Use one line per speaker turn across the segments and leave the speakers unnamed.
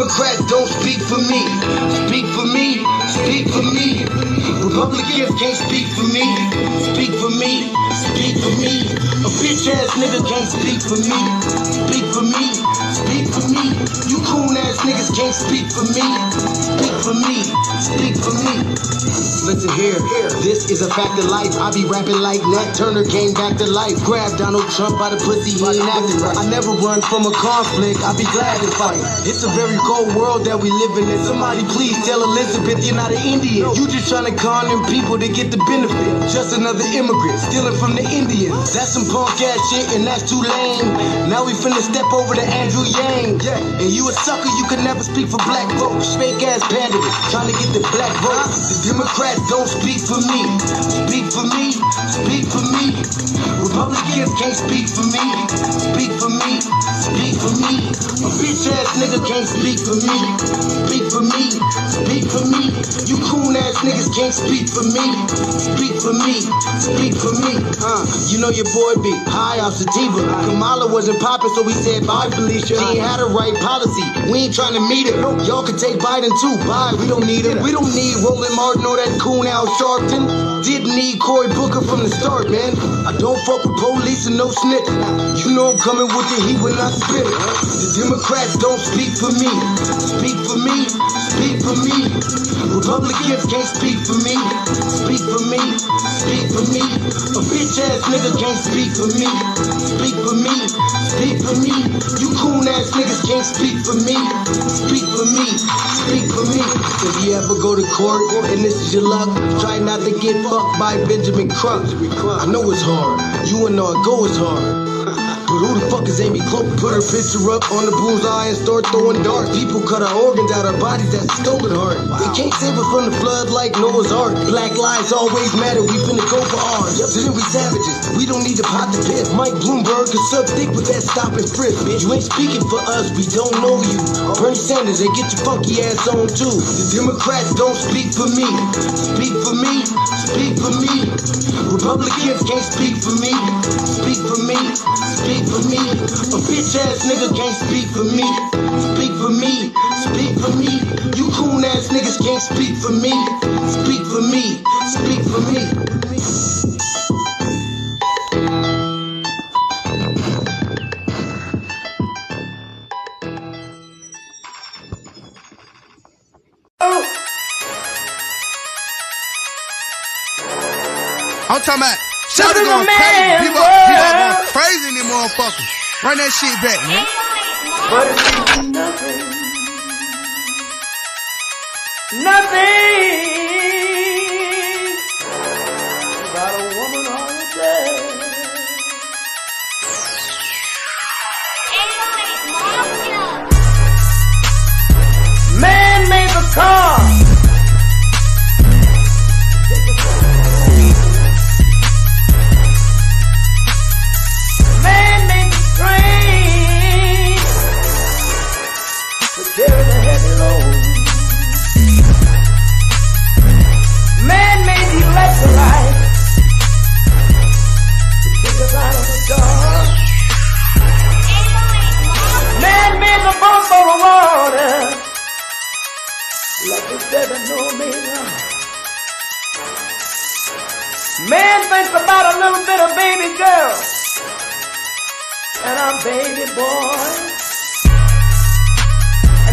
Democrats don't speak for me. Speak for me, speak for me. Republicans can't speak for me. Speak for me, speak for me. A bitch ass nigga can't speak for me. Speak for me, speak for me. You coon ass niggas can't speak for me. Speak for me, speak for me. Listen here, this is a fact of life. I be rapping like Nat Turner came back to life. Grab Donald Trump by the pussy, he ain't acting right. I never run from a conflict, I be glad to fight. It's a very cold world that we living in. Somebody please tell Elizabeth you're not an Indian. You just trying to con them people to get the benefit. Just another immigrant, stealing from the Indians. That's some punk ass shit and that's too lame. Now we finna step over to Andrew Yang. And you a sucker, you could never speak for black folks. Fake ass pandemic, trying to get the black vote. The Democrats don't speak for me. Speak for me, speak for me. Republicans can't speak for me. Speak for me, speak for me. A bitch ass nigga can't speak for me. Speak for me, speak for me. You coon ass niggas can't speak for me. Speak for me, speak for me. You know your boy be high off sativa. Kamala wasn't popping, so we said bye, Felicia. She ain't had a right policy. We ain't trying to meet her. Y'all can take Biden too. Bye, we don't need him. We don't need Roland Martin or that coon Al Sharpton. Didn't need Cory Booker from the start, man. I don't fuck with police and no snitch. You know I'm coming with the heat when I spit it. The Democrats don't speak for me. Speak for me, speak for me. Republicans can't speak for me. Speak for me, speak for me. A bitch ass nigga can't speak for me. Speak for me, speak for me. You coon ass niggas can't speak for me. Speak for me, speak for me. If you ever go to court and this is your luck, try not to get fucked by Benjamin Crump. I know it's hard. You and go is hard. But who the fuck is Amy Cloak? Put her picture up on the bullseye and start throwing darts. People cut our organs out our bodies, that's a stolen heart. They can't save us from the flood like Noah's Ark. Black lives always matter, we finna go for ours. So then we savages, we don't need to pot the piss. Mike Bloomberg can suck dick with that stop and frisk, bitch. You ain't speaking for us, we don't know you. Bernie Sanders, they get your funky ass on too. The Democrats don't speak for me. Speak for me, speak for me. Republicans can't speak for me. Speak for me, speak for me. A bitch ass nigga can't speak for me. Speak for me, speak for me. You coon ass niggas can't speak for me. Speak for me, speak for me.
I'm talking about shout it going crazy. People going crazy in them motherfuckers. Run that shit back, man.
But it's nothing. Nothing. Got a woman on the bed. Man made the car. Carry the heavy load. Man made the electrolyte to take us out of the dark. Man made the boat for the water like the 7-millimeter. Man thinks about a little bit of baby girl and a baby boy.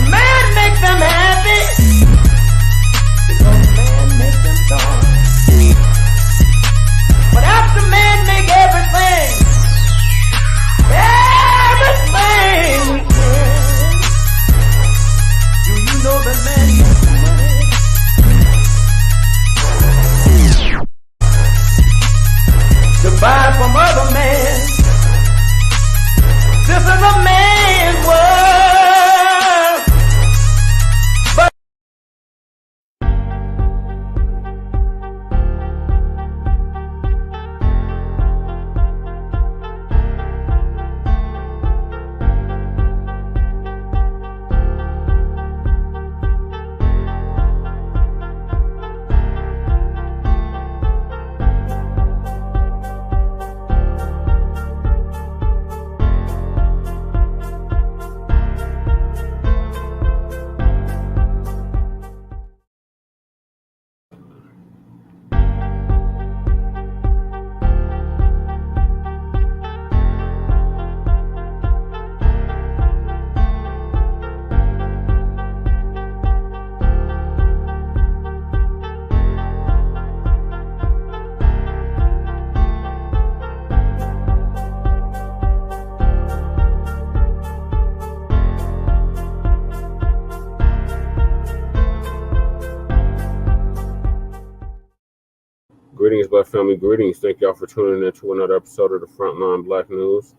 Man make them happy because man make them joy. But after man make everything we can, do you know that man makes money? To buy from other men. This is a man's world.
Greetings, Black family. Greetings. Thank y'all for tuning in to another episode of the Frontline Black News.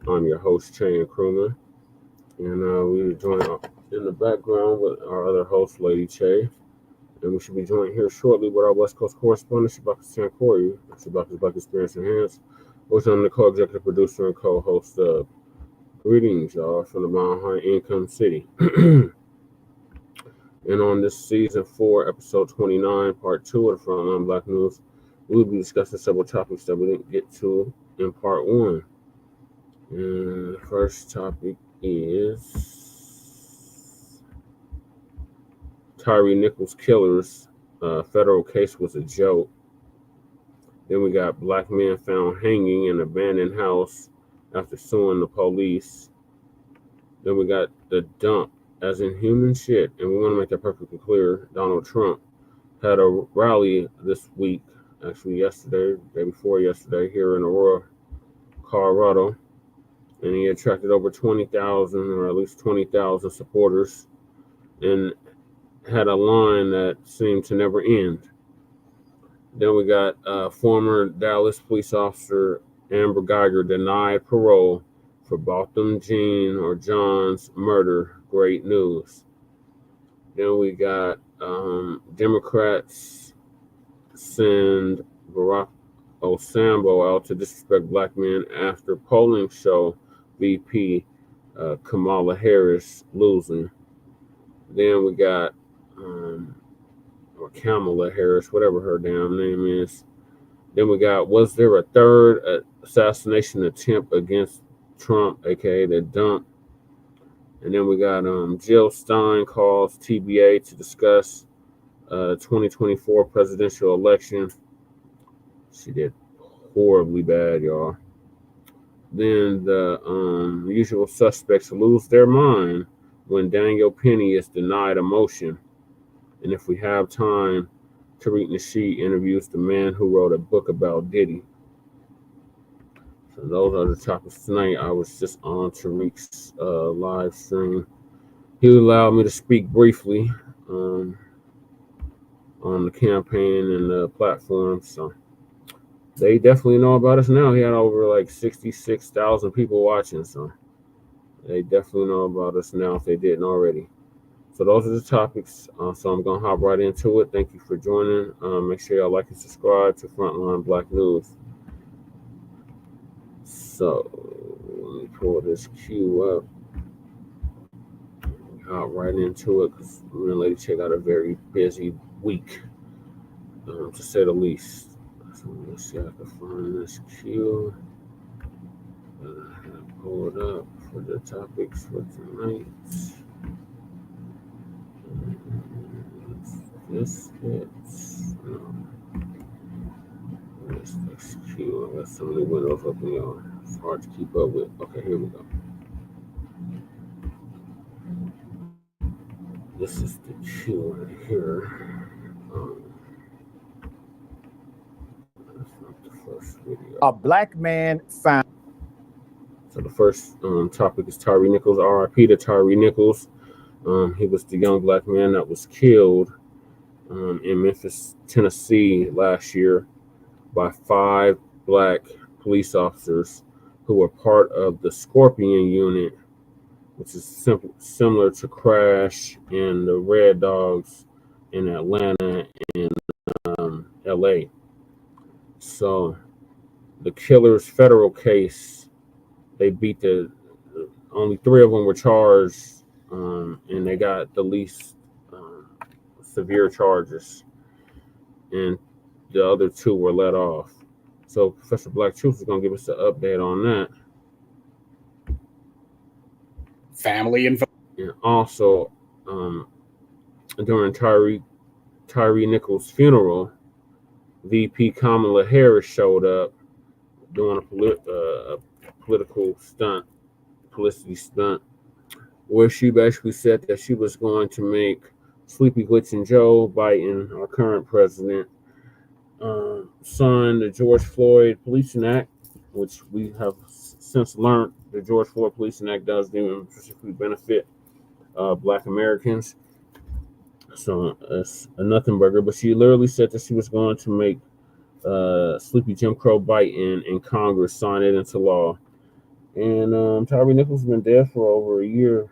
I'm your host, Che and Crewman. And we join in the background with our other host, Lady Che. And we should be joined here shortly with our West Coast correspondent, Shabaka Sankori. Shabaka's Black Experience Enhanced, which I'm the co-executive producer and co-host of. Greetings, y'all, from the Mount High Income City. And on this season 4, episode 29, part 2 of the Frontline Black News, we'll be discussing several topics that we didn't get to in part 1. And the first topic is Tyre Nichols killers. Federal case was a joke. Then we got black man found hanging in an abandoned house after suing the police. Then we got the dump, as in human shit. And we want to make that perfectly clear. Donald Trump had a rally this week, actually yesterday, day before yesterday, here in Aurora, Colorado. And he attracted over 20,000 or at least 20,000 supporters and had a line that seemed to never end. Then we got former Dallas police officer Amber Guyger denied parole for Botham John's murder. Great news. Then we got Democrats send Baracc out to disrespect black men after polling show VP Kamala Harris losing. Then we got or Kamala Harris, whatever her damn name is. Then we got, was there a third assassination attempt against Trump, aka the dump? And then we got Jill Stein calls TBA to discuss 2024 presidential election. She did horribly bad, y'all. Then the usual suspects lose their mind when Daniel Penny is denied a motion. And if we have time, Tariq Nasheed interviews the man who wrote a book about Diddy. So those are the topics tonight. I was just on Tariq's live stream. He allowed me to speak briefly on the campaign and the platform. So they definitely know about us now. He had over like 66,000 people watching. So they definitely know about us now if they didn't already. So those are the topics. So I'm going to hop right into it. Thank you for joining. Make sure y'all like and subscribe to Frontline Black News. So let me pull this cue up. Hop right into it because me and Lady Chick got a very busy week, to say the least. So let's see if I can find this cue. Pull it up for the topics for tonight. This fits. No. This cue. I got so many windows open, y'all. It's hard to keep up with. Okay, here we go. This is the cue right here. That's not the first video.
A black man found.
So the first topic is Tyre Nichols. RIP to Tyre Nichols. He was the young black man that was killed in Memphis, Tennessee last year by 5 black police officers who were part of the Scorpion unit, which is similar to Crash and the Red Dogs in Atlanta and LA. So the killer's federal case, they beat only 3 of them were charged, and they got the least severe charges, and the other 2 were let off. So Professor Black Truth is going to give us an update on that.
Family info.
And also, during Tyre Nichols' funeral, VP Kamala Harris showed up doing a publicity stunt, where she basically said that she was going to make Sleepy Glitching Joe Biden, our current president, sign the George Floyd Policing Act, which we have since learned the George Floyd Policing Act doesn't even specifically benefit Black Americans. So it's a nothing burger. But she literally said that she was going to make Sleepy Jim Crow biting in Congress signed it into law. And Tyre Nichols has been dead for over a year.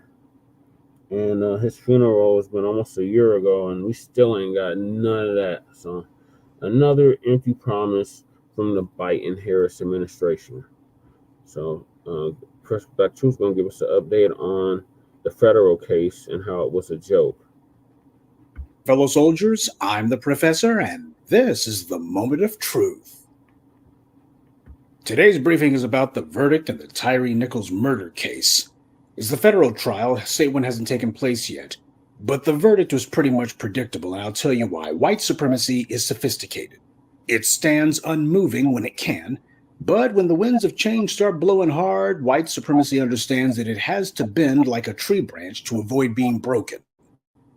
And his funeral has been almost a year ago, and we still ain't got none of that. So another empty promise from the Biden-Harris administration. So Press Black Truth is going to give us an update on the federal case and how it was a joke.
Fellow soldiers, I'm the professor, and this is the moment of truth. Today's briefing is about the verdict in the Tyre Nichols murder case. It's the federal trial. State one hasn't taken place yet, but the verdict was pretty much predictable, and I'll tell you why. White supremacy is sophisticated. It stands unmoving when it can, but when the winds of change start blowing hard, white supremacy understands that it has to bend like a tree branch to avoid being broken.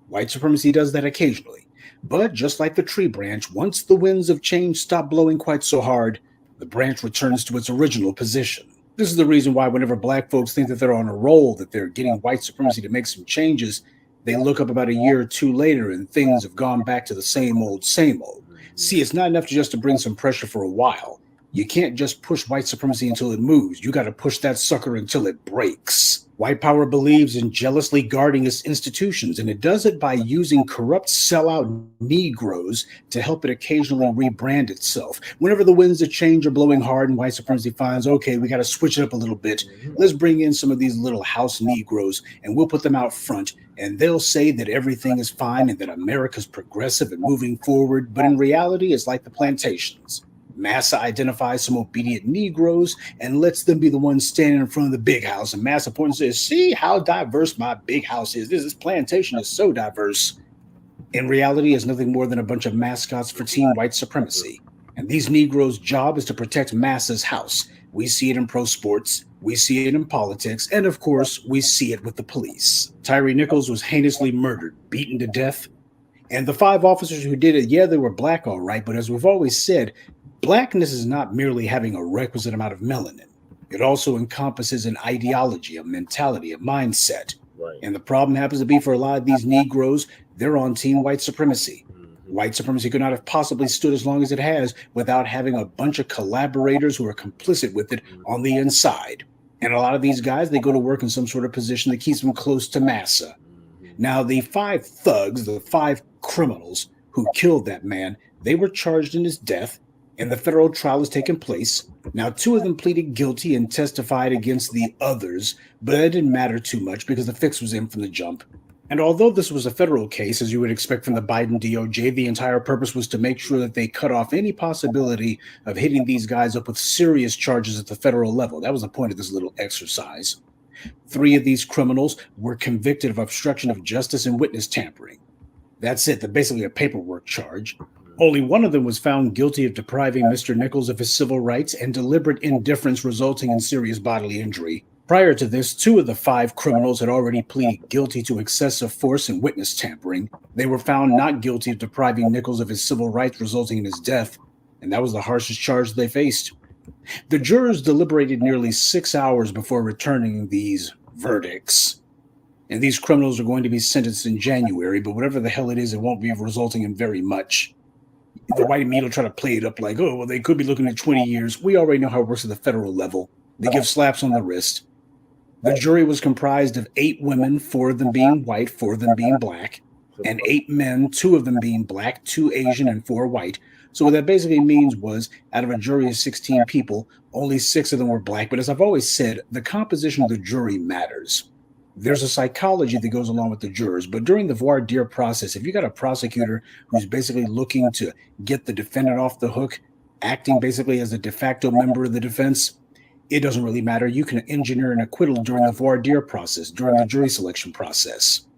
White supremacy does that occasionally, but just like the tree branch, once the winds of change stop blowing quite so hard, the branch returns to its original position. This is the reason why whenever black folks think that they're on a roll, that they're getting white supremacy to make some changes, they look up about a year or two later and things have gone back to the same old, same old. See, it's not enough just to bring some pressure for a while. You can't just push white supremacy until it moves. You got to push that sucker until it breaks. White power believes in jealously guarding its institutions, and it does it by using corrupt sellout Negroes to help it occasionally rebrand itself. Whenever the winds of change are blowing hard and white supremacy finds, okay, we got to switch it up a little bit. Let's bring in some of these little house Negroes, and we'll put them out front, and they'll say that everything is fine and that America's progressive and moving forward, but in reality, it's like the plantations. Massa identifies some obedient Negroes and lets them be the ones standing in front of the big house. And Massa points and says, see how diverse my big house is. This plantation is so diverse. In reality, it's nothing more than a bunch of mascots for team white supremacy. And these Negroes' job is to protect Massa's house. We see it in pro sports. We see it in politics. And of course, we see it with the police. Tyre Nichols was heinously murdered, beaten to death. And the 5 officers who did it, yeah, they were black, all right. But as we've always said, blackness is not merely having a requisite amount of melanin. It also encompasses an ideology, a mentality, a mindset.
Right.
And the problem happens to be for a lot of these Negroes, they're on team white supremacy. White supremacy could not have possibly stood as long as it has without having a bunch of collaborators who are complicit with it on the inside. And a lot of these guys, they go to work in some sort of position that keeps them close to Massa. Now, the 5 thugs, the 5 criminals who killed that man, they were charged in his death. And the federal trial has taken place. Now, 2 of them pleaded guilty and testified against the others, but it didn't matter too much because the fix was in from the jump. And although this was a federal case, as you would expect from the Biden DOJ, the entire purpose was to make sure that they cut off any possibility of hitting these guys up with serious charges at the federal level. That was the point of this little exercise. 3 of these criminals were convicted of obstruction of justice and witness tampering. That's it. They're basically a paperwork charge. Only 1 of them was found guilty of depriving Mr. Nichols of his civil rights and deliberate indifference resulting in serious bodily injury. Prior to this, 2 of the 5 criminals had already pleaded guilty to excessive force and witness tampering. They were found not guilty of depriving Nichols of his civil rights resulting in his death, and that was the harshest charge they faced. The jurors deliberated nearly 6 hours before returning these verdicts. And these criminals are going to be sentenced in January, but whatever the hell it is, it won't be resulting in very much. The white media will try to play it up like, oh, well, they could be looking at 20 years. We already know how it works at the federal level. They give slaps on the wrist. The jury was comprised of 8 women, 4 of them being white, 4 of them being black, and 8 men, 2 of them being black, 2 Asian, and 4 white. So what that basically means was, out of a jury of 16 people, only 6 of them were black. But as I've always said, the composition of the jury matters. There's a psychology that goes along with the jurors, but during the voir dire process, if you got a prosecutor who's basically looking to get the defendant off the hook, acting basically as a de facto member of the defense, it doesn't really matter. You can engineer an acquittal during the voir dire process, during the jury selection process.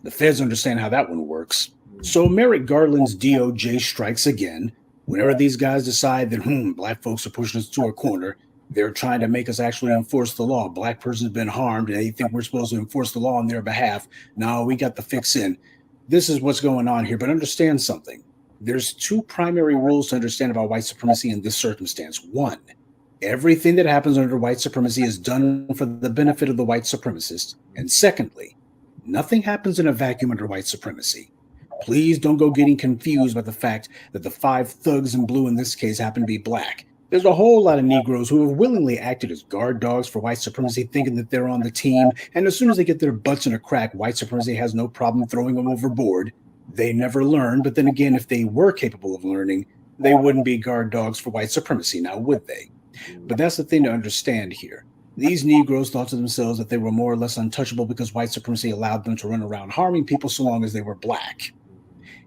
The feds understand how that one works. So Merrick Garland's DOJ strikes again. Whenever these guys decide that, black folks are pushing us to a corner, they're trying to make us actually enforce the law. Black person's been harmed, and they think we're supposed to enforce the law on their behalf. No, we got the fix in. This is what's going on here, but understand something. There's 2 primary rules to understand about white supremacy in this circumstance. 1, everything that happens under white supremacy is done for the benefit of the white supremacist. And secondly, nothing happens in a vacuum under white supremacy. Please don't go getting confused by the fact that the 5 thugs in blue in this case happen to be black. There's a whole lot of Negroes who have willingly acted as guard dogs for white supremacy, thinking that they're on the team, and as soon as they get their butts in a crack, white supremacy has no problem throwing them overboard. They never learn, but then again, if they were capable of learning, they wouldn't be guard dogs for white supremacy, now would they? But that's the thing to understand here. These Negroes thought to themselves that they were more or less untouchable because white supremacy allowed them to run around harming people so long as they were black.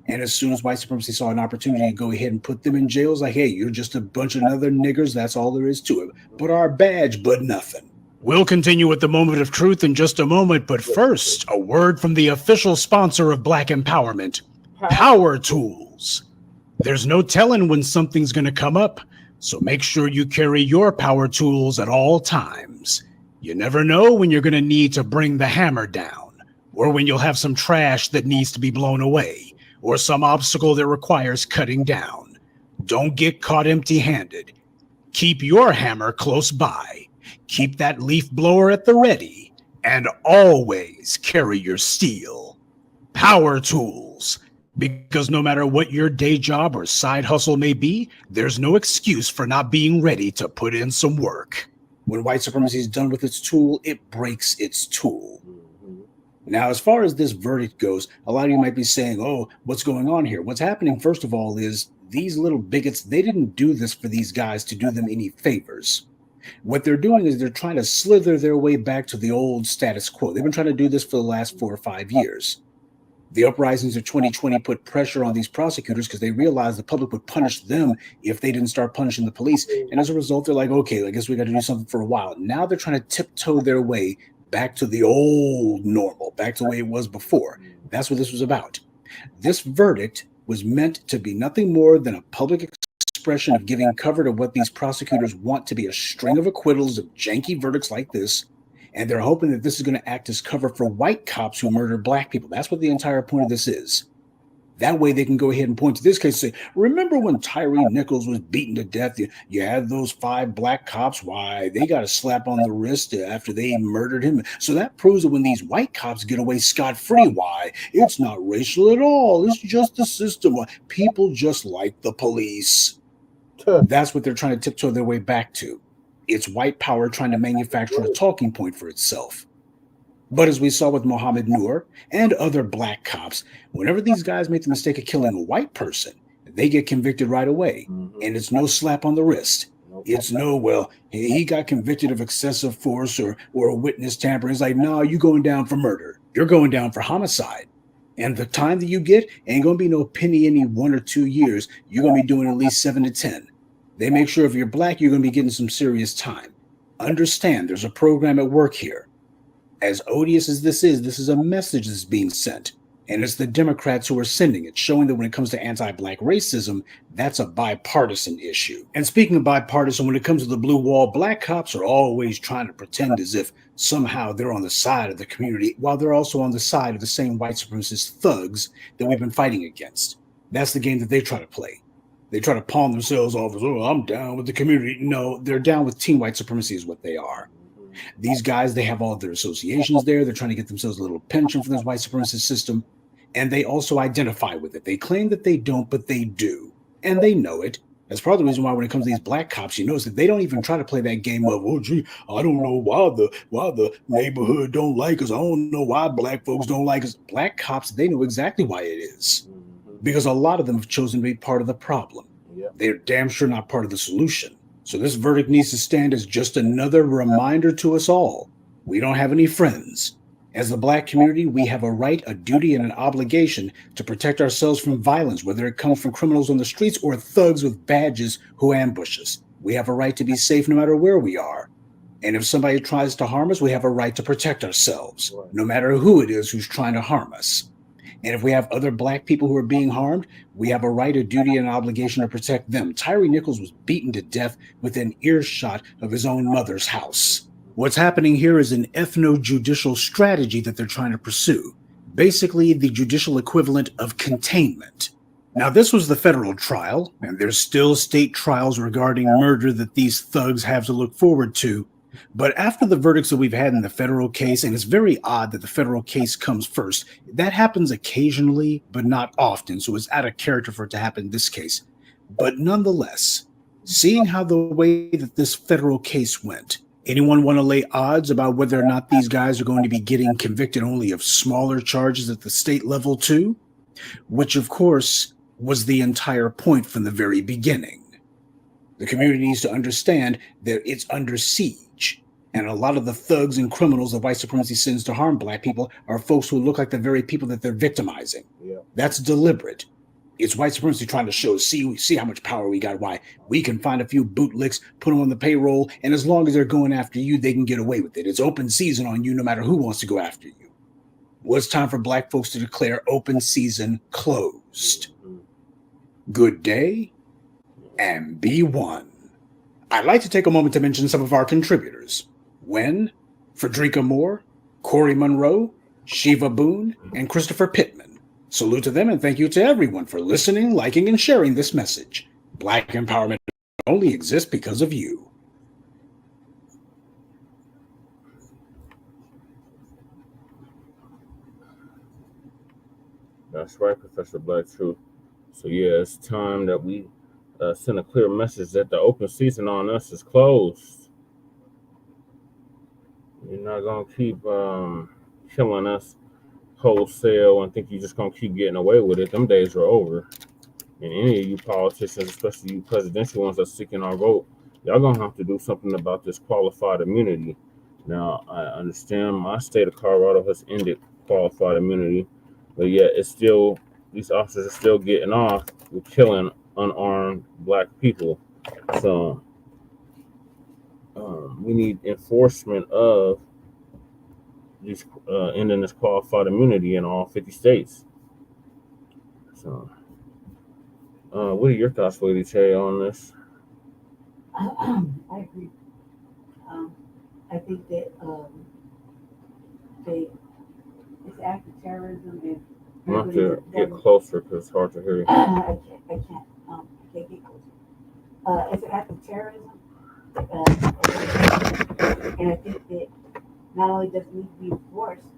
And as soon as white supremacy saw an opportunity to go ahead and put them in jail, it's like, hey, you're just a bunch of other niggers, that's all there is to it. But our badge, but nothing. We'll continue with the moment of truth in just a moment, but first, a word from the official sponsor of Black Empowerment, Power Tools. There's no telling when something's going to come up, so make sure you carry your power tools at all times. You never know when you're going to need to bring the hammer down, or when you'll have some trash that needs to be blown away, or some obstacle that requires cutting down. Don't get caught empty-handed. Keep your hammer close by. Keep that leaf blower at the ready, and always carry your steel. Power Tools. Because no matter what your day job or side hustle may be, there's no excuse for not being ready to put in some work. When white supremacy is done with its tool, it breaks its tool. Now, as far as this verdict goes, a lot of you might be saying, oh, what's going on here? What's happening, first of all, is these little bigots, they didn't do this for these guys to do them any favors. What they're doing is they're trying to slither their way back to the old status quo. They've been trying to do this for the last 4 or 5 years. The uprisings of 2020 put pressure on these prosecutors because they realized the public would punish them if they didn't start punishing the police. And as a result, they're like, okay, I guess we got to do something for a while. Now they're trying to tiptoe their way back to the old normal, back to the way it was before. That's what this was about. This verdict was meant to be nothing more than a public expression of giving cover to what these prosecutors want to be a string of acquittals of janky verdicts like this. And they're hoping that this is going to act as cover for white cops who murdered black people. That's what the entire point of this is. That way they can go ahead and point to this case and say, remember when Tyre Nichols was beaten to death? You had those 5 black cops. Why, they got a slap on the wrist after they murdered him. So that proves that when these white cops get away scot-free, why, it's not racial at all. It's just the system. People just like the police. That's what they're trying to tiptoe their way back to. It's white power trying to manufacture a talking point for itself. But as we saw with Mohammed Noor and other black cops, whenever these guys make the mistake of killing a white person, they get convicted right away. And it's no slap on the wrist. It's no, well, he got convicted of excessive force or a witness tampering. It's like, no, you're going down for murder. You're going down for homicide. And the time that you get ain't going to be no penny any 1 or 2 years. You're going to be doing at least 7 to 10. They make sure if you're black, you're going to be getting some serious time. Understand, there's a program at work here. As odious as this is a message that's being sent. And it's the Democrats who are sending it, showing that when it comes to anti-black racism, that's a bipartisan issue. And speaking of bipartisan, when it comes to the blue wall, black cops are always trying to pretend as if somehow they're on the side of the community, while they're also on the side of the same white supremacist thugs that we've been fighting against. That's the game that they try to play. They try to palm themselves off as, oh, I'm down with the community. No, they're down with team white supremacy is what they are. These guys, they have all their associations there. They're trying to get themselves a little pension from this white supremacist system. And they also identify with it. They claim that they don't, but they do. And they know it. That's part of the reason why when it comes to these black cops, you notice that they don't even try to play that game of, oh, gee, I don't know why the neighborhood don't like us. I don't know why black folks don't like us. Black cops, they know exactly why it is. Because a lot of them have chosen to be part of the problem. They're damn sure not part of the solution. So this verdict needs to stand as just another reminder to us all. We don't have any friends. As the black community, we have a right, a duty, and an obligation to protect ourselves from violence, whether it comes from criminals on the streets or thugs with badges who ambush us. We have a right to be safe no matter where we are. And if somebody tries to harm us, we have a right to protect ourselves, no matter who it is who's trying to harm us. And if we have other black people who are being harmed, we have a right, a duty, and an obligation to protect them. Tyre Nichols was beaten to death within earshot of his own mother's house. What's happening here is an ethno-judicial strategy that they're trying to pursue. Basically, the judicial equivalent of containment. Now, this was the federal trial, and there's still state trials regarding murder that these thugs have to look forward to. But after the verdicts that we've had in the federal case, and it's very odd that the federal case comes first, that happens occasionally, but not often. So it's out of character for it to happen in this case. But nonetheless, seeing how the way that this federal case went, anyone want to lay odds about whether or not these guys are going to be getting convicted only of smaller charges at the state level too? Which, of course, was the entire point from the very beginning. The community needs to understand that it's under siege. And a lot of the thugs and criminals that white supremacy sends to harm black people are folks who look like the very people that they're victimizing.
Yeah.
That's deliberate. It's white supremacy trying to show, see how much power we got, why we can find a few bootlicks, put them on the payroll, and as long as they're going after you, they can get away with it. It's open season on you no matter who wants to go after you. Well, it's time for black folks to declare open season closed. Good day and be one. I'd like to take a moment to mention some of our contributors. Wen, Frederica Moore, Corey Monroe, Shiva Boone, and Christopher Pittman. Salute to them and thank you to everyone for listening, liking, and sharing this message. Black empowerment only exists because of you.
That's right, Professor Black Truth. So yeah, it's time that we send a clear message that the open season on us is closed. You're not gonna keep killing us wholesale and think you're just gonna keep getting away with it. Them days are over. And any of you politicians, especially you presidential ones that's seeking our vote, y'all gonna have to do something about this qualified immunity. Now, I understand my state of Colorado has ended qualified immunity, but yet it's still, these officers are still getting off with killing unarmed black people. So we need enforcement of these ending this qualified immunity in all 50 states. So what are your thoughts, Lady Tay, on this?
I agree. I think that it's act of terrorism. And
I'm going to have to get closer because it's hard to hear you.
I can't get closer. It's an act of terrorism. And I think that not only does it need to be enforced,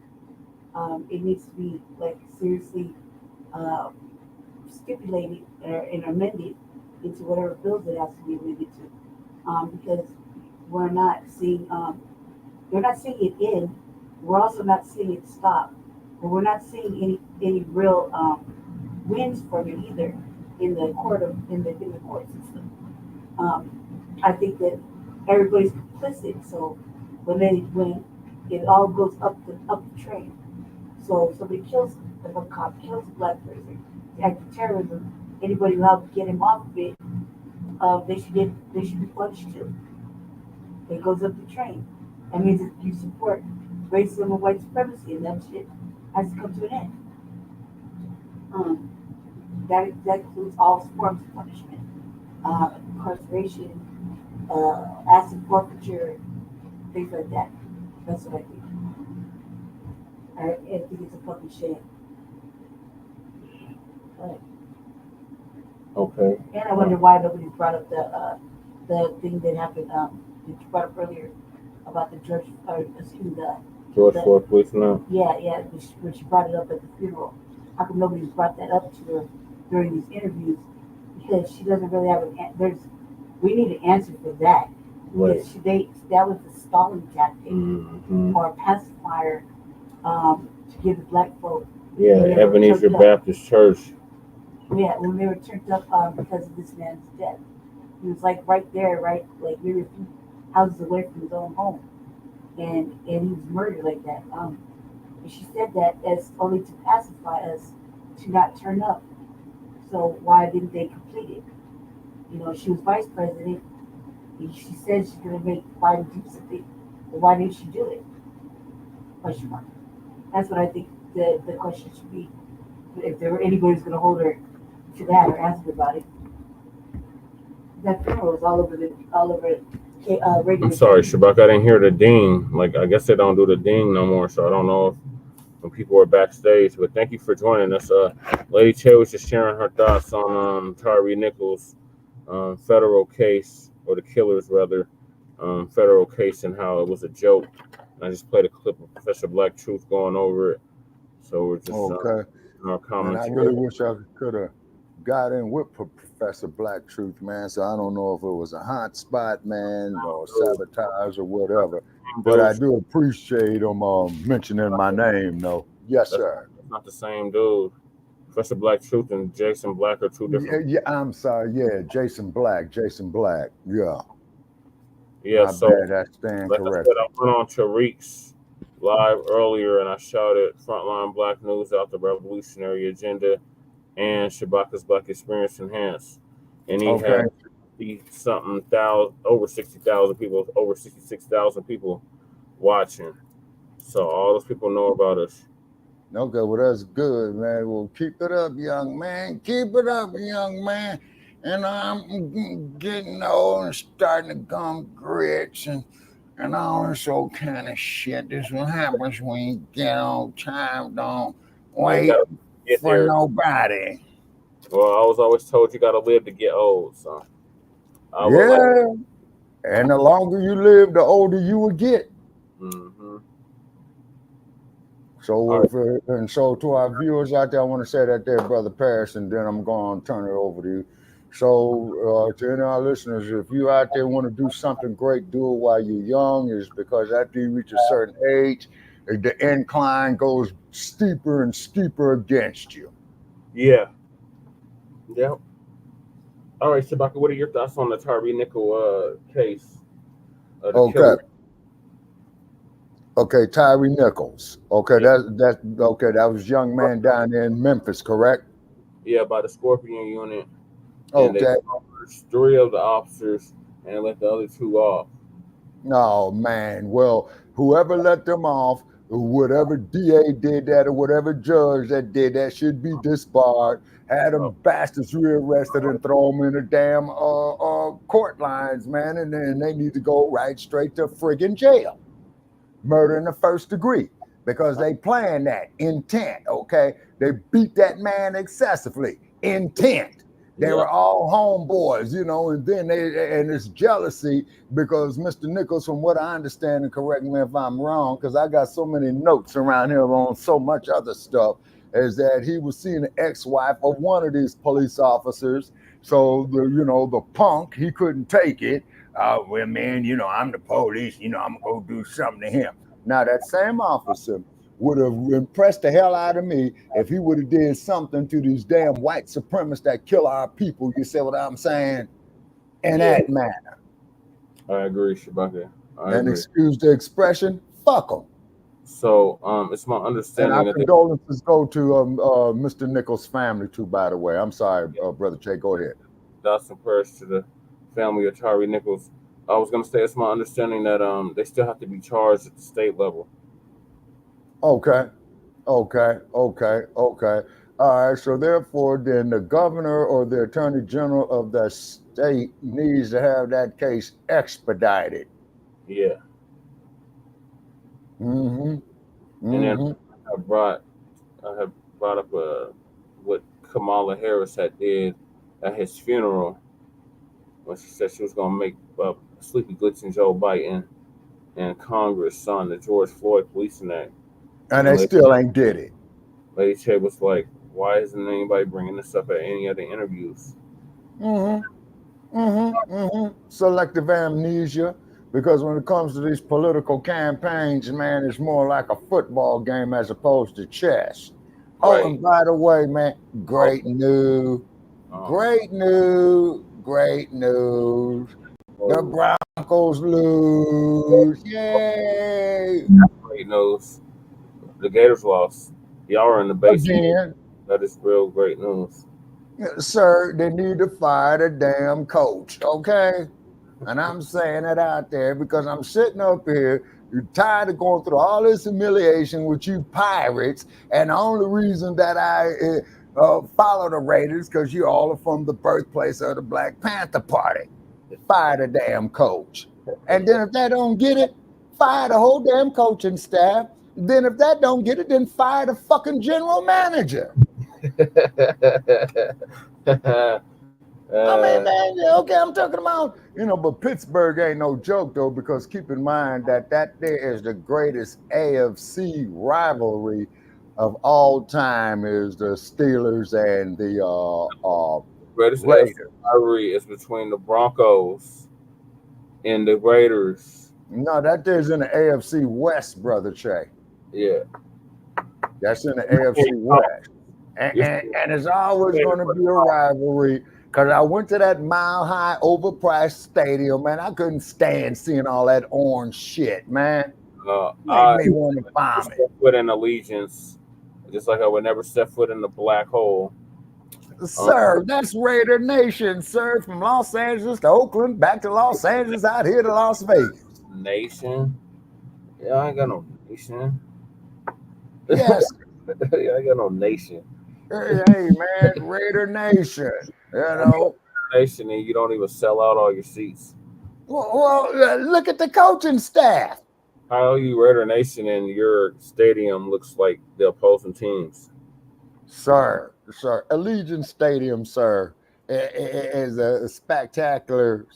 it needs to be like seriously stipulated and amended into whatever bills it has to be amended to, because we're not seeing it in. We're also not seeing it stop, but we're not seeing any real wins from it either in the court system. I think that everybody's complicit. So when it all goes up the train. So if somebody if a cop kills a black person, the act of terrorism, anybody allowed to get him off of it, they should be punished too. It goes up the train. That means that you support racism and white supremacy, and that shit has to come to an end. That includes all forms of punishment, incarceration, asset forfeiture, things like that. That's what I think. I think it's a fucking shame.
Okay.
And I wonder why nobody's brought up the thing that happened that you brought up earlier about the George Floyd
police now.
Yeah, when she brought it up at the funeral. How come nobody's brought that up to her during these interviews? Because she doesn't really have we need an answer for that.
Right.
Because that was the stalling tactic or a pacifier to give the black folk.
Yeah, Ebenezer Baptist Church.
Yeah, when they were turned up because of this man's death. He was like right there, like maybe a few houses away from his own home. And he was murdered like that. And she said that as only to pacify us to not turn up. So why didn't they complete it? You know, she was vice president. And she said she's going to make Biden do something. But why didn't she do it? Question mark. That's what I think the question should be. If there were anybody's going to hold her to that or ask her about it. That funeral was all over radio.
I'm sorry, Shabak, I didn't hear the ding. Like, I guess they don't do the ding no more, so I don't know if when people are backstage. But thank you for joining us. Lady Tay was just sharing her thoughts on Tyre Nichols' federal case, or the killers rather, federal case and how it was a joke. I just played a clip of Professor Black Truth going over it. So we're just
Okay.
in our
Man,
comments.
I really wish I could have got in with Professor Black Truth, man. So I don't know if it was a hot spot, man, or sabotage or whatever. But I do appreciate him mentioning my name, though. Yes, sir.
That's not the same dude. Professor Black Truth and Jason Black are two different.
Yeah, I'm sorry. Yeah, Jason Black. Yeah.
Yeah,
My
so
bad, that's stand
like
correct.
I went on Tariq's live earlier and I shouted Frontline Black News out the revolutionary agenda and Shabaka's Black Experience Enhanced. And he had over 60,000 people, over 66,000 people watching. So all those people know about us.
Okay, well, that's good, man. Well, keep it up, young man. Keep it up, young man. And I'm getting old and starting to come grits and all this old kind of shit. This is what happens when you get on time. Don't wait for nobody.
Well, I was always told you got to live to get old, so.
And the longer you live, the older you will get.
Mm-hmm.
So, so to our viewers out there, I want to say that there, Brother Paris, and then I'm going to turn it over to you. So, to any of our listeners, if you out there want to do something great, do it while you're young. Is because after you reach a certain age, the incline goes steeper and steeper against you.
Yeah. Yep. All right, Shabaka, what are your thoughts on the Tyre Nichols case?
Okay, Tyre Nichols. Okay, that's okay. That was young man down there in Memphis, correct?
Yeah, by the Scorpion unit.
Okay.
And they charged 3 of the officers and let the other 2 off.
Oh man, well, whoever let them off, whatever DA did that or whatever judge that did that should be disbarred. Had them bastards rearrested and throw them in the damn court lines, man, and then they need to go right straight to friggin' jail. Murder in the first degree, because they planned that intent. Okay, they beat that man excessively. Intent. They were all homeboys, you know, and then and it's jealousy because Mr. Nichols, from what I understand, and correct me if I'm wrong, because I got so many notes around here on so much other stuff, is that he was seeing the ex-wife of one of these police officers. So the punk, he couldn't take it. Well, man, I'm the police, I'm gonna go do something to him. Now that same officer would have impressed the hell out of me if he would have did something to these damn white supremacists that kill our people. You see what I'm saying? In that manner.
I agree, Shabaka.
Excuse the expression, fuck them.
So it's my understanding.
And our condolences go to Mr. Nichols' family too, by the way. I'm sorry, Brother Jay, go ahead.
Thoughts and prayers to the family of Tyre Nichols. I was going to say it's my understanding that they still have to be charged at the state level.
Okay. All right. So therefore, then the governor or the attorney general of the state needs to have that case expedited.
Yeah.
And
then I have brought up what Kamala Harris had did at his funeral when she said she was going to make Sleepy Glitch and Joe Biden and Congress sign the George Floyd Policing Act.
And they still ain't did it.
Lady Che was like, why isn't anybody bringing this up at any other interviews?
Selective amnesia. Because when it comes to these political campaigns, man, it's more like a football game as opposed to chess. Right. Oh, and by the way, man, great news. The Broncos lose. Yay.
That's great news. The Gators lost. Y'all are in the basement.
Again.
That is real great news.
Sir, they need to fire the damn coach, okay? And I'm saying it out there because I'm sitting up here, you're tired of going through all this humiliation with you pirates, and the only reason that I follow the Raiders because you all are from the birthplace of the Black Panther Party. Fire the damn coach. And then if they don't get it, fire the whole damn coaching staff. Then if that don't get it, then fire the fucking general manager. I mean, man, okay, I'm talking about, but Pittsburgh ain't no joke, though, because keep in mind that there is the greatest AFC rivalry of all time is the Steelers and the
greatest
Raiders.
rivalry is between the Broncos and the Raiders.
No, that there's in the AFC West, brother Che.
Yeah.
That's in the AFC West. And it's always going to be a rivalry because I went to that mile-high, overpriced stadium, man. I couldn't stand seeing all that orange shit, man. Made me want to vomit.
Step foot in allegiance, just like I would never step foot in the black hole.
Sir, that's Raider Nation, sir. From Los Angeles to Oakland, back to Los Angeles, out here to Las Vegas.
Nation? Yeah, I ain't got no nation.
Yes.
I ain't got no nation.
Hey, man, Raider Nation.
Nation, and you don't even sell out all your seats.
Well, look at the coaching staff.
How are you Raider Nation and your stadium looks like the opposing teams?
Sir, Allegiant Stadium, sir, is a spectacular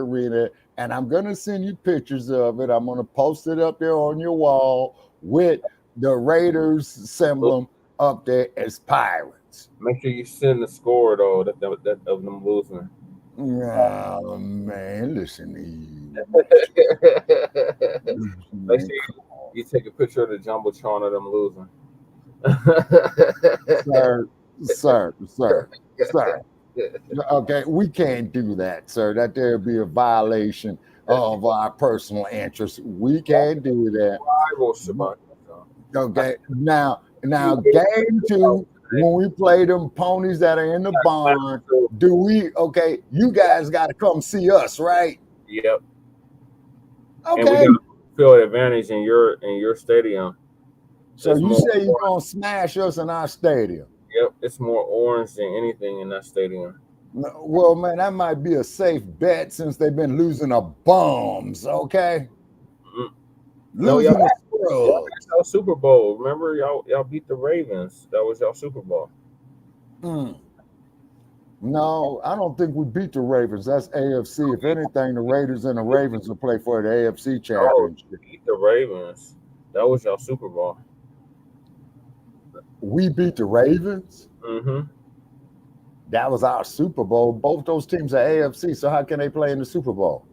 arena, and I'm going to send you pictures of it. I'm going to post it up there on your wall with the Raiders emblem up there as Pirates.
Make sure you send the score, though, of them losing.
Oh, man, listen to you.
Make sure you take a picture of the Jumbotron of them losing.
Sir. Okay, we can't do that, sir. That there be a violation of our personal interests. We can't do that. Okay, now game 2, when we play them ponies that are in the barn, you guys got to come see us, right?
Yep.
Okay.
And we got to feel advantage in your stadium.
So you say you're going to smash us in our stadium?
Yep, it's more orange than anything in that stadium.
Well, man, that might be a safe bet since they've been losing to bums, okay? Losing to scrubs.
Y'all Super Bowl. Remember, y'all beat the Ravens. That was y'all Super Bowl.
No, I don't think we beat the Ravens. That's AFC. If anything, the Raiders and the Ravens will play for the AFC championship.
We beat the Ravens. That was y'all Super Bowl.
We beat the Ravens?
Mm-hmm.
That was our Super Bowl. Both those teams are AFC, so how can they play in the Super Bowl?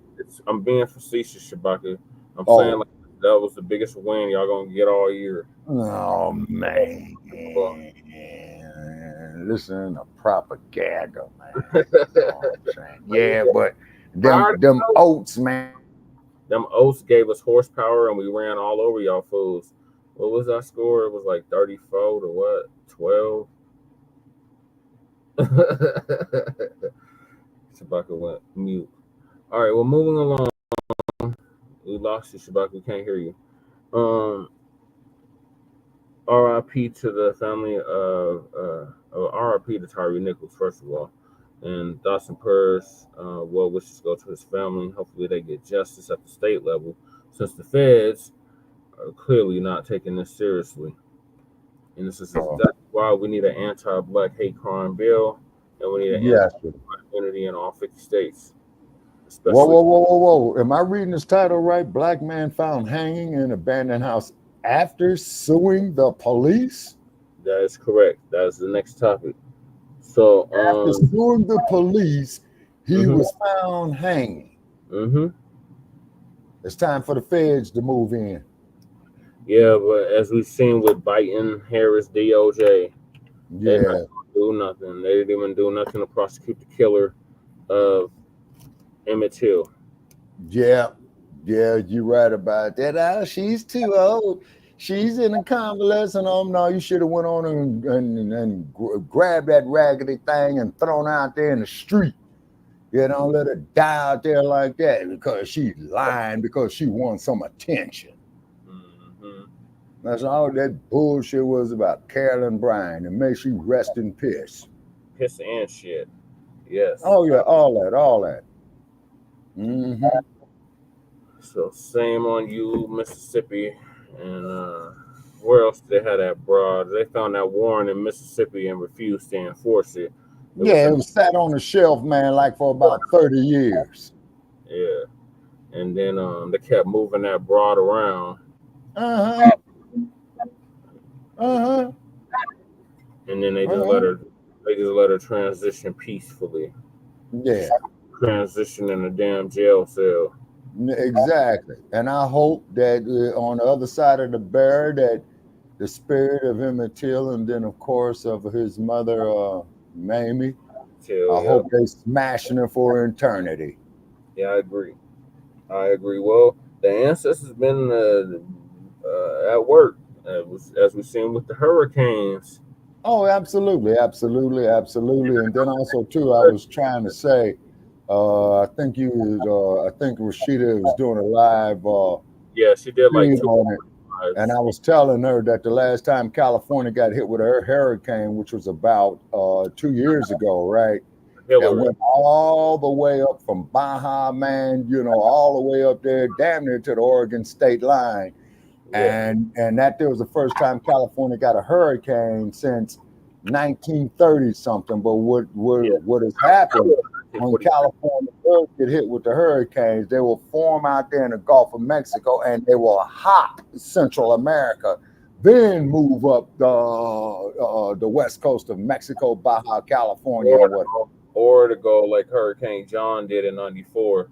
I'm being facetious, Shabaka. I'm saying like that was the biggest win y'all gonna get all year.
Oh, man. Listen to propaganda, man. Yeah, but them oats, man.
Them oats gave us horsepower and we ran all over y'all fools. What was our score? It was like 34 to what? 12? Shabaka went mute. All right, well, moving along. We lost you, Shabaka. We can't hear you. RIP to the family of RIP to Tyre Nichols, first of all. And thoughts and prayers, well wishes go to his family. Hopefully they get justice at the state level, since the feds are clearly not taking this seriously. And this is exactly why we need an anti-Black hate crime bill, and we need an anti-Black unity in all 50 states.
Whoa. Am I reading this title right? Black man found hanging in abandoned house after suing the police?
That is correct. That is the next topic. So
after suing the police, he was found hanging. It's time for the feds to move in.
Yeah, but as we've seen with Biden, Harris, DOJ, they didn't do nothing. They didn't even do nothing to prosecute the killer of Emmett Till.
Yeah, you're right about that. Oh, she's too old. She's in a convalescent home. No, you should have went on and grabbed that raggedy thing and thrown out there in the street. You don't let her die out there like that because she's lying because she wants some attention. That's all that bullshit was about Carolyn Bryan, and may she rest in piss.
Piss and shit. Yes.
Oh yeah, all that.
So same on you, Mississippi, and where else did they have that broad? They found that warrant in Mississippi and refused to enforce it.
It was sat on the shelf, man, like for about 30 years.
Yeah. And then they kept moving that broad around.
Uh-huh. Uh-huh.
And then they just let her transition peacefully.
Yeah.
Transition in a damn jail cell.
Exactly. And I hope that on the other side of the barrier that the spirit of Emmett Till and then of course of his mother Mamie, I hope they smashing her for eternity.
Yeah, I agree. Well, the ancestors been at work, as we've seen with the hurricanes.
Oh, absolutely. And then also too, I was trying to say, I think Rashida was doing a live.
Yeah, she did like 2
on it. And I was telling her that the last time California got hit with a hurricane, which was about 2 years ago, right? That went all the way up from Baja, man, all the way up there, damn near to the Oregon state line. Yeah. And that there was the first time California got a hurricane since 1930 something. But what has happened when California does get hit with the hurricanes, they will form out there in the Gulf of Mexico and they will hop Central America, then move up the west coast of Mexico, Baja California,
or to go like Hurricane John did in '94.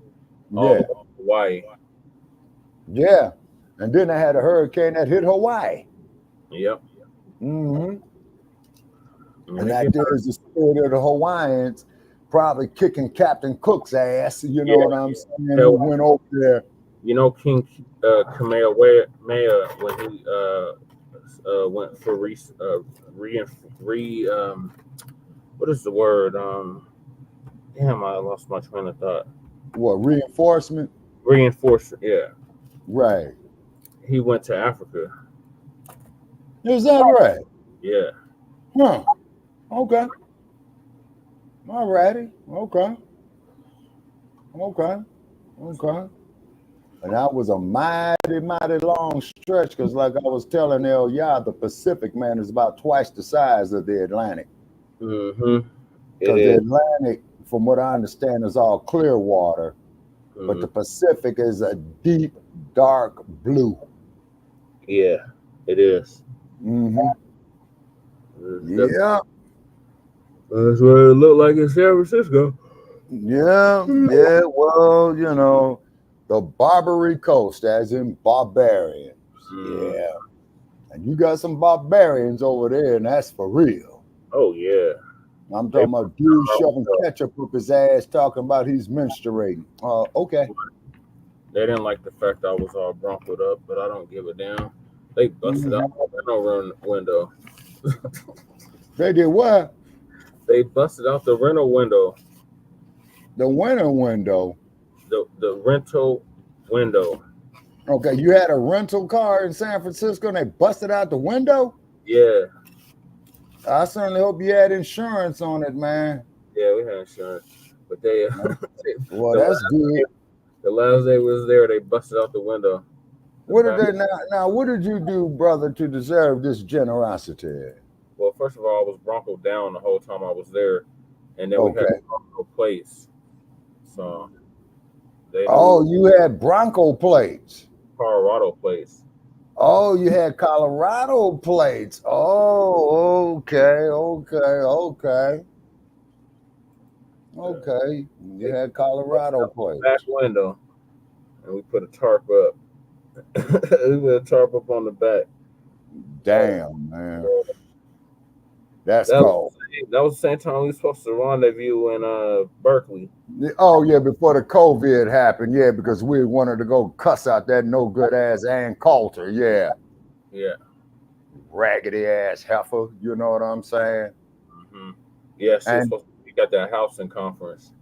Yeah,
Hawaii.
Yeah, and then they had a hurricane that hit Hawaii.
Yep.
Mm-hmm. And that is the spirit of the Hawaiians probably kicking Captain Cook's ass. You know what I'm saying? Who went over there.
King Kamehameha when he went for what is the word? Damn, I lost my train of thought.
What, reinforcement?
Reinforcement, yeah.
Right.
He went to Africa.
Is that right?
Yeah.
Huh. Okay. All righty. Okay. And that was a mighty, mighty long stretch because, like I was telling the Pacific, man, is about twice the size of the Atlantic.
Mm-hmm.
Because the Atlantic, from what I understand, is all clear water, but the Pacific is a deep, dark blue.
Yeah, it is.
Mm-hmm. Yeah.
That's what it looked like in San Francisco.
Yeah. Well, the Barbary Coast, as in barbarians. Yeah. And you got some barbarians over there, and that's for real.
Oh, yeah.
I'm talking about dude shoving ketchup up his ass, talking about he's menstruating. Okay.
They didn't like the fact I was all broncoed up, but I don't give a damn. They busted out the window.
They did what?
They busted out the rental window.
The winter window?
The rental window.
Okay, you had a rental car in San Francisco and they busted out the window?
Yeah.
I certainly hope you had insurance on it, man.
Yeah, we had insurance. But they
well, that's good.
The last day was there, they busted out the window.
What did they now what did you do, brother, to deserve this generosity?
Well, first of all, I was Bronco down the whole time I was there. And then we had Bronco plates. So
you had Bronco plates.
Colorado plates.
Oh, you had Colorado plates. Oh, okay. You had Colorado plates.
Back window, and we put a tarp up. We put a tarp up on the back.
Damn, man. That's cold.
That was the same time we were supposed to rendezvous in Berkeley.
Oh, yeah, before the COVID happened. Yeah, because we wanted to go cuss out that no good ass Ann Coulter. Yeah.
Yeah.
Raggedy ass heifer. You know what I'm saying?
Mm-hmm. Yeah, we got that housing conference.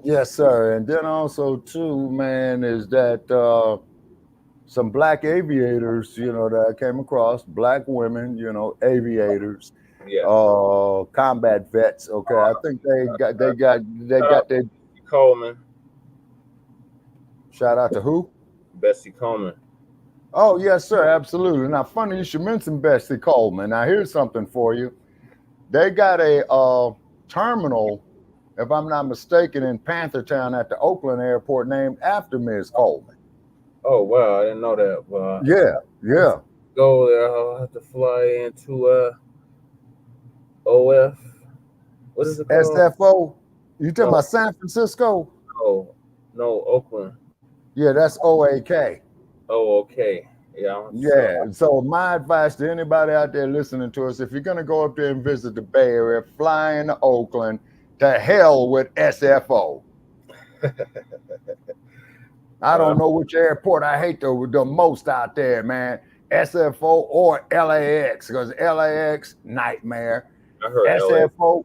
Yes, sir. And then also, too, man, is that some black aviators, that I came across, black women, aviators.
Yeah.
Combat vets. Okay, I think they got their
Coleman.
Shout out to who?
Bessie Coleman.
Oh yes, sir, absolutely. Now, funny you should mention Bessie Coleman. Now, here's something for you. They got a terminal, if I'm not mistaken, in Panthertown at the Oakland airport named after Ms. Coleman.
Oh, wow. I didn't know that. Well,
Yeah.
go there. I'll have to fly into OF. What is it called?
SFO. You talking about San Francisco?
No, Oakland.
Yeah, that's OAK.
Oh, okay. Yeah.
So my advice to anybody out there listening to us, if you're going to go up there and visit the Bay Area, fly into Oakland. To hell with SFO. I don't know which airport I hate the most out there, man. SFO or LAX, because LAX, nightmare.
I heard
SFO.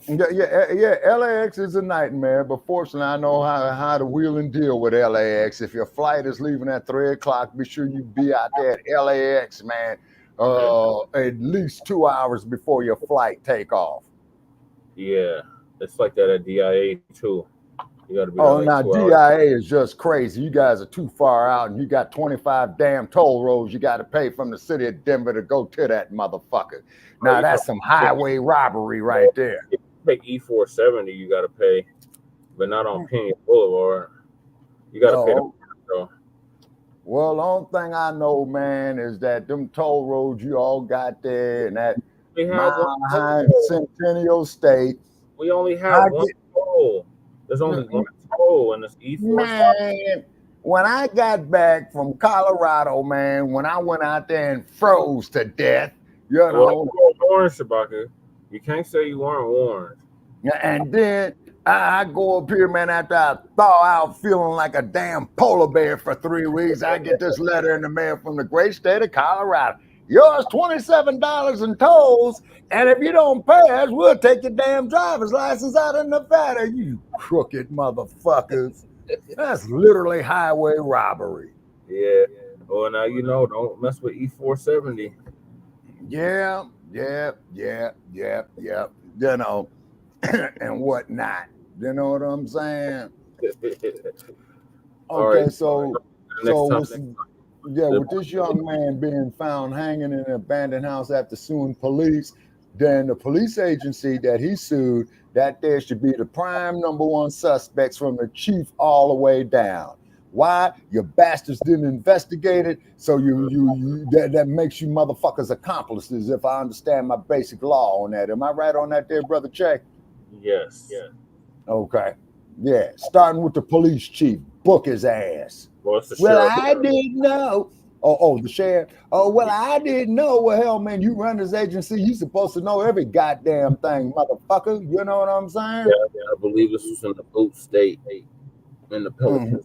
Yeah, LAX is a nightmare, but fortunately, I know how to wheel and deal with LAX. If your flight is leaving at 3 o'clock, be sure you be out there at LAX, man, at least 2 hours before your flight take off.
Yeah, it's like that at DIA too. You got to be.
Now DIA is just crazy. You guys are too far out, and you got 25 damn toll roads you got to pay from the city of Denver to go to that motherfucker. Now that's some highway robbery right there.
If you take E470, you got to pay, but not on Pena Boulevard. You got to pay the.
Well, the only thing I know, man, is that them toll roads you all got there, and that behind Centennial State.
We only have one toll. There's only one toll, and it's E4.
Man, when I got back from Colorado, man, when I went out there and froze to death, you know.
Warned, Shabaka. You can't say you weren't warned.
And then I go up here, man, after I thaw out feeling like a damn polar bear for 3 weeks. I get this letter in the mail from the great state of Colorado. Yours $27 in tolls, and if you don't pay us, we'll take your damn driver's license out of Nevada, you crooked motherfuckers. That's literally highway robbery.
Yeah. Well, now you know, don't mess with E470.
Yeah. You know, and whatnot. You know what I'm saying? Okay, so with this young man being found hanging in an abandoned house after suing police, then the police agency that he sued, that there should be the prime #1 suspects from the chief all the way down. Why? You bastards didn't investigate it, so that makes you motherfuckers accomplices, if I understand my basic law on that. Am I right on that there, Brother Che?
Yes. Yeah.
Okay. Yeah, starting with the police chief, book his ass.
Well,
I didn't know. Oh, the sheriff. Oh, well, I didn't know. Well, hell, man, you run this agency. You supposed to know every goddamn thing, motherfucker. You know what I'm saying?
Yeah, I believe this was in the boot state, in the Pelicans.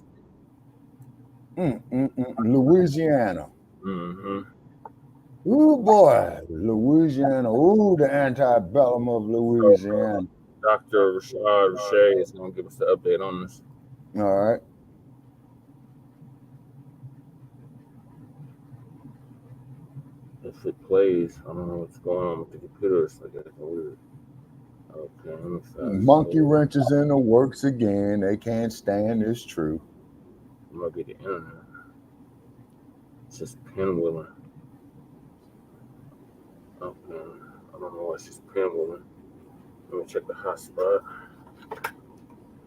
Louisiana.
Mm-hmm.
Ooh, boy, Louisiana. Ooh, the antebellum of Louisiana.
Dr. Rashad Rashay is going to give us the update on this.
All right.
If it plays, I don't know what's going on with the computer. It's like acting weird. Okay,
monkey wrenches in the works again. They can't stand this truth.
It might be the internet. It's just pinwheeling. Okay, I don't know why she's pinwheeling. Let me check the hotspot.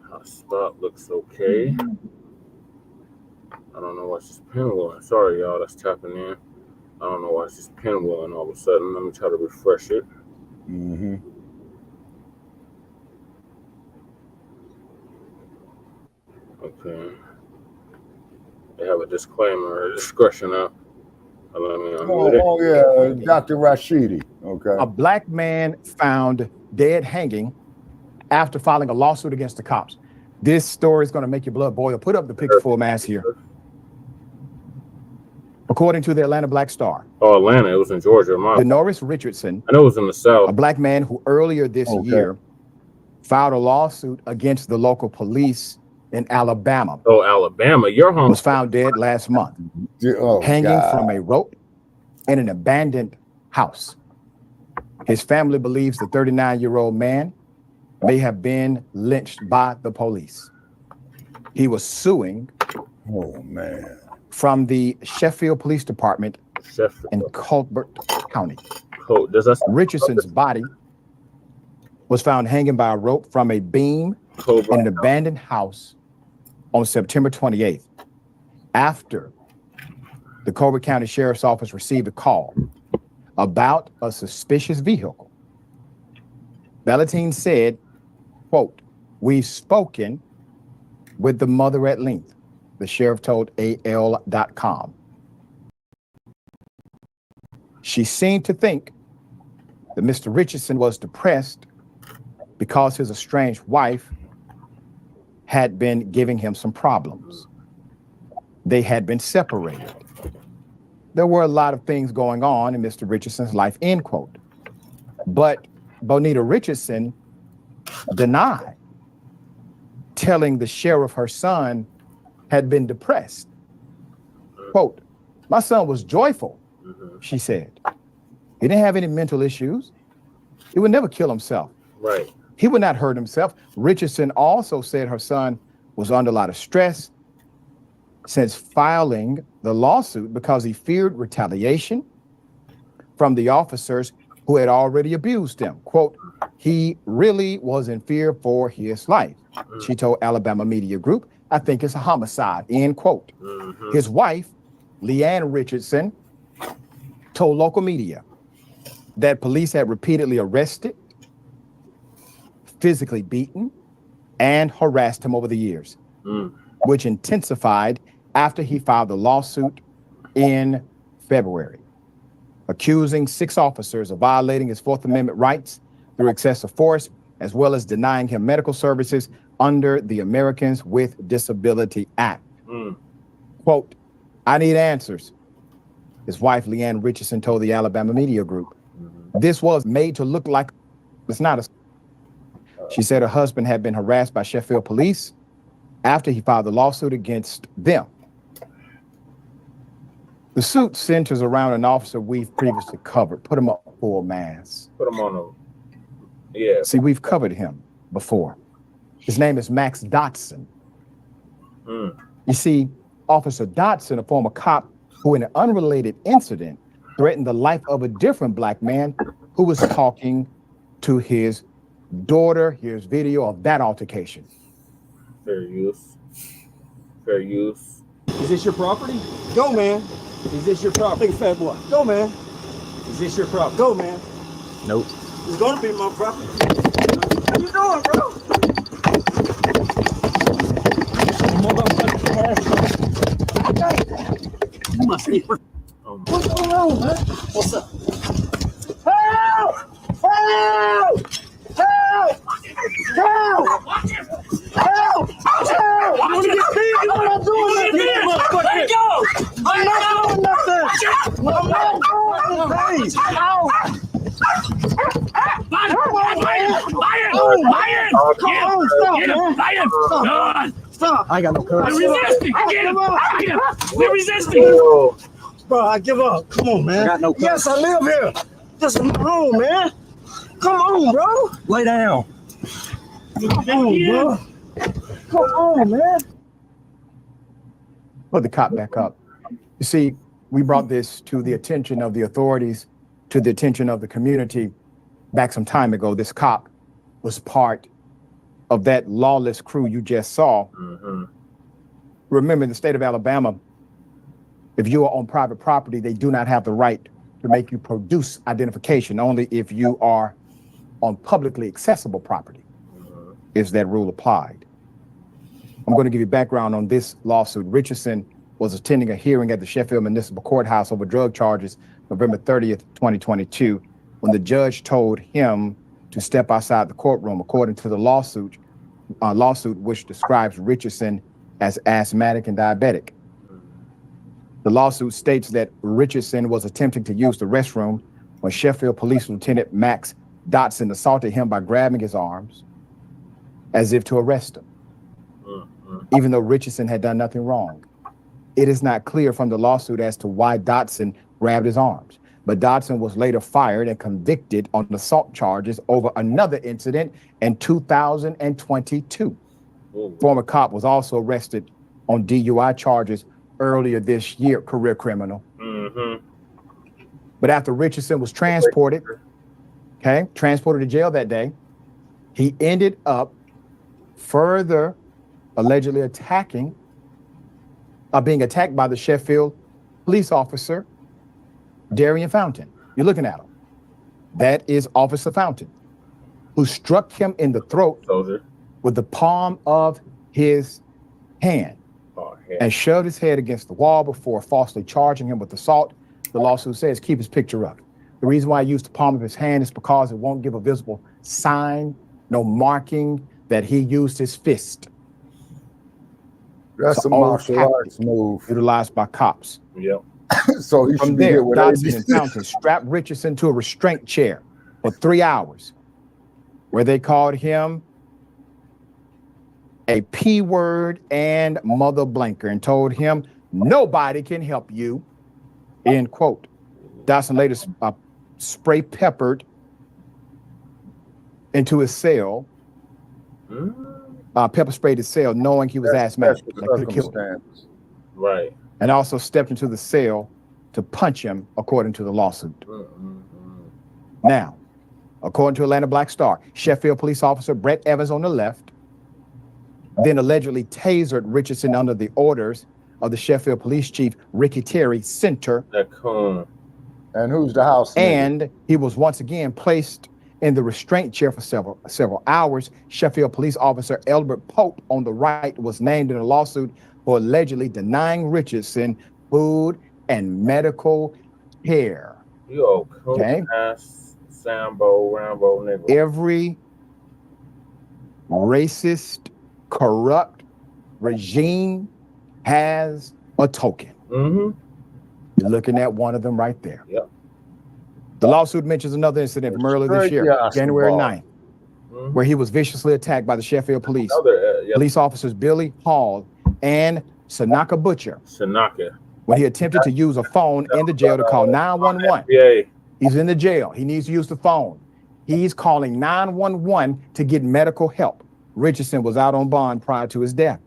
Hotspot looks okay. I don't know why she's pinwheeling. Sorry, y'all, that's tapping in. I don't know why she's pinwheeling all of a sudden. Let me try to refresh it.
Mm-hmm.
Okay. They have a disclaimer, discretion up.
Yeah, Dr. Rashidi. Okay.
A black man found dead hanging after filing a lawsuit against the cops. This story is going to make your blood boil. Put up the picture full mass here. According to the Atlanta Black Star.
Oh, Atlanta. It was in Georgia.
Denoris Richardson.
I know it was in the South.
A black man who earlier this year filed a lawsuit against the local police in Alabama.
Oh, Alabama. Your home
was found dead last month, hanging from a rope in an abandoned house. His family believes the 39-year-old man may have been lynched by the police. He was suing from the Sheffield Police Department in Colbert County. Richardson's body was found hanging by a rope from a beam in an abandoned house on September 28th, after the Colbert County Sheriff's Office received a call about a suspicious vehicle. Valentine said, quote, "We've spoken with the mother at length," the sheriff told AL.com. She seemed to think that Mr. Richardson was depressed because his estranged wife had been giving him some problems. They had been separated. There were a lot of things going on in Mr. Richardson's life, end quote. But Bonita Richardson denied telling the sheriff her son had been depressed. Quote, "My son was joyful," she said. "He didn't have any mental issues. He would never kill himself.
Right.
He would not hurt himself." Richardson also said her son was under a lot of stress since filing the lawsuit because he feared retaliation from the officers who had already abused him. Quote, "He really was in fear for his life," she told Alabama Media Group. "I think it's a homicide," end quote. His wife, Leanne Richardson, told local media that police had repeatedly arrested, physically beaten, and harassed him over the years, which intensified after he filed the lawsuit in February, accusing 6 officers of violating his Fourth Amendment rights through excessive force, as well as denying him medical services under the Americans with Disability Act. Quote, "I need answers," his wife, Leanne Richardson, told the Alabama Media Group. This was made to look like it's not a... She said her husband had been harassed by Sheffield police after he filed the lawsuit against them. The suit centers around an officer we've previously covered. Put him up full mass.
Put him on a, yeah.
See, we've covered him before. His name is Max Dotson. You see, Officer Dotson, a former cop who in an unrelated incident threatened the life of a different black man who was talking to his daughter. Here's video of that altercation.
Fair use. Fair use.
Is this your property?
Go, man.
Is this your property?
Big fat boy. Go, man.
Is this your property?
Go, man.
Nope.
It's gonna be my property. How you doing, bro? You must be. What's going on, man? What's up? Help! Help! Help! Help! Help! Help! I'm gonna get beat. I'm not doing nothing. Let go! I'm not doing nothing. I'm not doing anything. Ow! Stop! I got no courage.
We're resisting! We're resisting!
Bro, I give up. Come on, man.
I got no courage.
Yes, I live here. This is my home, man. Come on, bro.
Lay down.
Come on, bro. Come on, man.
Put the cop back up. You see, we brought this to the attention of the authorities, to the attention of the community back some time ago. This cop was part of that lawless crew you just saw. Remember, in the state of Alabama, if you are on private property, they do not have the right to make you produce identification. Only if you are on publicly accessible property is that rule applied. I'm going to give you background on this lawsuit. Richardson was attending a hearing at the Sheffield Municipal Courthouse over drug charges November 30th, 2022, when the judge told him to step outside the courtroom, according to the lawsuit which describes Richardson as asthmatic and diabetic. The lawsuit states that Richardson was attempting to use the restroom when Sheffield Police Lieutenant Max Dotson assaulted him by grabbing his arms as if to arrest him, even though Richardson had done nothing wrong. It is not clear from the lawsuit as to why Dotson grabbed his arms, but Dotson was later fired and convicted on assault charges over another incident in 2022. Former cop was also arrested on DUI charges earlier this year, career criminal. But after Richardson was transported to jail that day, He ended up further allegedly being attacked by the Sheffield police officer, Darian Fountain. You're looking at him. That is Officer Fountain, who struck him in the throat with the palm of his hand and shoved his head against the wall before falsely charging him with assault. The lawsuit says keep his picture up. The reason why I used the palm of his hand is because it won't give a visible sign, no marking that he used his fist.
That's a martial arts move
utilized by cops.
Yep.
So he
From
should be
there,
here with
Dodson
AB.
and Fountain strapped Richardson to a restraint chair for 3 hours, where they called him a P word and mother blanker and told him nobody can help you, end quote. Dodson later spray peppered into his cell, pepper sprayed his cell, knowing he was asthmatic. That could have killed him.
Right.
And also stepped into the cell to punch him, according to the lawsuit. Now, according to Atlanta Black Star, Sheffield police officer Brett Evans on the left, then allegedly tasered Richardson under the orders of the Sheffield police chief, Ricky Terry, center.
And who's the house nigga?
And he was once again placed in the restraint chair for several hours. Sheffield police officer Elbert Pope on the right was named in a lawsuit for allegedly denying Richardson food and medical care.
Yo, ass, Sambo, Rambo, nigga.
Every racist, corrupt regime has a token. You're looking at one of them right there.
Yep.
The lawsuit mentions another incident from earlier this year, January 9th, where he was viciously attacked by the Sheffield police. Police officers Billy Hall and Sanaka Butcher. When he attempted to use a phone in the jail to call 911. He's in the jail. He needs to use the phone. He's calling 911 to get medical help. Richardson was out on bond prior to his death.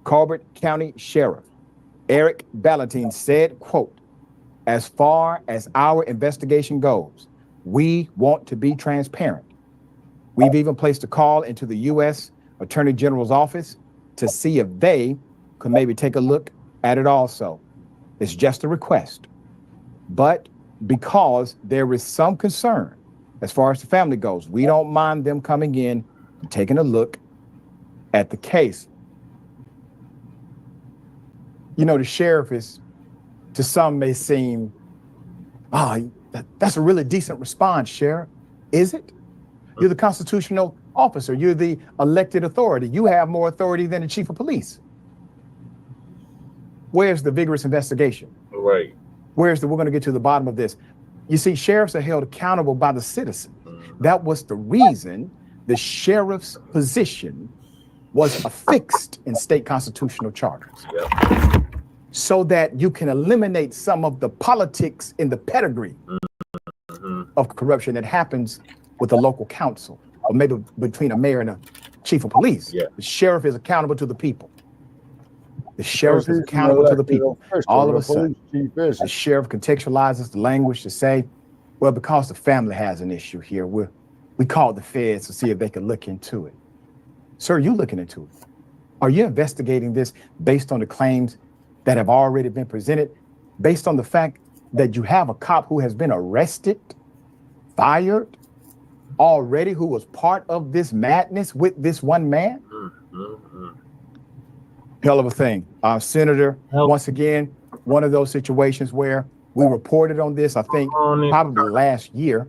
Colbert County Sheriff Eric Ballantine said, quote, "As far as our investigation goes, we want to be transparent. We've even placed a call into the U.S. Attorney General's office to see if they could maybe take a look at it also. It's just a request. But because there is some concern as far as the family goes, we don't mind them coming in and taking a look at the case." You know, the sheriff is, to some may seem, that's a really decent response, Sheriff. Is it? You're the constitutional officer. You're the elected authority. You have more authority than the chief of police. Where's the vigorous investigation?
Right.
We're going to get to the bottom of this. You see, sheriffs are held accountable by the citizen. That was the reason the sheriff's position was affixed in state constitutional charters. So that you can eliminate some of the politics in the pedigree of corruption that happens with the local council, or maybe between a mayor and a chief of police. The sheriff is accountable to the people. The sheriff is accountable to the people. All of a sudden, the sheriff contextualizes the language to say, well, because the family has an issue here, we called the feds to see if they could look into it. Sir, you looking into it? Are you investigating this based on the claims that have already been presented, based on the fact that you have a cop who has been arrested, fired already, who was part of this madness with this one man? Hell of a thing. Senator, once again, one of those situations where we reported on this, I think, probably last year,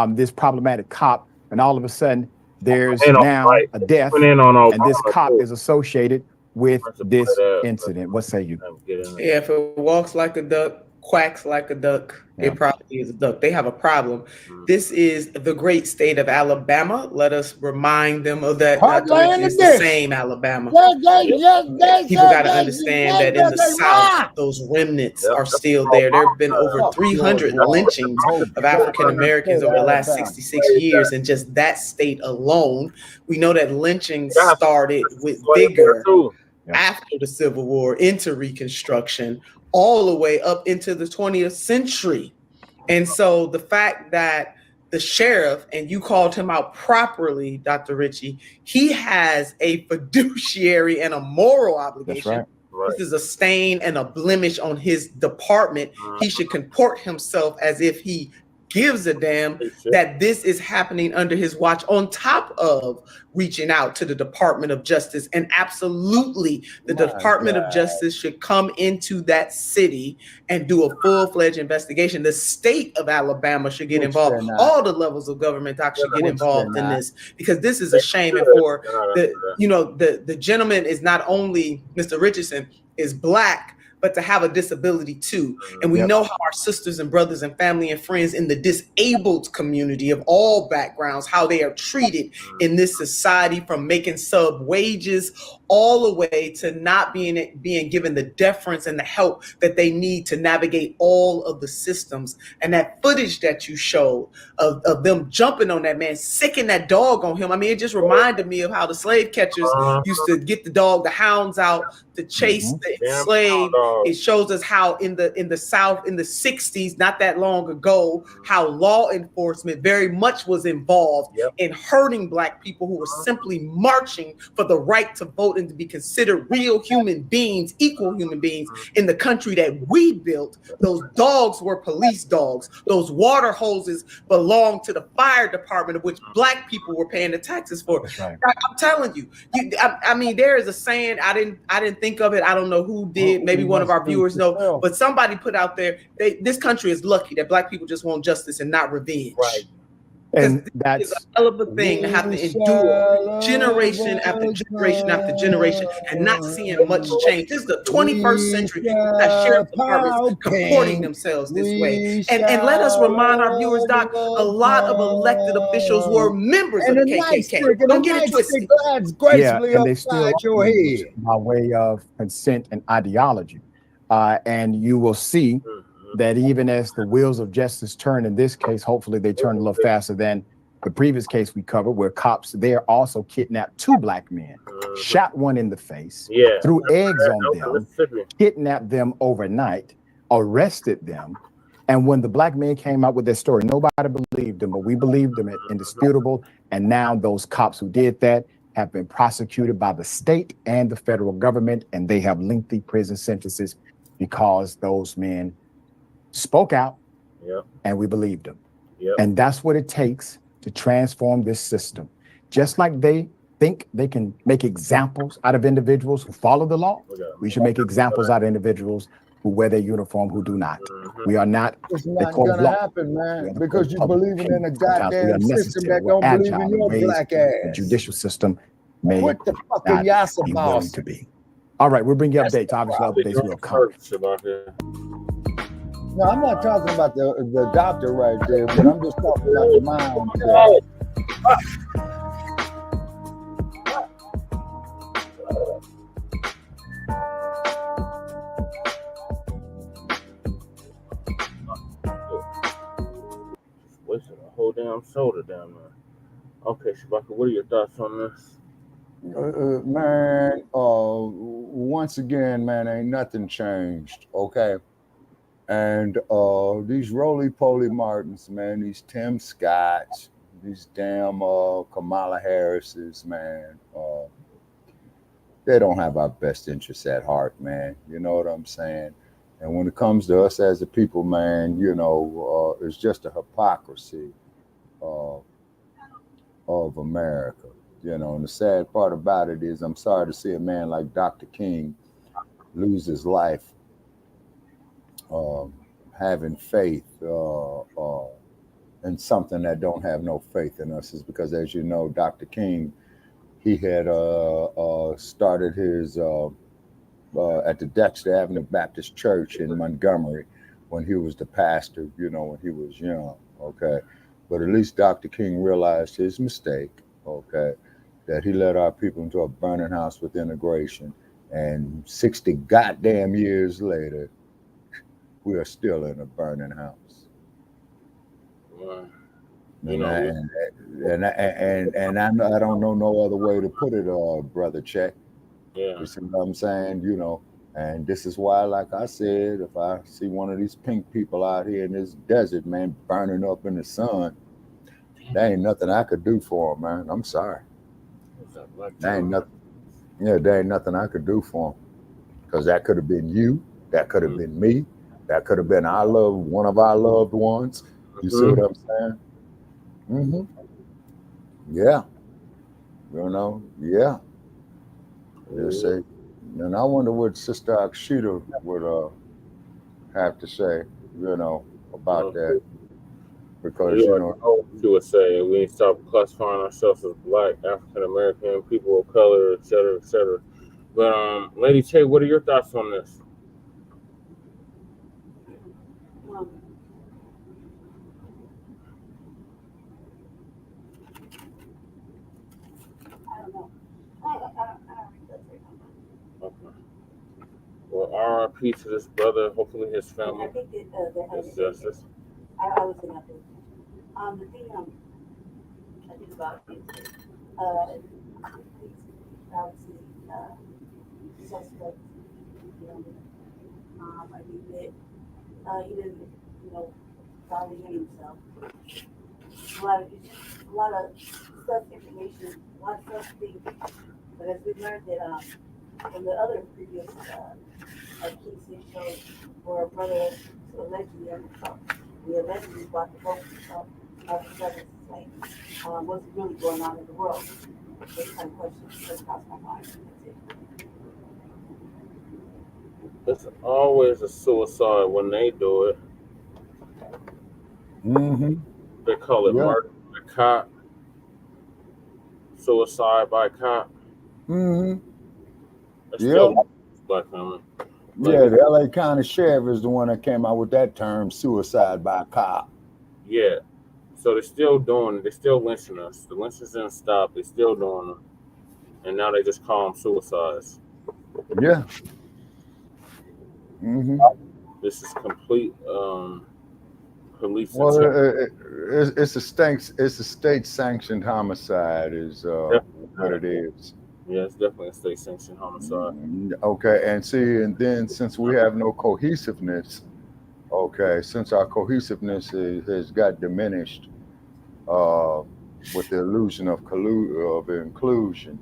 this problematic cop, and all of a sudden, there's now a death, and this cop is associated with this incident. What say you?
Yeah, if it walks like a duck, quacks like a duck, it probably is a duck. They have a problem. This is the great state of Alabama. Let us remind them of that. It's the same Alabama. People got to understand that in the South, those remnants are still there. There have been over 300 lynchings of African Americans over the last 66 years in just that state alone. We know that lynching started with vigor after the Civil War, into Reconstruction, all the way up into the 20th century. And so the fact that the sheriff, and you called him out properly, Dr. Ritchie, he has a fiduciary and a moral obligation.
That's right.
This is a stain and a blemish on his department. He should comport himself as if he gives a damn that this is happening under his watch, on top of reaching out to the Department of Justice. And absolutely, the Department of Justice should come into that city and do a full-fledged investigation. The state of Alabama should get involved. All the levels of government, Doc, should get involved in this, because this is a shame. And for the gentleman is not only, Mr. Richardson, is Black, but to have a disability too. And we know how our sisters and brothers and family and friends in the disabled community of all backgrounds, how they are treated in this society, from making sub wages all the way to not being given the deference and the help that they need to navigate all of the systems. And that footage that you showed of them jumping on that man, sicking that dog on him. I mean, it just reminded me of how the slave catchers used to get the hounds out to chase the slave. It shows us how in the South in the 60s, not that long ago, how law enforcement very much was involved in hurting Black people who were simply marching for the right to vote and to be considered real human beings, equal human beings in the country that we built. Those dogs were police dogs. Those water hoses belonged to the fire department, of which Black people were paying the taxes for. Right. I'm telling you, I mean, there is a saying, I didn't think of it. I don't know who did. Maybe one of our viewers know, but somebody put out there, this country is lucky that Black people just want justice and not revenge. Right.
And that's
a hell of a thing to have to endure generation after generation after generation and not seeing much change. This is the 21st century that sheriff departments comporting themselves this way. And let us remind our viewers, Doc, a lot of elected officials were members of the KKK. Don't get it twisted.
And they still your head by way of consent and ideology. And you will see that even as the wheels of justice turn in this case, hopefully they turn a little faster than the previous case we covered, where cops there also kidnapped 2 Black men, shot one in the face, threw eggs on them, kidnapped them overnight, arrested them. And when the Black men came out with their story, nobody believed them, but we believed them, indisputable. And now those cops who did that have been prosecuted by the state and the federal government, and they have lengthy prison sentences because those men spoke out, and we believed them. And that's what it takes to transform this system. Just like they think they can make examples out of individuals who follow the law, we should make examples out of individuals who wear their uniform who do not. We are not.
It's not gonna happen, man, because you're believing in a goddamn system that don't believe in your Black ass.
The judicial system may
what the fucking yas about
to be. All right, we'll bring you updates. Obviously, updates will come.
No, I'm not talking about the doctor right there, but I'm just talking about the mind.
Wasting a whole damn soda down there. Okay, Shabaka, what are your thoughts on this?
Man, once again, man, ain't nothing changed, okay? And these roly-poly Martins, man, these Tim Scotts, these damn Kamala Harrises, man, they don't have our best interests at heart, man. You know what I'm saying? And when it comes to us as a people, man, you know, it's just a hypocrisy of America. You know, and the sad part about it is I'm sorry to see a man like Dr. King lose his life having faith in something that don't have no faith in us, is because, as you know, Dr. King, he had started his at the Dexter Avenue Baptist Church in Montgomery when he was the pastor, you know, when he was young, okay? But at least Dr. King realized his mistake, okay, that he led our people into a burning house with integration, and 60 goddamn years later, we are still in a burning house.
Wow.
And I don't know no other way to put it, Brother Check.
Yeah.
You see what I'm saying? You know, and this is why, like I said, if I see one of these pink people out here in this desert, man, burning up in the sun, There ain't nothing I could do for him, man. I'm sorry. There ain't nothing. Yeah, there ain't nothing I could do for him. Because that could have been you. That could have been me. That could have been one of our loved ones. You see what I'm saying? Mm-hmm. Yeah. You know, yeah. Just say, and I wonder what Sister Akshita would have to say, you know, about that. Because, you know,
she would say we need to stop classifying ourselves as Black, African American, people of color, et cetera, et cetera. But Lady Tay, what are your thoughts on this?
I don't know. I don't
Okay. Well, RIP to this brother. Hopefully his family is justice.
I was in that thing. The thing I think about is obviously suspects, you know, I think that he didn't, you know, validate himself. A lot of stuff, information, a lot of stuff things. But as we learned that from the other previous cases showed where a brother allegedly brought the vote of the brother's like what's really going on in the world. Those kind of questions just crossed my mind.
It's always a suicide when they do it.
Mm-hmm.
They call it murder by cop, suicide by cop.
Mm-hmm.
Yeah. Black family.
Yeah, the LA County Sheriff is the one that came out with that term, suicide by cop.
Yeah. So they're still doing it. They're still lynching us. The lynchings didn't stop. They're still doing them. And now they just call them suicides.
Yeah. Mm-hmm.
This is complete police.
Well, it's a state sanctioned homicide is what it is.
Yeah, it's definitely a state sanctioned homicide.
Okay, and then since we have no cohesiveness, okay, since our cohesiveness has got diminished with the illusion of inclusion,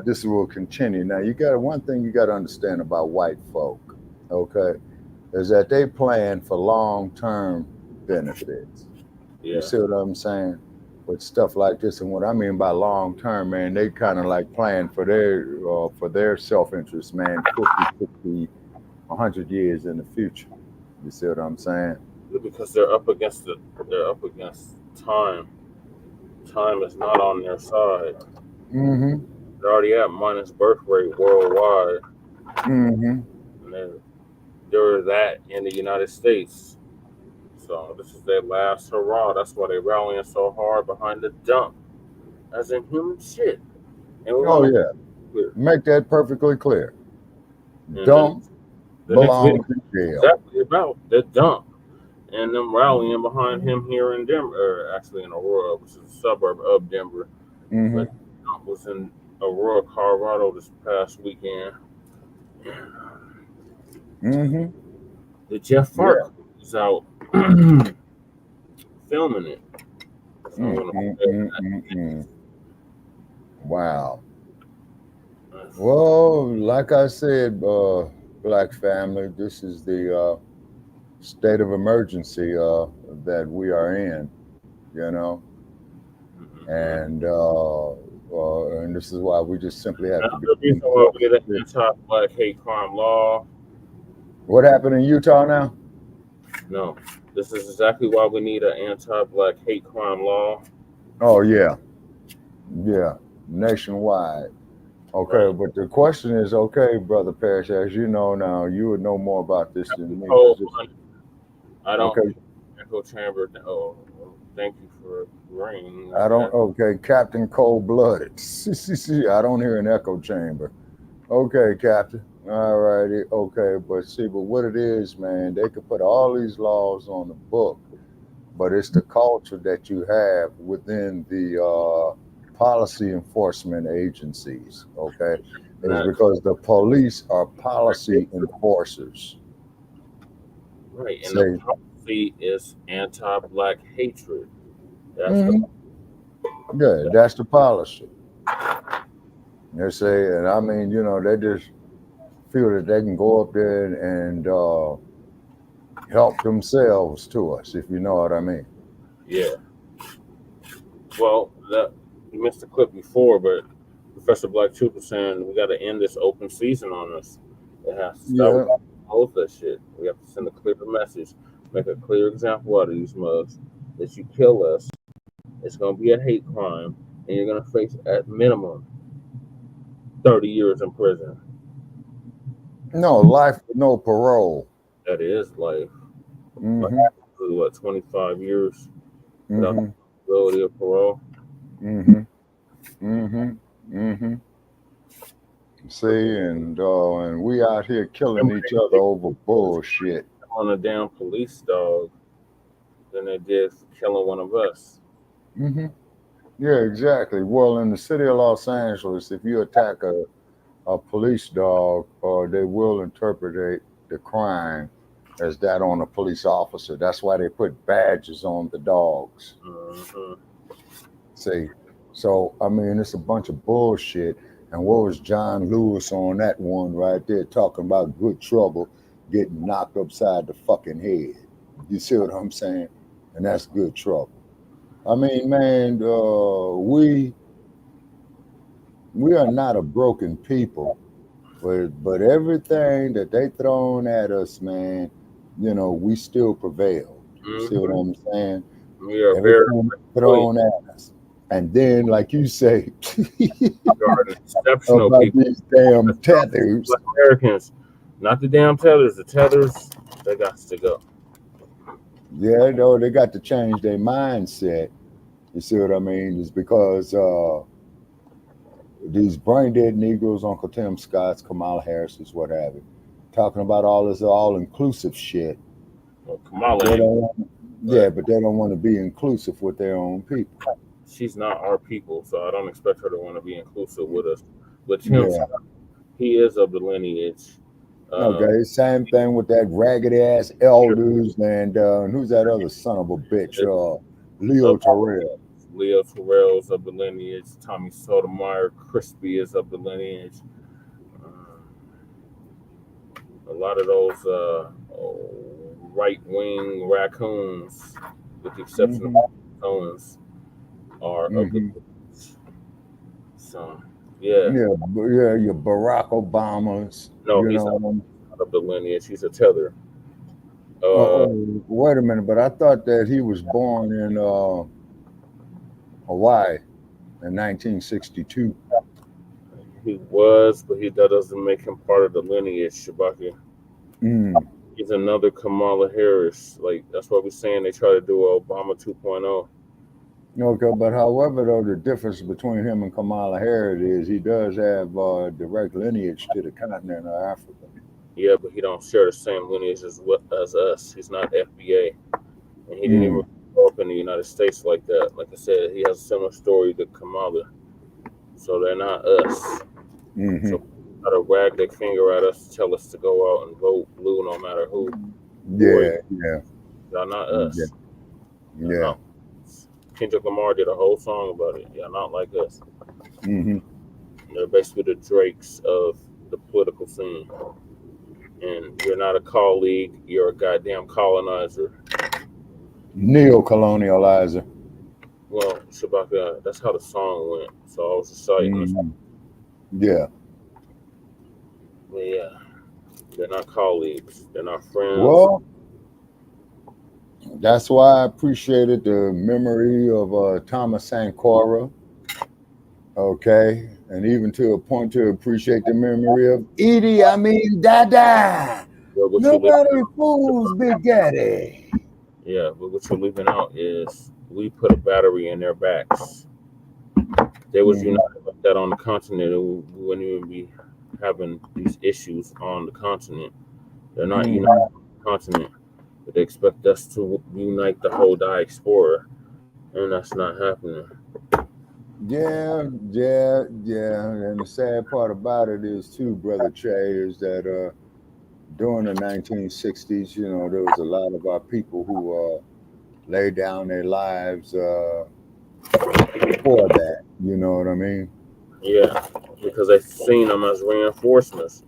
this will continue. Now, one thing you got to understand about white folk, okay, is that they plan for long-term benefits. Yeah. You see what I'm saying? With stuff like this, and what I mean by long-term, man, they kind of like plan for their self-interest, man, 50, 60, 100 years in the future. You see what I'm saying?
Because they're up against time. Time is not on their side.
Mm-hmm.
They're already at minus birth rate worldwide.
Mm-hmm.
And they're that in the United States. So this is their last hurrah. That's why they're rallying so hard behind the dump, as in human shit. And
make that perfectly clear. Dump belongs in jail.
Exactly about the dump, and them rallying behind him here in Denver, or actually in Aurora, which is a suburb of Denver.
Mm-hmm.
But the dump was in Aurora, Colorado, this past weekend.
Mm-hmm.
The Jeff Fark was out filming it.
Wow. Well, like I said, Black family, this is the state of emergency that we are in, you know, and this is why we just simply have to be.
The anti-Black hate crime law.
What happened in Utah now?
No, this is exactly why we need an anti-Black hate crime law.
Oh yeah, nationwide. Okay, right. But the question is, okay, Brother Parrish, as you know now, you would know more about this than me.
I don't. Okay. Echo chamber. Oh, thank you for ringing.
I don't. Okay, Captain Cold Blooded. I don't hear an echo chamber. Okay, Captain. All righty. Okay, but what it is, man, they could put all these laws on the book, but it's the culture that you have within the policy enforcement agencies. Okay, it's because the police are policy enforcers.
Right, and the policy is anti-Black hatred. That's the
Yeah, that's the policy. They say, and I mean, you know, they just feel that they can go up there and help themselves to us, if you know what I mean.
yeah. Well, that you missed the clip before, but Professor Black Truth was saying we got to end this open season on us. It has to stop.
Yeah.
We got to close that shit. We have to send a clear message, make a clear example out of these mugs. That you kill us, it's going to be a hate crime, and you're going to face at minimum 30 years in prison.
No, life with no parole.
That is life.
Mm-hmm.
What, 25 years without
Mm-hmm.
the possibility of parole?
Mm-hmm. Mm-hmm. Mm-hmm. See, and we out here killing each other over bullshit.
On a damn police dog than they did for killing one of us.
Mm-hmm. Yeah, exactly. Well, in the city of Los Angeles, if you attack a police dog, they will interpret the crime as that on a police officer. That's why they put badges on the dogs.
Mm-hmm.
See, so I mean, it's a bunch of bullshit. And what was John Lewis on that one right there talking about good trouble getting knocked upside the fucking head? You see what I'm saying? And that's good trouble. I mean, man, we are not a broken people, but everything that they thrown at us, man, you know, we still prevail. You see what I'm saying?
We are
everything thrown at us. And then, like you say,
exceptional
about
people.
These damn tethers.
Americans, not the damn tethers. The tethers, they got to go.
Yeah, no, they got to change their mindset. You see what I mean? It's because these brain dead Negroes, Uncle Tim Scott's, Kamala Harris's, what have you, talking about all this all-inclusive shit.
Well, Kamala,
but they don't want to be inclusive with their own people.
She's not our people, so I don't expect her to want to be inclusive with us. But Tim Scott, he is of the lineage.
Okay, same thing with that raggedy ass elders and who's that other son of a bitch? Leo Terrell.
Leo Terrell's of the lineage. Tommy Sotomayor Crispy is of the lineage. A lot of those right-wing raccoons, with the exception of Owens, are of the lineage. So, yeah.
Yeah, your Barack Obamas.
No, he's not of the lineage. He's a tether.
Wait a minute, but I thought that he was born in Hawaii in 1962.
He was, but that doesn't make him part of the lineage, Shabaki. He's another Kamala Harris. Like, that's what we're saying. They try to do Obama 2.0.
Okay, but however, though, the difference between him and Kamala Harris is he does have direct lineage to the continent of Africa.
Yeah, but he don't share the same lineage as us. He's not FBA, and he didn't even grow up in the United States like that. Like I said, he has a similar story to Kamala, so they're not us. So try to wag their finger at us, tell us to go out and vote blue no matter who.
Yeah.
Y'all not us.
Yeah.
Kendrick Lamar did a whole song about it. Y'all not like us. They're basically the Drakes of the political scene. And you're not a colleague, you're a goddamn colonizer.
Neo-colonializer.
Well, Shabaka, that's how the song went. So I was reciting.
Yeah.
But yeah, they're not colleagues. They're not friends.
Well, that's why I appreciated the memory of Thomas Sankara. Okay. And even to a point to appreciate the memory of Dada. Nobody fools Big Daddy.
Yeah, but what you're leaving out is we put a battery in their backs. They was united like that on the continent, and we wouldn't even be having these issues on the continent. They're not united on the continent, but they expect us to unite the whole diaspora, and that's not happening.
Yeah. And the sad part about it is too, Brother Che, is that during the 1960s, you know, there was a lot of our people who lay down their lives for that. You know what I mean?
Yeah, because they seen them as reinforcements.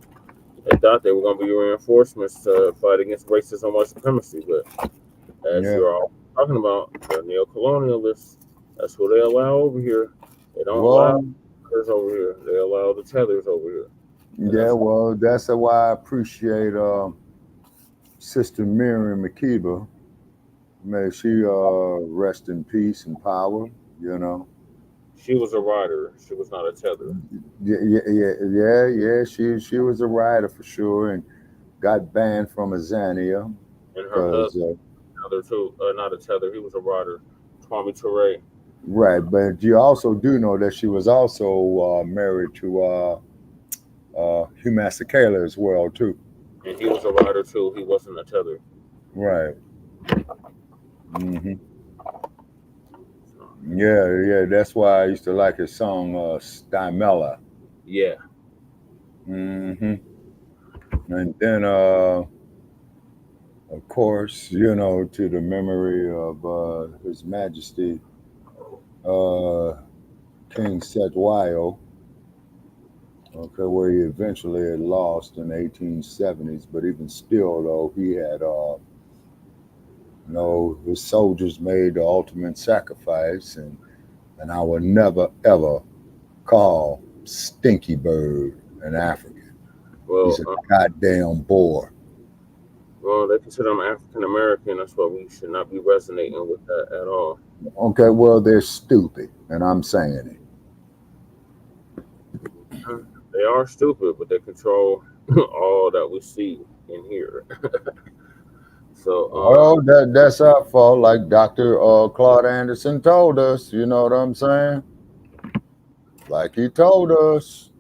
They thought they were going to be reinforcements to fight against racism and white supremacy, but as
Yeah.
you're all talking about, the neo-colonialists, that's who they allow over here. They don't allow
Well,
others over here. They allow the tethers over here.
yeah. Well, that's why I appreciate Sister Miriam Makeba. May she rest in peace and power. You know.
She was a rider. She was not a tether.
Yeah. She was a writer for sure, and got banned from Azania
And her
because
husband, not a tether. He was a rider. Kwame Ture.
right. But you also do know that she was also married to Hugh Masekela as well too.
And he was a rider too. He wasn't a tether.
Right. Hmm. Yeah. That's why I used to like his song Stymella.
Yeah.
Hmm. And then of course, you know, to the memory of His Majesty King Setwayo, okay, where he eventually had lost in the 1870s, but even still, though, he had, his soldiers made the ultimate sacrifice, and I would never ever call Stinky Bird an African.
Well,
He's a goddamn Boer.
Well, they consider them African American. That's why we should not be resonating with that at all.
Okay, well, they're stupid, and I'm saying it.
They are stupid, but they control all that we see and hear. So,
well, that's our fault, like Dr. Claude Anderson told us. You know what I'm saying? Like he told us,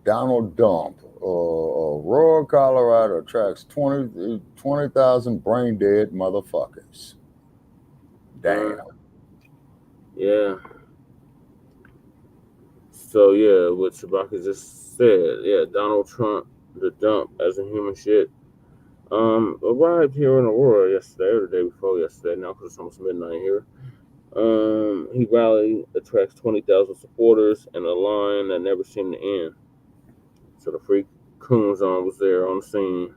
Donald Dump, Aurora, Colorado attracts 20,000 brain dead motherfuckers. Damn.
Yeah. So yeah, what Shabaka just said, yeah, Donald Trump, the dump as a human shit, arrived here in Aurora yesterday or the day before yesterday. Now because it's almost midnight here. He rally attracts 20,000 supporters and a line that never seemed to end. So the freak Coons was there on the scene,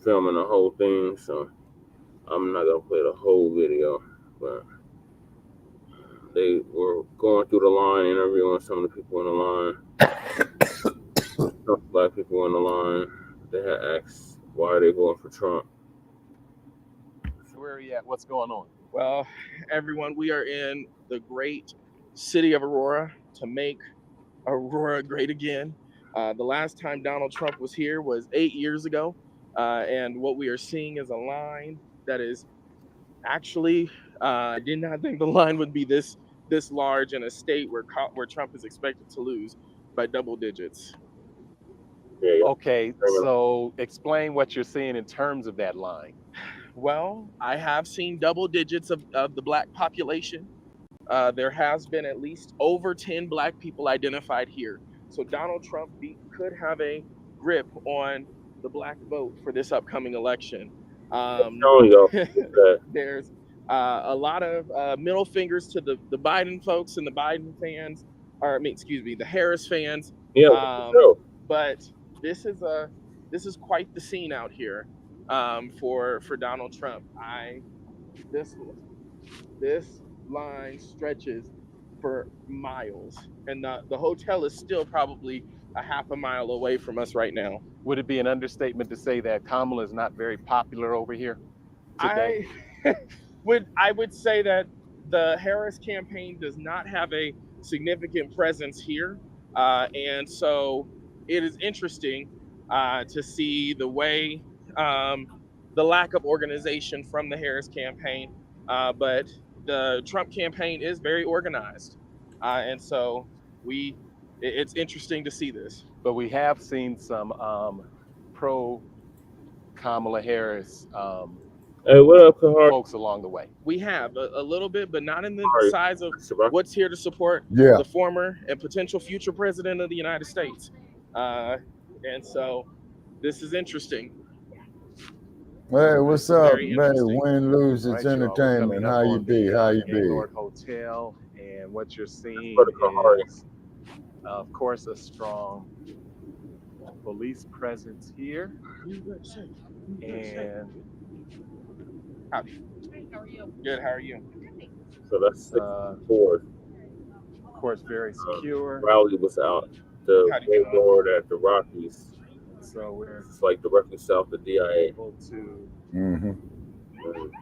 filming the whole thing. So I'm not gonna play the whole video, but they were going through the line, interviewing some of the people in the line. Some black people in the line. They had asked why are they voting for Trump.
Where are you at? What's going on?
Well, everyone, we are in the great city of Aurora to make Aurora great again. The last time Donald Trump was here was 8 years ago. And what we are seeing is a line that is actually, I did not think the line would be this large in a state where Trump is expected to lose by double digits.
Yeah.
Okay, so explain what you're seeing in terms of that line.
Well, I have seen double digits of the Black population. There has been at least over 10 Black people identified here. So Donald Trump could have a grip on the Black vote for this upcoming election. There's a lot of middle fingers to the Biden folks and the Biden fans, the Harris fans.
Yeah,
but this is quite the scene out here for Donald Trump. This line stretches for miles, and the hotel is still probably a half a mile away from us right now.
Would it be an understatement to say that Kamala is not very popular over here today?
I would say that the Harris campaign does not have a significant presence here, and so it is interesting to see the way the lack of organization from the Harris campaign, but the Trump campaign is very organized, and so it's interesting to see this.
But we have seen some pro Kamala Harris folks along the way.
We have a little bit, but not in the size of what's here to support
Yeah.
the former and potential future president of the United States. And so this is interesting.
Hey, what's up,
Very
man?
interesting.
Win, lose,
All
it's
right, y'all. We're
entertainment.
coming up
How you
on
be?
the
How you be?
Gaylord Hotel, and what you're seeing is, of course, a strong police presence here. And
howdy. Good. How are you?
So that's 64th.
Of course, very secure.
Rowley was out the billboard at the Rockies.
So we're
like directly south of DIA.
Able to
Mm-hmm.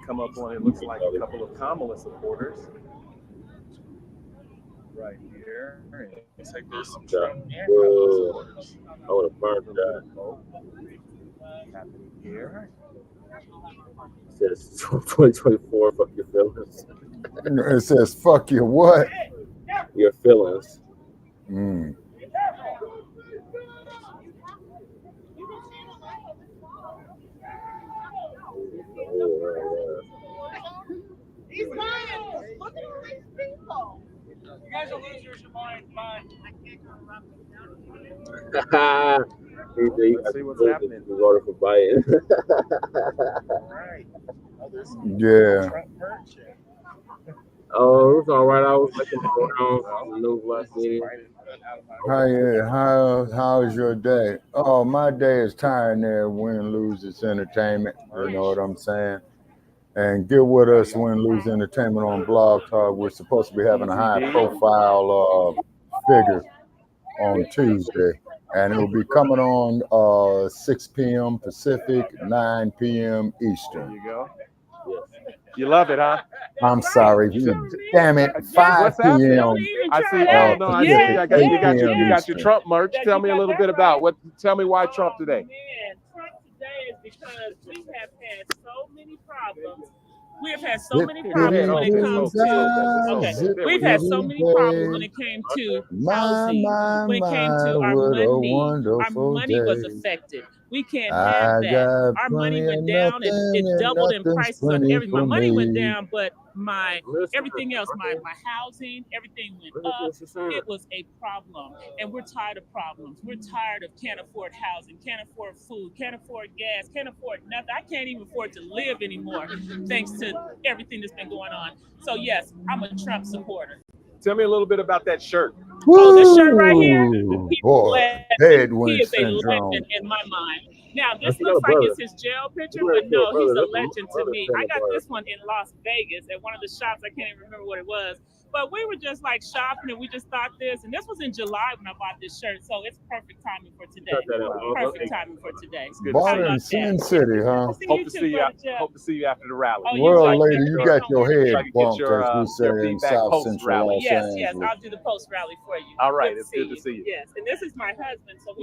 come up on, it looks like a couple of Kamala supporters right here.
Looks like there's some
Yeah.
Trump and Kamala supporters.
I would have burned that.
Happening here.
It says 2024, fuck your feelings.
It says, fuck your what?
Your feelings.
Mm.
These lions! Look at all these people! You guys are losers, you're mine. I can't go around
Let's see what's happening.
We ordered for buying.
Yeah.
Oh, it was all right. I was looking around the last meeting.
How's your day? Oh, my day is tiring there. Win, lose, it's entertainment. You know what I'm saying? And get with us, Win, lose, entertainment on Blog Talk. We're supposed to be having a high-profile figure on Tuesday. And it will be coming on 6 p.m. Pacific, 9 p.m. Eastern.
There you go. You love it, huh?
I'm sorry. Damn it. 5 p.m.
I see. Oh no, I see. You got your Trump merch. Tell me a little bit about what. Tell me why Trump today.
Man, Trump today is because we have had so many problems. We have had so many problems when it comes to we've had so many problems when it came to housing, when it came to our money was affected. We can't have that. Our money went down and it doubled in prices on everything. My money went down, but my everything else, my housing, everything went up. It was a problem. And we're tired of problems. We're tired of can't afford housing, can't afford food, can't afford gas, can't afford nothing. I can't even afford to live anymore thanks to everything that's been going on. So yes, I'm a Trump supporter.
Tell me a little bit about that shirt.
Oh, this shirt right here,
boy,
he is a legend in my mind. Now, this looks like it's his jail picture, but no, he's a legend to me. I got this one in Las Vegas at one of the shops. I can't even remember what it was. But we were just like shopping and we just thought this. And this was in July when I bought this shirt. So it's perfect timing for today. Perfect timing for today.
Born in Sin City, huh?
Hope to see you. Hope to see you after the rally.
Well, lady, you got your head bumped, as we say in South Central Los
Yes,
Angeles.
I'll do the post rally for you.
All right, it's good to see you.
Yes, and this is my husband. So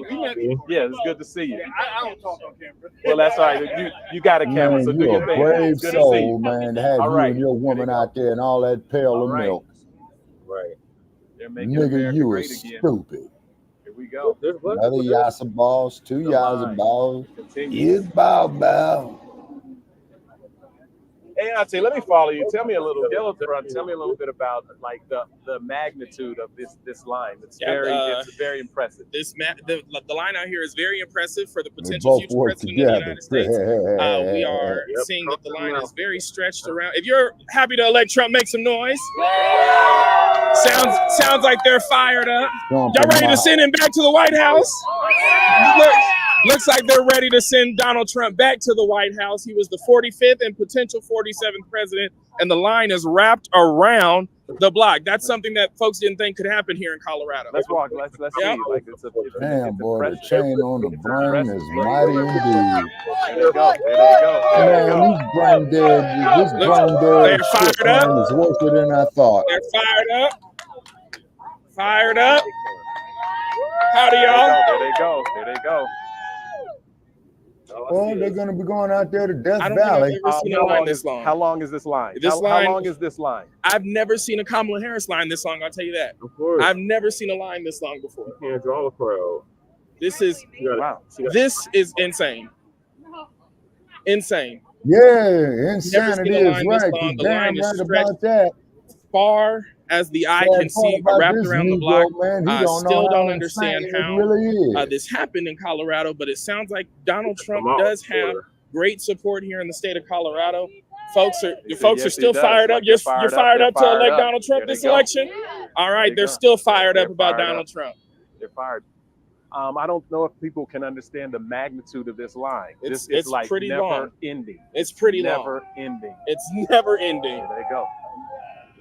yeah, it's good to see you.
I don't talk on camera.
Well, that's all right. You got a camera, so do
You're
your
a
thing.
brave
Good
soul,
to see you.
man, to have
All
you
right.
and your woman out there and all that pail of milk.
Right.
Nigga, you is stupid.
Here we go.
Another Yasa balls, 2 Yasa balls. Is bow.
Hey, Auntie, let me follow you. Tell me a little. Tell me a little bit about like the magnitude of this line. It's very impressive.
The line out here is very impressive for the potential future president of the United States. We are seeing that the line is very stretched around. If you're happy to elect Trump, make some noise. Sounds like they're fired up. Y'all ready to send him back to the White House? Looks like they're ready to send Donald Trump back to the White House. He was the 45th and potential 47th president, and the line is wrapped around the block. That's something that folks didn't think could happen here in Colorado.
Let's walk. Let's see. Like
Damn, boy, the chain on the brain is mighty indeed.
There they go.
Man, these brain dead. This brain dead shit, man, is worse than I thought.
They're fired up. Fired up. Howdy, y'all.
There they go.
Well, they're going to be going out there to Death
I don't
Valley.
think I've ever seen a line this long.
How long is this line?
How
long is this line?
I've never seen a Kamala Harris line this long. I'll tell you that.
Of course.
I've never seen a line this long before.
You can't draw a crowd.
This is insane. Insane.
Yeah, insanity is right. You damn right about that.
Far as the eye can see, wrapped around the block. I still don't understand how this happened in Colorado, but it sounds like Donald Trump does have great support here in the state of Colorado. Folks are
Yes,
still
he does.
fired up.
Like,
You're
they're
fired
they're
up to
fired
elect
up.
Donald Trump
There
this
they go.
election. All right,
There
they're
you go.
still fired up
They're
about
fired
Donald
up.
Trump.
They're fired. I don't know if people can understand the magnitude of this line.
It's
like
pretty
never
long.
ending.
It's pretty
never
long.
ending.
It's never ending.
There they go.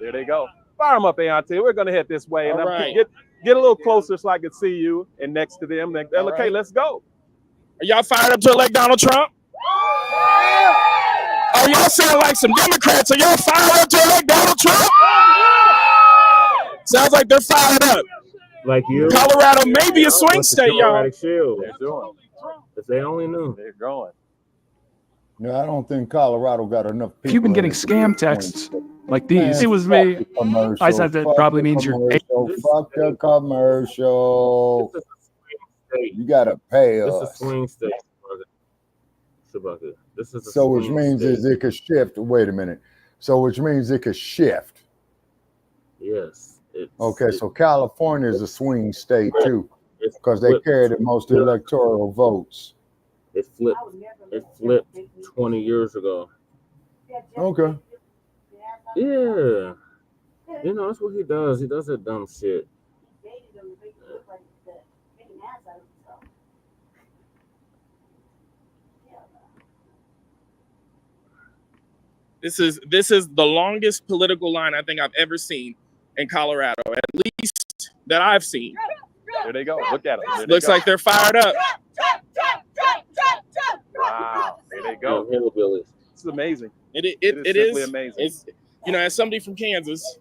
There they go. Fire them up, Auntie. We're gonna head this way, and
All right.
get a little closer so I can see you. And next to them, okay,
right.
let's go.
Are y'all fired up to elect Donald Trump? Oh, y'all sound like some Democrats. Are y'all fired up to elect Donald Trump? Sounds like they're fired up.
Like you.
Colorado may be a swing state, y'all.
They're doing.
If they only knew.
They're going.
No, I don't think Colorado got enough people.
If you've been getting scam texts like these, it was me. I said that probably means you're.
Fuck the commercial. You gotta pay us.
This is a swing state. This is a
So which
swing
means
state.
is it could shift. Wait a minute. So which means it could shift.
Yes.
Okay, so California is a swing state too,
It's
because they
flipped.
carry the most electoral votes.
It flipped 20 years ago.
Okay.
Yeah. You know, that's what he does. He does that dumb shit.
This is the longest political line I think I've ever seen in Colorado, at least that I've seen.
There they go. Look at them.
Looks like they're fired up.
Wow. There they go.
Hillbillies.
It's amazing.
It
simply
is
amazing.
It's, you know, as somebody from Kansas,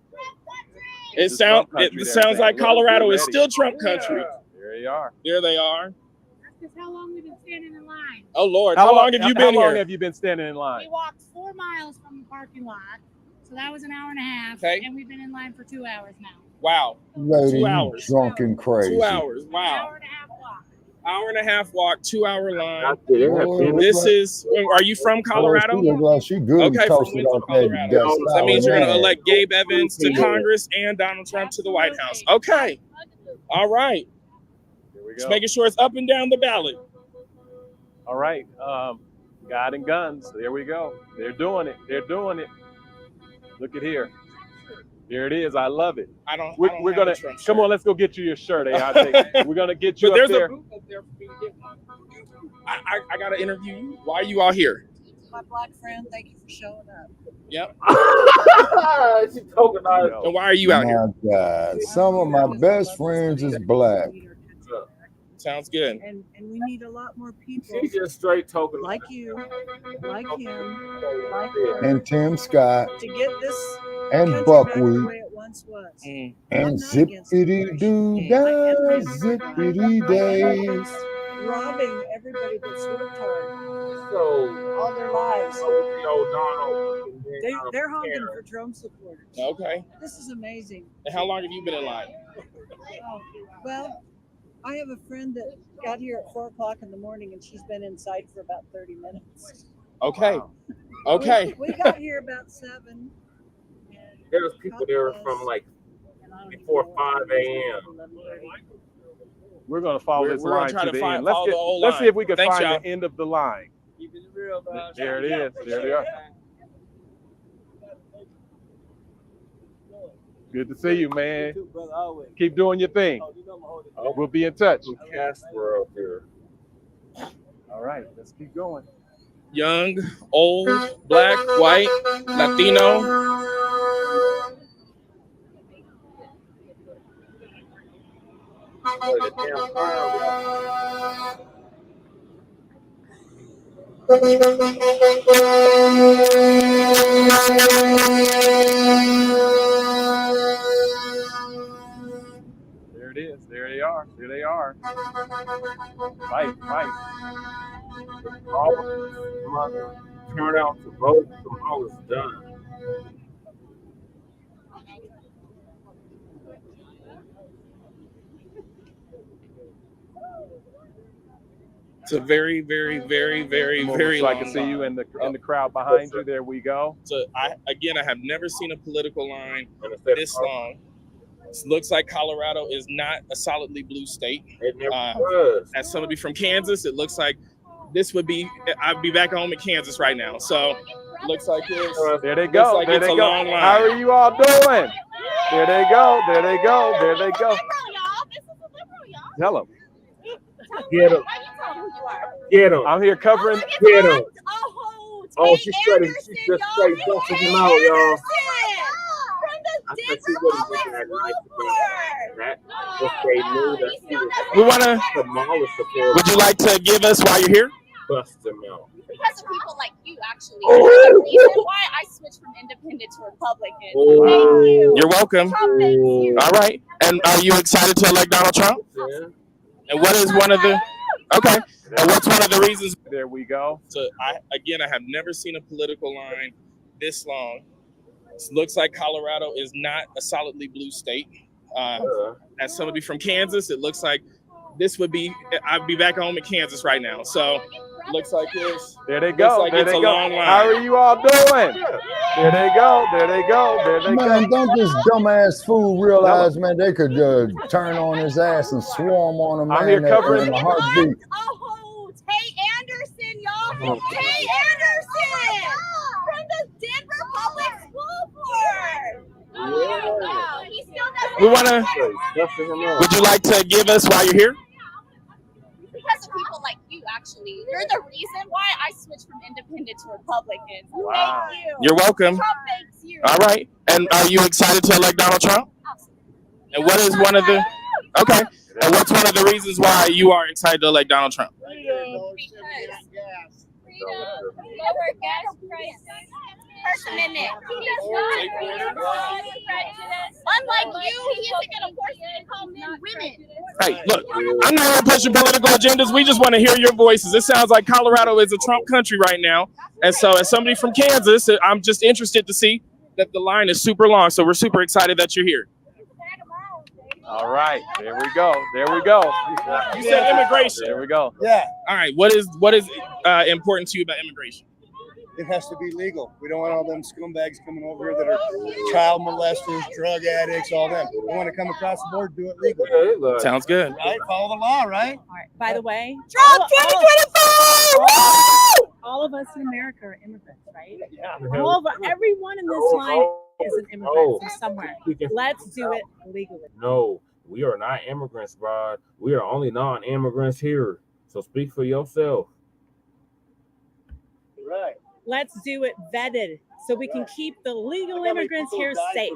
it
It's Trump
sounds
country there.
like
Look,
Colorado
get
is
ready.
still Trump country.
There you are.
There they are.
That's how long we've been standing in line.
Oh Lord, how long have you been
How long
here?
have you been standing in line?
We walked 4 miles from the parking lot, so that was an hour and a half.
Okay.
And we've been in line for 2 hours now.
Wow.
Lady,
2
you
hours.
drunk and crazy.
2 hours. Wow. Hour and a half walk, 2 hour line.
Boy,
This is. Are you from Colorado?
She look like she good and
Okay, from
toasted
Windsor,
off that
Colorado. So that means you're going to elect Gabe Evans to Congress and Donald Trump to the White House. Okay. All right.
Here we
Just
go.
making sure it's up and down the ballot.
All right. God and guns. There we go. They're doing it. They're doing it. Look at here. Here it is. I love it. We're gonna come on. Let's go get you your shirt, Ayante. We're gonna get you
But
up
there's
there.
a booth up there for me to get one. I got to interview you. Why are you all here?
My black friend, thank you for showing up.
Yep.
She's tokenized.
And why are you out here?
My God, some of my best friends is black.
Sounds good.
And we need a lot more people
She's just straight token.
like you, like him, like her,
And Tim Scott
to get this
and
country back the
Buckwheat
way it once was.
and
I'm not against
zippity doo dah, zippity day.
robbing everybody that's worked hard
So,
all their lives.
Donald.
They're honking for Trump supporters.
Okay.
This is amazing.
And how long have you been in line?
Oh, well, I have a friend that got here at 4 o'clock in the morning, and she's been inside for about 30 minutes.
Okay. Okay.
We got here about 7.
There's people there from like before 5 a.m.
We're gonna follow this
We're gonna
line
try
to
to
the
find-
end.
follow the whole
Let's see
line.
if we can
Thanks,
find
y'all.
the end of the line. There it is. There they are. Good to see you, man. Keep doing your thing. We'll be in touch.
Casper up here.
All right, let's keep going.
Young, old, black, white, Latino.
There it is. There they are. There they are. Fight, fight.
Turn out to vote. All is done.
It's a very, very, very, very,
Come on,
very
so I
long
can see you
line.
in the crowd behind you. There we go.
So I have never seen a political line this long. It looks like Colorado is not a solidly blue state.
It never was.
As somebody from Kansas, it looks like I'd be back home in Kansas right now. So looks like this.
There they go.
Like
there
it's
they
a
go.
long line.
How are you all doing? There they go. There they go. There they go. Tell them.
Get him. Get him.
I'm here covering.
Get him. Oh, she's just straight busting him out, y'all.
We want to. Would you like to give us why you're here?
Bust him out.
Because of people like you, actually. You're the reason why I switched from independent to Republican. Thank you.
You're welcome.
Thank you.
All right. And are you excited to elect Donald Trump?
Yeah.
And what is one of the? Okay. And what's one of the reasons?
There we go.
So I have never seen a political line this long. It looks like Colorado is not a solidly blue state. As somebody from Kansas, it looks like I'd be back home in Kansas right now. So looks like this.
There they go.
Like
there
it's
they
a
go.
long line.
How are you all doing? There they go. There they go. There they go.
Man, don't this dumbass fool realize, man, they could turn on his ass and swarm on him, man.
I'm here covering.
In a heartbeat.
Tay Anderson, y'all. Tay Anderson from the Denver Public School Board. Wow. He still doesn't.
We want to. Would you like to give us why you're here?
Because of people like you, actually. You're the reason why I switched from independent to Republican.
Wow.
Thank you.
You're welcome.
Trump thanks you.
All right. And are you excited to elect Donald Trump?
Absolutely.
And what is one of the? Okay. And what's one of the reasons why you are excited to elect Donald Trump?
Freedom. Lower gas prices. First Amendment. He does not cause prejudice. Unlike you, he isn't going to force you to call men women.
Hey, look, I'm not here pushing political agendas. We just want to hear your voices. It sounds like Colorado is a Trump country right now. And so as somebody from Kansas, I'm just interested to see that the line is super long. So we're super excited that you're here.
All right. There we go. There we go.
You said immigration.
There we go.
Yeah,
All right. What is important to you about immigration?
it has to be legal. We don't want all them scumbags coming over here that are child molesters, drug addicts, all them. We want to come across the board, do it legal.
Sounds good.
Right? Follow the law, right?
All right. By the way,
Trump 2024!
all of us in America are immigrants, right?
Yeah.
Everyone in this line is an immigrant from somewhere. Let's do it legally.
No, we are not immigrants, bro. We are only non-immigrants here. So speak for yourself.
Right.
Let's do it vetted so we can keep the legal immigrants here safe.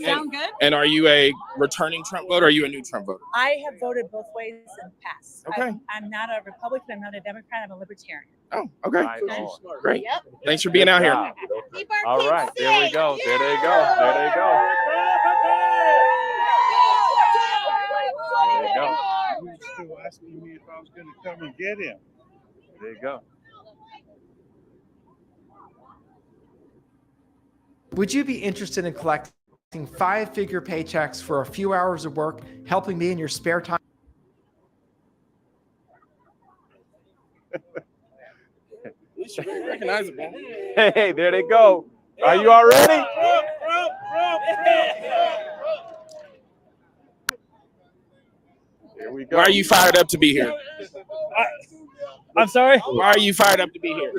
Sound good?
And are you a returning Trump voter or are you a new Trump voter?
I have voted both ways in the past.
Okay.
I'm not a Republican. I'm not a Democrat. I'm a Libertarian.
Oh, okay.
Nice.
Great.
Yep.
Thanks for being out here.
All right. There we go. There they go. There they go. There you go.
He was still asking me if I was going to come and get him.
There you go.
Would you be interested in collecting 5-figure paychecks for a few hours of work, helping me in your spare time?
Recognizable.
Hey, there they go. Are you all ready? Here we go.
Why are you fired up to be here?
I'm sorry?
Why are you fired up to be here?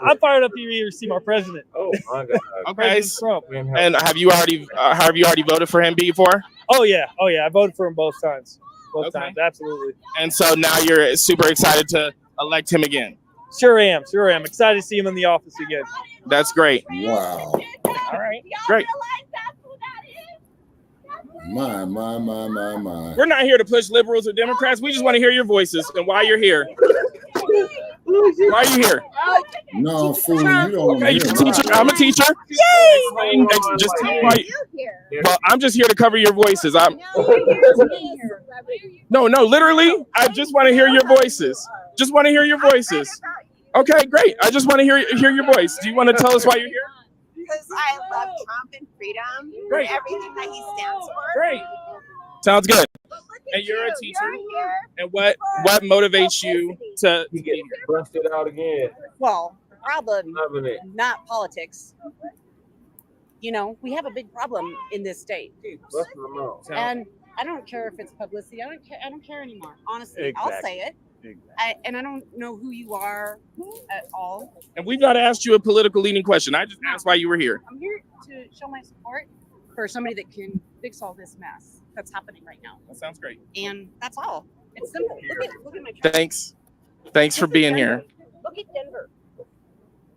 I'm fired up here to see my president.
Oh my God.
Okay.
Trump.
And have you already voted for him before?
Oh yeah. I voted for him both times. Both times, absolutely.
And so now you're super excited to elect him again.
Sure am. Excited to see him in the office again.
That's great.
Wow.
All right.
Great.
My.
We're not here to push liberals or Democrats. We just want to hear your voices and why you're here. Why are you here?
No, fool, you don't want
Okay,
to
you're a
hear
teacher. I'm a teacher.
Yay!
Just well, I'm just here to cover your voices. No, literally, I just want to hear your voices. Just want to hear your voices. Okay, great. I just want to hear your voice. Do you want to tell us why you're here?
Because I love Trump and freedom.
Great.
Everything that he stands for.
Great. Sounds good. And you're a teacher. And what motivates you to
You get busted out again.
Well, the problem,
Loving it.
not politics. You know, we have a big problem in this state.
Busting them out.
And I don't care if it's publicity. I don't care anymore. Honestly, I'll say it. And I don't know who you are at all.
And we've not asked you a political leaning question. I just asked why you were here.
I'm here to show my support for somebody that can fix all this mess that's happening right now.
That sounds great.
And that's all. It's simple. Look at my truck.
Thanks for being here.
Look at Denver.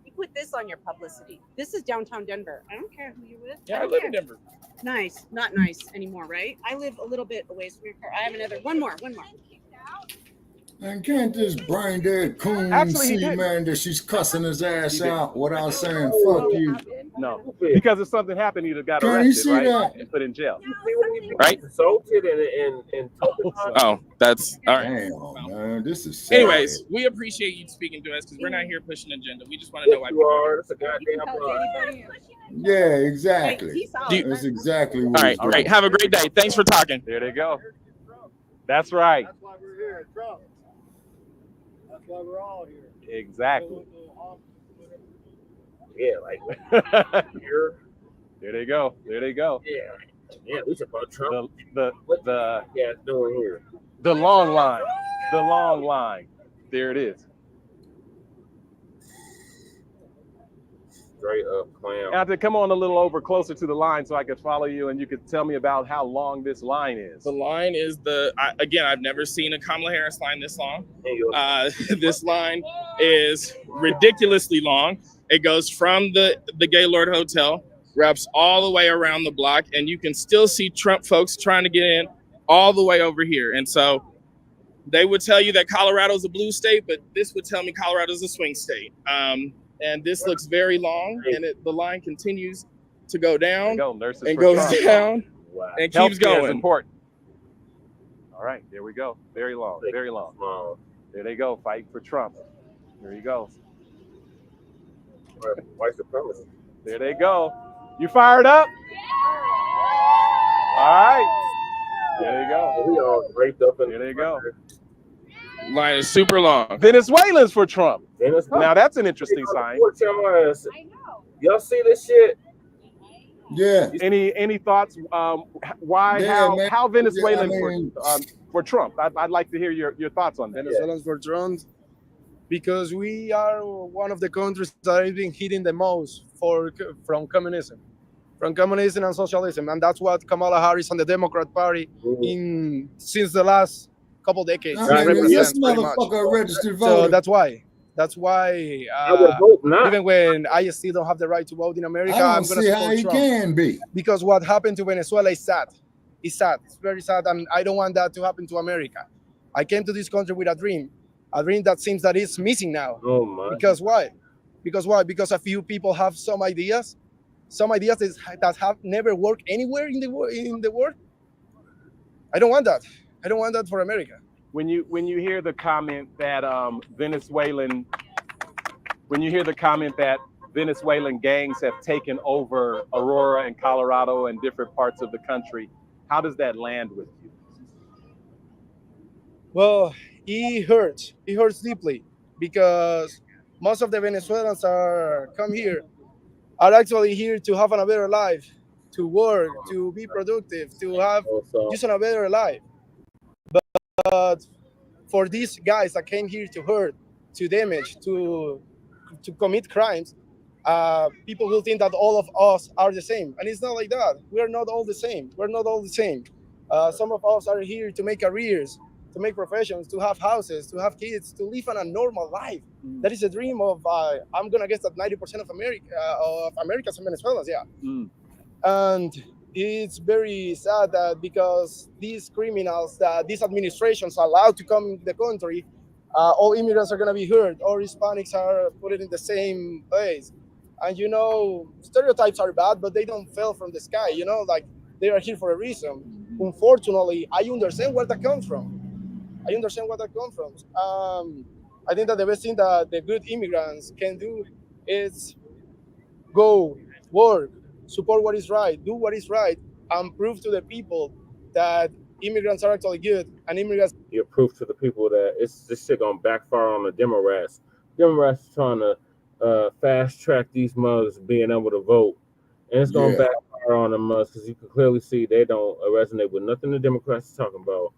You put this on your publicity. This is downtown Denver. I don't care who you with.
Yeah, I
don't
live
care.
in Denver.
Nice. Not nice anymore, right? I live a little bit away from your car. I have another. One more.
And can't this brain dead coon
Actually, he
see,
did.
man, that she's cussing his ass out without saying fuck you?
No, because if something happened, he'd have got
Can you
arrested,
see
right?
that?
And put in jail.
Right?
Assaulted and
Oh, that's all right.
Damn, man, this is sad.
Anyways, we appreciate you speaking to us because we're not here pushing agenda. We just want to know why
you are. That's a goddamn
Yeah, exactly.
Do you-
That's exactly
All
what
right,
he's
all
doing.
right. Have a great day. Thanks for talking.
There they go. That's right.
That's why we're here, Trump. That's why we're all here.
Exactly.
Yeah, like here.
There they go. There they go.
Yeah, we support Trump.
The
Yeah, doing here.
the long line. The long line. There it is.
Straight up clown.
I have to come on a little over closer to the line so I could follow you and you could tell me about how long this line is.
The line is again, I've never seen a Kamala Harris line this long. This line is ridiculously long. It goes from the Gaylord Hotel, wraps all the way around the block, and you can still see Trump folks trying to get in all the way over here. And so they would tell you that Colorado's a blue state, but this would tell me Colorado's a swing state. And this looks very long, and the line continues to go down and goes down and keeps
Healthcare
going.
is important. All right, there we go. Very long, very long. There they go, fighting for Trump. There he goes.
White supremacy.
There they go. You fired up? All right. There they go.
We all draped up in
there they go.
Line is super long.
Venezuelans for Trump. Now that's an interesting sign.
Y'all see this shit?
Yeah.
Any thoughts? Why?
Yeah,
how Venezuelan
Yeah, I mean-
for Trump? I'd like to hear your thoughts on that.
Venezuelans for Trump, because we are one of the countries that is being hit the most from communism and socialism, and that's what Kamala Harris and the Democrat Party since the last couple decades represents
This
pretty much.
motherfucker a registered
So
voter.
that's why.
I would hope not.
Even when I still don't have the right to vote in America,
I don't
I'm going to
see
support
how he
Trump.
can be.
Because what happened to Venezuela is sad. It's sad. It's very sad, and I don't want that to happen to America. I came to this country with a dream that seems that is missing now.
Oh my!
Because why? Because a few people have some ideas that have never worked anywhere in the world. I don't want that. I don't want that for America.
When you hear the comment that Venezuelan gangs have taken over Aurora and Colorado and different parts of the country, how does that land with you?
Well, it hurts. It hurts deeply because most of the Venezuelans are actually here to have a better life, to work, to be productive, to have just a better life. But for these guys that came here to hurt, to damage, to commit crimes, people will think that all of us are the same, and it's not like that. We are not all the same. We're not all the same. Some of us are here to make careers, to make professions, to have houses, to have kids, to live a normal life. That is a dream of, I'm gonna guess that 90% of Americans and Venezuelans, And it's very sad that because these criminals that these administrations allowed to come into the country, all immigrants are gonna be hurt, all Hispanics are put in the same place. And stereotypes are bad, but they don't fall from the sky, like they are here for a reason. Unfortunately, I understand where that comes from. I think that the best thing that the good immigrants can do is go, work, support what is right, do what is right, and prove to the people that immigrants are actually good, and immigrants.
You're proof to the people that this shit gonna backfire on the Democrats. Democrats trying to fast track these mugs being able to vote, and it's gonna backfire on the mugs because you can clearly see they don't resonate with nothing the Democrats are talking about.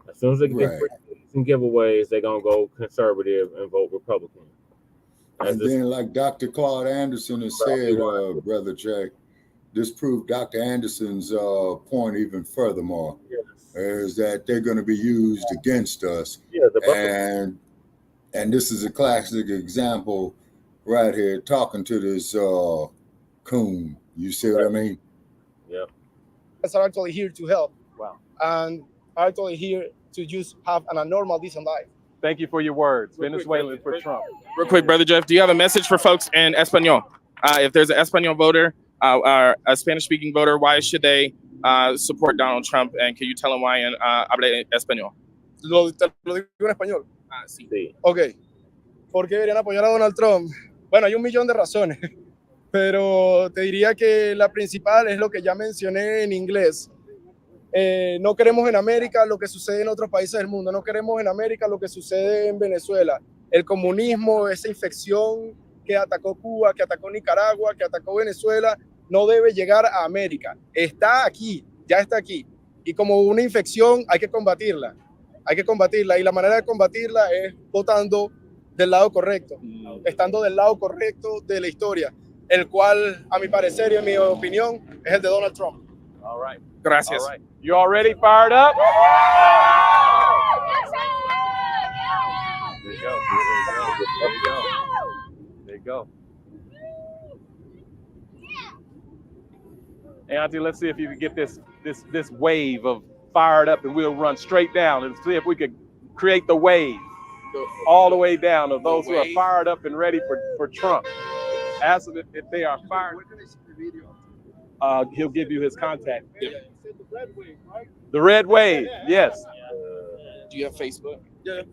As soon as they get their freedoms, some giveaways, they're gonna go conservative and vote Republican.
And then, like Dr. Claude Anderson has said, Brother Jay, this proved Dr. Anderson's point even furthermore, is that they're going to be used against us. And this is a classic example right here, talking to this coon. You see what I mean?
Yeah.
Are actually here to help.
Wow.
And are actually here to just have a normal, decent life.
Thank you for your words. Venezuelan for Trump.
Real quick, Brother Jeff, do you have a message for folks in Espanol? If there's an Espanol voter, or a Spanish-speaking voter, why should they support Donald Trump? And can you tell them why in hable español?
Te lo digo en español.
Sí.
Ok. ¿Por qué deberían apoyar a Donald Trump? Bueno, hay un millón de razones, pero te diría que la principal es lo que ya mencioné en inglés. No queremos en América lo que sucede en otros países del mundo, no queremos en América lo que sucede en Venezuela. El comunismo, esa infección que atacó Cuba, que atacó Nicaragua, que atacó Venezuela, no debe llegar a América. Está aquí, ya está aquí. Y como una infección hay que combatirla. Hay que combatirla. Y la manera de combatirla es votando del lado correcto, estando del lado correcto de la historia, el cual, a mi parecer y en mi opinión, es el de Donald Trump.
All right.
Gracias.
All right. You already fired up? There you go. There you go. There you go. Hey, Auntie, let's see if you can get this wave of fired up, and we'll run straight down and see if we could create the wave all the way down of those who are fired up and ready for Trump. Ask them if they are fired. He'll give you his contact. Yep. The red wave, yes.
Do you have Facebook?
Yeah.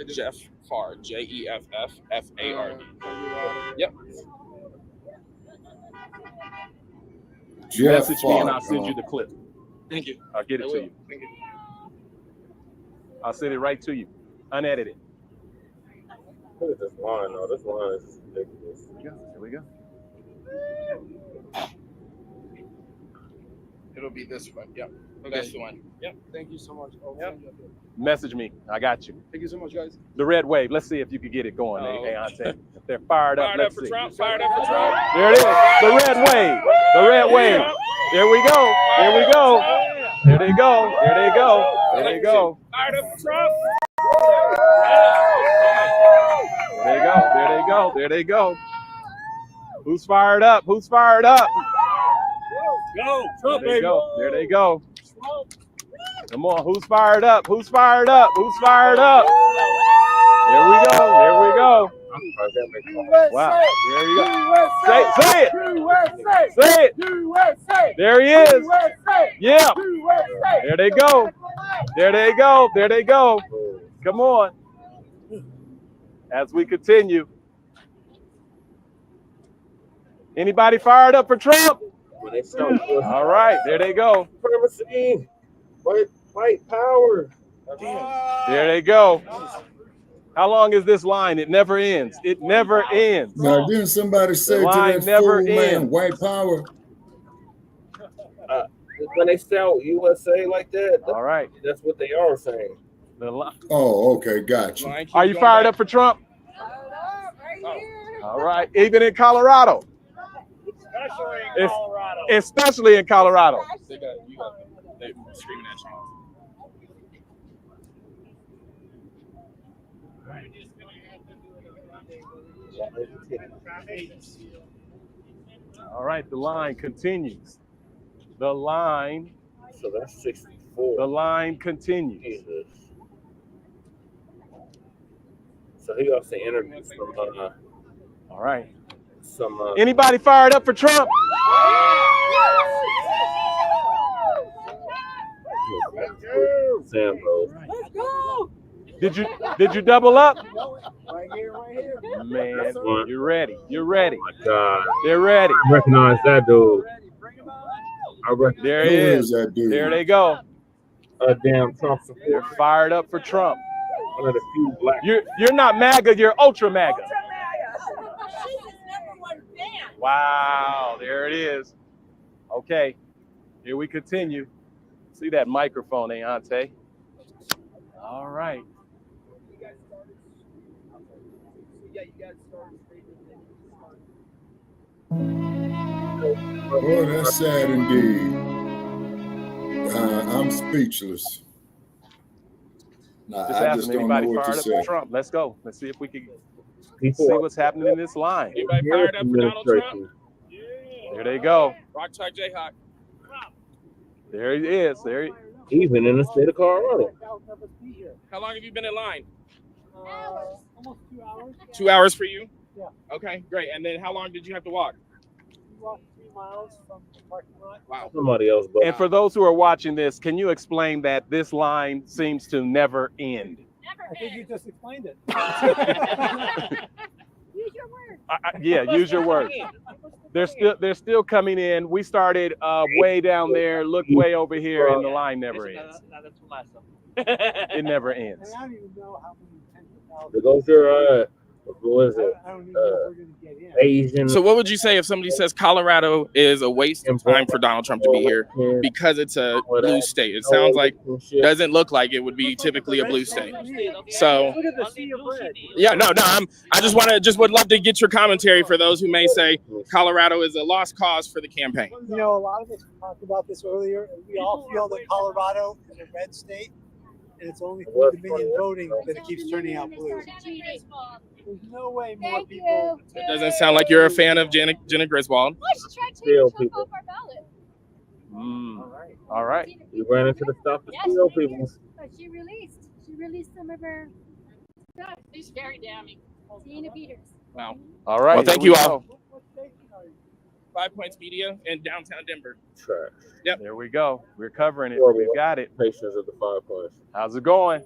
Jeff Fard, JEFFFARD. Yep.
Message me and I'll send you the clip.
Thank you.
I'll get it to you.
Thank you.
I'll send it right to you, unedited.
Look at this line, though. This line is ridiculous.
Here we go.
It'll be this one. Yep.
Okay.
That's the one. Yep.
Thank you so much.
Yep. Message me. I got you.
Thank you so much, guys.
The red wave. Let's see if you can get it going. Hey, Auntie. If they're fired up, let's see.
Fired up for Trump.
There it is. The red wave. The red wave. There we go. There we go. There they go. There they go. There they go.
Fired up for Trump.
There they go. There they go. There they go. Who's fired up? Who's fired up?
Go, Trump,
There they go. There they go. Come on. Who's fired up? Who's fired up? Who's fired up? There we go. There we go. Wow. There you go. Say it. Say it. There he is. Yeah. There they go. There they go. There they go. Come on. As we continue. Anybody fired up for Trump? All right. There they go.
Supremacy. White power.
There they go. How long is this line? It never ends. It never ends.
Now, didn't somebody say to
line
that
never
fool man,
ends.
white power?
When they sell USA like that,
All right.
that's what they are saying.
Oh, okay, gotcha.
Are you fired up for Trump? All right. Even in Colorado. Especially in Colorado.
They're screaming at you.
All right, the line continues. The line.
So that's 64.
The line continues.
Jesus. So he also interviewed some.
All right.
Some.
Anybody fired up for Trump?
Sam, bro.
Let's go.
Did you double up?
Right here.
Man, you're ready. You're ready.
Oh my God.
They're ready.
I recognize that dude.
There he is. There they go.
Damn Trump supporter.
They're fired up for Trump.
One of the few black.
You're not MAGA. You're ultra MAGA. Wow. There it is. Okay. Here we continue. See that microphone, Auntie? All right.
Oh, that's sad indeed. I'm speechless.
Just
I
asking,
just don't know
anybody
what to
fired up for
say.
Trump? Let's go. Let's see if we can
People
see
are
what's happening in this line.
Anybody fired up for Donald Trump?
There they go.
Rock Chalk Jayhawk.
There he is. There.
Even in the state of Colorado.
How long have you been in line?
Almost 2 hours.
2 hours for you?
Yeah.
Okay, great. And then how long did you have to walk?
We walked 3 miles from the parking lot.
Wow.
Somebody else. But
And for those who are watching this, can you explain that this line seems to never end?
I think you just explained it.
Use your words.
Yeah, use your words. They're still coming in. We started way down there, look way over here, and the line never ends. It never ends.
I don't even know how many tens of thousands.
there goes your what is it?
I don't even know if we're going to get in.
Asian.
So what would you say if somebody says Colorado is a waste of time for Donald Trump to be here because it's a blue state? It sounds like, doesn't look like it would be typically a blue state. So
Look at the sea of red.
yeah, no, I would love to get your commentary for those who may say Colorado is a lost cause for the campaign.
You know, a lot of us talked about this earlier, and we all feel that Colorado is a red state, and it's only through Dominion voting that it keeps turning out blue. There's no way more people.
It doesn't sound like you're a fan of Jenna Griswold.
Let's try taking Trump off our ballot.
All right.
You ran into the stuff to
Yes,
steal
she did.
people.
But she released some of her stuff. She's very damning. Tina Peters.
Wow.
All right.
Well, thank
here
you
we
all.
go.
5 Points Media in downtown Denver.
Trash.
Yep.
There we go. We're covering it.
Horrible.
We've got it.
Patience of the 5 points.
How's it going?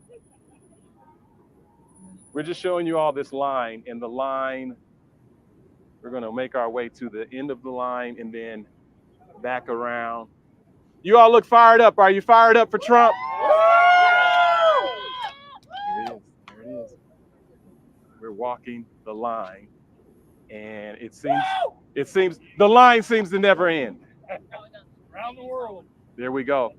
We're just showing you all this line, and the line, we're going to make our way to the end of the line and then back around. You all look fired up. Are you fired up for Trump? There it is. There it is. We're walking the line, and it seems the line seems to never end.
Around the world.
There we go.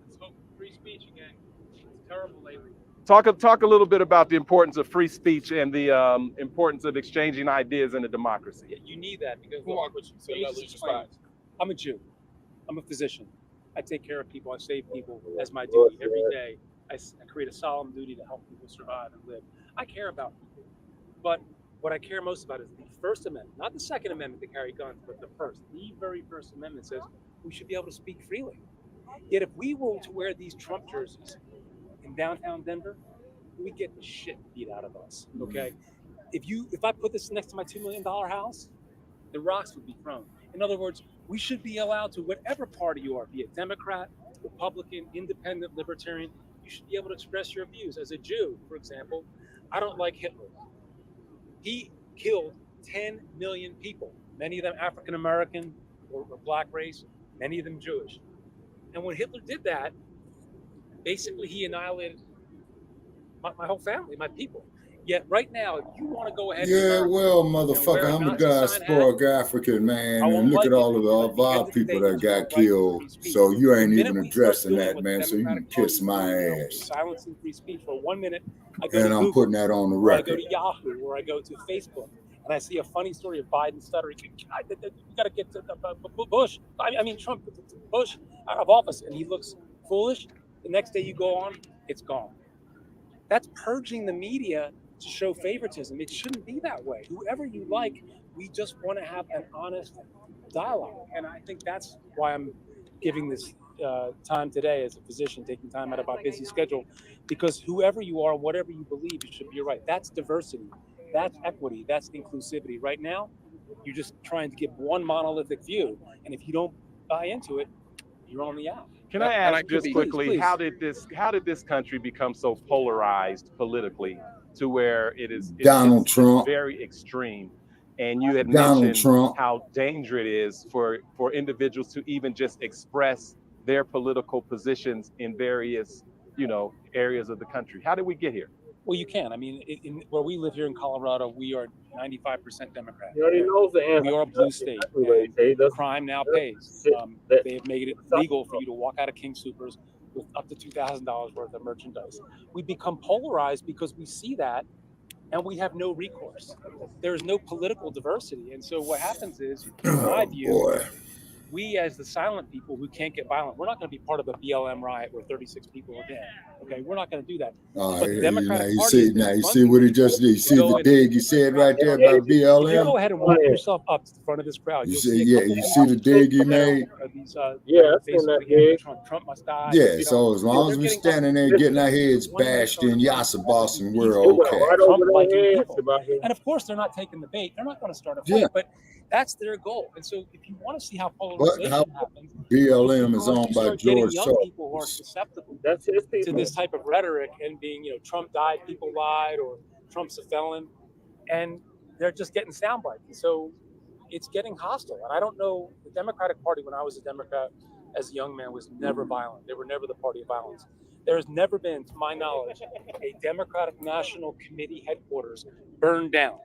Let's hope for free speech again. It's terrible lately.
Talk a little bit about the importance of free speech and the importance of exchanging ideas in a democracy.
Yeah, you need that because
We'll walk with you so you don't lose your spot.
I'm a Jew. I'm a physician. I take care of people. I save people as my duty every day. I create a solemn duty to help people survive and live. I care about people. But what I care most about is the First Amendment, not the Second Amendment to carry guns, but the first. The very First Amendment says we should be able to speak freely. Yet if we were to wear these Trump jerseys in downtown Denver, we get the shit beat out of us. Okay, if I put this next to my $2 million house, the rocks would be thrown. In other words, we should be allowed to, whatever party you are, be it Democrat, Republican, Independent, Libertarian, you should be able to express your views. As a Jew, for example, I don't like Hitler. He killed 10 million people, many of them African American or black race, many of them Jewish. And when Hitler did that, basically he annihilated my whole family, my people. Yet right now, if you want to go ahead
Yeah,
and
well, motherfucker, I'm a diasporic African man, and look at all of the our people that got killed. So you ain't even addressing that, man. So you can kiss my ass.
Silencing free speech for 1 minute. I go
And
to
I'm
Google,
putting that on the
or I go
record.
to Yahoo, or I go to Facebook, and I see a funny story of Biden stuttering. You got to get to Bush. I mean Trump, Bush out of office, and he looks foolish. The next day you go on, it's gone. That's purging the media to show favoritism. It shouldn't be that way. Whoever you like, we just want to have an honest dialogue. And I think that's why I'm giving this time today as a physician, taking time out of my busy schedule, because whoever you are, whatever you believe, it should be right. That's diversity. That's equity. That's inclusivity. Right now, you're just trying to give one monolithic view. And if you don't buy into it, you're on the out.
Can I ask just
Please,
quickly,
please.
how did this country become so polarized politically to where it's
Donald Trump.
very extreme? And you had
Donald
mentioned
Trump.
how dangerous it is for individuals to even just express their political positions in various, areas of the country. How did we get here?
Well, you can. I mean, where we live here in Colorado, we are 95% Democrat.
He already knows the answer.
We are a blue state.
Exactly what he said. That's-
Crime now pays. They have made it legal for you to walk out of King Soopers with up to $2,000 worth of merchandise. We become polarized because we see that and we have no recourse. There is no political diversity. And so what happens is, in my view, we as the silent people who can't get violent, we're not going to be part of a BLM riot where 36 people are dead. Okay, we're not going to do that. But the Democratic Party is
now you see what he just did. You see the dig you said right there about BLM?
If you go ahead and walk yourself up to the front of this crowd,
You
you'll
see,
see a
yeah,
couple
you see the dig he made?
These,
Yeah, I've seen that dig.
Trump must die.
Yeah,
You know,
so as long as we're standing there getting our heads bashed in Yassa Boston, we're okay.
And of course, they're not taking the bait. They're not going to start a fight, but that's their goal. And so if you want to see how polarization happens,
BLM is owned by George
young
Soros.
people who are susceptible
That's his people.
to this type of rhetoric and being, you know, Trump died, people lied, or Trump's a felon, and they're just getting sound bites. And so it's getting hostile. And I don't know, the Democratic Party, when I was a Democrat as a young man, was never violent. They were never the party of violence. There has never been, to my knowledge, a Democratic National Committee headquarters burned down.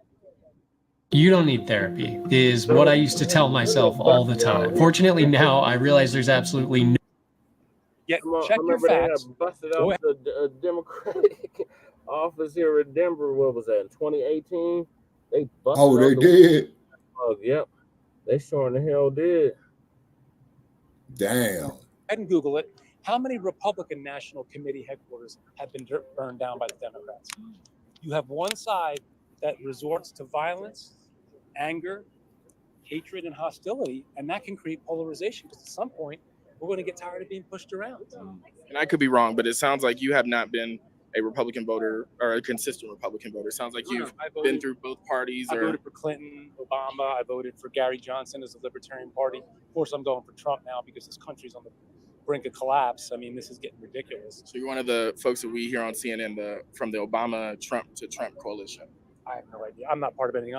You don't need therapy, is what I used to tell myself all the time. Fortunately, now I realize there's absolutely no.
Yeah, check your facts.
They busted out the Democratic office here in Denver. What was that, in 2018? They busted
Oh, they
out
did?
Yep. They sure in the hell did.
Damn.
Go ahead and Google it. How many Republican National Committee headquarters have been burned down by the Democrats? You have one side that resorts to violence, anger, hatred, and hostility, and that can create polarization because at some point we're going to get tired of being pushed around.
And I could be wrong, but it sounds like you have not been a Republican voter or a consistent Republican voter. It sounds like you've been through both parties.
I voted for Clinton, Obama. I voted for Gary Johnson as the Libertarian Party. Of course, I'm going for Trump now because this country's on the brink of collapse. I mean, this is getting ridiculous.
So you're one of the folks that we hear on CNN from the Obama Trump to Trump coalition.
I have no idea. I'm not part of anything.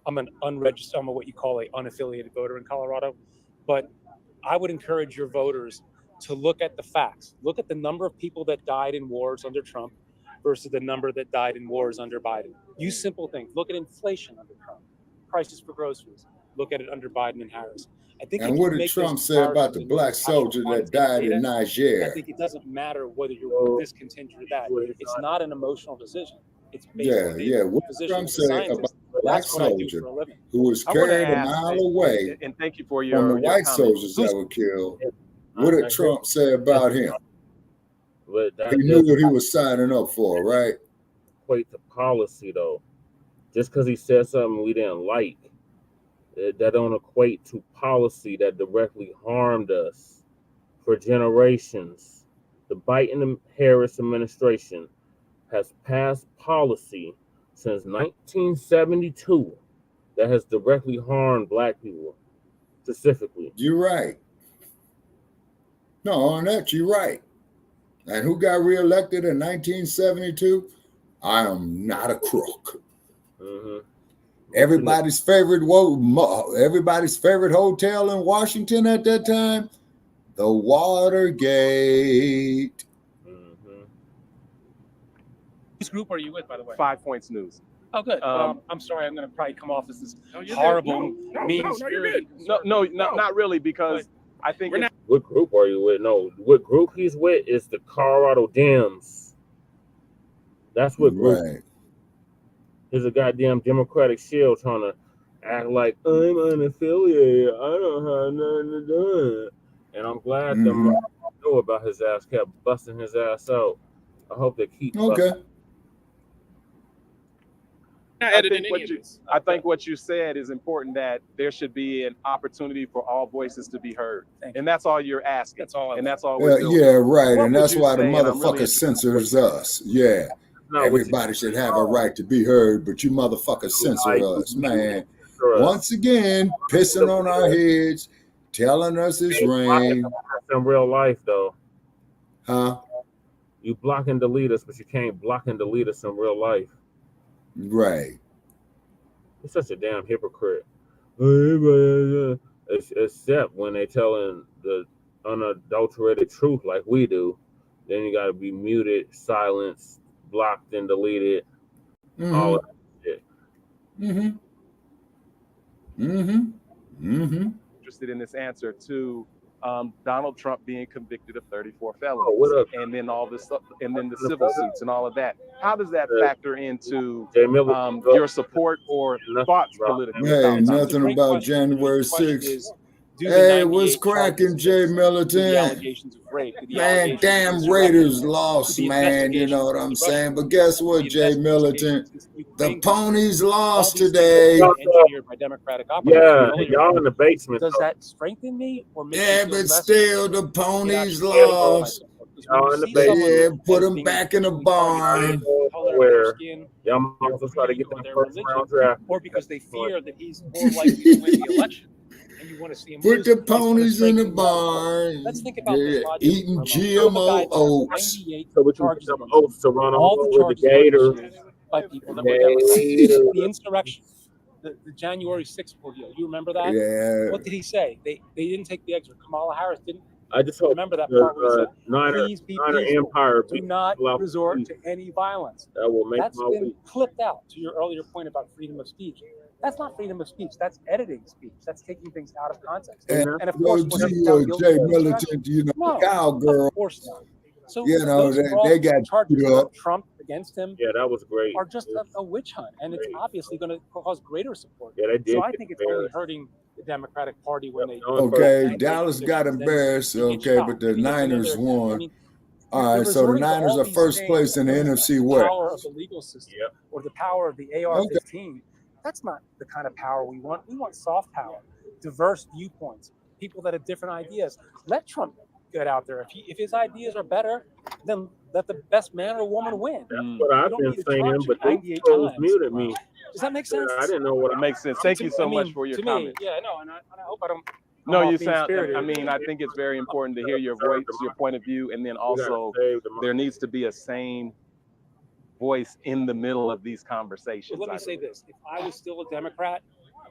I'm an unregistered, I'm what you call an unaffiliated voter in Colorado. But I would encourage your voters to look at the facts. Look at the number of people that died in wars under Trump versus the number that died in wars under Biden. Use simple things. Look at inflation under Trump, prices for groceries. Look at it under Biden and Harris. I think.
And what did Trump say about the black soldier that died in Niger?
I think it doesn't matter whether you're this contingent or that. It's not an emotional decision. It's based on
What did Trump say about the black soldier who was carried a mile away
and thank you for
from the white soldiers that were killed? What did Trump say about him? He knew what he was signing up for, right?
Equate to policy, though. Just because he said something we didn't like, that don't equate to policy that directly harmed us for generations. The Biden-Harris administration has passed policy since 1972 that has directly harmed black people, specifically.
You're right. No, on that, you're right. And who got reelected in 1972? I am not a crook. Everybody's favorite hotel in Washington at that time, the Watergate.
Whose group are you with, by the way?
5 Points News.
Oh, good. I'm sorry. I'm going to probably come off as this horrible, mean spirit.
No, not really, because I think.
What group are you with? No, what group he's with is the Colorado Dems. That's what group.
Right.
There's a goddamn Democratic shield trying to act like I'm unaffiliated. I don't have nothing to do. And I'm glad them know about his ass, kept busting his ass out. I hope they keep busting.
I think what you said is important, that there should be an opportunity for all voices to be heard. And that's all you're asking. That's all. And that's all we're doing.
Yeah, right. And that's why the motherfucker censors us. Yeah. Everybody should have a right to be heard, but you motherfuckers censor us, man. Once again, pissing on our heads, telling us it's rain.
In real life, though.
Huh?
You block and delete us, but you can't block and delete us in real life.
Right.
You're such a damn hypocrite. Except when they telling the unadulterated truth like we do, then you got to be muted, silenced, blocked, and deleted. All of that shit.
Interested in this answer to Donald Trump being convicted of 34 felonies,
what up?
and then all this stuff, and then the civil suits and all of that. How does that factor into your support or thoughts politically?
Hey,
about
nothing about January 6th. Hey, what's cracking, Jay Militant? Man, damn Raiders lost, man. You know what I'm saying? But guess what, Jay Militant? The ponies lost today.
Engineered by Democratic
Yeah,
operators.
y'all in the basement.
Does that strengthen me or make
Yeah,
me feel
but
less
still, the ponies lost.
Y'all in the
Yeah,
basement.
put them back in the barn.
Where y'all might as well try to get that first round draft.
or because they fear that he's more likely to win the election, and you want to see him
Put
lose,
the
it's gonna
ponies in the
strengthen
barn.
Let's think about this
Yeah,
logic
eating
for a moment. You have a guy
GMO
that has
oats.
98
So what you
charges
some
against
oats to
him.
run
All
over
the
with the
charges are
Gators?
initiated by people that were Democrats. The insurrection, the January 6th ordeal. You remember that?
Yeah.
What did he say? They didn't take the exit. Kamala Harris didn't.
I just hope
Remember that part where he said,
Niner
please be
Niner
peaceful.
Empire
Do not resort to any violence.
That will make
That's
my
been
week.
clipped out to your earlier point about freedom of speech. That's not freedom of speech. That's editing speech. That's taking things out of context.
And
of course, was he found guilty
Jay
of insurrection?
Militant, you know,
No,
cowgirl.
of course not. So
You know,
those
they got
charges
beat up.
of Trump against him
Yeah, that was great.
are just a witch hunt, and it's obviously going to cause greater support.
Yeah, they did
So I
get
think it's only
embarrassed.
hurting the Democratic Party when they
Okay, Dallas got embarrassed. Okay, but the Niners won. All right, so the Niners are first place in the NFC
the
West.
power of the legal system or the power of the AR-15. That's not the kind of power we want. We want soft power, diverse viewpoints, people that have different ideas. Let Trump get out there. If his ideas are better, then let the best man or woman win.
That's what I've been saying, but they
98
trolls
times.
muted me.
Does that make sense?
I didn't know what
It makes sense. Thank you so much for your
to
comment.
me, yeah, no, and I hope I don't.
No,
come
you
off being
sound.
spirited.
I mean, I think it's very important to hear your voice, your point of view, and then also there needs to be a sane voice in the middle of these conversations.
But let me say this: if I was still a Democrat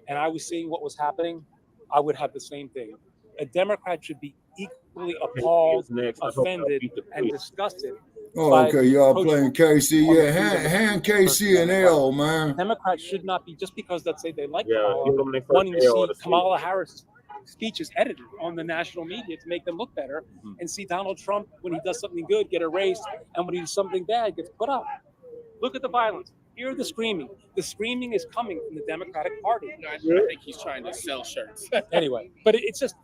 and I was seeing what was happening, I would have the same thing. A Democrat should be equally appalled, offended, and disgusted.
Oh, okay, y'all playing KC. Yeah, hand KC an L, man.
Democrats should not be, just because, let's say, they like
give
Kamala,
them their first
wanting to
L
see
of the
Kamala Harris' speeches edited on the national media to make them look better, and see Donald Trump, when he does something good, get erased, and when he does something bad, gets put up. Look at the violence. Hear the screaming. The screaming is coming from the Democratic Party.
No, I think he's trying to sell shirts.
Anyway, but it's just,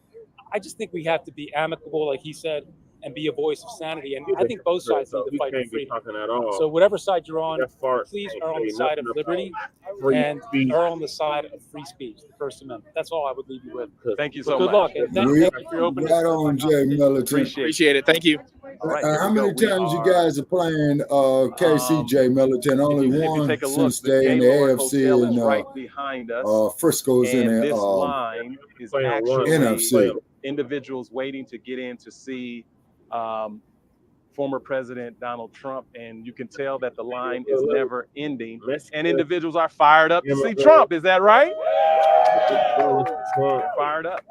I just think we have to be amicable, like he said, and be a voice of sanity. And I think both sides need to fight for freedom. So whatever side you're on, please err on the side of liberty and err on the side of free speech, the First Amendment. That's all I would leave you with.
Thank you so
Good
much.
luck. And thank you for your openness.
Right on, Jay Militant.
Appreciate it. Thank you.
How many times you guys are playing KCJ Militant? Only one since they in the AFC and
right behind us.
Frisco's in
And
the
this line is actually
NFC.
individuals waiting to get in to see former President Donald Trump, and you can tell that the line is never ending. And individuals are fired up to see Trump. Is that right? They're fired up.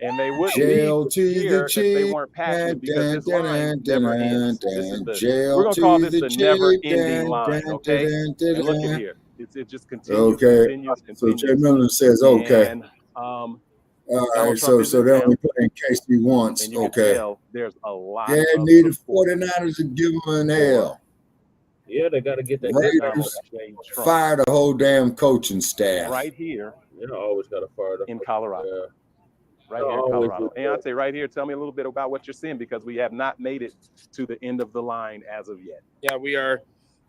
And they wouldn't be here if they weren't passionate, because this line never ends. We're going to call this the never-ending line, okay? And look at here. It just continues,
Okay.
continues.
So Jay Militant says, okay.
And,
all right, so they're only playing KC once. Okay.
There's a lot
Yeah,
of
need the
support
49ers to give them an L.
Yeah, they got to get that.
Raiders fire the whole damn coaching staff.
right here
You know, always got to fire the
in Colorado.
Yeah.
Right here in Colorado. And I'd say right here, tell me a little bit about what you're seeing, because we have not made it to the end of the line as of yet.
Yeah, we are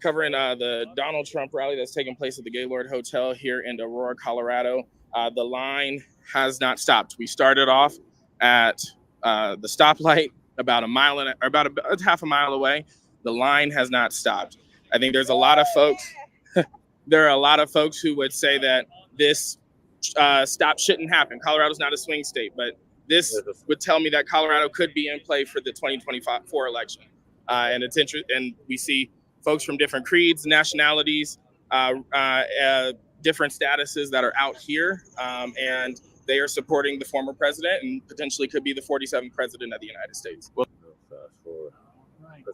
covering the Donald Trump rally that's taking place at the Gaylord Hotel here in Aurora, Colorado. The line has not stopped. We started off at the stoplight about a half a mile away. The line has not stopped. I think there's a lot of folks. There are a lot of folks who would say that this stop shouldn't happen. Colorado's not a swing state, but this would tell me that Colorado could be in play for the 2024 election. And it's interesting, and we see folks from different creeds, nationalities, different statuses that are out here, and they are supporting the former president and potentially could be the 47th president of the United States.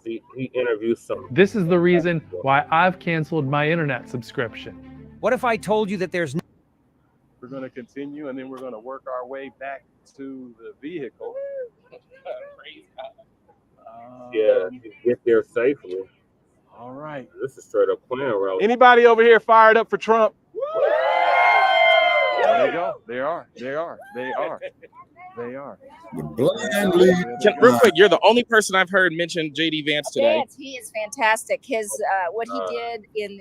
He interviews some.
This is the reason why I've canceled my internet subscription.
What if I told you that there's
We're going to continue, and then we're going to work our way back to the vehicle.
Yeah, you get there safely.
All right.
This is straight up Klan rally.
Anybody over here fired up for Trump? There they go. They are. They are. They are. They are.
The blind lead.
Real quick, you're the only person I've heard mention JD Vance today.
Vance, he is fantastic. His what he did in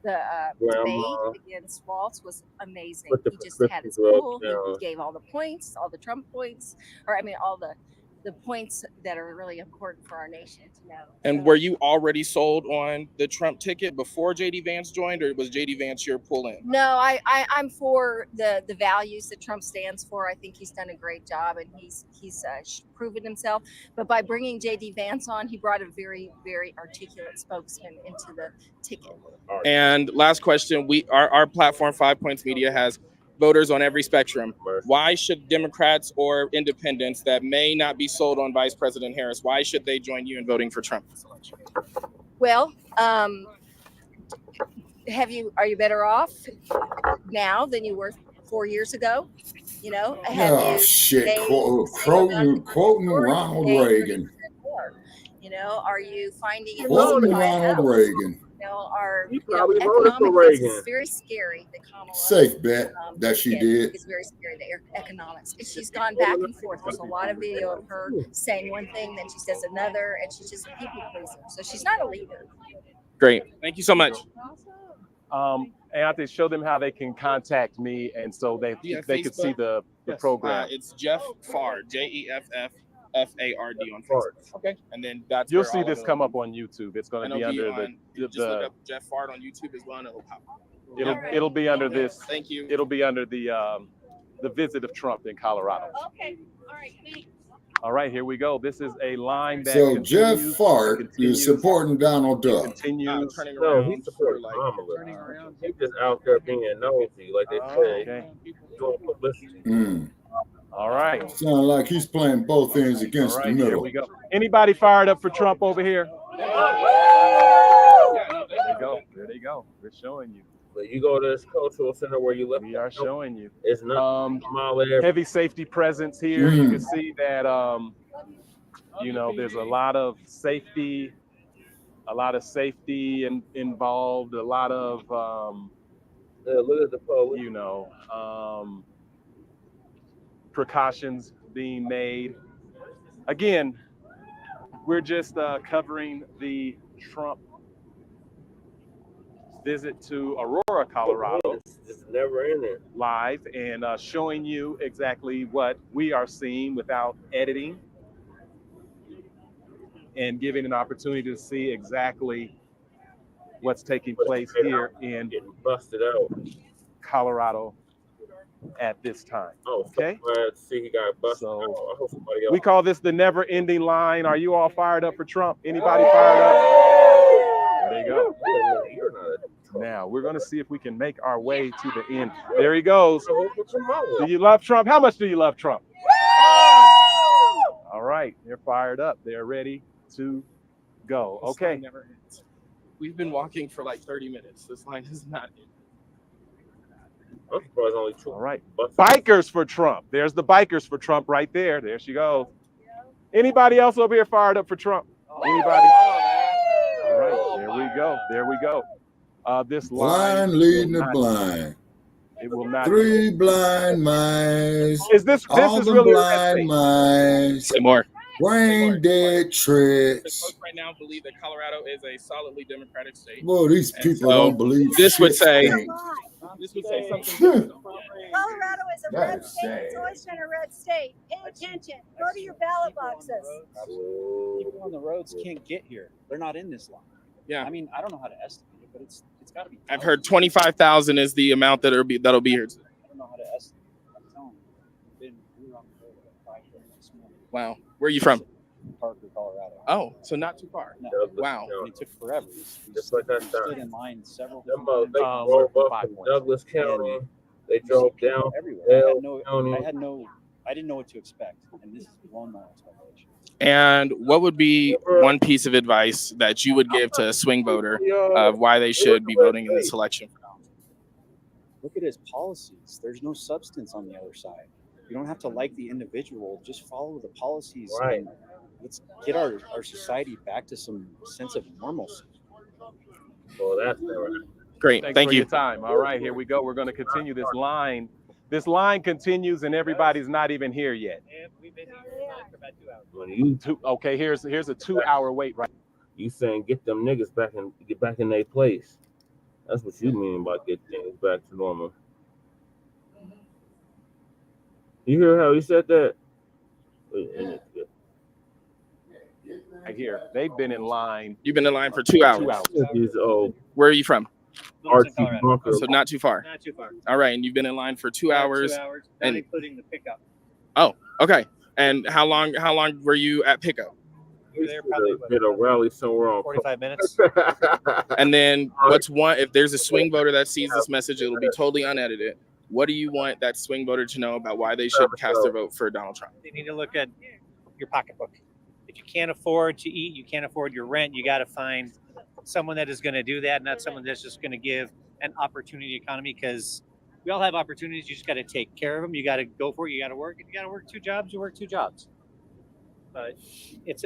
the debate against Waltz was amazing. He just had his cool. He gave all the points, all the Trump points, or I mean, all the points that are really important for our nation to know.
And were you already sold on the Trump ticket before JD Vance joined, or was JD Vance your pull-in?
No, I'm for the values that Trump stands for. I think he's done a great job, and he's proven himself. But by bringing JD Vance on, he brought a very, very articulate spokesman into the ticket.
And last question, our platform 5 Points Media has voters on every spectrum. Why should Democrats or independents that may not be sold on Vice President Harris, why should they join you in voting for Trump this election?
Well, are you better off now than you were 4 years ago? You know,
shit, quoting Ronald Reagan.
You know, are you finding it
Quoting Ronald Reagan.
You know, our
Reagan.
It's very scary that Kamala
Safe bet that she did.
It's very scary, the economics. She's gone back and forth. There's a lot of video of her saying one thing, then she says another, and she's just a people pleaser. So she's not a leader.
Great. Thank you so much.
And I have to show them how they can contact me, and so they could see the program.
It's Jeff Fard, JEFFFARD on Facebook. Okay. And then that's
You'll see this come up on YouTube. It's going to be under
just look up Jeff Fard on YouTube as well, and it'll pop up.
It'll be under this.
Thank you.
It'll be under the visit of Trump in Colorado.
Okay. All right. Thanks.
All right, here we go. This is a line that
So Jeff Fart is supporting Donald Duck.
Continues.
No, he's supporting Kamala. He's just out there being nosy, like they say. Doing publicity.
All right.
Sound like he's playing both ends against the middle.
Here we go. Anybody fired up for Trump over here? There they go. There they go. We're showing you.
But you go to this cultural center where you live.
We are showing you.
It's not
heavy safety presence here. You can see that you know, there's a lot of safety involved, a lot of
look at the police.
You know, precautions being made. Again, we're just covering the Trump visit to Aurora, Colorado,
never in it.
live, and showing you exactly what we are seeing without editing, and giving an opportunity to see exactly what's taking place here in
busted out
Colorado at this time. Okay.
See, he got busted out. I hope somebody else.
We call this the never-ending line. Are you all fired up for Trump? Anybody fired up? There you go. Now we're going to see if we can make our way to the end. There he goes. Do you love Trump? How much do you love Trump? All right, they're fired up. They're ready to go. Okay.
This line never ends. We've been walking for like 30 minutes. This line is not ending.
I'm surprised only two.
All right. Bikers for Trump. There's the bikers for Trump right there. There she goes. Anybody else over here fired up for Trump? Anybody? All right. There we go. There we go. This line
Blind leading the blind.
It will not.
Three blind mice.
Is this
all
is
the
really
blind mice?
Say more.
Brain dead tricks.
Folks right now believe that Colorado is a solidly Democratic state.
Boy, these people don't believe
this would
shit
say
thing.
this would say something different.
Colorado is a
That
red
is
state.
sad.
It's always been a red state. Pay attention. Go to your ballot boxes.
People on the roads can't get here. They're not in this line.
Yeah.
I mean, I don't know how to estimate it, but it's got to be.
I've heard 25,000 is the amount that'll be here today.
I don't know how to estimate it. I'm telling you. We were on the road at 5:30 this morning.
Wow. Where are you from?
Parker, Colorado.
Oh, so not too far.
No.
Wow.
And it took forever.
Just like that
stood in line several
They
times.
drove up from Douglas County. They drove down
everywhere.
County.
I didn't know what to expect, and this is beyond my expectations.
And what would be one piece of advice that you would give to a swing voter of why they should be voting in this election?
Look at his policies. There's no substance on the other side. You don't have to like the individual. Just follow the policies.
Right.
And let's get our society back to some sense of normalcy.
Well, that's all right.
Great.
Thanks
Thank
for
you.
your time. All right, here we go. We're going to continue this line. This line continues, and everybody's not even here yet.
We've been here for about 2 hours.
When you
Okay, here's a 2-hour wait right.
You saying get them niggas get back in their place. That's what you mean by get things back to normal. You hear how he said that?
I hear they've been in line.
You've been in line for 2 hours.
2 hours.
These old
Where are you from?
Colorado.
So not too far.
Not too far.
All right, and you've been in line for 2 hours.
2 hours, not
and
including the pickup.
oh, okay. And how long were you at pickup?
We were there probably
did a rally somewhere on
45 minutes.
And then what's one? If there's a swing voter that sees this message, it'll be totally unedited. What do you want that swing voter to know about why they should cast their vote for Donald Trump?
You need to look at your pocketbook. If you can't afford to eat, you can't afford your rent, you got to find someone that is going to do that, not someone that's just going to give an opportunity economy, because we all have opportunities. You just got to take care of them. You got to go for it. You got to work. If you got to work 2 jobs, you work 2 jobs. But it's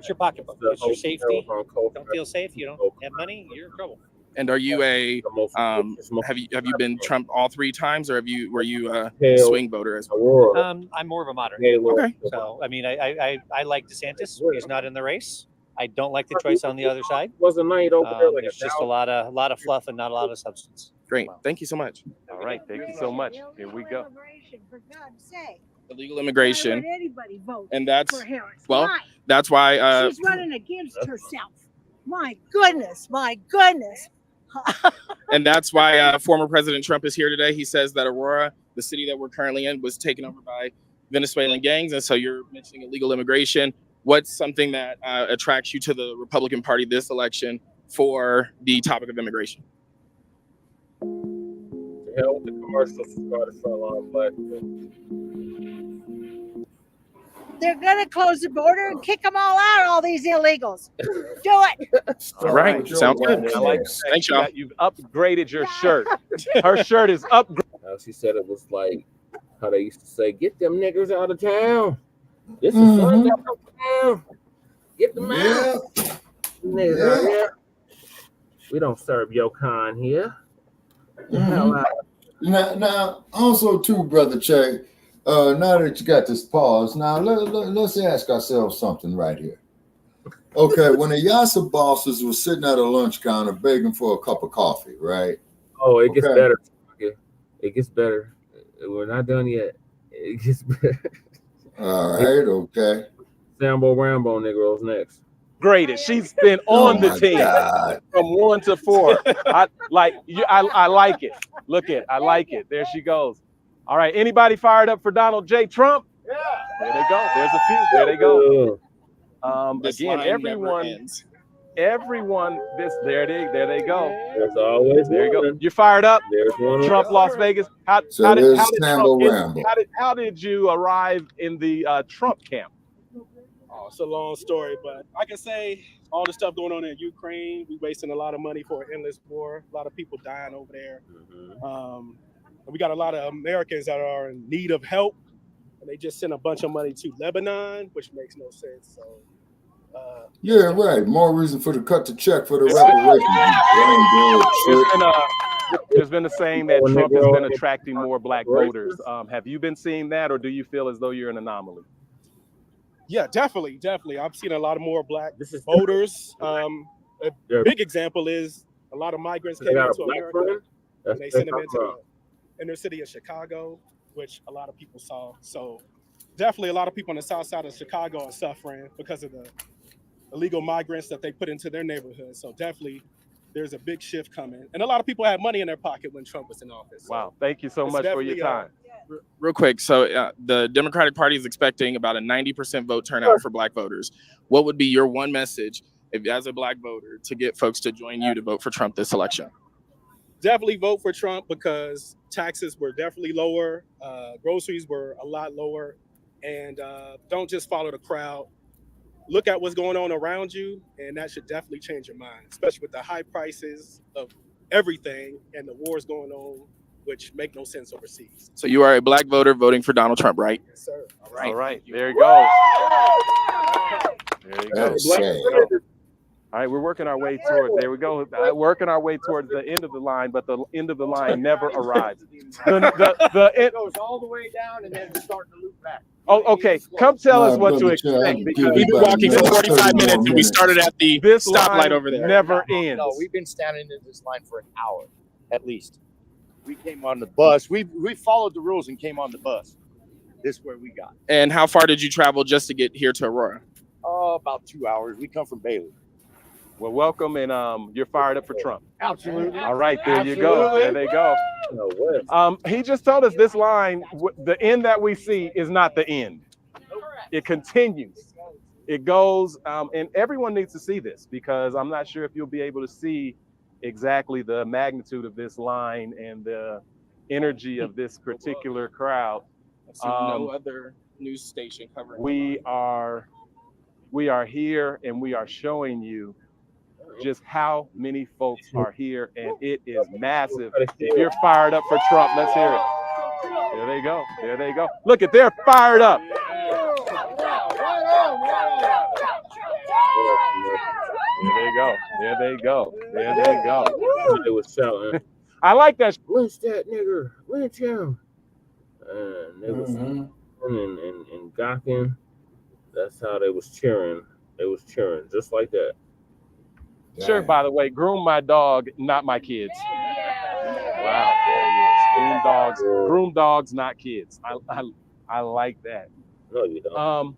your pocketbook. It's your safety. Don't feel safe. You don't have money. You're in trouble.
And are you a have you been Trump all 3 times, or were you a swing voter as well?
I'm more of a moderate.
Okay.
So I mean, I like DeSantis. He's not in the race. I don't like the choice on the other side.
Was a night over there like
There's just a lot of fluff and not a lot of substance.
Great. Thank you so much.
All right. Thank you so much. Here we go.
For God's sake.
Illegal immigration.
Why would anybody vote
And that's
for Harris?
well,
Why?
that's why
She's running against herself. My goodness, my goodness.
and that's why former President Trump is here today. He says that Aurora, the city that we're currently in, was taken over by Venezuelan gangs. And so you're mentioning illegal immigration. What's something that attracts you to the Republican Party this election for the topic of immigration?
Hell with the commercials for the front line black.
They're going to close the border and kick them all out, all these illegals. Do it.
All right. Sounds good.
I like
Thanks, y'all.
You've upgraded your shirt. Her shirt is upgraded.
She said it was like how they used to say, get them niggers out of town. This is fun out of town. Get them out. Niggas out here. We don't serve your kind here.
Now, also too, Brother Che, now that you got this pause, now let's ask ourselves something right here. Okay, when the Yasa bosses were sitting at a lunch counter begging for a cup of coffee, right?
Oh, it gets better. It gets better. We're not done yet. It gets better.
All right, okay.
Sambo Rambo Negroes next.
Greatest. She's been on the team from 1 to 4. I like it. Look at, I like it. There she goes. All right. Anybody fired up for Donald J. Trump? Yeah. There they go. There's a few. There they go. Again, everyone. There they go.
There's always
there you go. You fired up.
There's one.
Trump, Las Vegas. How did you arrive in the Trump camp?
Oh, it's a long story, but I can say all the stuff going on in Ukraine, we wasting a lot of money for an endless war. A lot of people dying over there. We got a lot of Americans that are in need of help, and they just sent a bunch of money to Lebanon, which makes no sense. So,
yeah, right. More reason for the cut the check for the reparations.
There's been a saying that Trump has been attracting more black voters. Have you been seeing that, or do you feel as though you're an anomaly?
Yeah, definitely. I've seen a lot of more black voters. A big example is a lot of migrants came into America, and they sent them into the inner city of Chicago, which a lot of people saw. So definitely a lot of people on the south side of Chicago are suffering because of the illegal migrants that they put into their neighborhood. So definitely there's a big shift coming. And a lot of people had money in their pocket when Trump was in office.
Wow. Thank you so much for your time.
Real quick, so the Democratic Party is expecting about a 90% vote turnout for black voters. What would be your one message, if as a black voter, to get folks to join you to vote for Trump this election?
Definitely vote for Trump because taxes were definitely lower, groceries were a lot lower, and don't just follow the crowd. Look at what's going on around you, and that should definitely change your mind, especially with the high prices of everything and the wars going on which make no sense overseas.
So you are a black voter voting for Donald Trump, right?
Yes, sir.
All right. There you go. There you go.
That's sad.
All right, we're working our way towards. There we go. Working our way towards the end of the line, but the end of the line never arrives.
It goes all the way down and then starting to loop back.
Oh, okay. Come tell us what to expect. Because
we've been walking for 45 minutes and we started at the stoplight over there.
Never ends.
No, we've been standing in this line for an hour at least. We came on the bus. We followed the rules and came on the bus. This is where we got.
And how far did you travel just to get here to Aurora?
Oh, about 2 hours. We come from Bailey.
Well, welcome, and you're fired up for Trump.
Absolutely.
All right, there you go. There they go. He just told us this line, the end that we see is not the end. It continues. It goes, and everyone needs to see this because I'm not sure if you'll be able to see exactly the magnitude of this line and the energy of this particular crowd.
So no other news station covering.
We are here and we are showing you just how many folks are here, and it is massive. If you're fired up for Trump, let's hear it. There they go. There they go. Look at, they're fired up. There they go. There they go. There they go.
They was shouting,
I like that.
"Lynch that nigger! Lynch him!" And they was and gawking. That's how they was cheering. They was cheering just like that.
Sure, by the way, groom my dog, not my kids. Wow, there he is. Groom dogs, not kids. I like that.
No, you don't.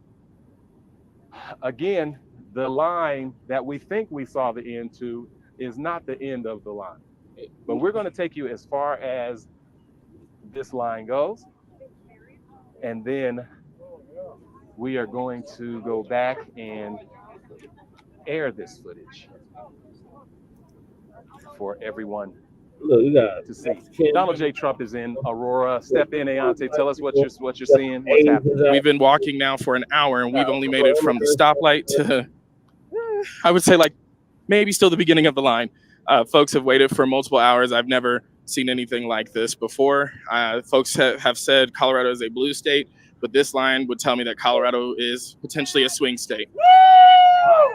Again, the line that we think we saw the end to is not the end of the line. But we're going to take you as far as this line goes. And then we are going to go back and air this footage for everyone to see. Donald J. Trump is in Aurora. Step in, Ayante. Tell us what you're seeing. What's happening?
We've been walking now for an hour, and we've only made it from the stoplight to, I would say, like maybe still the beginning of the line. Folks have waited for multiple hours. I've never seen anything like this before. Folks have said Colorado is a blue state, but this line would tell me that Colorado is potentially a swing state.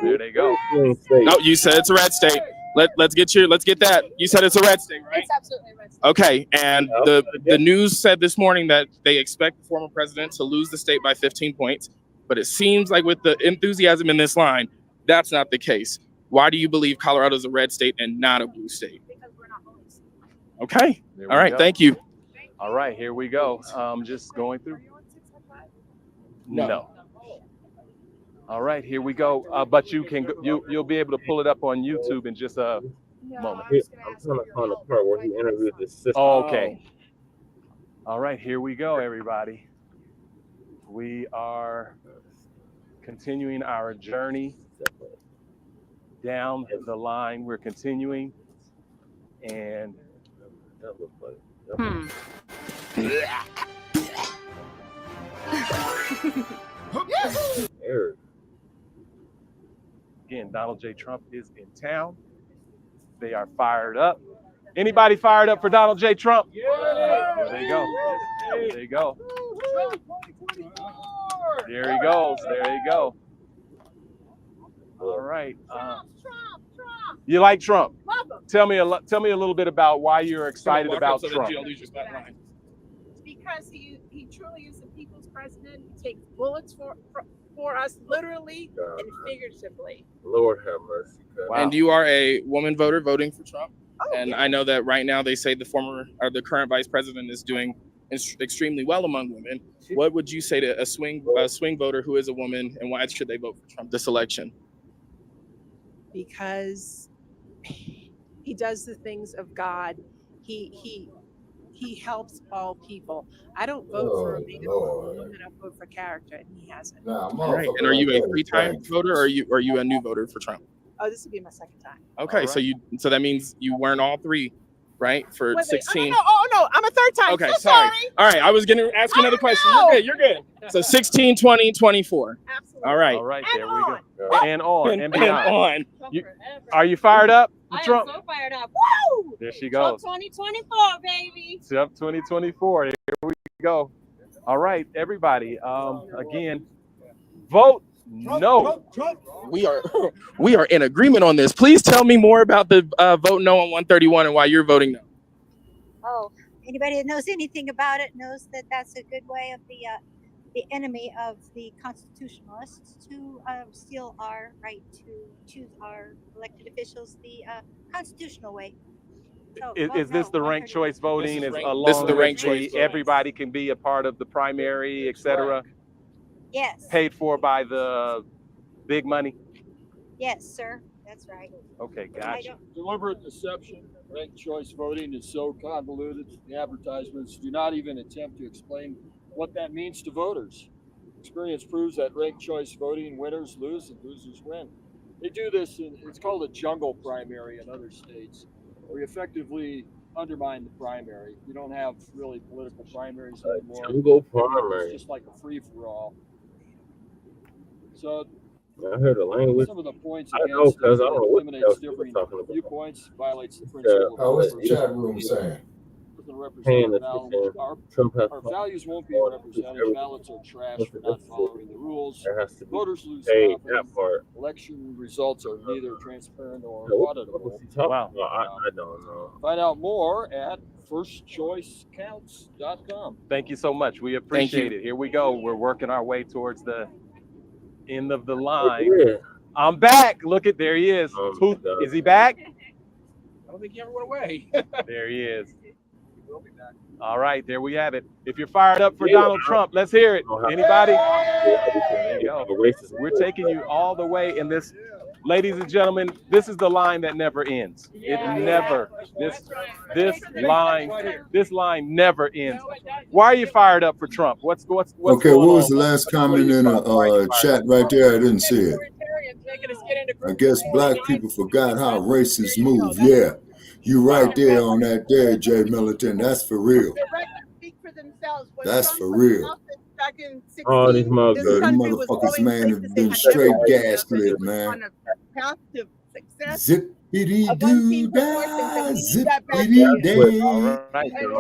There they go.
No, you said it's a red state. Let's get that. You said it's a red state, right?
It's absolutely a red state.
Okay, and the news said this morning that they expect the former president to lose the state by 15 points, but it seems like with the enthusiasm in this line, that's not the case. Why do you believe Colorado is a red state and not a blue state?
Because we're not police.
Okay. All right.
go.
Thank you.
All right, here we go. Just going through. No. All right, here we go. But you'll be able to pull it up on YouTube in just a moment.
I'm trying to find the part where he interviewed the sister.
Oh, okay. All right, here we go, everybody. We are continuing our journey down the line. We're continuing, and again, Donald J. Trump is in town. They are fired up. Anybody fired up for Donald J. Trump? There they go. There they go. There he goes. There you go. All right. You like Trump? Tell me a little bit about why you're excited about Trump.
Because he truly is the people's president. He takes bullets for us, literally and figuratively.
Lord have mercy.
Wow. And you are a woman voter voting for Trump. And I know that right now they say the current vice president is doing extremely well among women. What would you say to a swing voter who is a woman, and why should they vote for Trump this election?
Because he does the things of God. He helps all people. I don't vote for a man or a woman. I vote for character, and he hasn't.
Right. And are you a three-time voter, or are you a new voter for Trump?
Oh, this will be my second time.
Okay, so that means you weren't all three right? For
Wait,
16.
oh no, I'm a third time.
Okay,
So
sorry.
sorry.
All right, I was gonna ask another question. You're good. So 16, 20, 24.
Absolutely.
All right.
All right, there we go.
What?
And on
And
and beyond.
on.
Are you fired up for
I am
Trump?
so fired up. Woo!
There she
Trump
goes.
2024, baby.
Trump 2024. Here we go. All right, everybody. Again, vote no.
We are in agreement on this. Please tell me more about the vote no on 131 and why you're voting no.
Oh, anybody that knows anything about it knows that that's a good way of the enemy of the constitutionalists to steal our right to choose our elected officials the constitutional way. So,
Is this the ranked choice voting?
This is
Along
the
with
ranked choice voting.
everybody can be a part of the primary, etc.
Yes.
Paid for by the big money.
Yes, sir. That's right.
Okay,
I
gotcha.
don't-
Deliberate deception. Ranked choice voting is so convoluted. The advertisements do not even attempt to explain what that means to voters. Experience proves that ranked choice voting, winners lose and losers win. They do this it's called a jungle primary in other states, where you effectively undermine the primary. You don't have really political primaries anymore.
Jungle primary.
It's just like a free-for-all. So
I heard the language.
some of the points
I know
against
because I
it
don't know what the
eliminates
hell she was
differing
talking about.
viewpoints, violates the principle
Oh,
of
what's the chat room saying?
Paying Trump has
Our values won't be represented. Ballots are trash for not following the rules.
There has to be
Voters lose
paid
confidence.
that part.
Election results are neither transparent or
What the fuck
auditable.
was he talking about? I don't know.
Find out more at firstchoicecounts.com.
Thank you so much. We appreciate it. Here we go. We're working our way towards the end of the line.
Yeah.
I'm back. Look at there he is. Who is he back?
I don't think he ever went away.
There he is. All right, there we have it. If you're fired up for Donald Trump, let's hear it. Anybody? There you go. We're taking you all the way in this. Ladies and gentlemen, this is the line that never ends. It never. This line never ends. Why are you fired up for Trump? What's
Okay,
going
what was
on?
the last comment in a chat right there? I didn't see it. I guess black people forgot how racists move. Yeah, you right there on that there, Jay Militant. That's for real. That's for real.
All these mugs.
Yeah, you motherfuckers, man, have been straight gaslit, man. Zippity doo dah, zippity day.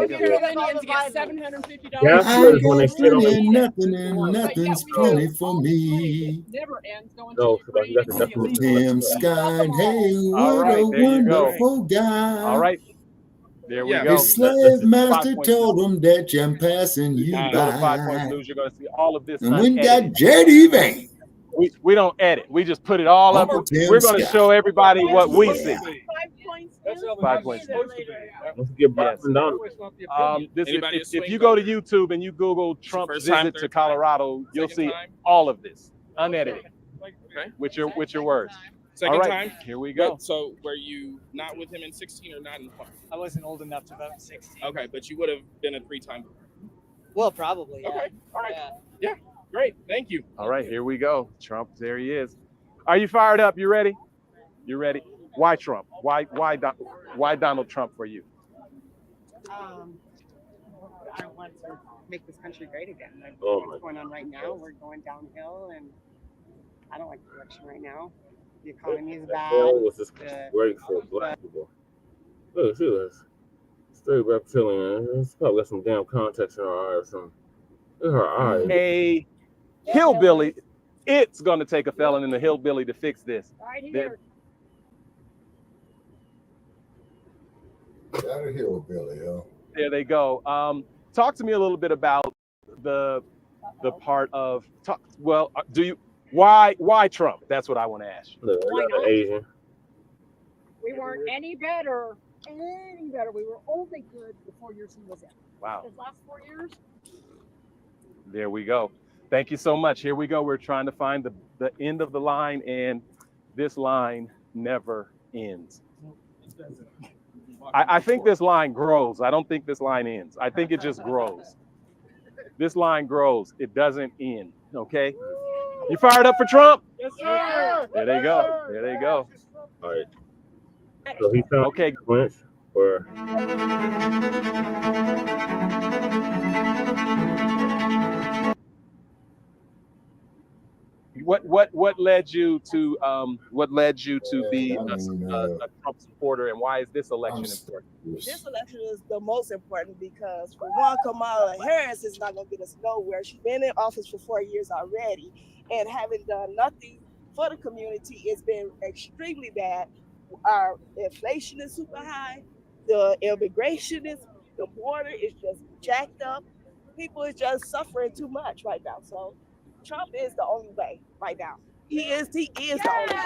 Carolinians get $750.
I got plenty of nothing, and nothing's plenty for me.
Never ends.
No, you got the
Uncle Tim Stein, hey,
All
what
right,
a
there you go.
wonderful guy.
All right. There we go.
His slave master told him that I'm passing you
Go to 5 Points
by.
News. You're going to see all of this.
And when
unedited.
got Jetty Van.
We don't edit. We just put it all up.
Uncle Tim
We're going to
Scott.
show everybody what we see. 5 Points.
Let's get back from Donald.
If you go to YouTube and you Google Trump visit to Colorado, you'll see all of this unedited.
Okay.
With your words.
Second
all right,
time.
Here we go.
So were you not with him in 16 or not in 20?
I wasn't old enough to vote in 16.
Okay, but you would have been a 3-time voter.
Well, probably. Yeah.
Okay. All right. Yeah. Great. Thank you.
All right, here we go. Trump, there he is. Are you fired up? You ready? You ready? Why Trump? Why Donald Trump for you?
I want to make this country great again. Like,
Oh,
what's going on right now? We're going downhill, and I don't like the election right now. The economy is bad.
Was this great for black people? Look, she was straight reptilian. She's probably got some damn contacts in her eye or something. Look at her eyes.
A hillbilly. It's going to take a felon and a hillbilly to fix this.
Right here.
Got a hillbilly, yo.
There they go. Talk to me a little bit about the part of why Trump? That's what I want to ask you.
Look,
Why not?
Asian.
We weren't any better. We were only good before your team was in.
Wow.
Those last 4 years.
There we go. Thank you so much. Here we go. We're trying to find the end of the line, and this line never ends. I think this line grows. I don't think this line ends. I think it just grows. This line grows. It doesn't end. Okay? You fired up for Trump?
Yes, sir.
There they go. There they go.
All right. So he found
okay.
Where?
What led you to be
I mean,
a Trump supporter, and why is this election important?
This election is the most important because, for one, Kamala Harris is not going to get us nowhere. She's been in office for 4 years already, and having done nothing for the community, it's been extremely bad. Our inflation is super high. The immigration the border is just jacked up. People is just suffering too much right now. So Trump is the only way right now. He is the only way.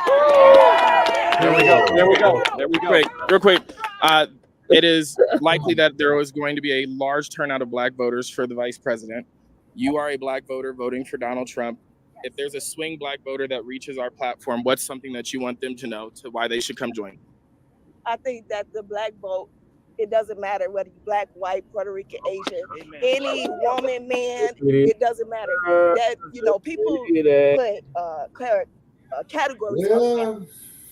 There we go.
Quick, real quick. It is likely that there was going to be a large turnout of Black voters for the vice president. You are a Black voter voting for Donald Trump. If there's a swing Black voter that reaches our platform, what's something that you want them to know to why they should come join?
I think that the Black vote, it doesn't matter whether you're Black, white, Puerto Rican, Asian, any woman, man, it doesn't matter. That, people put categories on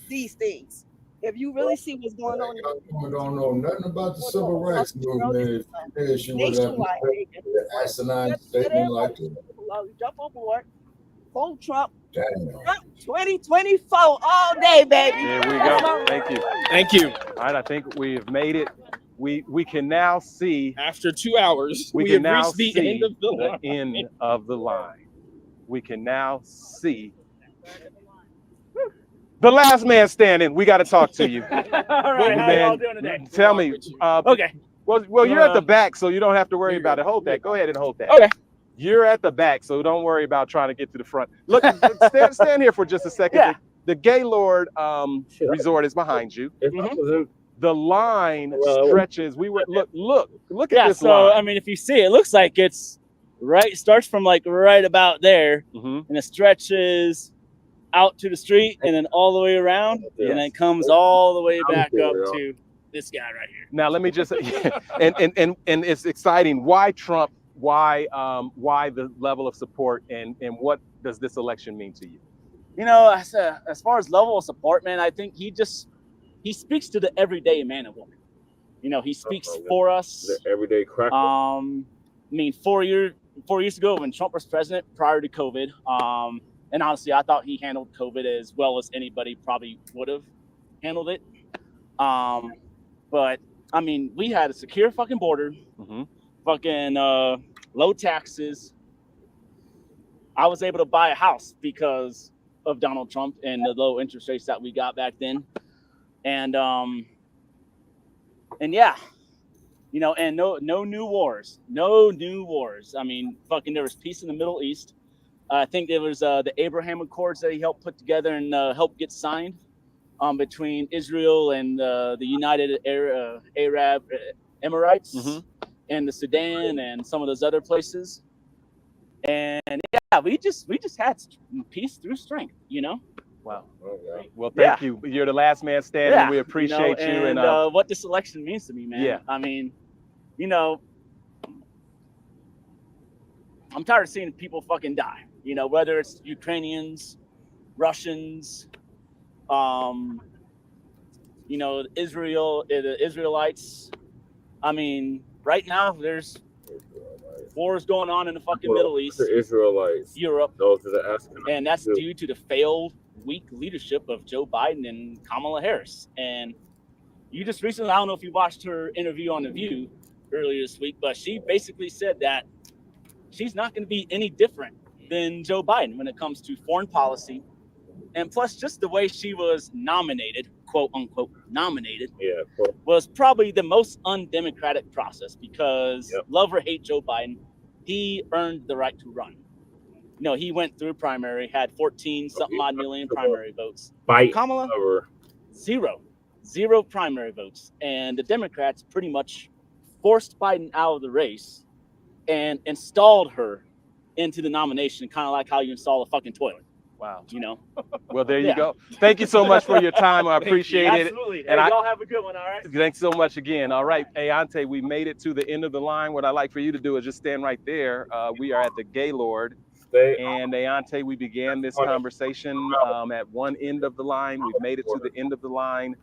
these things. If you really see what's going on,
I don't know nothing about the civil rights movement.
Nationwide,
The asinine statement like that.
jump on board, vote Trump.
Damn.
Trump 2024 all day, baby.
There we go. Thank you.
Thank you.
All right, I think we have made it. We can now see.
After 2 hours,
we
have
can now
reached the
see
end of the line.
end of the line. We can now see. The last man standing. We got to talk to you.
All right, how y'all doing today?
Tell me.
Okay.
Well, you're at the back, so you don't have to worry about it. Hold that. Go ahead and hold that.
Okay.
You're at the back, so don't worry about trying to get to the front. Look, stand here for just a second.
Yeah.
The Gaylord Resort is behind you. The line stretches. Look at this line.
I mean, if you see, it looks like it's starts from like right about there, and it stretches out to the street, and then all the way around, and then comes all the way back up to this guy right here.
Now let me just, and it's exciting. Why Trump? Why the level of support, and what does this election mean to you?
As far as level of support, man, I think he speaks to the everyday man and woman. He speaks for us.
The everyday cracker.
I mean, 4 years ago when Trump was president, prior to COVID, and honestly, I thought he handled COVID as well as anybody probably would have handled it. But I mean, we had a secure fucking border, fucking low taxes. I was able to buy a house because of Donald Trump and the low interest rates that we got back then. And yeah, and no new wars. I mean, fucking there was peace in the Middle East. I think there was the Abraham Accords that he helped put together and helped get signed between Israel and the United Arab Emirates and the Sudan and some of those other places. And yeah, we just had peace through strength,
Wow. Okay. Well, thank you. You're the last man standing.
Yeah,
we appreciate you.
And what this election means to me, man.
Yeah.
I mean, I'm tired of seeing people fucking die. Whether it's Ukrainians, Russians, Israel, the Israelites. I mean, right now there's wars going on in the fucking Middle East.
The Israelites.
Europe.
Those are the Asking.
And that's due to the failed, weak leadership of Joe Biden and Kamala Harris. And you just recently, I don't know if you watched her interview on The View earlier this week, but she basically said that she's not going to be any different than Joe Biden when it comes to foreign policy. And plus, just the way she was nominated, quote unquote, nominated, was probably the most undemocratic process because love or hate Joe Biden, he earned the right to run. He went through primary, had 14 something odd million primary votes. Kamala, zero primary votes. And the Democrats pretty much forced Biden out of the race and installed her into the nomination, kind of like how you install a fucking toilet.
Wow.
Well,
there you go. Thank you so much for your time. I appreciate it.
Absolutely.
And
y'all have a good one, all right?
Thanks so much again. All right. Hey, Ante, we made it to the end of the line. What I'd like for you to do is just stand right there. We are at the Gaylord. And Ante, we began this conversation at one end of the line. We've made it to the end of the line.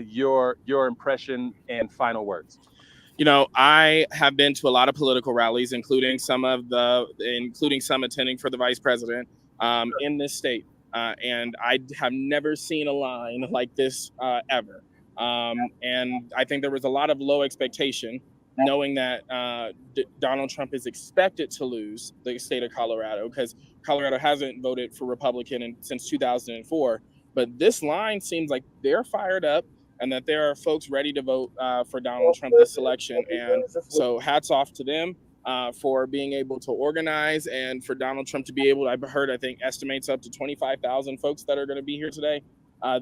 your impression and final words.
You know, I have been to a lot of political rallies, including some attending for the vice president in this state, and I have never seen a line like this ever. And I think there was a lot of low expectation, knowing that Donald Trump is expected to lose the state of Colorado, because Colorado hasn't voted for Republican since 2004. But this line seems like they're fired up, and that there are folks ready to vote for Donald Trump this election. And so hats off to them for being able to organize, and for Donald Trump to be able, I've heard, I think estimates up to 25,000 folks that are going to be here today.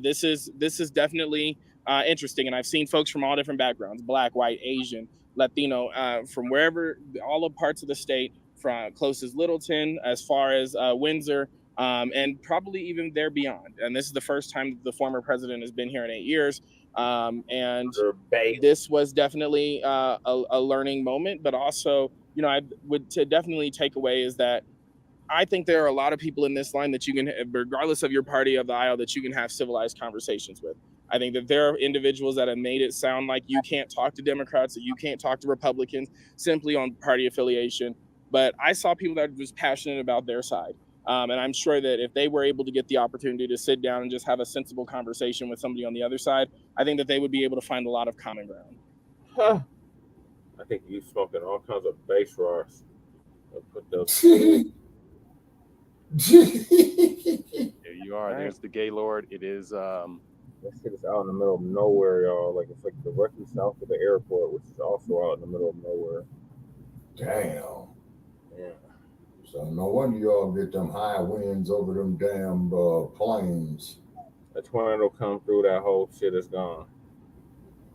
This is definitely interesting. And I've seen folks from all different backgrounds, Black, white, Asian, Latino, from wherever, all the parts of the state, from close as Littleton, as far as Windsor, and probably even there beyond. And this is the first time the former president has been here in 8 years. And this was definitely a learning moment, but also, you know, I would to definitely take away is that I think there are a lot of people in this line that you can, regardless of your party of the aisle, that you can have civilized conversations with. I think that there are individuals that have made it sound like you can't talk to Democrats, that you can't talk to Republicans simply on party affiliation. But I saw people that were just passionate about their side. And I'm sure that if they were able to get the opportunity to sit down and just have a sensible conversation with somebody on the other side, I think that they would be able to find a lot of common ground.
Huh. I think you smoking all kinds of bass rocks. I'll put those.
There you are. There's the Gaylord. It is.
That shit is out in the middle of nowhere, y'all. Like, it's like directly south of the airport, which is also out in the middle of nowhere.
Damn.
Yeah.
So no wonder y'all get them high winds over them damn plains.
A tornado come through, that whole shit is gone.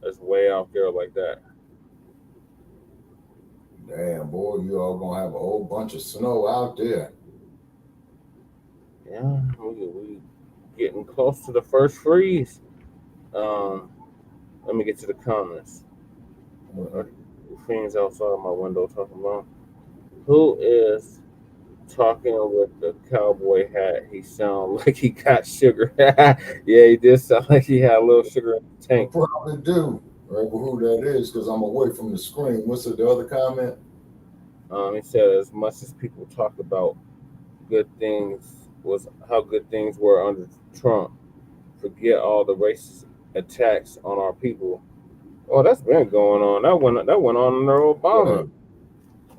That's way out there like that.
Damn, boy, you all gonna have a whole bunch of snow out there.
Yeah, we getting close to the first freeze. Let me get to the comments. Things outside of my window talking about who is talking with the cowboy hat. He sound like he got sugar. Yeah, he did sound like he had a little sugar in the tank.
I probably do. Right, who that is, because I'm away from the screen. What's the other comment?
He said as much as people talk about good things was how good things were under Trump, forget all the racist attacks on our people. Oh, that's been going on. That went on under Obama.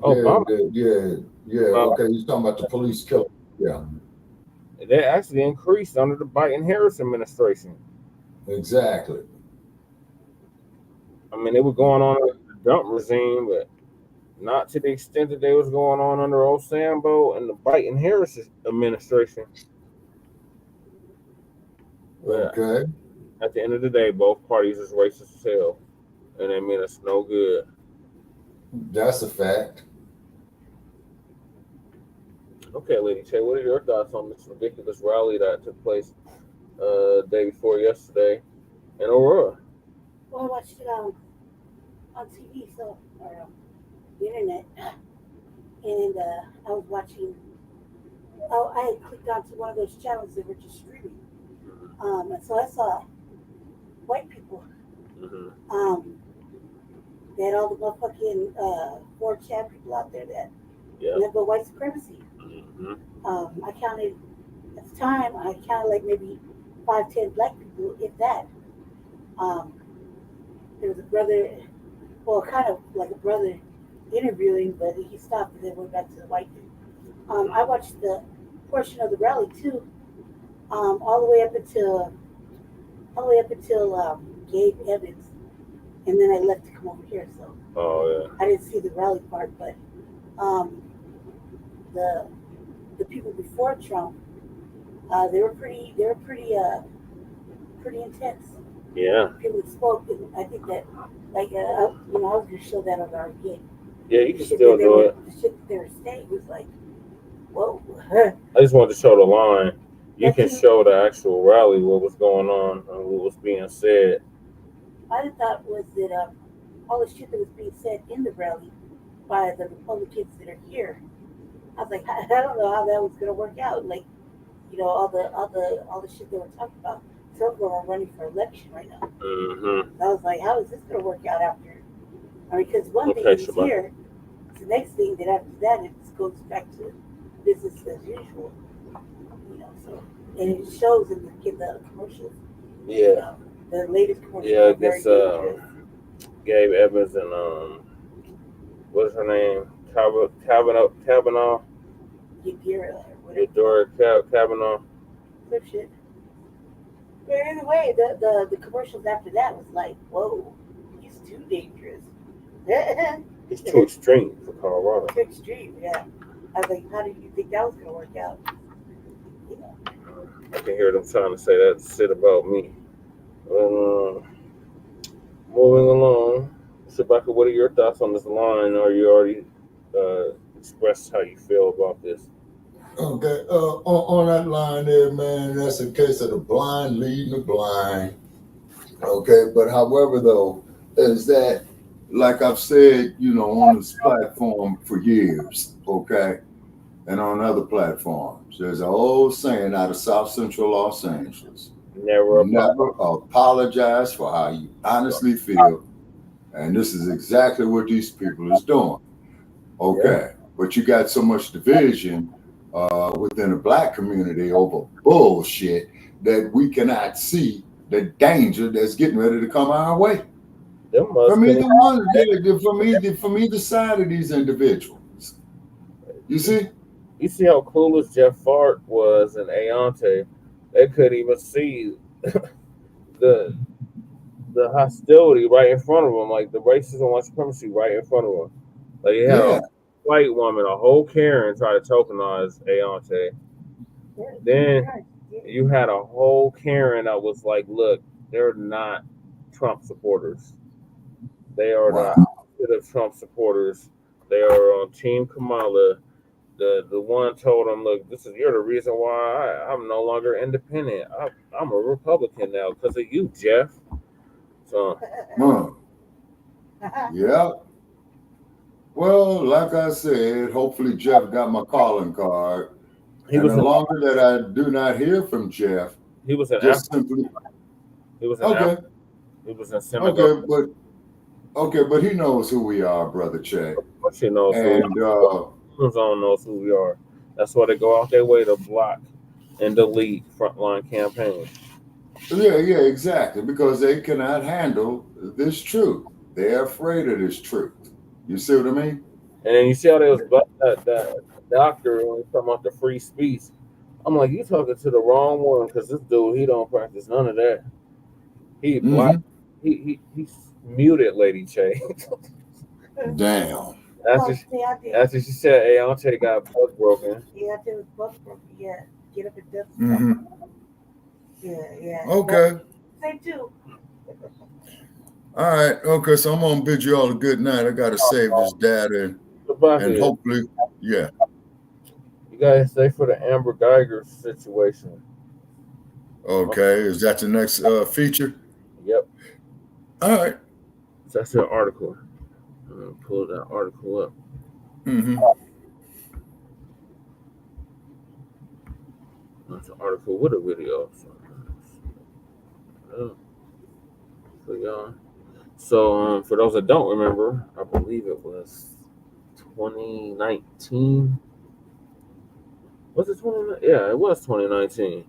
Yeah. Obama. Yeah. Okay, you're talking about the police killing. Yeah.
They actually increased under the Biden-Harris administration.
Exactly.
I mean, they were going on under the Trump regime, but not to the extent that they was going on under old Sambo and the Biden-Harris administration. But
okay.
At the end of the day, both parties is racist as hell, and they mean us no good.
That's a fact.
Okay, Lady Che, what are your thoughts on this ridiculous rally that took place day before yesterday in Aurora?
Well, I watched it on TV, or the internet, and I was watching. Oh, I had clicked onto one of those channels that were just streaming, and so I saw white people. They had all the motherfucking 4chan people out there that live by white supremacy. I counted at the time. I counted like maybe 5-10 black people, if that. There was a brother, well, kind of like a brother interviewing, but he stopped and then went back to the white dude. I watched the portion of the rally too, all the way up until Gabe Evans, and then I left to come over here. So I didn't see the rally part, but the people before Trump, they were pretty intense.
Yeah.
People spoke, and I think that, like, I was gonna show that on our game.
Yeah, you can still do it.
The shit that they were saying was like, whoa.
I just wanted to show the line. You can show the actual rally, what was going on and what was being said.
My thought was that all the shit that was being said in the rally by the Republicans that are here, I was like, I don't know how that was gonna work out. Like, all the shit they were talking about. some of them are running for election right now.
Mm-hmm.
I was like, how is this going to work out after? I mean, because one thing is here, the next thing that after that it goes back to business as usual. You know, so and it shows in the commercials.
Yeah.
You know, the latest commercials.
Yeah, I guess Gabe Evans and what's her name? Kavanaugh. Eudora Kavanaugh.
Some shit. But anyway, the commercials after that was like, whoa, he's too dangerous.
It's too extreme for Colorado.
Too extreme, yeah. I was like, how did you think that was gonna work out? You know.
I can hear them trying to say that shit about me. Moving along, Shabaka, what are your thoughts on this line? Or you already expressed how you feel about this?
Okay, on that line there, man, that's a case of the blind leading the blind. Okay, but however, though, is that, like I've said, you know, on this platform for years, okay, and on other platforms, there's an old saying out of South Central Los Angeles. Never apologize for how you honestly feel. And this is exactly what these people is doing. Okay, but you got so much division within the Black community over bullshit that we cannot see the danger that's getting ready to come our way. From either side of these individuals. You see?
You see how clueless Jeff Fart was and Aonte. They couldn't even see the hostility right in front of them, like the racism and white supremacy right in front of them. Like you had a white woman, a whole Karen, try to tokenize Aonte. Then you had a whole Karen that was like, look, they're not Trump supporters. They are not Trump supporters. They are on Team Kamala. The one told him, look, you're the reason why I'm no longer independent. I'm a Republican now because of you, Jeff. So,
yeah. Well, like I said, hopefully Jeff got my calling card. And the longer that I do not hear from Jeff,
he was in
simply.
He was in Africa. He was in Senegal.
Okay, but he knows who we are, Brother Che.
Of course he knows who we are. Amazon knows who we are. That's why they go out their way to block and delete frontline campaigns.
Yeah, exactly. Because they cannot handle this truth. They're afraid of this truth. You see what I mean?
And then you see how they was that doctor when he's talking about the free speech. I'm like, you talking to the wrong one because this dude, he don't practice none of that. He black. He's muted, Lady Che.
Damn.
After she said, "Hey, Auntie got butt broken."
Yeah, it was butt broken. Yeah, get up and dust. Yeah.
Okay.
Say too.
All right. Okay, so I'm gonna bid you all a good night. I gotta save this data and hopefully, yeah.
You gotta stay for the Amber Guyger situation.
Okay, is that the next feature?
Yep.
All right.
So that's an article. I'm gonna pull that article up. That's an article with a video. So y'all. So for those that don't remember, I believe it was 2019. Was it 2019? Yeah, it was 2019.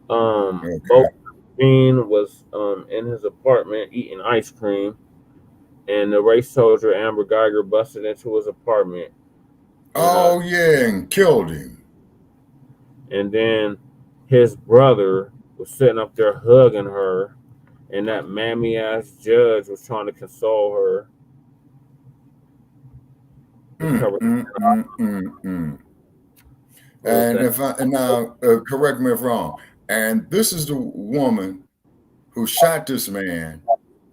Botham was in his apartment eating ice cream, and the race soldier Amber Guyger busted into his apartment.
And killed him.
And then his brother was sitting up there hugging her, and that mammy ass judge was trying to console her.
And now correct me if wrong. And this is the woman who shot this man,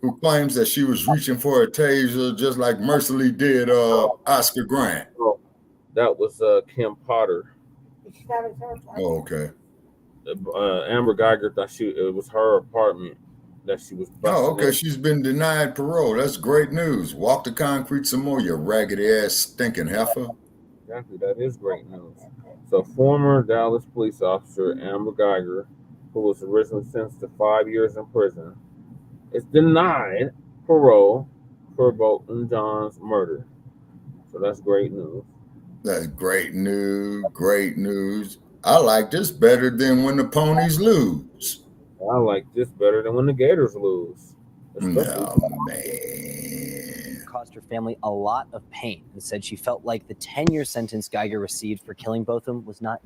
who claims that she was reaching for a taser, just like Mercy Lee did Oscar Grant.
That was Kim Potter.
Oh, okay.
Amber Guyger thought it was her apartment that she was busting.
Oh, okay. She's been denied parole. That's great news. Walk the concrete some more, you raggedy ass stinking heifer.
Exactly, that is great news. So former Dallas police officer Amber Guyger who was originally sentenced to 5 years in prison, is denied parole for Bolton John's murder. So that's great news.
That's great news. Great news. I like this better than when the ponies lose.
I like this better than when the Gators lose.
No, man.
Caused her family a lot of pain and said she felt like the 10-year sentence Guyger received for killing Botham was not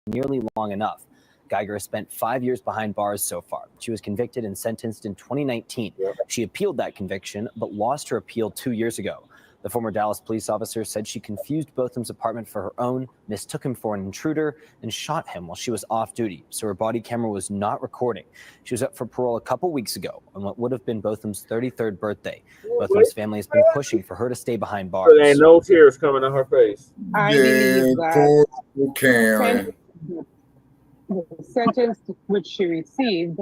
nearly long enough. Guyger has spent 5 years behind bars so far. She was convicted and sentenced in 2019. She appealed that conviction, but lost her appeal 2 years ago. The former Dallas police officer said she confused Botham's apartment for her own, mistook him for an intruder, and shot him while she was off duty, so her body camera was not recording. She was up for parole a couple weeks ago on what would have been Botham's 33rd birthday. Botham's family has been pushing for her to stay behind bars.
There ain't no tears coming on her face.
I believe that
poor Karen.
the sentence which she received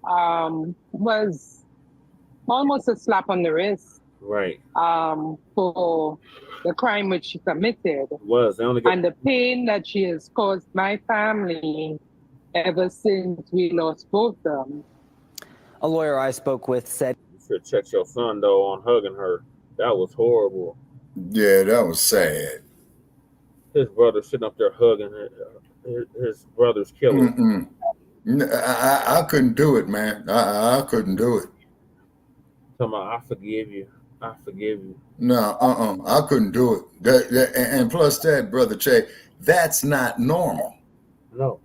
was almost a slap on the wrist.
Right.
For the crime which she committed.
And
the pain that she has caused my family ever since we lost both of them.
A lawyer I spoke with said,
"You should check your son though on hugging her. That was horrible."
Yeah, that was sad.
His brother sitting up there hugging his brother's killer.
I couldn't do it, man. I couldn't do it.
Talking about, I forgive you. I forgive you.
No, I couldn't do it. And plus that, Brother Che, that's not normal.
No.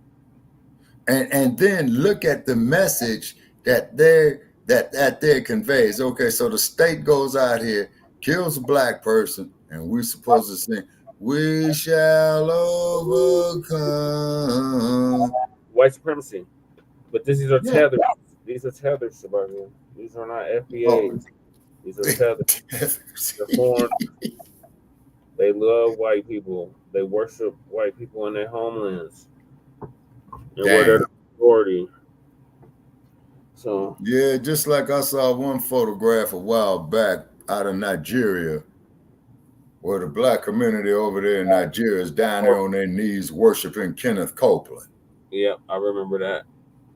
And then look at the message that they conveys. Okay, so the state goes out here, kills a black person, and we're supposed to sing, "We shall overcome."
White supremacy. But these are tethers. These are tethers, Sebastian. These are not FBAs. These are tethers. They're foreign. They love white people. They worship white people in their homelands. And where they're the majority. So
yeah, just like I saw one photograph a while back out of Nigeria, where the black community over there in Nigeria is down there on their knees worshiping Kenneth Copeland.
Yeah, I remember that.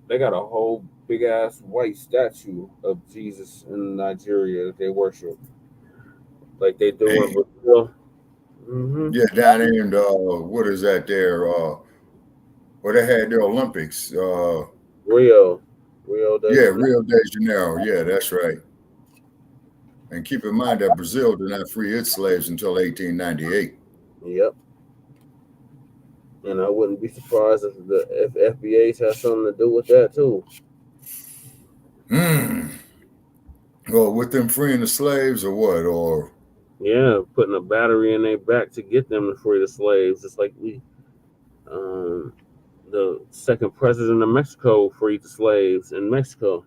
They got a whole big ass white statue of Jesus in Nigeria that they worship, like they do in Brazil.
Yeah, down there in what is that there? Where they had the Olympics.
Rio de
Janeiro. Yeah, that's right. And keep in mind that Brazil did not free its slaves until 1898.
Yep. And I wouldn't be surprised if FBAs have something to do with that too.
Well, with them freeing the slaves or what? Or
yeah, putting a battery in their back to get them to free the slaves. It's like the second president of Mexico freed the slaves in Mexico.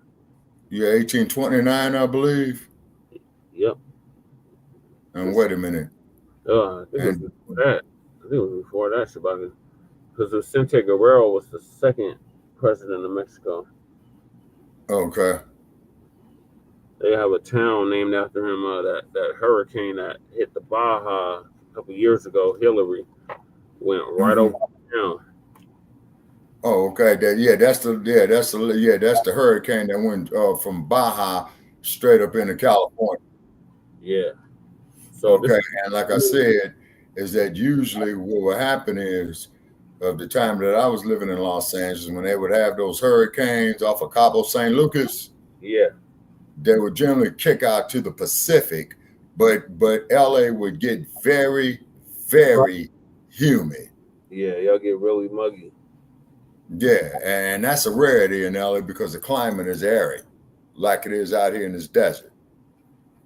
Yeah, 1829, I believe.
Yep.
And wait a minute.
I think it was before that. I think it was before that, Shabaka. Because Vicente Guerrero was the second president of Mexico.
Okay.
They have a town named after him. That hurricane that hit the Baja a couple years ago, Hillary, went right over town.
Oh, okay. That's the hurricane that went from Baja straight up into California.
Yeah. So
okay, and like I said, is that usually what would happen is of the time that I was living in Los Angeles, when they would have those hurricanes off of Cabo San Lucas, they would generally kick out to the Pacific, but LA would get very, very humid.
Yeah, y'all get really muggy.
Yeah, and that's a rarity in LA because the climate is arid, like it is out here in this desert.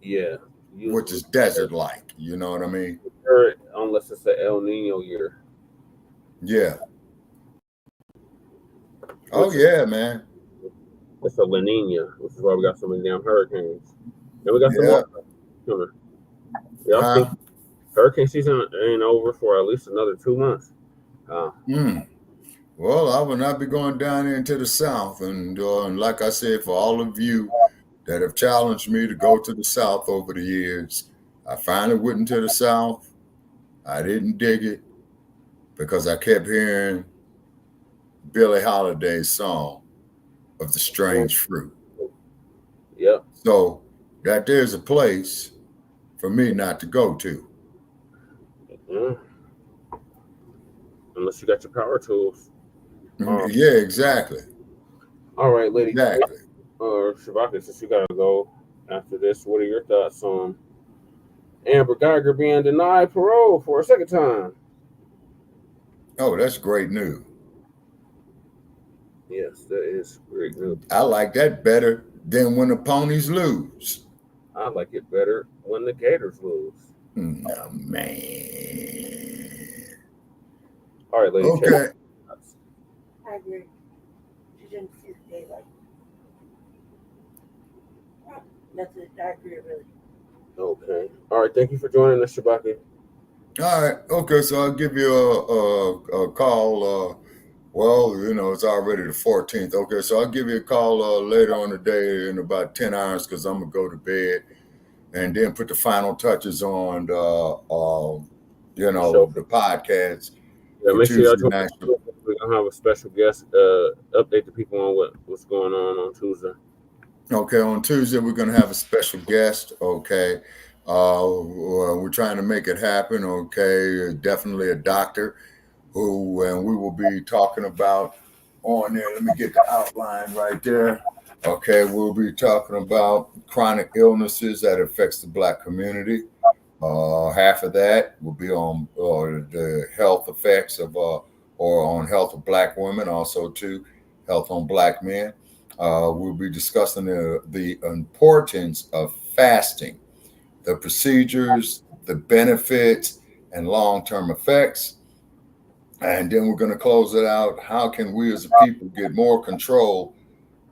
Yeah.
Which is desert-like, you know what I mean?
Unless it's an El Nino year.
Yeah. Oh, yeah, man.
It's a La Nina, which is why we got so many damn hurricanes. And we got some more. Yeah, think hurricane season ain't over for at least another 2 months.
Well, I will not be going down into the South. And like I said, for all of you that have challenged me to go to the South over the years, I finally went into the South. I didn't dig it because I kept hearing Billie Holiday's song of the strange fruit.
Yep.
So that there's a place for me not to go to.
Unless you got your power tools.
Yeah, exactly.
All right, ladies.
Exactly.
Shabaka, since you gotta go after this, what are your thoughts on Amber Guyger being denied parole for a second time?
Oh, that's great news.
Yes, that is great news.
I like that better than when the ponies lose.
I like it better when the Gators lose.
Oh, man.
All right, ladies.
Okay.
I agree. She didn't see the daylight. That's it. I agree, really.
Okay. All right. Thank you for joining us, Shabaka.
All right. Okay. So I'll give you a call. Well, it's already the 14th. Okay. So I'll give you a call later on the day in about 10 hours because I'm going to go to bed and then put the final touches on, the podcast.
Yeah, make sure y'all join us. We're going to have a special guest update the people on what's going on Tuesday.
Okay, on Tuesday, we're going to have a special guest, okay? We're trying to make it happen, okay? Definitely a doctor and we will be talking about on there. Let me get the outline right there. Okay, we'll be talking about chronic illnesses that affects the Black community. Half of that will be on the health effects of, or on health of Black women, also too, health on Black men. We'll be discussing the importance of fasting, the procedures, the benefits, and long-term effects. And then we're going to close it out. How can we as a people get more control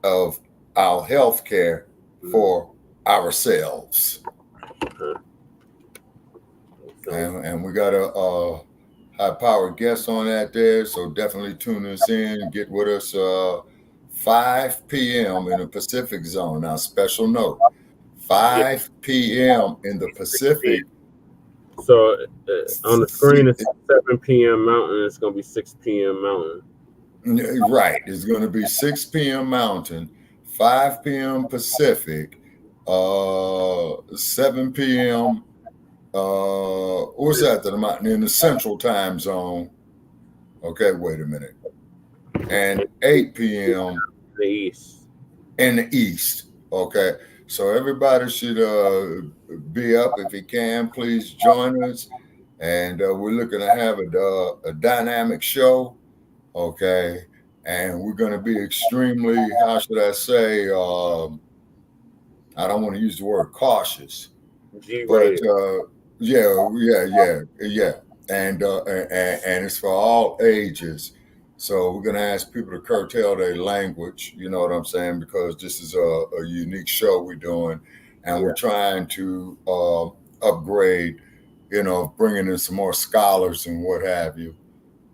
of our health care for ourselves? And we got a high-powered guest on that there, so definitely tune us in. Get with us 5 p.m. in the Pacific zone. Now, special note, 5 p.m. in the Pacific.
So on the screen, it's 7 p.m. Mountain. It's going to be 6 p.m. Mountain.
Right. It's going to be 6 p.m. Mountain, 5 p.m. Pacific, 7 p.m. What's that? The mountain in the Central Time Zone. Okay, wait a minute. And 8 p.m. in the East. Okay. So everybody should be up if you can. Please join us. And we're looking to have a dynamic show. Okay. And we're going to be extremely, how should I say, I don't want to use the word cautious. But yeah. And it's for all ages. So we're going to ask people to curtail their language, you know what I'm saying? Because this is a unique show we're doing. And we're trying to upgrade, bringing in some more scholars and what have you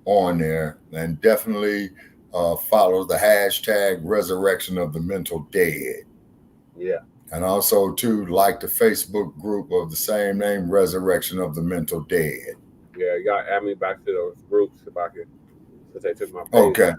on there. And definitely follow the hashtag resurrection of the mental dead.
Yeah.
And also, too, like the Facebook group of the same name, Resurrection of the Mental Dead.
Yeah, you got to add me back to those groups if I could. Because they took my page.
Okay.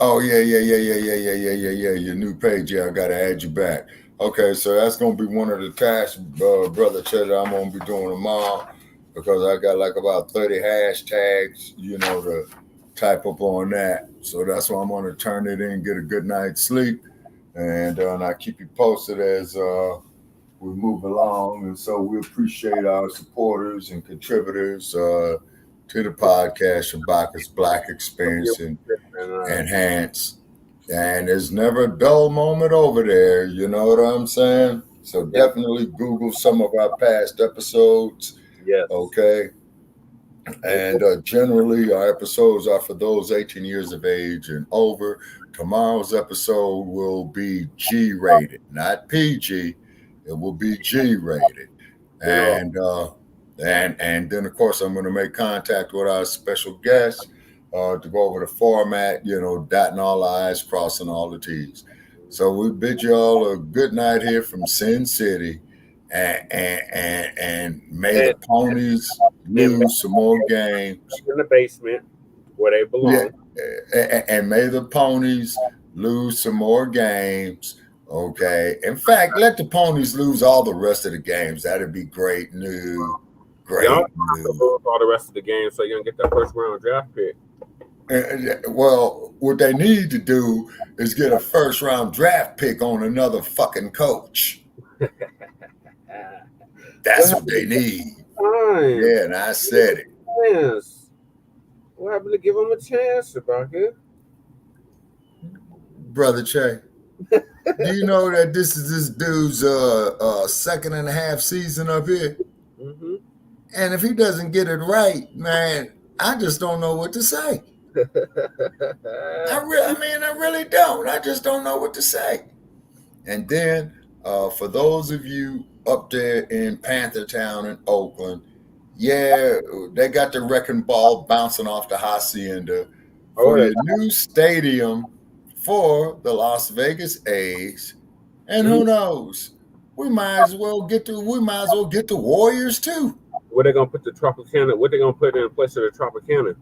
Oh, yeah. Your new page. Yeah, I got to add you back. Okay, so that's going to be one of the tasks, Brother Cheddar, I'm going to be doing tomorrow. Because I got like about 30 hashtags, to type up on that. So that's why I'm going to turn it in, get a good night's sleep. And I keep you posted as we move along. And so we appreciate our supporters and contributors to the podcast, Shabaka's Black Experience and Enhance. And there's never a dull moment over there. You know what I'm saying? So definitely Google some of our past episodes.
Yes.
Okay. And generally, our episodes are for those 18 years of age and over. Tomorrow's episode will be G-rated, not PG. It will be G-rated. And then, of course, I'm going to make contact with our special guest to go over the format, dotting all the I's, crossing all the T's. So we bid you all a good night here from Sin City. And may the ponies lose some more games
in the basement where they belong.
and may the ponies lose some more games. Okay. In fact, let the ponies lose all the rest of the games. That'd be great news. Great
Y'all
news.
lose all the rest of the games so you can get that first round draft pick.
Well, what they need to do is get a first round draft pick on another fucking coach. That's what they need.
Fine.
Yeah, and I said it.
Yes. What happened to give him a chance, Baracc?
Brother Che, do you know that this is this dude's second and a half season up here?
Mm-hmm.
And if he doesn't get it right, man, I just don't know what to say. I really don't. I just don't know what to say. And then, for those of you up there in Panther Town in Oakland, yeah, they got the wrecking ball bouncing off the hacienda for your new stadium for the Las Vegas A's. And who knows? We might as well get the Warriors too.
Where they gonna put the Tropicana? What they gonna put in place of the Tropicana?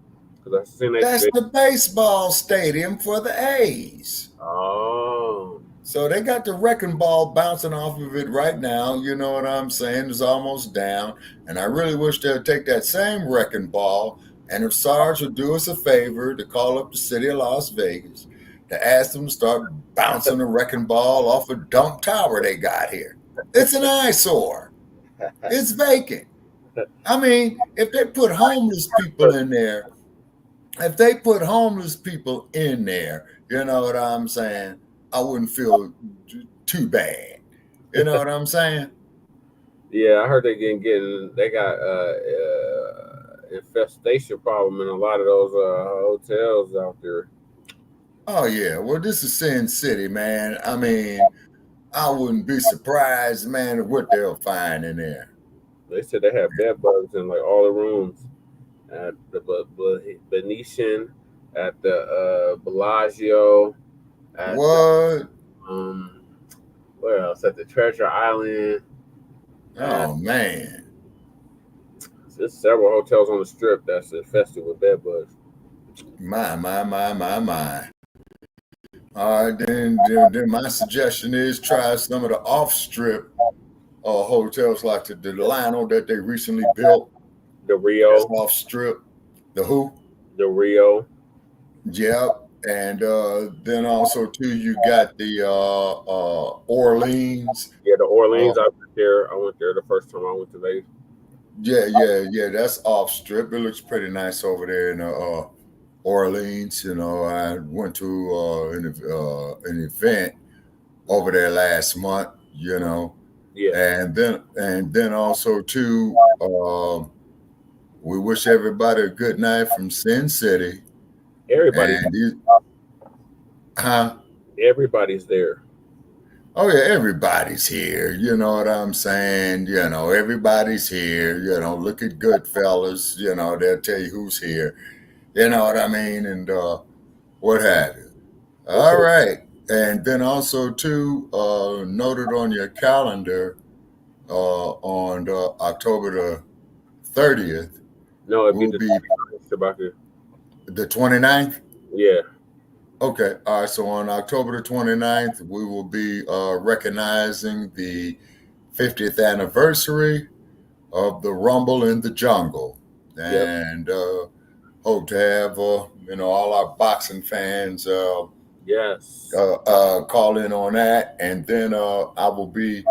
That's the baseball stadium for the A's.
Oh.
So they got the wrecking ball bouncing off of it right now. You know what I'm saying? It's almost down. And I really wish they'd take that same wrecking ball, and if Sarge would do us a favor to call up the city of Las Vegas to ask them to start bouncing the wrecking ball off a dump tower they got here. It's an eyesore. It's vacant. I mean, if they put homeless people in there, you know what I'm saying? I wouldn't feel too bad. You know what I'm saying?
Yeah, I heard they got infestation problem in a lot of those hotels out there.
Oh yeah, well this is Sin City, man. I mean, I wouldn't be surprised, man, at what they'll find in there.
They said they have bed bugs in like all the rooms at the Venetian, at the Bellagio, at
what?
Where else? At the Treasure Island.
Oh man.
There's several hotels on the strip that's infested with bed bugs.
My. All right, then my suggestion is try some of the off-strip hotels like the Delano that they recently built.
The Rio.
Off-strip. The who?
The Rio.
Yep. And then also too, you got the Orleans.
Yeah, the Orleans. I went there the first time I went to Vegas.
Yeah. That's off-strip. It looks pretty nice over there in Orleans. You know, I went to an event over there last month. You know.
Yeah.
And then also too, we wish everybody a good night from Sin City.
Everybody. Everybody's there.
Oh yeah, everybody's here. You know what I'm saying? You know, everybody's here. You know, look at Goodfellas. You know, they'll tell you who's here. You know what I mean? And what have you. All right. And then also too, noted on your calendar on October the 30th.
No, it'd be
the 29th?
Yeah.
Okay. All right. So on October the 29th, we will be recognizing the 50th anniversary of the Rumble in the Jungle. And hope to have, all our boxing fans
yes,
call in on that. And then I will be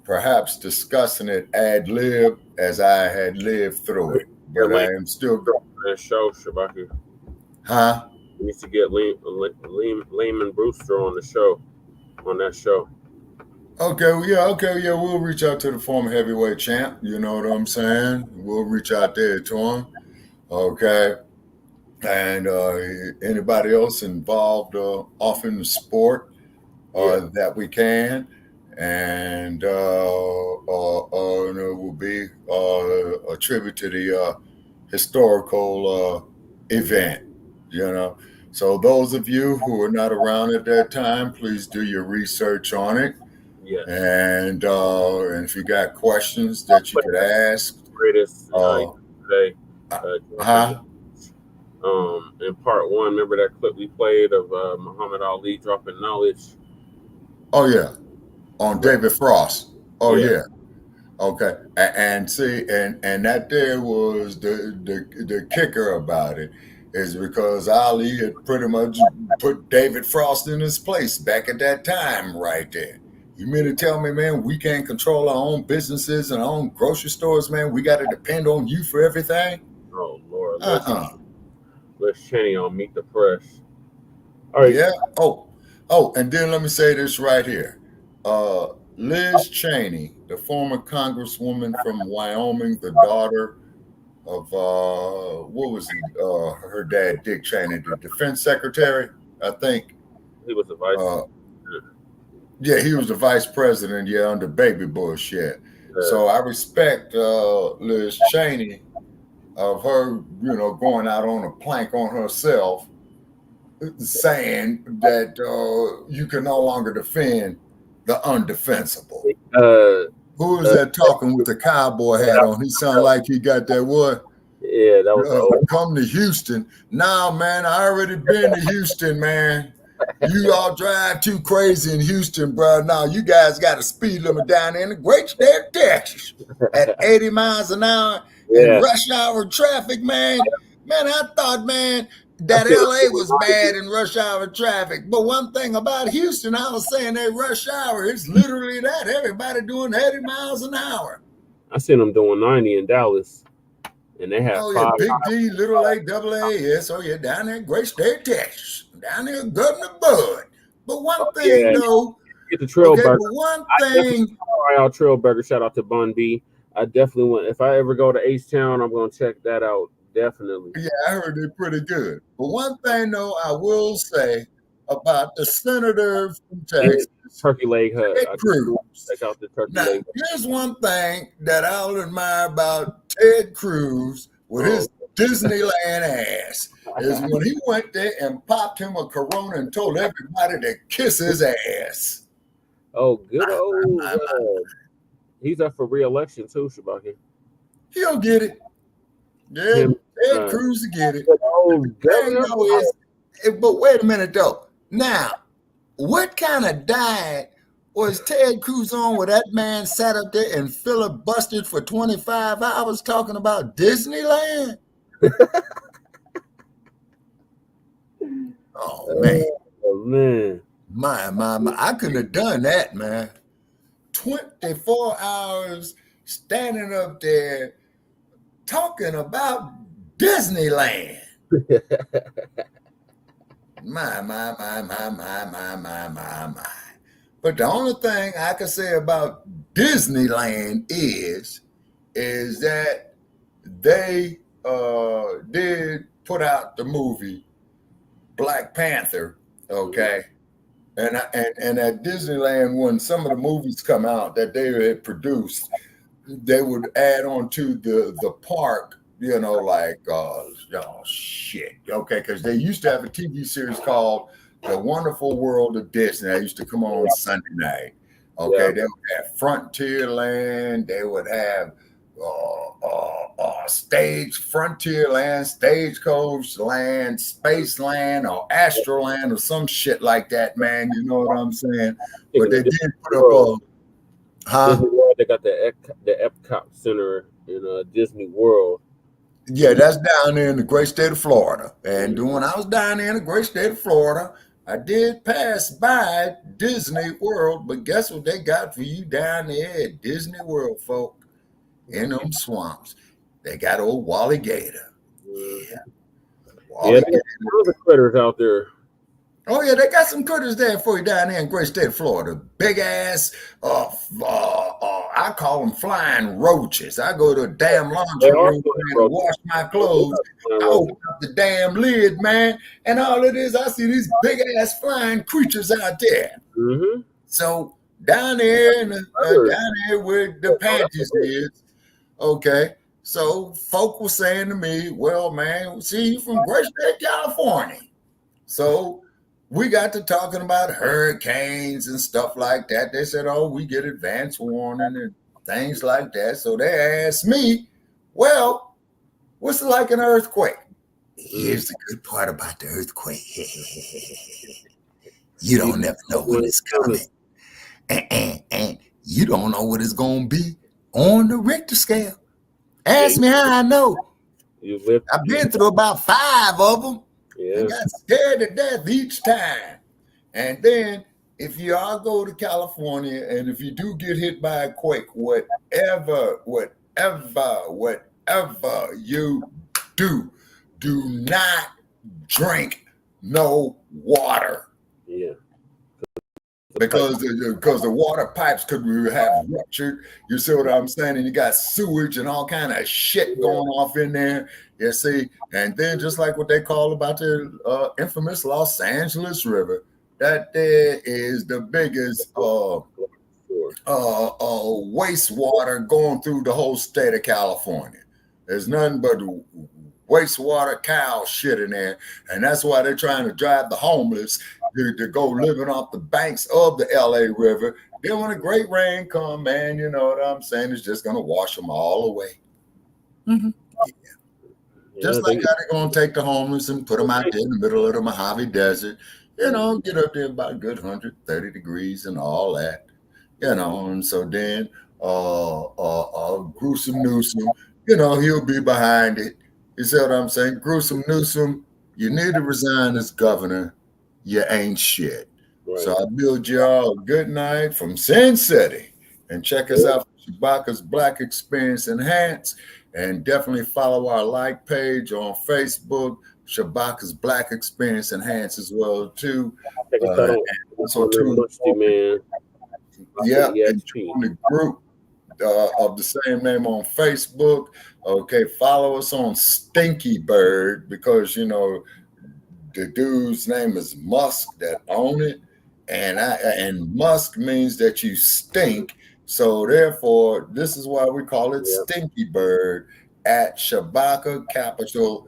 perhaps discussing it ad lib as I had lived through it. But I am still
that show, Shabaki.
Huh?
We need to get Lehman Brewster on that show.
Okay, we'll reach out to the former heavyweight champ. You know what I'm saying? We'll reach out there to him. Okay. And anybody else involved off in the sport that we can. And it will be a tribute to the historical event, you know. So those of you who are not around at that time, please do your research on it.
Yeah.
And if you got questions that you could ask.
Greatest today. In part one, remember that clip we played of Muhammad Ali dropping knowledge?
Oh yeah, on David Frost. Oh
Yeah.
yeah. Okay, and see, and that there was the kicker about it, is because Ali had pretty much put David Frost in his place back at that time right there. You mean to tell me, man, we can't control our own businesses and our own grocery stores, man? We got to depend on you for everything?
Oh Lord,
Uh-uh.
Liz Cheney on Meet the Press. All right.
Yeah. Oh, and then let me say this right here. Liz Cheney, the former congresswoman from Wyoming, the daughter of what was he? Her dad, Dick Cheney, the defense secretary, I think.
He was the vice.
Yeah, he was the vice president. Yeah, under Baby Bush. Yeah. So I respect Liz Cheney of her, going out on a plank on herself, saying that you can no longer defend the undefensible. Who is that talking with the cowboy hat on? He sounded like he got that what?
Yeah, that was
come to Houston. Nah, man, I already been to Houston, man. You all drive too crazy in Houston, bro. Now you guys got a speed limit down there in the great state of Texas at 80 miles an hour in rush hour traffic, man. Man, I thought, man, that LA was bad in rush hour traffic. But one thing about Houston, I was saying that rush hour, it's literally that. Everybody doing 80 miles an hour.
I seen them doing 90 in Dallas. And they have
yeah, Big D, Little A, Double A, yes. Oh, yeah, down there in great state of Texas. Down there in Governor Bud. But one thing, though.
Get the Trail Burger.
But one thing.
Our Trail Burger, shout out to Bun B. I definitely want, if I ever go to H-Town, I'm going to check that out. Definitely.
Yeah, I heard they're pretty good. But one thing, though, I will say about the senator from Texas.
Turkey Leg Hut.
Ted Cruz.
Check out the Turkey
Now,
Leg.
here's one thing that I'll admire about Ted Cruz with his Disneyland ass is when he went there and popped him a Corona and told everybody to kiss his ass.
Oh, good old. He's up for re-election too, Shabaki.
He'll get it. Yeah, Ted Cruz will get it. But wait a minute, though. Now, what kind of diet was Ted Cruz on where that man sat up there and filibustered for 25 hours talking about Disneyland? Oh, man.
Oh, man.
My. I couldn't have done that, man. 24 hours standing up there talking about Disneyland. My. But the only thing I can say about Disneyland is that they did put out the movie Black Panther, okay? And at Disneyland, when some of the movies come out that they had produced, they would add on to the park, like, shit, okay? Because they used to have a TV series called The Wonderful World of Disney. That used to come on Sunday night. Okay, yeah. They would have Frontierland. They would have Frontierland, Stagecoach Land, Spaceland, or Astroland, or some shit like that, man. You know what I'm saying? But they did put up
They got the Epcot Center in Disney World.
Yeah, that's down there in the great state of Florida. And when I was down there in the great state of Florida, I did pass by Disney World, but guess what they got for you down there at Disney World, folk? In them swamps. They got old Wally Gator. Yeah.
Wally Gator. There's critters out there.
Oh, yeah, they got some critters there for you down there in great state of Florida. Big ass, I call them flying roaches. I go to a damn laundry room and wash my clothes. I open up the damn lid, man, and all it is, I see these big ass flying creatures out there.
Mm-hmm.
So down there, down there where the panties is, okay. So folk were saying to me, well, man, see, you from great state California. So we got to talking about hurricanes and stuff like that. They said, oh, we get advance warning and things like that. So they asked me, well, what's it like an earthquake? Here's the good part about the earthquake. You don't never know when it's coming. And you don't know what it's going to be on the Richter scale. Ask me how I know. I've been through about 5 of them and got scared to death each time. And then if you all go to California and if you do get hit by a quake, whatever you do not drink no water.
Yeah.
Because the water pipes could have ruptured. You see what I'm saying? And you got sewage and all kind of shit going off in there. You see? And then just like what they call about the infamous Los Angeles River, that there is the biggest wastewater going through the whole state of California. There's nothing but wastewater cow shit in there. And that's why they're trying to drive the homeless to go living off the banks of the LA River. Then when a great rain come, man, you know what I'm saying? It's just going to wash them all away. Mm-hmm. Yeah. Just like how they're going to take the homeless and put them out there in the middle of the Mojave Desert, you know, get up there about a good 130 degrees and all that, you know. And so then Gruesome Newsom, you know, he'll be behind it. You see what I'm saying? Gruesome Newsom, you need to resign as governor. You ain't shit. Right. So I bid y'all a good night from Sin City. And check us out for Shabaka's Black Experience Enhanced. And definitely follow our like page on Facebook, Shabaka's Black Experience Enhanced as well, too. So too, man. Yeah, and join the group of the same name on Facebook. Okay, follow us on Stinky Bird because, you know, the dude's name is Musk that own it, and Musk means that you stink. So therefore, this is why we call it Stinky Bird at Shabaka Capital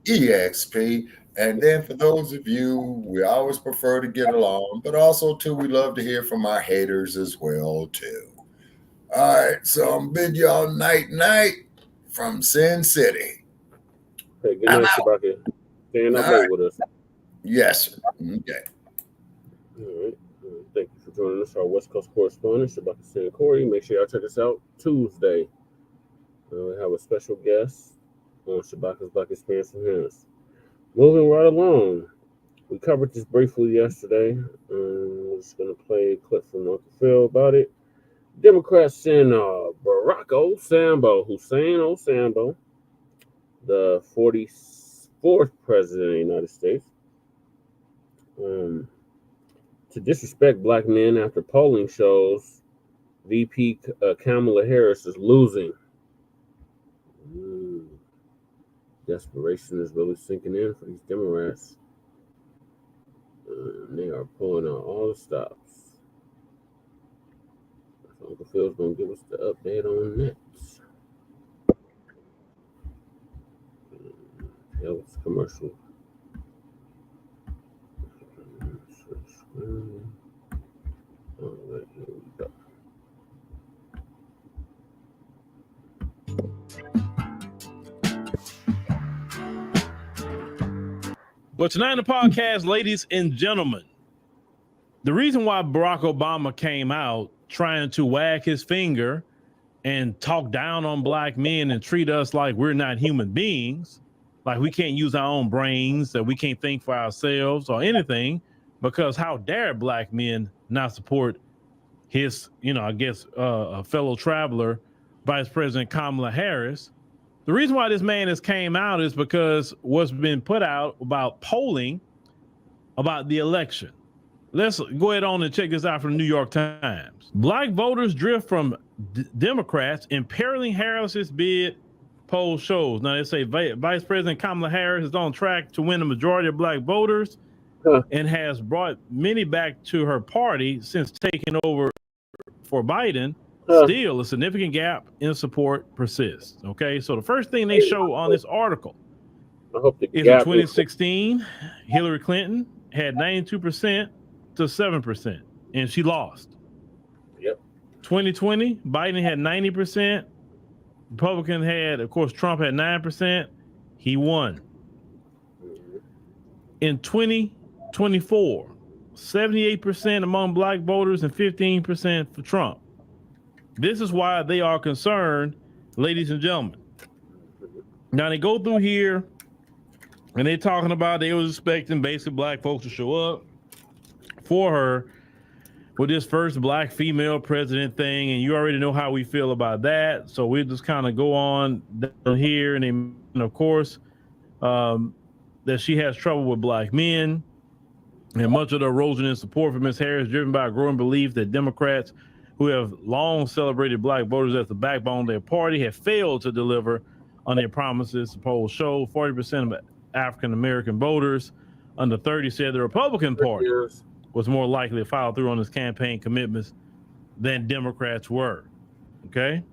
EXP. And then for those of you, we always prefer to get along, but also too, we love to hear from our haters as well too. All right, so I'm bid y'all night from Sin City.
Hey, good night, Shabaka. Staying up late with us.
Yes. Okay.
All right. Thank you for joining us, our West Coast correspondent, Shabaka San Corey. Make sure y'all check us out Tuesday. We have a special guest on Shabaka's Black Experience Enhanced. Moving right along. We covered this briefly yesterday. We're just going to play a clip from Uncle Phil about it. Democrats send Baracc Hussein Osambo, the 44th president of the United States, to disrespect black men after polling shows VP Kamala Harris is losing. Desperation is really sinking in for these Democrats. They are pulling out all the stops. So Uncle Phil's going to give us the update on that. That was commercial. All right, here we go.
Well, tonight in the podcast, ladies and gentlemen, the reason why Barack Obama came out trying to wag his finger and talk down on black men and treat us like we're not human beings, like we can't use our own brains, that we can't think for ourselves or anything, because how dare black men not support his, a fellow traveler, Vice President Kamala Harris. The reason why this man has came out is because what's been put out about polling about the election. Let's go ahead on and check this out from the New York Times. Black voters drift from Democrats imperiling Harris's bid, poll shows. Now they say Vice President Kamala Harris is on track to win the majority of black voters and has brought many back to her party since taking over for Biden. Still, a significant gap in support persists. Okay, so the first thing they show on this article is in 2016, Hillary Clinton had 92% to 7%, and she lost.
Yep.
2020, Biden had 90%. Republican had, of course, Trump had 9%. He won. in 2024, 78% among black voters and 15% for Trump. This is why they are concerned, ladies and gentlemen. Now they go through here and they're talking about they was expecting basically black folks to show up for her with this first black female president thing, and you already know how we feel about that. So we'll just kind of go on down here, and of course, that she has trouble with black men, and much of the erosion in support for Ms. Harris driven by a growing belief that Democrats who have long celebrated black voters as the backbone of their party have failed to deliver on their promises. The polls show 40% of African-American voters under 30 said the Republican Party was more likely to follow through on its campaign commitments than Democrats were. Okay?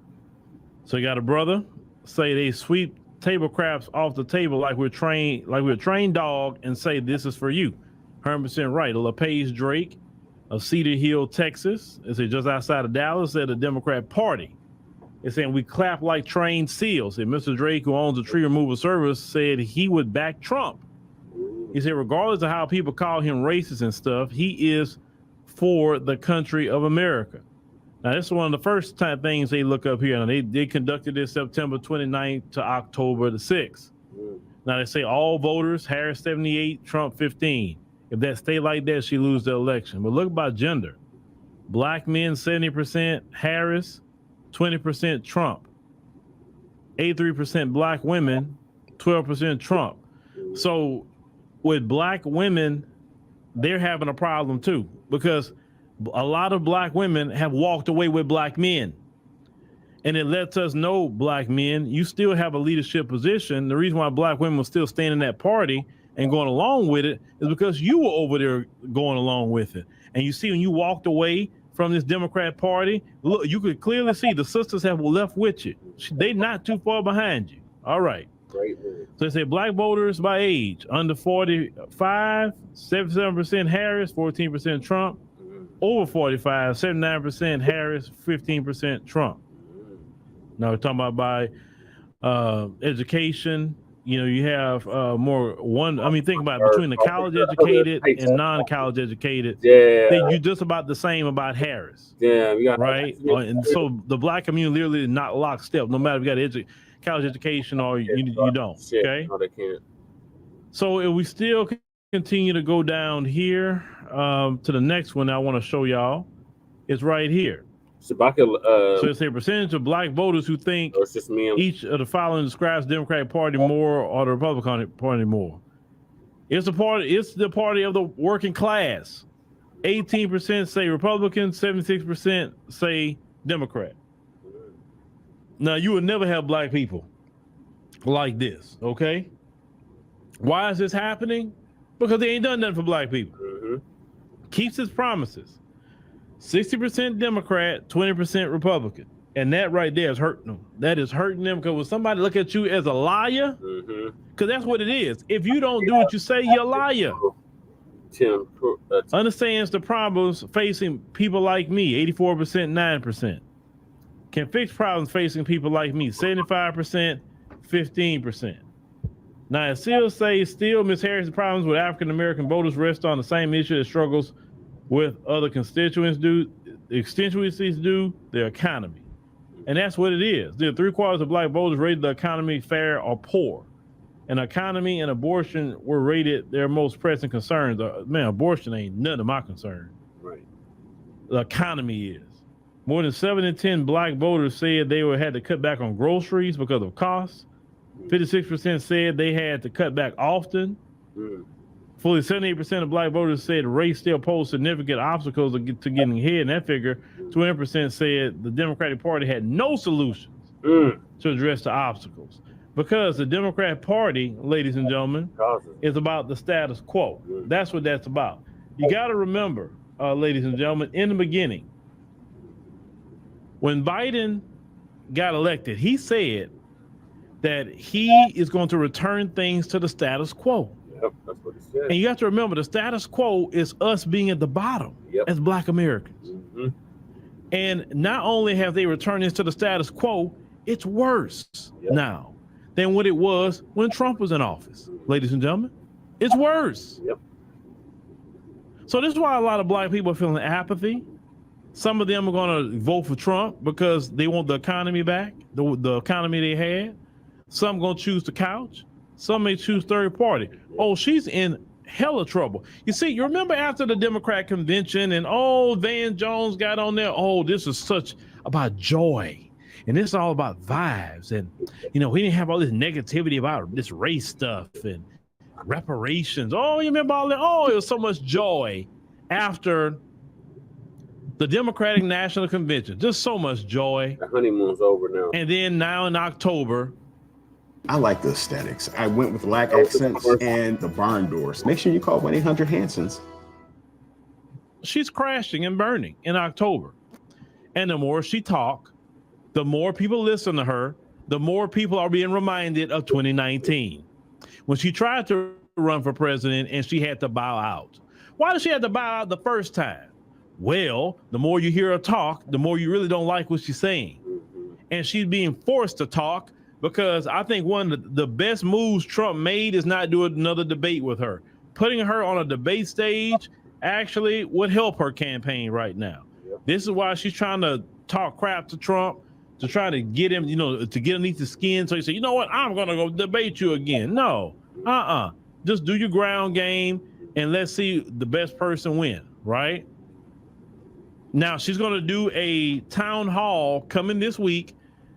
So you got a brother say they sweep table craps off the table like we're a trained dog and say this is for you. 100% right. LaPage Drake of Cedar Hill, Texas, is just outside of Dallas, said the Democrat Party is saying we clap like trained seals. And Mr. Drake, who owns a tree removal service, said he would back Trump. He said, regardless of how people call him racist and stuff, he is for the country of America. Now, this is one of the first time things they look up here. Now, they conducted this September 29th to October the 6th. Now, they say all voters, Harris 78, Trump 15. If that stay like that, she lose the election. But look about gender. Black men, 70%, Harris, 20% Trump. 83% black women, 12% Trump. So with black women, they're having a problem too, because a lot of black women have walked away with black men. And it lets us know, black men, you still have a leadership position. The reason why black women will still stand in that party and going along with it is because you were over there going along with it. And you see, when you walked away from this Democrat Party, look, you could clearly see the sisters have left with you. They're not too far behind you. All right.
Great.
So they say black voters by age, under 45, 77% Harris, 14% Trump. Over 45, 79% Harris, 15% Trump. Now we're talking about by education. You know, you have think about it, between the college educated and non-college educated. Yeah, you're just about the same about Harris.
Yeah,
right. And so the black community literally is not lockstep, no matter if you got college education or you don't. Okay.
No, they can't.
So if we still continue to go down here to the next one I want to show y'all, is right here. So it's a percentage of black voters who think each of the following describes the Democratic Party more or the Republican Party more. It's the party of the working class. 18% say Republican, 76% say Democrat. Now you would never have black people like this, okay? Why is this happening? Because they ain't done nothing for black people. Keeps his promises. 60% Democrat, 20% Republican. And that right there is hurting them. That is hurting them, because when somebody look at you as a liar, because that's what it is. If you don't do what you say, you're a liar. Understands the problems facing people like me, 84%, 9%. Can fix problems facing people like me, 75%, 15%. Now, it still says, Ms. Harris' problems with African-American voters rest on the same issue that struggles with other constituencies do, their economy. And that's what it is. The 3/4 of black voters rated the economy fair or poor. And economy and abortion were rated their most pressing concerns. Man, abortion ain't none of my concern.
Right.
The economy is. More than 7 in 10 black voters said they had to cut back on groceries because of costs. 56% said they had to cut back often. Fully 78% of black voters said race still posed significant obstacles to getting ahead. And that figure, 20% said the Democratic Party had no solutions to address the obstacles. Because the Democratic Party, ladies and gentlemen, is about the status quo. That's what that's about. You got to remember, ladies and gentlemen, in the beginning, when Biden got elected, he said that he is going to return things to the status quo.
Yep, that's what he said.
And you have to remember, the status quo is us being at the bottom as black Americans. And not only have they returned this to the status quo, it's worse now than what it was when Trump was in office. Ladies and gentlemen, It's worse.
Yep.
So this is why a lot of black people are feeling apathy. Some of them are going to vote for Trump because they want the economy back, the economy they had. Some going to choose the couch. Some may choose third party. Oh, she's in hella trouble. You see, you remember after the Democrat convention and Van Jones got on there. Oh, this is such about joy. And this is all about vibes. And, we didn't have all this negativity about this race stuff and reparations. Oh, you remember all that? Oh, it was so much joy after the Democratic National Convention. Just so much joy.
The honeymoon's over now.
And then now in October.
I like the aesthetics. I went with Black accents and the barn doors. Make sure you call 1-800-Hansons.
She's crashing and burning in October. And the more she talk, the more people listen to her, the more people are being reminded of 2019. When she tried to run for president and she had to bow out. Why did she have to bow out the first time? Well, the more you hear her talk, the more you really don't like what she's saying. And she's being forced to talk because I think one of the best moves Trump made is not doing another debate with her. Putting her on a debate stage actually would help her campaign right now. Yep. This is why she's trying to talk crap to Trump, to try to get him, to get underneath the skin. So you say, you know what? I'm going to go debate you again. No, just do your ground game and let's see the best person win, right? Now she's going to do a town hall coming this week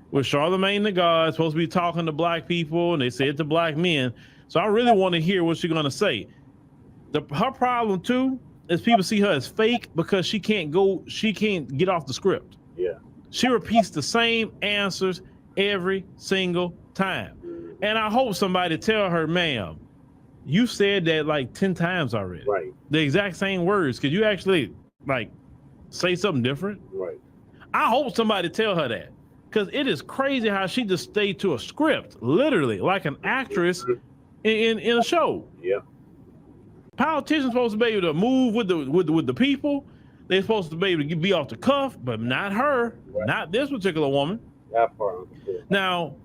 with Charlemagne the God, supposed to be talking to black people, and they said to black men. So I really want to hear what she's going to say. Her problem too is people see her as fake because she can't get off the script.
Yeah.
She repeats the same answers every single time. And I hope somebody tell her, ma'am, you said that like 10 times already.
Right.
The exact same words. Could you actually say something different?
Right.
I hope somebody tell her that. Because it is crazy how she just stayed to a script, literally, like an actress in a show.
Yeah.
Politicians supposed to be able to move with the people. They're supposed to be able to be off the cuff, but not her, not this particular woman.
That part.
Now,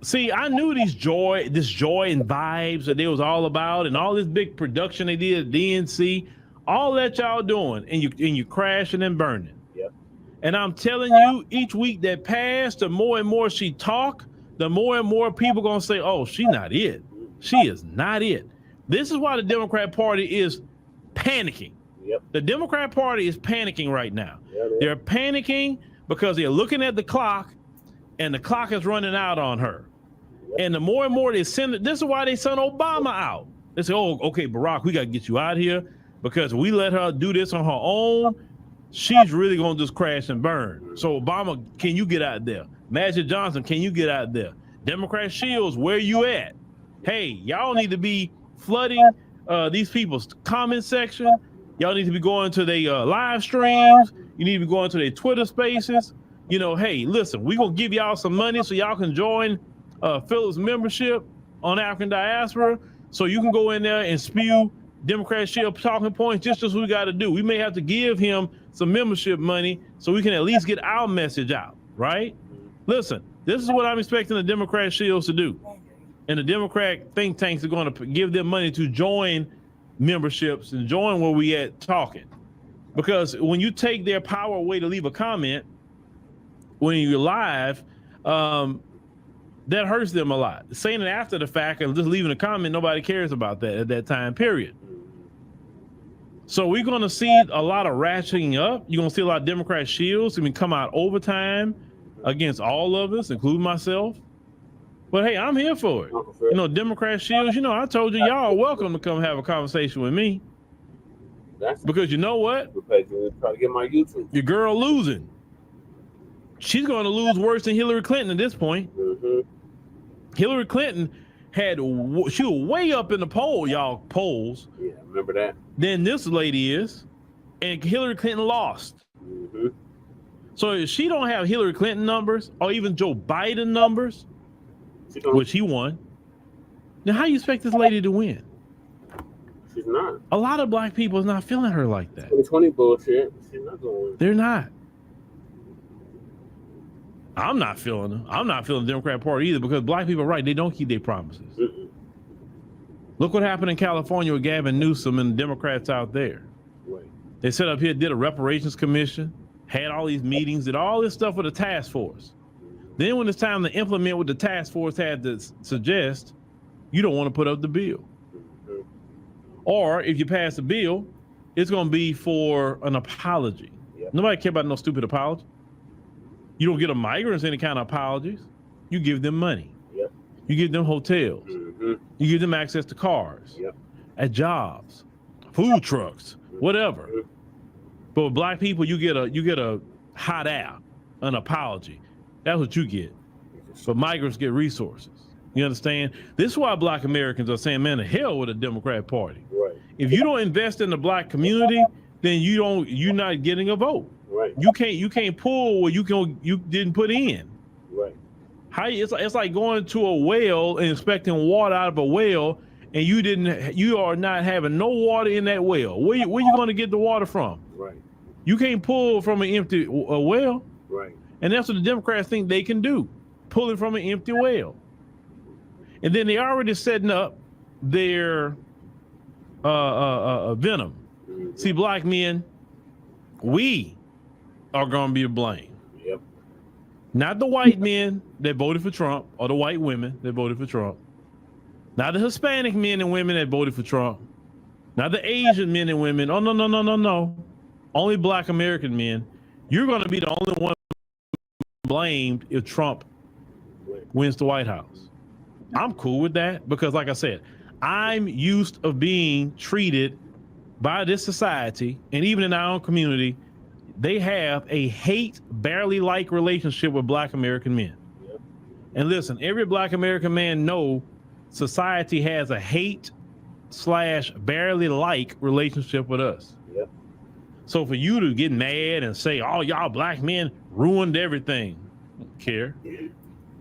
see, I knew this joy and vibes that they was all about, and all this big production they did at DNC, all that y'all doing, and you crashing and burning.
Yep.
And I'm telling you, each week that passed, the more and more she talk, the more and more people gonna say, "Oh, she not it. She is not it." This is why the Democrat Party is panicking.
Yep.
The Democrat Party is panicking right now.
Yeah,
they're panicking because they're looking at the clock, and the clock is running out on her. Yep. And the more and more they send it, this is why they sent Obama out. They say, "Oh, okay, Baracc, we got to get you out here because we let her do this on her own. She's really gonna just crash and burn." So Obama, can you get out there? Magic Johnson, can you get out there? Democrat Shields, where you at? Hey, y'all need to be flooding these people's comment section. Y'all need to be going to their live streams. You need to be going to their Twitter spaces. Hey, listen, we're going to give y'all some money so y'all can join Phillips membership on African Diaspora so you can go in there and spew Democrat Shield talking points. Just what we got to do. We may have to give him some membership money so we can at least get our message out, right? Listen, this is what I'm expecting the Democrat Shields to do. And the Democrat think tanks are going to give them money to join memberships and join where we at talking. Because when you take their power away to leave a comment when you're live, that hurts them a lot. Saying it after the fact and just leaving a comment, nobody cares about that at that time period. So we're going to see a lot of ratcheting up. You're going to see a lot of Democrat shields come out overtime against all of us, including myself. But hey, I'm here for it. Democrat shields, I told you, y'all are welcome to come have a conversation with me. Because you know what?
Try to get my YouTube.
Your girl losing. She's going to lose worse than Hillary Clinton at this point.
Mm-hmm.
Hillary Clinton she was way up in the polls.
Yeah, remember that.
Than this lady is. And Hillary Clinton lost.
Mm-hmm.
So if she don't have Hillary Clinton numbers or even Joe Biden numbers, which he won, now how you expect this lady to win?
She's not.
A lot of black people is not feeling her like that.
2020 bullshit. She's not going to win.
They're not. I'm not feeling them. I'm not feeling the Democrat Party either because black people are right. They don't keep their promises.
Mm-mm.
Look what happened in California with Gavin Newsom and the Democrats out there.
Right.
They set up here, did a reparations commission, had all these meetings, did all this stuff with a task force. Then when it's time to implement what the task force had to suggest, you don't want to put up the bill. Or if you pass the bill, it's going to be for an apology. Yep. Nobody care about no stupid apology. You don't give the migrants any kind of apologies. You give them money.
Yep.
You give them hotels. You give them access to cars, at jobs, food trucks, whatever. But with black people, you get a hot air, an apology. That's what you get. But migrants get resources. You understand? This is why black Americans are saying, man, the hell with the Democrat Party.
Right.
If you don't invest in the black community, then you're not getting a vote.
Right.
You can't pull what you didn't put in.
Right.
It's like going to a well and expecting water out of a well, and you are not having no water in that well. Where you going to get the water from?
Right.
You can't pull from an empty well.
Right.
And that's what the Democrats think they can do, pulling from an empty well. And then they already setting up their venom. See, black men, we are going to be to blame.
Yep.
Not the white men that voted for Trump or the white women that voted for Trump. Not the Hispanic men and women that voted for Trump. Not the Asian men and women. Oh, no. Only black American men. You're going to be the only one blamed if Trump wins the White House. I'm cool with that because, like I said, I'm used of being treated by this society, and even in our own community, they have a hate, barely like relationship with black American men.
Yep.
And listen, every black American man know society has a hate / barely like relationship with us.
Yep.
So for you to get mad and say, oh, y'all black men ruined everything, we don't care.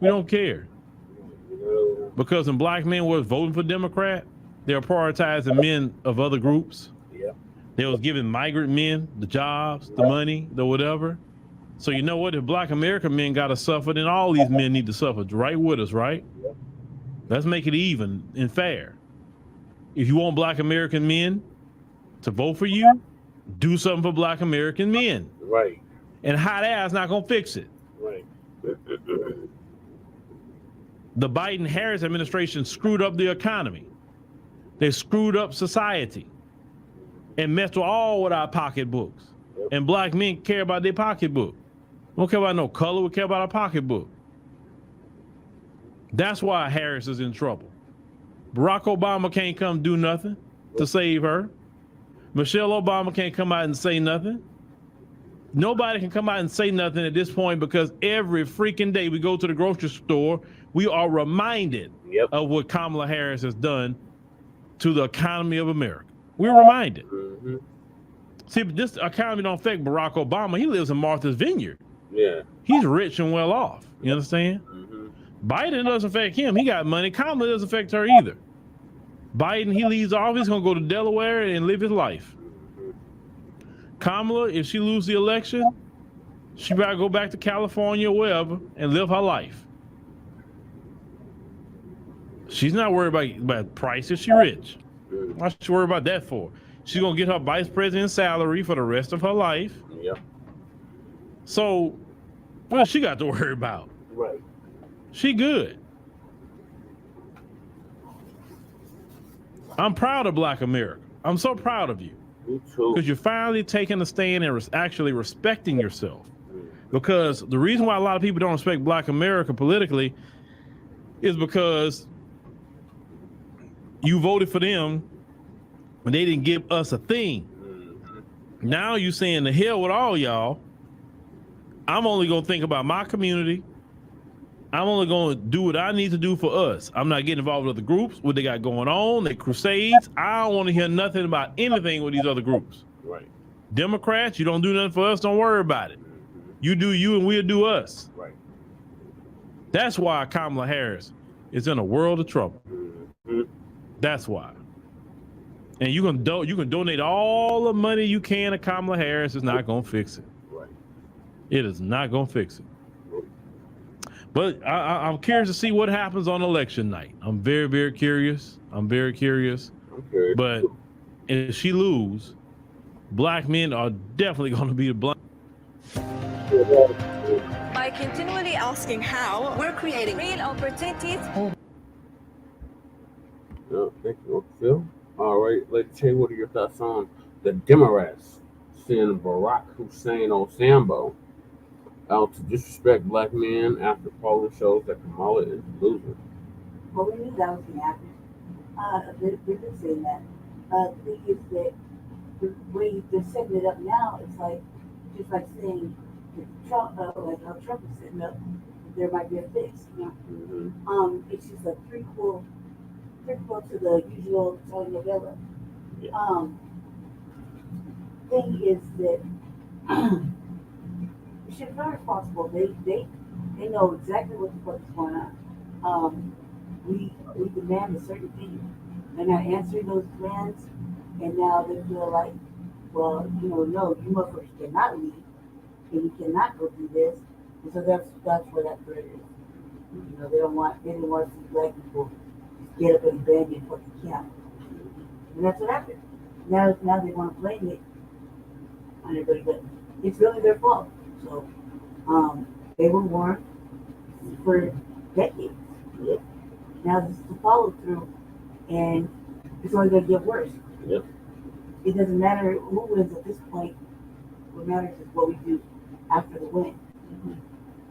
We don't care. Because when black men were voting for Democrat, they were prioritizing men of other groups.
Yeah.
They was giving migrant men the jobs, the money, the whatever. So you know what? If black American men got to suffer, then all these men need to suffer right with us, right?
Yeah.
Let's make it even and fair. If you want black American men to vote for you, do something for black American men.
Right.
And hot ass not gonna fix it.
Right.
The Biden-Harris administration screwed up the economy. They screwed up society and messed with our pocketbooks. Yep. And black men care about their pocketbook. We don't care about no color, we care about our pocketbook. That's why Harris is in trouble. Barack Obama can't come do nothing to save her. Michelle Obama can't come out and say nothing. Nobody can come out and say nothing at this point because every freaking day we go to the grocery store, we are reminded of what Kamala Harris has done to the economy of America. We're reminded.
Mm-hmm.
See, but this economy don't affect Barack Obama. He lives in Martha's Vineyard.
Yeah.
He's rich and well off. You understand?
Mm-hmm.
Biden doesn't affect him. He got money. Kamala doesn't affect her either. Biden, he leaves office, he's going to go to Delaware and live his life. Kamala, if she loses the election, she better go back to California or wherever and live her life. She's not worried about prices. She's rich. What's she worried about that for? She's going to get her vice president salary for the rest of her life.
Yep.
So, what she got to worry about?
Right.
She good. I'm proud of black America. I'm so proud of you.
Me too.
Because you're finally taking a stand and actually respecting yourself. Because the reason why a lot of people don't respect black America politically is because you voted for them when they didn't give us a thing. Now you saying the hell with all y'all. I'm only going to think about my community. I'm only going to do what I need to do for us. I'm not getting involved with other groups, what they got going on, their crusades. I don't want to hear nothing about anything with these other groups.
Right.
Democrats, you don't do nothing for us, don't worry about it. You do you and we'll do us.
Right.
That's why Kamala Harris is in a world of trouble.
Mm-hmm.
That's why. And you can donate all the money you can to Kamala Harris. It's not going to fix it.
Right.
It is not going to fix it. But I'm curious to see what happens on election night. I'm very, very curious. I'm curious. But if she lose, black men are definitely going to be the black.
By continually asking how, we're creating real opportunities.
Thank you, Phil. All right, let's say, what are your thoughts on the Democrats sending Baracc Hussein Osambo out to disrespect black men after polling shows that Kamala is losing?
Well, we knew that was going to happen. They've been saying that. The thing is that the way they're setting it up now, it's like just like saying that Trump, like how Trump is setting up, there might be a fix. You know, it's just a prequel to the usual telenovela. Thing is that it should be responsible. They know exactly what the fuck is going on. We demand a certain thing. They're not answering those demands, and now they feel like, well, you know, no, you motherfuckers cannot leave, and you cannot go do this, and so that's where that threat is. You know, they didn't want to see black people just get up and abandon fucking camp, and that's what happened. Now they want to blame it on everybody, but it's really their fault. So they were warned for decades.
Yep.
Now this is the follow through, and it's only going to get worse.
Yep.
It doesn't matter who wins at this point. What matters is what we do after the win,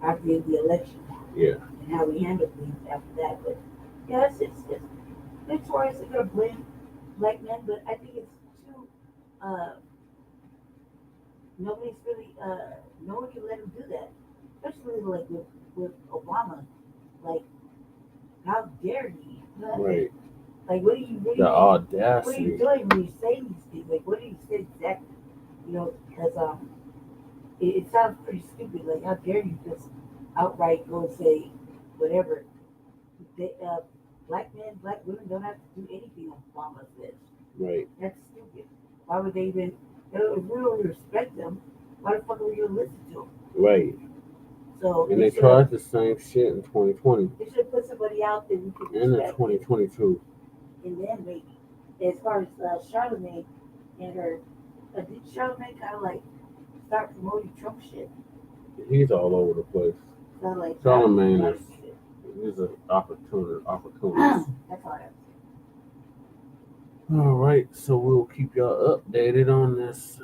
after the election,
Yeah.
and how we handle things after that. But yeah, it's notorious. They're going to blame black men, but I think it's too. Nobody's really. No one can let him do that, especially like with Obama. Like, how dare he?
Right.
Like, what are you doing?
The audacity.
What are you doing when you say these things? Like, what do you say exactly? You know, because it sounds pretty stupid. Like, how dare you just outright go and say whatever? Black men, black women don't have to do anything Obama says.
Right.
That's stupid. Why would they even? If we don't respect them, why the fuck are we gonna listen to them?
Right.
So
and they tried the same shit in 2020.
They should put somebody out that we could
And in
respect.
2022.
And then maybe, as far as Charlamagne and her, did Charlamagne kind of like start promoting Trump shit?
He's all over the place.
So like
Charlamagne is an opportunist.
That's all I have.
All right, so we'll keep y'all updated on this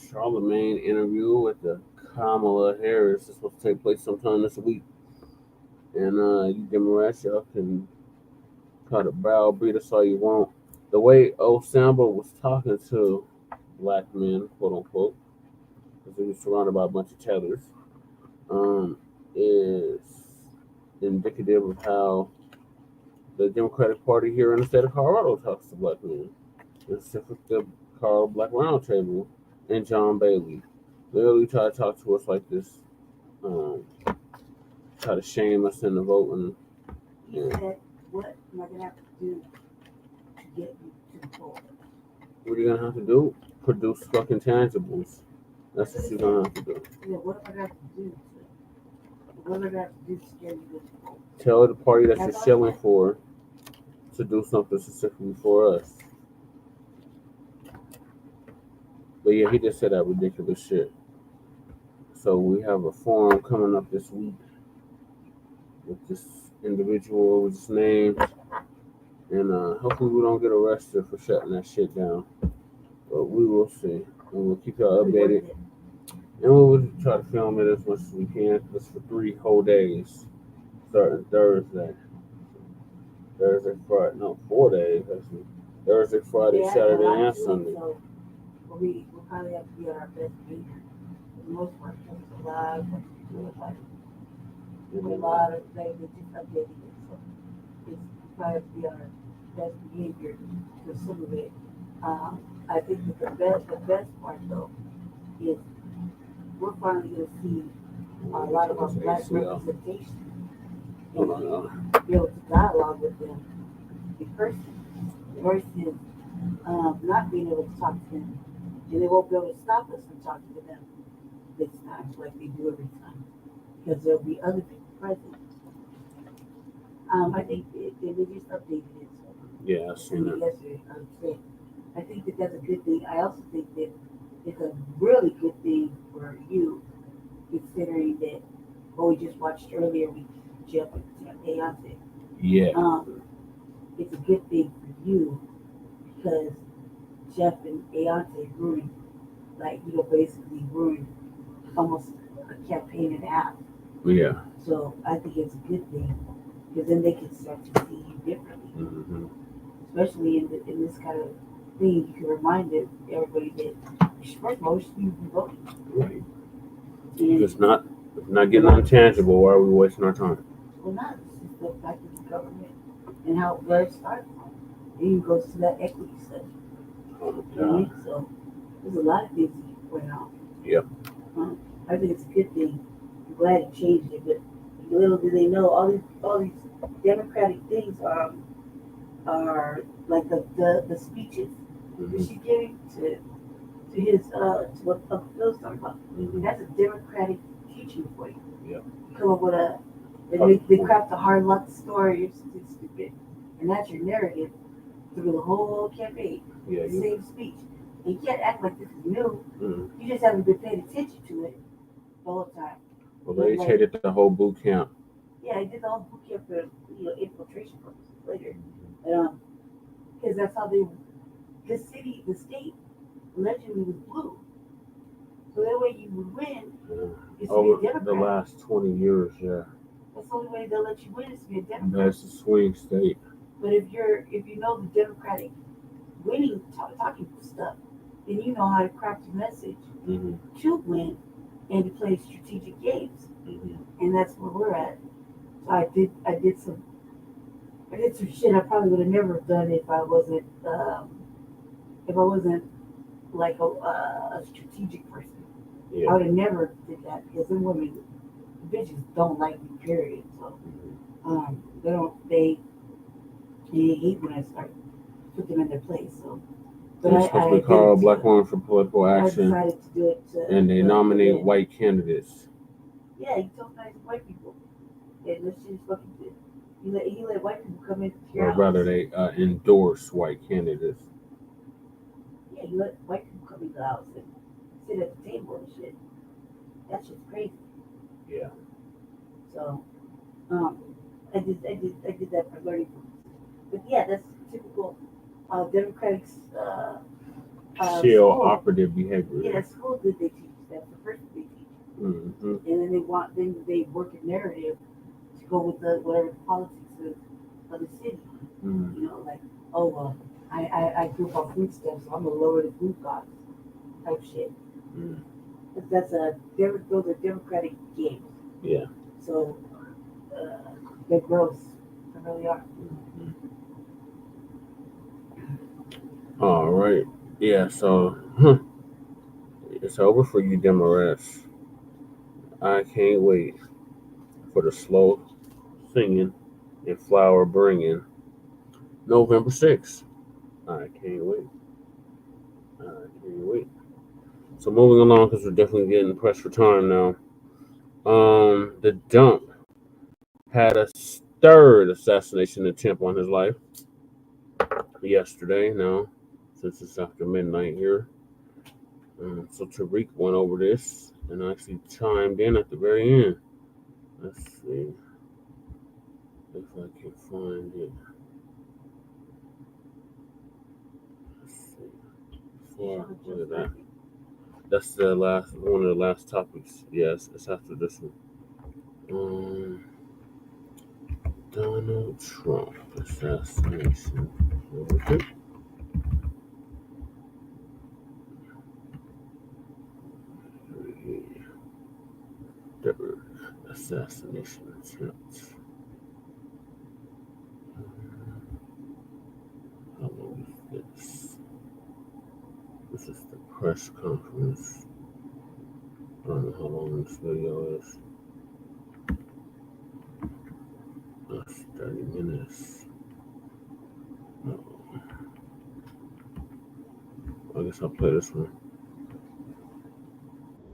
Charlamagne interview with the Kamala Harris. It's supposed to take place sometime this week. And you Democrats, y'all can try to browbeat us all you want. The way Osambo was talking to black men, quote unquote, because he was surrounded by a bunch of tellers, is indicative of how the Democratic Party here in the state of Colorado talks to black men. Specifically the Carl Black Roundtable and John Bailey. They really try to talk to us like this, try to shame us into voting.
He said, what am I going to have to do to get you to the poll?
What are you going to have to do? Produce fucking tangibles. That's what you're going to have to do.
Yeah, what am I going to have to do? What am I going to have to do to get you to the poll?
Tell the party that you're shilling for to do something specifically for us. But yeah, he just said that ridiculous shit. So we have a forum coming up this week with this individual with his name. And hopefully we don't get arrested for shutting that shit down. But we will see. And we'll keep y'all updated. And we'll try to film it as much as we can. Just for 3 whole days. Starting Thursday. Friday. No, 4 days actually. Thursday, Friday, Saturday, and Sunday.
So we'll probably have to be on our best behavior. For the most part, there's a lot of things to do about it. A lot of things that just updating it. So it's probably have to be on our best behavior to some of it. I think that the best part though is we're finally going to see a lot of our black representation and be able to dialogue with them in person versus not being able to talk to them, and they won't be able to stop us from talking to them this time like they do every time because there'll be other people present I think they just updated it. So
Yeah, I've seen it.
yesterday. I think that that's a good thing. I also think that it's a really good thing for you, considering that what we just watched earlier with Jeff and Beyonce.
Yeah.
It's a good thing for you because Jeff and Beyonce ruined, basically ruined almost a campaign and a half.
Yeah.
So I think it's a good thing because then they can start to see you differently.
Mm-hmm.
Especially in this kind of thing, you can remind everybody that first of all, we should be voting.
Right.
And
If it's not getting intangible, why are we wasting our time?
well, not it's just the fact of the government and where it started from. It even goes to that equity study.
Oh my
You know what I
God.
mean? So there's a lot of things going on.
Yep.
I think it's a good thing. I'm glad it changed it, but little do they know all these democratic things are like the speeches that she's giving to his to what Uncle Phil's talking about. That's a democratic teaching for you.
Yeah.
Come up with they craft a hard luck story or something stupid, and that's your narrative through the whole campaign.
Yeah.
The same speech. And you can't act like this is new.
Mm-hmm.
You just haven't been paying attention to it the whole time.
Well, they hated the whole boot camp.
Yeah, I did the whole boot camp for infiltration purposes later. Because that's how the state allegedly was blue. So that way you would win is to be a Democrat.
The last 20 years, yeah.
That's the only way they'll let you win is to be a Democrat.
That's the swing state.
But if you know the Democratic winning talking stuff, then you know how to craft a message to win and to play strategic games. And that's where we're at. So I did some shit I probably would have never done if I wasn't like a strategic person.
Yeah.
I would have never did that because them women, bitches don't like me, period. So they hate when I start put them in their place. So
They're supposed to call black women for political action,
I decided to do it
and they nominate white candidates.
Yeah, he told nice white people. And this shit is fucking good. He let white people come into your
Or
house.
rather, they endorse white candidates.
Yeah, he let white people come into the house and sit at the table and shit. That shit's crazy.
Yeah.
So, I did that for learning. But yeah, that's typical Democratic
Shell operative behavior.
Yeah, that's school that they teach. That's the first thing they teach.
Mm-hmm.
And then they work a narrative to go with whatever the politics of the city.
Mm-hmm.
You know, like, oh well, I grew up on food stamps, so I'm gonna lower the food costs type shit.
Mm-hmm.
Those are Democratic games.
Yeah.
So they're gross. They really are.
Mm-hmm. All right. Yeah. So it's over for you, Democrats. I can't wait for the slow singing and flower bringing November 6th. I can't wait. So moving along, because we're definitely getting pressed for time now. The dump had a third assassination attempt on his life yesterday. Now, since it's after midnight here. So Tariq went over this and actually chimed in at the very end. Let's see if I can find it. Let's see. Before I look at that. That's the one of the last topics. Yes, it's after this one. Donald Trump assassination. Okay. Third assassination attempt. How long is this? This is the press conference. I don't know how long this video is. That's 30 minutes. I guess I'll play this one.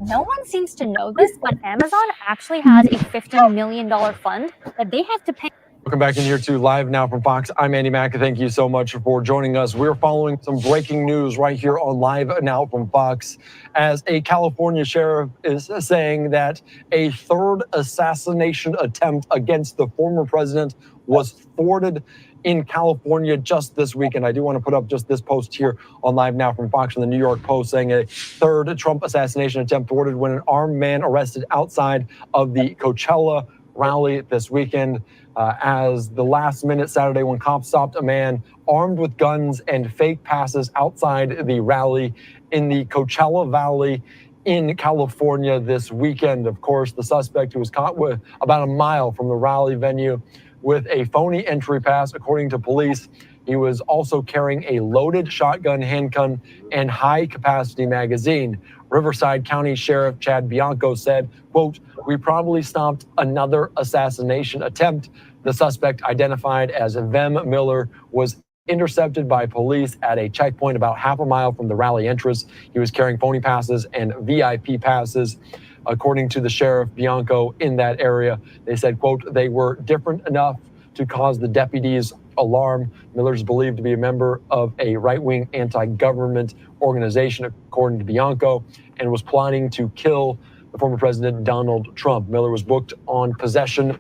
No one seems to know this, but Amazon actually has a $50 million fund that they have to pay. Welcome back in here to Live Now from Fox. I'm Andy Mack. Thank you so much for joining us. We're following some breaking news right here on Live Now from Fox, as a California sheriff is saying that a third assassination attempt against the former president was thwarted in California just this week. And I do want to put up just this post here on Live Now from Fox in the New York Post, saying a third Trump assassination attempt thwarted when an armed man arrested outside of the Coachella rally this weekend. As the last minute Saturday, when cops stopped a man armed with guns and fake passes outside the rally in the Coachella Valley in California this weekend. Of course, the suspect, who was caught with about a mile from the rally venue with a phony entry pass, according to police. He was also carrying a loaded shotgun, handgun, and high-capacity magazine. Riverside County Sheriff Chad Bianco said, quote, "We probably stopped another assassination attempt." The suspect, identified as Vem Miller, was intercepted by police at a checkpoint about half a mile from the rally entrance. He was carrying phony passes and VIP passes. According to the Sheriff Bianco in that area, they said, quote, "They were different enough to cause the deputies alarm." Miller is believed to be a member of a right-wing anti-government organization, according to Bianco, and was plotting to kill the former president Donald Trump. Miller was booked on possession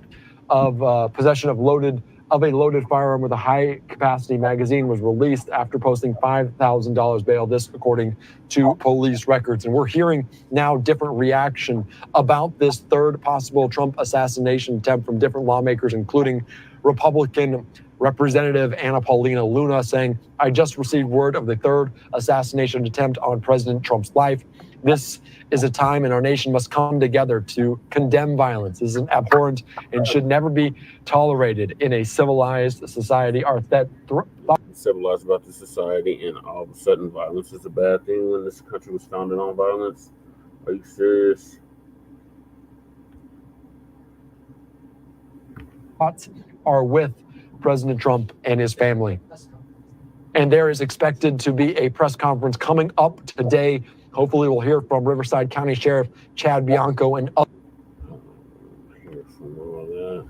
of a loaded firearm with a high-capacity magazine, was released after posting $5,000 bail. This, according to police records. And we're hearing now different reaction about this third possible Trump assassination attempt from different lawmakers, including Republican Representative Anna Paulina Luna, saying, "I just received word of the third assassination attempt on President Trump's life. This is a time and our nation must come together to condemn violence. This is abhorrent and should never be tolerated in a civilized society."
Civilized about the society, and all of a sudden violence is a bad thing when this country was founded on violence? Are you serious?
Thoughts are with President Trump and his family. And there is expected to be a press conference coming up today. Hopefully we'll hear from Riverside County Sheriff Chad Bianco and others.
Hear from all that.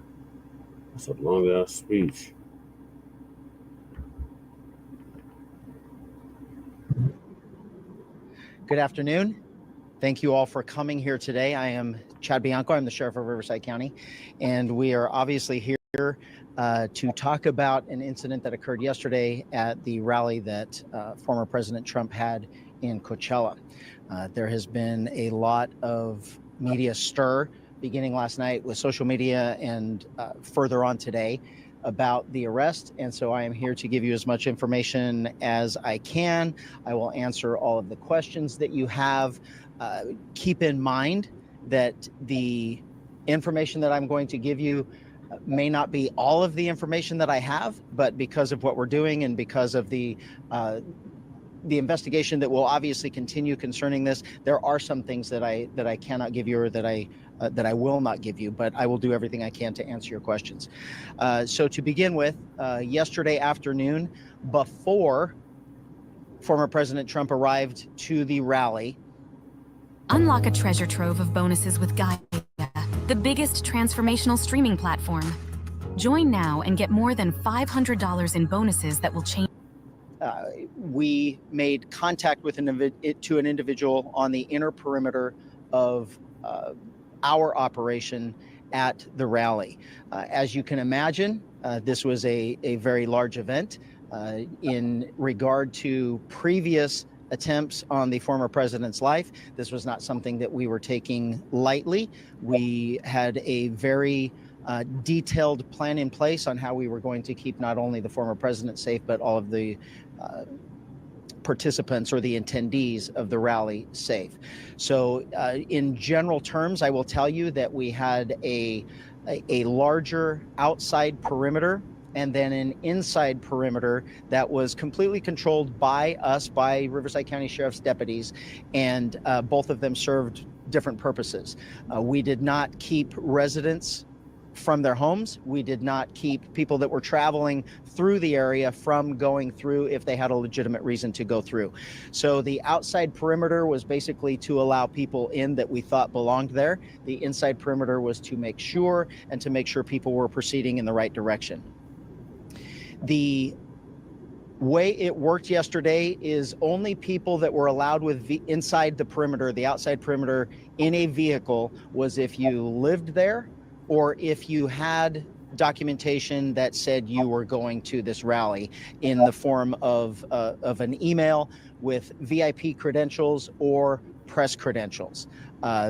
That's a long ass speech.
Good afternoon. Thank you all for coming here today. I am Chad Bianco. I'm the Sheriff of Riverside County, and we are obviously here to talk about an incident that occurred yesterday at the rally that former President Trump had in Coachella. There has been a lot of media stir beginning last night with social media and further on today about the arrest. And so I am here to give you as much information as I can. I will answer all of the questions that you have. Keep in mind that the information that I'm going to give you may not be all of the information that I have, but because of what we're doing and because of the investigation that will obviously continue concerning this, there are some things that I cannot give you, or that I will not give you, but I will do everything I can to answer your questions. So to begin with, yesterday afternoon, before former President Trump arrived to the rally,
unlock a treasure trove of bonuses with Guyger, the biggest transformational streaming platform. Join now and get more than $500 in bonuses that will change.
We made contact with an individual on the inner perimeter of our operation at the rally. As you can imagine, this was a very large event. In regard to previous attempts on the former president's life, this was not something that we were taking lightly. We had a very detailed plan in place on how we were going to keep not only the former president safe, but all of the participants or the attendees of the rally safe. So in general terms, I will tell you that we had a larger outside perimeter and then an inside perimeter that was completely controlled by us, by Riverside County Sheriff's deputies, and both of them served different purposes. We did not keep residents from their homes. We did not keep people that were traveling through the area from going through if they had a legitimate reason to go through. So the outside perimeter was basically to allow people in that we thought belonged there. The inside perimeter was to make sure and to make sure people were proceeding in the right direction. The way it worked yesterday is only people that were allowed with inside the perimeter, the outside perimeter in a vehicle, was if you lived there or if you had documentation that said you were going to this rally in the form of an email with VIP credentials or press credentials.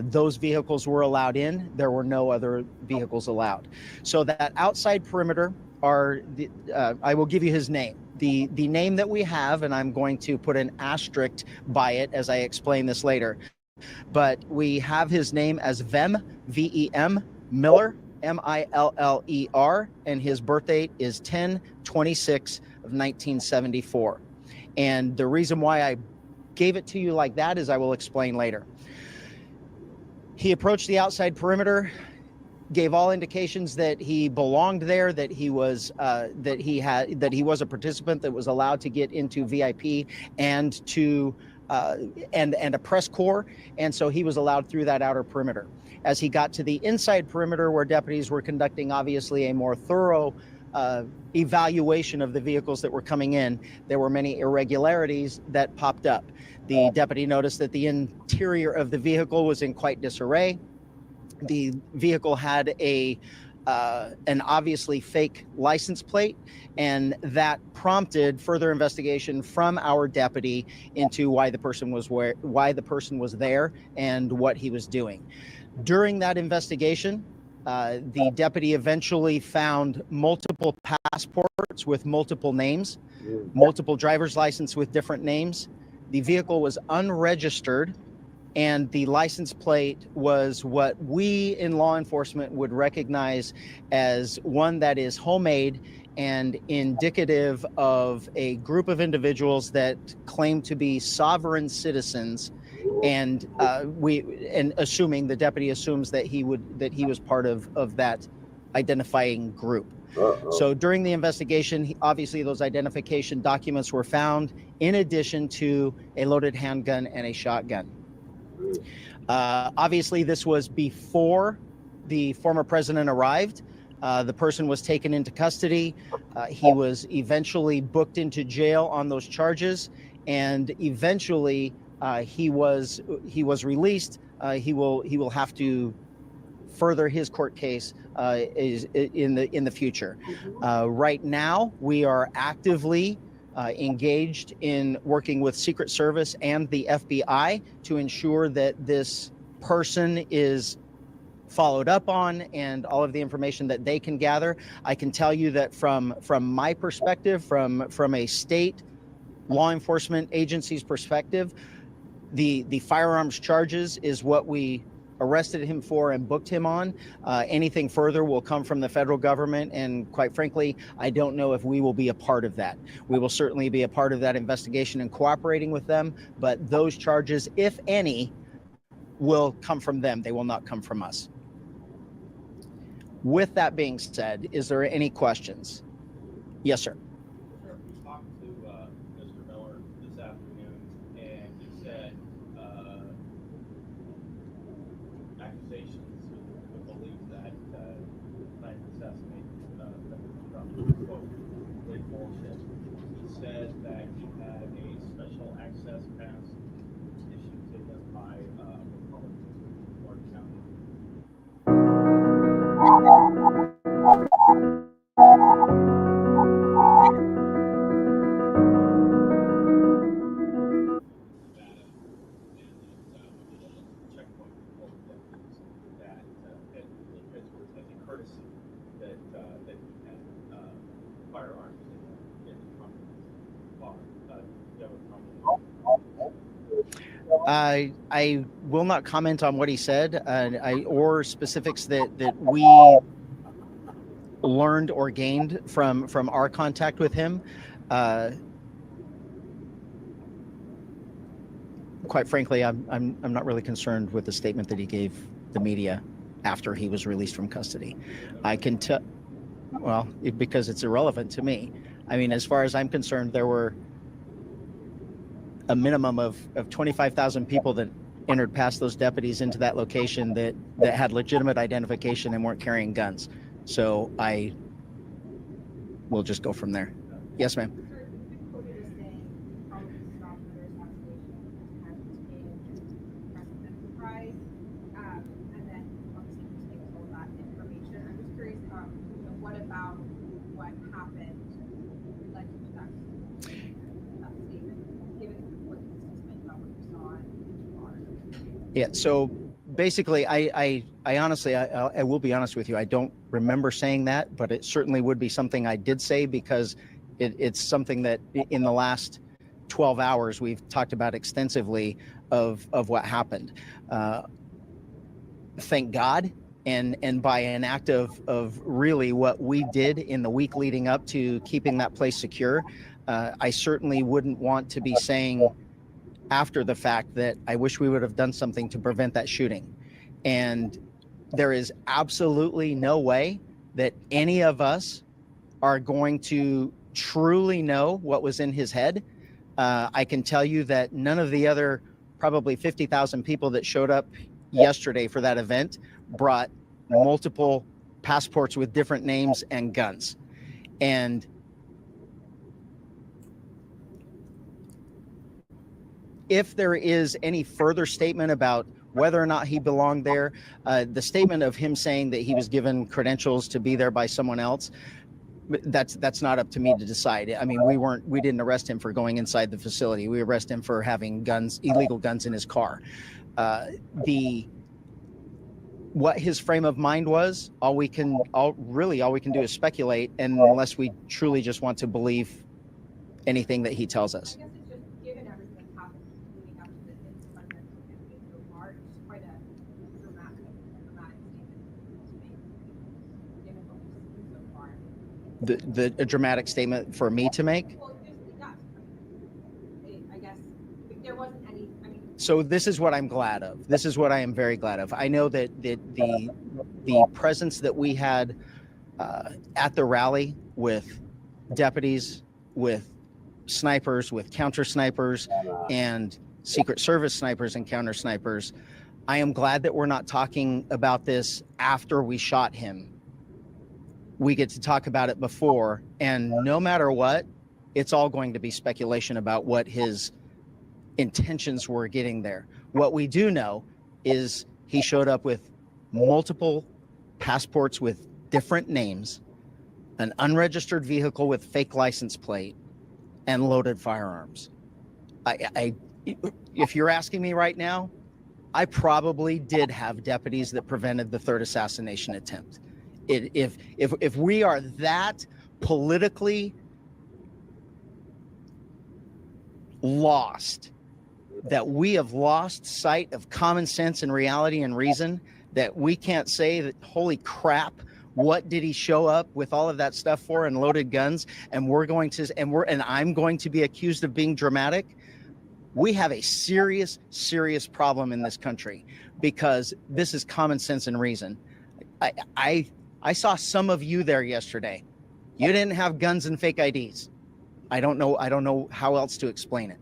Those vehicles were allowed in. There were no other vehicles allowed. So that outside perimeter are, I will give you his name. The name that we have, and I'm going to put an asterisk by it as I explain this later, but we have his name as Vem, V-E-M, Miller, M-I-L-L-E-R, and his birth date is 10/26 of 1974. And the reason why I gave it to you like that is I will explain later. He approached the outside perimeter, gave all indications that he belonged there, that he was that he was a participant that was allowed to get into VIP and to and a press corps, and so he was allowed through that outer perimeter. As he got to the inside perimeter, where deputies were conducting obviously a more thorough evaluation of the vehicles that were coming in, there were many irregularities that popped up. The deputy noticed that the interior of the vehicle was in quite disarray. The vehicle had an obviously fake license plate, and that prompted further investigation from our deputy into why the person was there and what he was doing. During that investigation, the deputy eventually found multiple passports with multiple names, multiple driver's license with different names. The vehicle was unregistered, and the license plate was what we in law enforcement would recognize as one that is homemade and indicative of a group of individuals that claim to be sovereign citizens. And assuming the deputy assumes that he was part of that identifying group. So during the investigation, obviously those identification documents were found, in addition to a loaded handgun and a shotgun. Obviously, this was before the former president arrived. The person was taken into custody. He was eventually booked into jail on those charges, and eventually he was released. He will have to further his court case is in the future. Right now, we are actively engaged in working with Secret Service and the FBI to ensure that this person is followed up on and all of the information that they can gather. I can tell you that from my perspective, from a state law enforcement agency's perspective, the firearms charges is what we arrested him for and booked him on. Anything further will come from the federal government, and quite frankly, I don't know if we will be a part of that. We will certainly be a part of that investigation and cooperating with them, but those charges, if any, will come from them. They will not come from us. With that being said, is there any questions? Yes, sir.
We talked to Mr. Miller this afternoon, and he said accusations with belief that Tyre assassinated President Trump was, quote, complete bullshit. He said that he had a special access pass issued to him by Republicans in Florida County.
I will not comment on what he said, or specifics that we learned or gained from our contact with him. Quite frankly, I'm not really concerned with the statement that he gave the media. after he was released from custody. I can tell, well, because it's irrelevant to me. I mean, as far as I'm concerned, there were a minimum of 25,000 people that entered past those deputies into that location that had legitimate identification and weren't carrying guns. So I will just go from there. Yes, ma'am. Yeah, so basically, I honestly, I will be honest with you, I don't remember saying that, but it certainly would be something I did say because it's something that in the last 12 hours we've talked about extensively of what happened. Thank God, and by an act of really what we did in the week leading up to keeping that place secure, I certainly wouldn't want to be saying after the fact that I wish we would have done something to prevent that shooting. And there is absolutely no way that any of us are going to truly know what was in his head. I can tell you that none of the other probably 50,000 people that showed up yesterday for that event brought multiple passports with different names and guns. And if there is any further statement about whether or not he belonged there, the statement of him saying that he was given credentials to be there by someone else, that's not up to me to decide. I mean, we didn't arrest him for going inside the facility. We arrested him for having guns, illegal guns in his car. What his frame of mind was, all we can do is speculate, and unless we truly just want to believe anything that he tells us. A dramatic statement for me to make. So this is what I'm glad of. This is what I am very glad of. I know that the presence that we had at the rally with deputies, with snipers, with counter snipers, and Secret Service snipers and counter snipers, I am glad that we're not talking about this after we shot him. We get to talk about it before, and no matter what, it's all going to be speculation about what his intentions were getting there. What we do know is he showed up with multiple passports with different names, an unregistered vehicle with fake license plate, and loaded firearms. If you're asking me right now, I probably did have deputies that prevented the third assassination attempt. If we are that politically lost, that we have lost sight of common sense and reality and reason, that we can't say that, holy crap, what did he show up with all of that stuff for and loaded guns, and I'm going to be accused of being dramatic. We have a serious problem in this country, because this is common sense and reason. I saw some of you there yesterday. You didn't have guns and fake IDs. I don't know how else to explain it.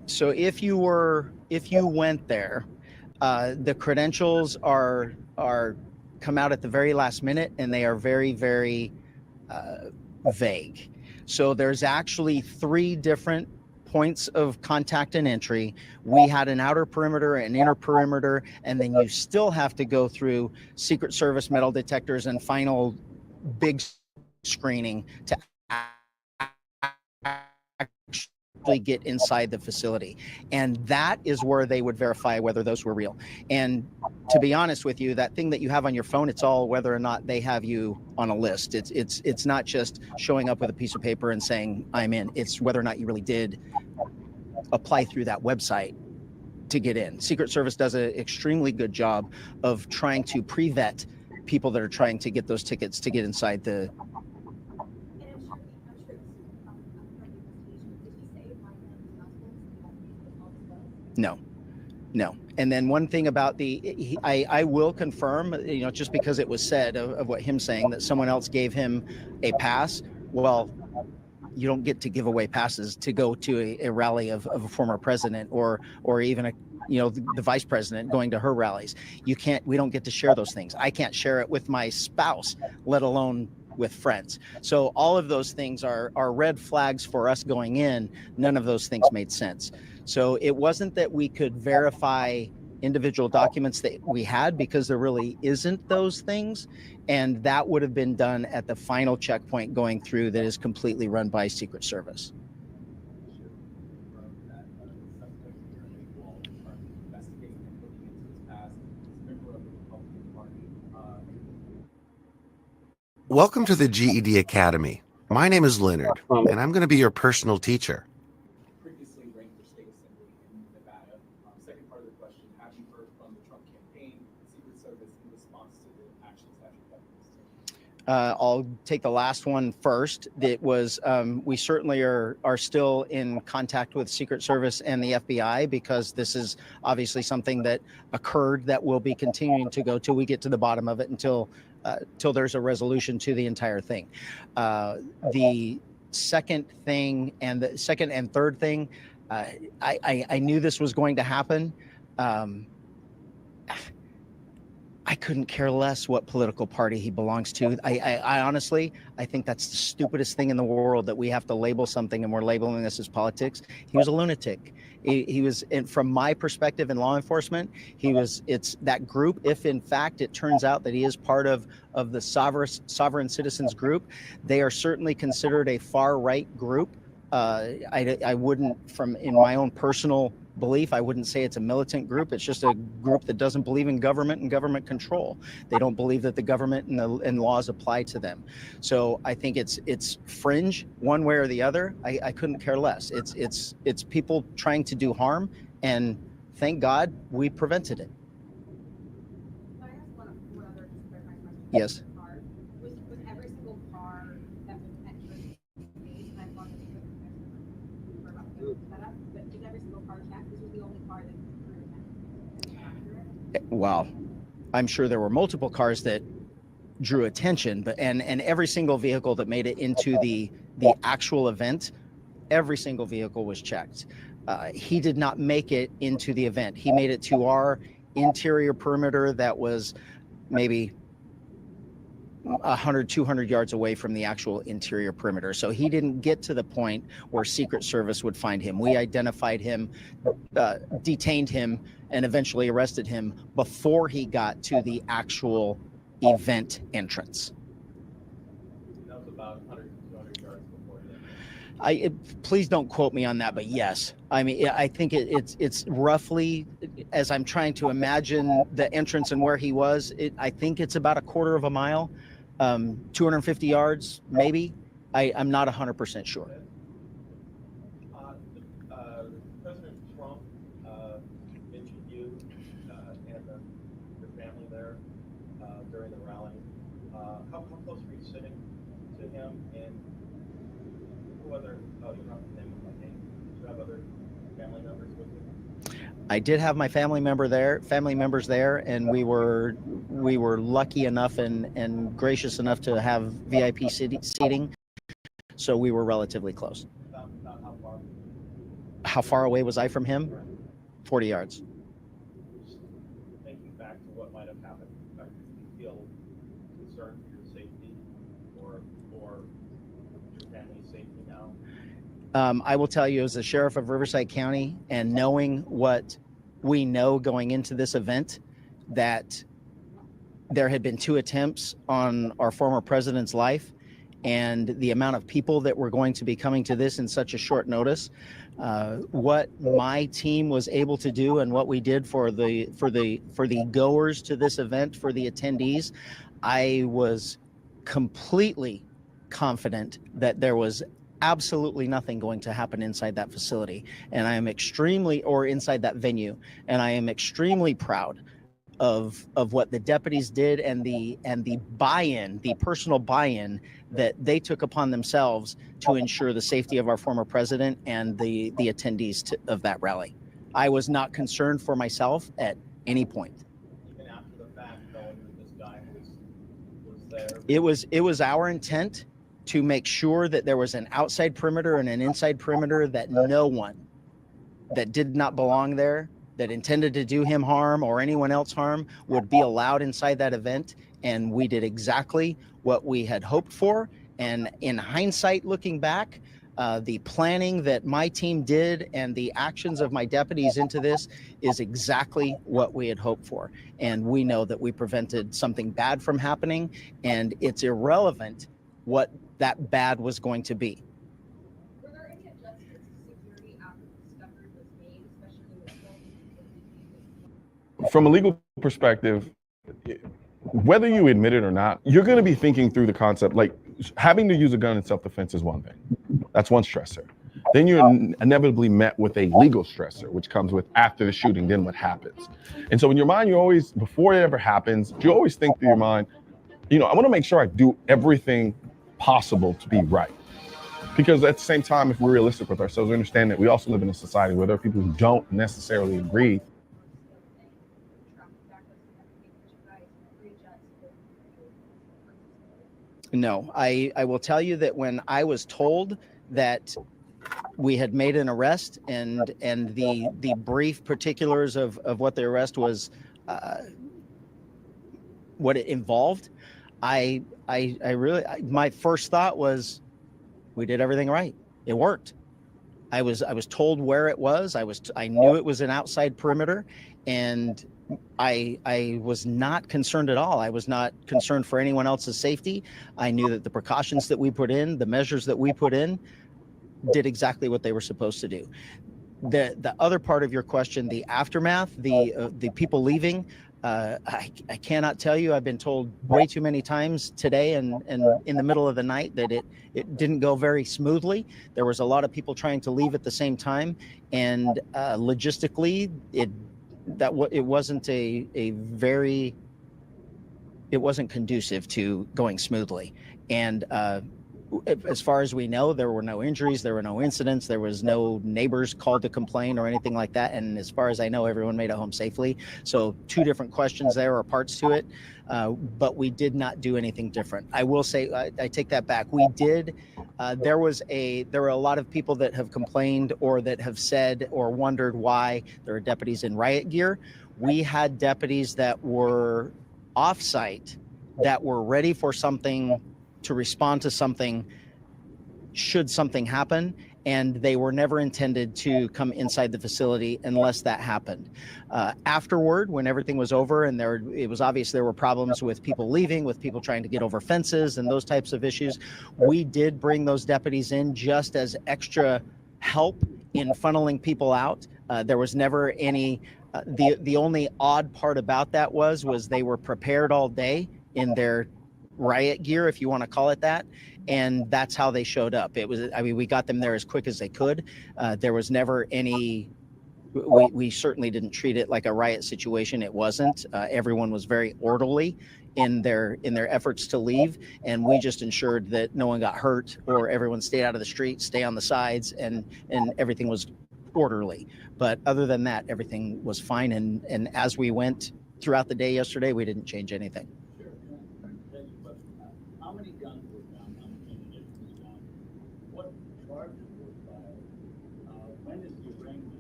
So if you went there, the credentials are come out at the very last minute, and they are very vague. So there's actually 3 different points of contact and entry. We had an outer perimeter, an inner perimeter, and then you still have to go through Secret Service metal detectors and final big screening to actually get inside the facility. And that is where they would verify whether those were real. And to be honest with you, that thing that you have on your phone, it's all whether or not they have you on a list. It's not just showing up with a piece of paper and saying I'm in. It's whether or not you really did apply through that website to get in. Secret Service does an extremely good job of trying to pre-vet people that are trying to get those tickets to get inside the. No. And then one thing about I will confirm, just because it was said of what him saying that someone else gave him a pass. Well, you don't get to give away passes to go to a rally of a former president or even the vice president going to her rallies. We don't get to share those things. I can't share it with my spouse, let alone with friends. So all of those things are red flags for us going in. None of those things made sense. So it wasn't that we could verify individual documents that we had, because there really isn't those things. And that would have been done at the final checkpoint going through that is completely run by Secret Service.
Welcome to the GED Academy. My name is Leonard, and I'm going to be your personal teacher.
Previously ran for state assembly in Nevada. Second part of the question, have you heard from the Trump campaign, Secret Service, in response to the actions that your government is taking?
I'll take the last one first. It was, we certainly are still in contact with Secret Service and the FBI, because this is obviously something that occurred that we'll be continuing to go till we get to the bottom of it, until there's a resolution to the entire thing. The second thing and the second and third thing, I knew this was going to happen. I couldn't care less what political party he belongs to. I honestly, I think that's the stupidest thing in the world, that we have to label something and we're labeling this as politics. He was a lunatic. He was, and from my perspective in law enforcement, it's that group. If in fact it turns out that he is part of the sovereign citizens group, they are certainly considered a far right group. I wouldn't, in my own personal belief, I wouldn't say it's a militant group. It's just a group that doesn't believe in government and government control. They don't believe that the government and laws apply to them. So I think it's fringe one way or the other. I couldn't care less. It's people trying to do harm, and thank God we prevented it. Yes. Well, I'm sure there were multiple cars that drew attention, but and every single vehicle that made it into the actual event, every single vehicle was checked. He did not make it into the event. He made it to our interior perimeter that was maybe 100, 200 yards away from the actual interior perimeter. So he didn't get to the point where Secret Service would find him. We identified him, detained him, and eventually arrested him before he got to the actual event entrance.
That was about 100, 200 yards before that.
Please don't quote me on that, but yes. I mean, I think it's roughly, as I'm trying to imagine the entrance and where he was, I think it's about a quarter of a mile, 250 yards, maybe. I'm not 100% sure.
President Trump mentioned you and your family there during the rally. How close were you sitting to him, and who other, you don't have to name them by name, do you have other family members with you?
I did have my family members there, and we were lucky enough and gracious enough to have VIP seating, so we were relatively close.
About how far?
How far away was I from him? 40 yards.
Thinking back to what might have happened, do you feel concerned for your safety or your family's safety now?
I will tell you, as the sheriff of Riverside County, and knowing what we know going into this event, that there had been 2 attempts on our former president's life, and the amount of people that were going to be coming to this in such a short notice, what my team was able to do and what we did for the goers to this event, for the attendees, I was completely confident that there was absolutely nothing going to happen inside that facility. And I am or inside that venue. And I am extremely proud of what the deputies did and the buy-in, the personal buy-in that they took upon themselves to ensure the safety of our former president and the attendees of that rally. I was not concerned for myself at any point.
Even after the fact, knowing that this guy was there.
It was our intent to make sure that there was an outside perimeter and an inside perimeter, that no one that did not belong there, that intended to do him harm or anyone else harm, would be allowed inside that event. And we did exactly what we had hoped for. And in hindsight, looking back, the planning that my team did and the actions of my deputies into this is exactly what we had hoped for. And we know that we prevented something bad from happening, and it's irrelevant what that bad was going to be.
Were there any adjustments to security after the discovery was made, especially with
From a legal perspective, whether you admit it or not, you're going to be thinking through the concept. Like, having to use a gun in self-defense is one thing. That's one stressor. Then you're inevitably met with a legal stressor, which comes with after the shooting, then what happens. And so in your mind, you always, before it ever happens, you always think through your mind, I want to make sure I do everything possible to be right. Because at the same time, if we're realistic with ourselves, we understand that we also live in a society where there are people who don't necessarily agree.
No, I will tell you that when I was told that we had made an arrest and the brief particulars of what the arrest was, what it involved, I really, my first thought was, we did everything right. It worked. I was told where it was. I knew it was an outside perimeter, and I was not concerned at all. I was not concerned for anyone else's safety. I knew that the precautions that we put in, the measures that we put in, did exactly what they were supposed to do. The other part of your question, the aftermath, the people leaving, I cannot tell you. I've been told way too many times today and in the middle of the night that it didn't go very smoothly. There was a lot of people trying to leave at the same time, and logistically, it wasn't it wasn't conducive to going smoothly. And as far as we know, there were no injuries, there were no incidents, there was no neighbors called to complain or anything like that. And as far as I know, everyone made it home safely. So two different questions there, or parts to it, but we did not do anything different. I will say, I take that back. We did. There were a lot of people that have complained or that have said or wondered why there are deputies in riot gear. We had deputies that were off-site that were ready for something, to respond to something should something happen, and they were never intended to come inside the facility unless that happened. Afterward, when everything was over and it was obvious there were problems with people leaving, with people trying to get over fences and those types of issues, we did bring those deputies in just as extra help in funneling people out. There was never any, the only odd part about that was they were prepared all day in their riot gear, if you want to call it that, and that's how they showed up. We got them there as quick as they could. There was never any, we certainly didn't treat it like a riot situation. It wasn't. Everyone was very orderly in their efforts to leave, and we just ensured that no one got hurt or everyone stayed out of the street, stay on the sides, and everything was orderly. But other than that, everything was fine, and as we went throughout the day yesterday, we didn't change anything.
How many guns were found? How many ammunition was found? What charges were filed? When is the arraignment?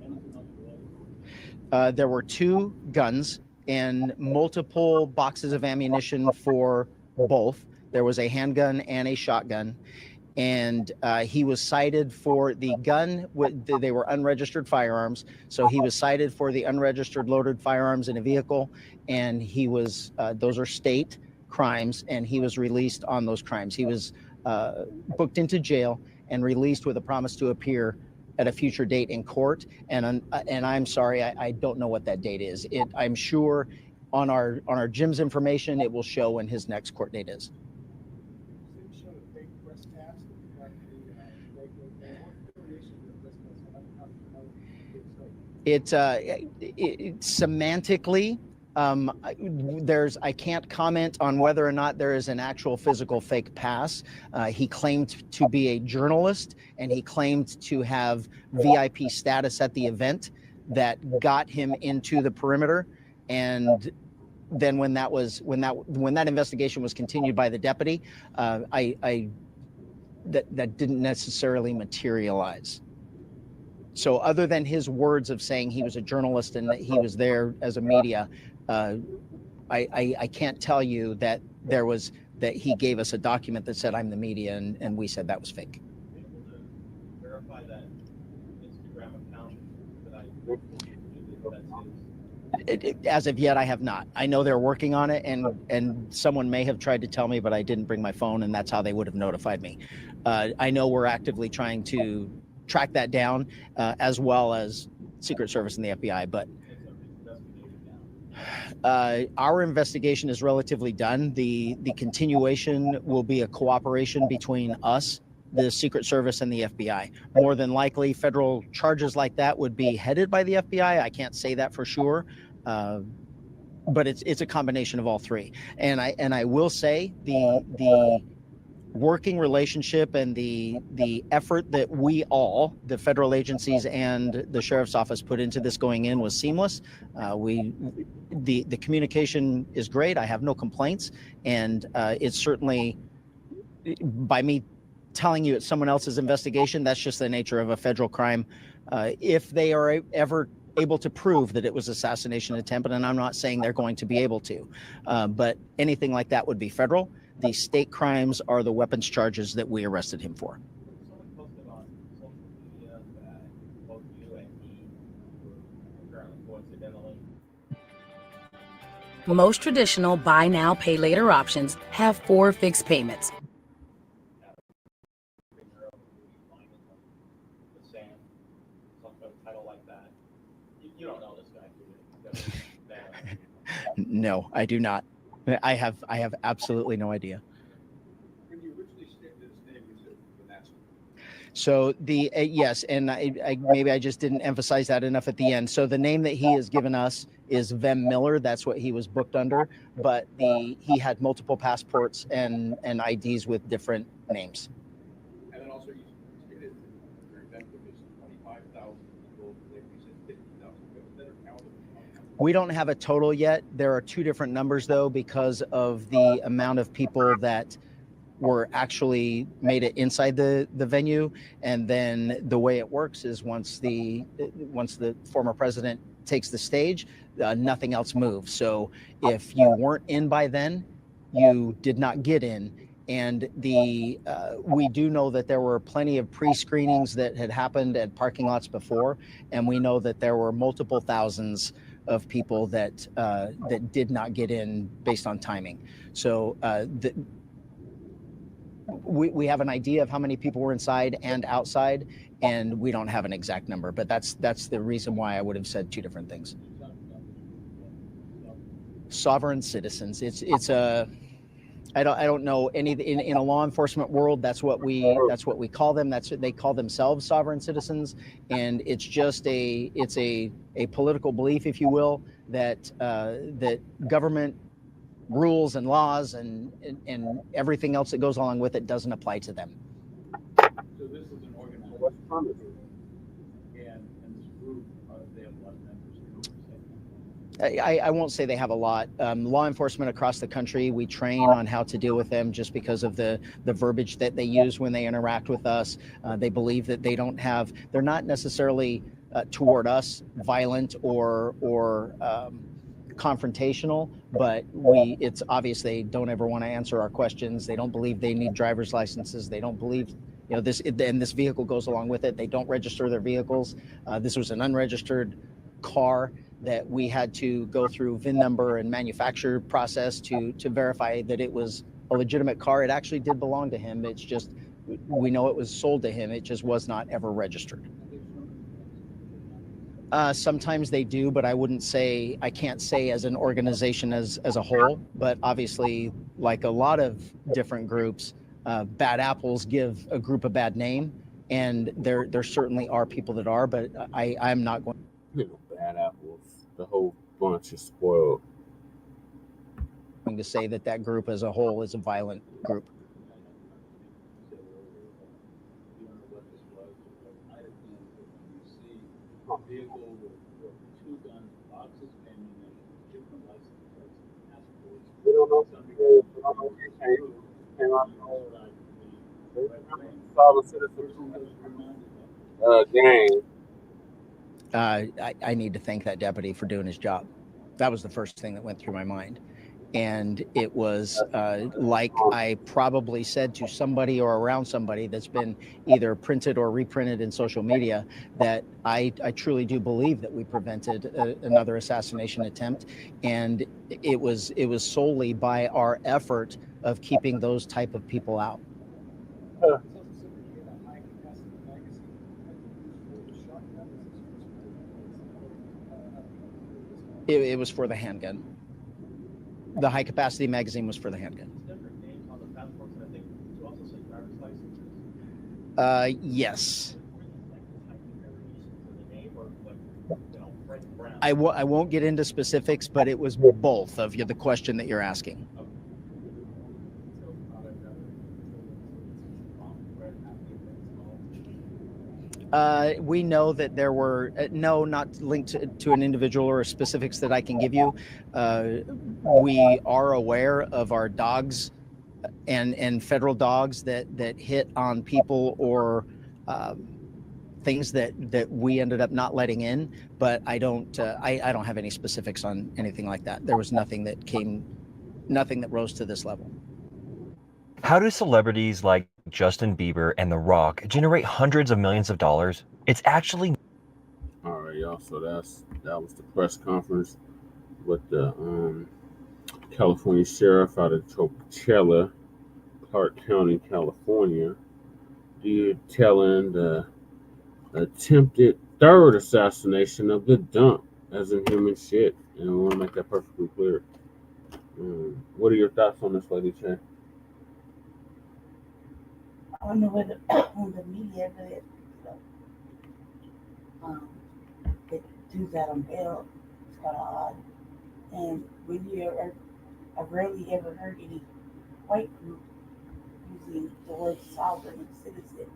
Anything else related?
There were 2 guns and multiple boxes of ammunition for both. There was a handgun and a shotgun. And he was cited for the gun. They were unregistered firearms. So he was cited for the unregistered loaded firearms in a vehicle. And he was, those are state crimes, and he was released on those crimes. He was booked into jail and released with a promise to appear at a future date in court. And I'm sorry, I don't know what that date is. I'm sure on our Jim's information, it will show when his next court date is. Semantically, I can't comment on whether or not there is an actual physical fake pass. He claimed to be a journalist, and he claimed to have VIP status at the event that got him into the perimeter. And then when that investigation was continued by the deputy, that didn't necessarily materialize. So other than his words of saying he was a journalist and that he was there as a media, I can't tell you that that he gave us a document that said I'm the media, and we said that was fake.
Verify that Instagram account that
As of yet, I have not. I know they're working on it, and someone may have tried to tell me, but I didn't bring my phone, and that's how they would have notified me. I know we're actively trying to track that down, as well as Secret Service and the FBI, but our investigation is relatively done. The continuation will be a cooperation between us, the Secret Service, and the FBI. More than likely, federal charges like that would be headed by the FBI. I can't say that for sure, but it's a combination of all three. And I will say the working relationship and the effort that we all, the federal agencies and the sheriff's office, put into this going in was seamless. The communication is great. I have no complaints, and it's certainly, by me telling you it's someone else's investigation, that's just the nature of a federal crime. If they are ever able to prove that it was assassination attempt, and I'm not saying they're going to be able to, but anything like that would be federal. The state crimes are the weapons charges that we arrested him for.
someone posted on social media that both you and he were apparently coincidentally.
Most traditional buy now, pay later options have 4 fixed payments.
The same, some title like that. You don't know this guy, do you?
No, I do not. I have absolutely no idea.
When you originally stated his name, you said Vanessa.
So yes, and maybe I just didn't emphasize that enough at the end. So the name that he has given us is Vem Miller. That's what he was booked under, but he had multiple passports and IDs with different names.
And then also you stated your event was 25,000 people. You said 50,000 people that are counted.
We don't have a total yet. There are 2 different numbers, though, because of the amount of people that were actually made it inside the venue. And then the way it works is once the former president takes the stage, nothing else moves. So if you weren't in by then, you did not get in. And we do know that there were plenty of pre-screenings that had happened at parking lots before, and we know that there were multiple thousands of people that did not get in based on timing. So we have an idea of how many people were inside and outside, and we don't have an exact number. But that's the reason why I would have said 2 different things. Sovereign citizens. It's a I don't know any in a law enforcement world. That's what we call them. That's what they call themselves, sovereign citizens. And it's just a political belief, if you will, that that government rules and laws and everything else that goes along with it doesn't apply to them.
So this is an organization, and this group, they have a lot of members.
I won't say they have a lot. Law enforcement across the country, we train on how to deal with them just because of the verbiage that they use when they interact with us. They believe that they're not necessarily toward us violent or confrontational, but it's obvious they don't ever want to answer our questions. They don't believe they need driver's licenses. They don't believe, this vehicle goes along with it. They don't register their vehicles. This was an unregistered car that we had to go through VIN number and manufacture process to verify that it was a legitimate car. It actually did belong to him. It's just, we know it was sold to him. It just was not ever registered. Sometimes they do, but I can't say as an organization as a whole, but obviously like a lot of different groups, bad apples give a group a bad name, and there certainly are people that are, but I'm not going.
bad apples. The whole bunch is spoiled.
I'm going to say that group as a whole is a violent group.
Vehicle with 2 gun boxes and different license plates. Ask police.
We don't know if
gang. I need to thank that deputy for doing his job. That was the first thing that went through my mind. And it was like I probably said to somebody or around somebody that's been either printed or reprinted in social media, that I truly do believe that we prevented another assassination attempt. And it was solely by our effort of keeping those type of people out. It was for the handgun. The high capacity magazine was for the handgun. Yes. I won't get into specifics, but it was both of the question that you're asking. We know that there were no, not linked to an individual or specifics that I can give you. We are aware of our dogs and federal dogs that hit on people or things that we ended up not letting in. But I don't have any specifics on anything like that. There was nothing that rose to this level.
How do celebrities like Justin Bieber and The Rock generate hundreds of millions of dollars? It's actually...
All right, y'all. So that was the press conference with the California sheriff out of Coachella, Clark County, California, telling the attempted third assassination of the dump as in human shit. And we want to make that perfectly clear. What are your thoughts on this, Lady Che?
I don't know whether on the media, but the dude's out on bail. It's kind of odd. And when I've rarely ever heard any white group using the word sovereign and citizen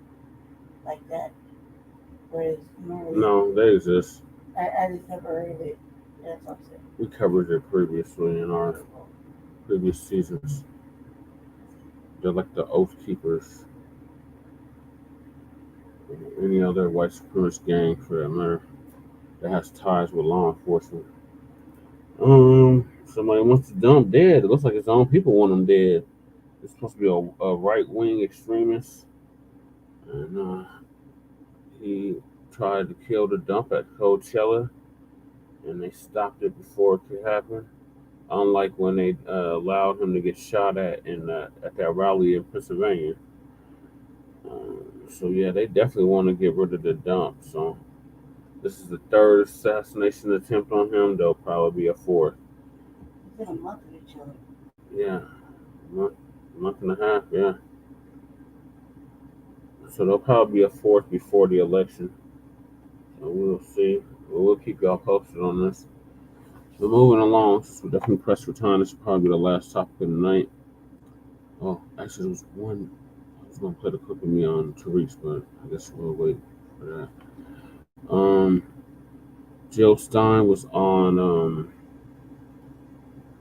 like that. Whereas normally,
No, they exist.
I just never heard of it. That's what I'm saying.
We covered it previously in our previous seasons. They're like the Oath Keepers. Any other white supremacist gang, for that matter, that has ties with law enforcement. Somebody wants to dump dead. It looks like his own people want him dead. It's supposed to be a right-wing extremist, and he tried to kill the dump at Coachella, and they stopped it before it could happen. Unlike when they allowed him to get shot at that rally in Pennsylvania. So yeah, they definitely want to get rid of the dump. So this is the third assassination attempt on him. There'll probably be a fourth.
It's been a month of each other.
Yeah, month and a half. Yeah. So there'll probably be a fourth before the election. So we'll see. We'll keep y'all posted on this. So moving along, since we're definitely pressed for time, this will probably be the last topic of the night. Oh, actually, there was one. I was going to play the clip of me on Tariq, but I guess we'll wait for that. Jill Stein was on,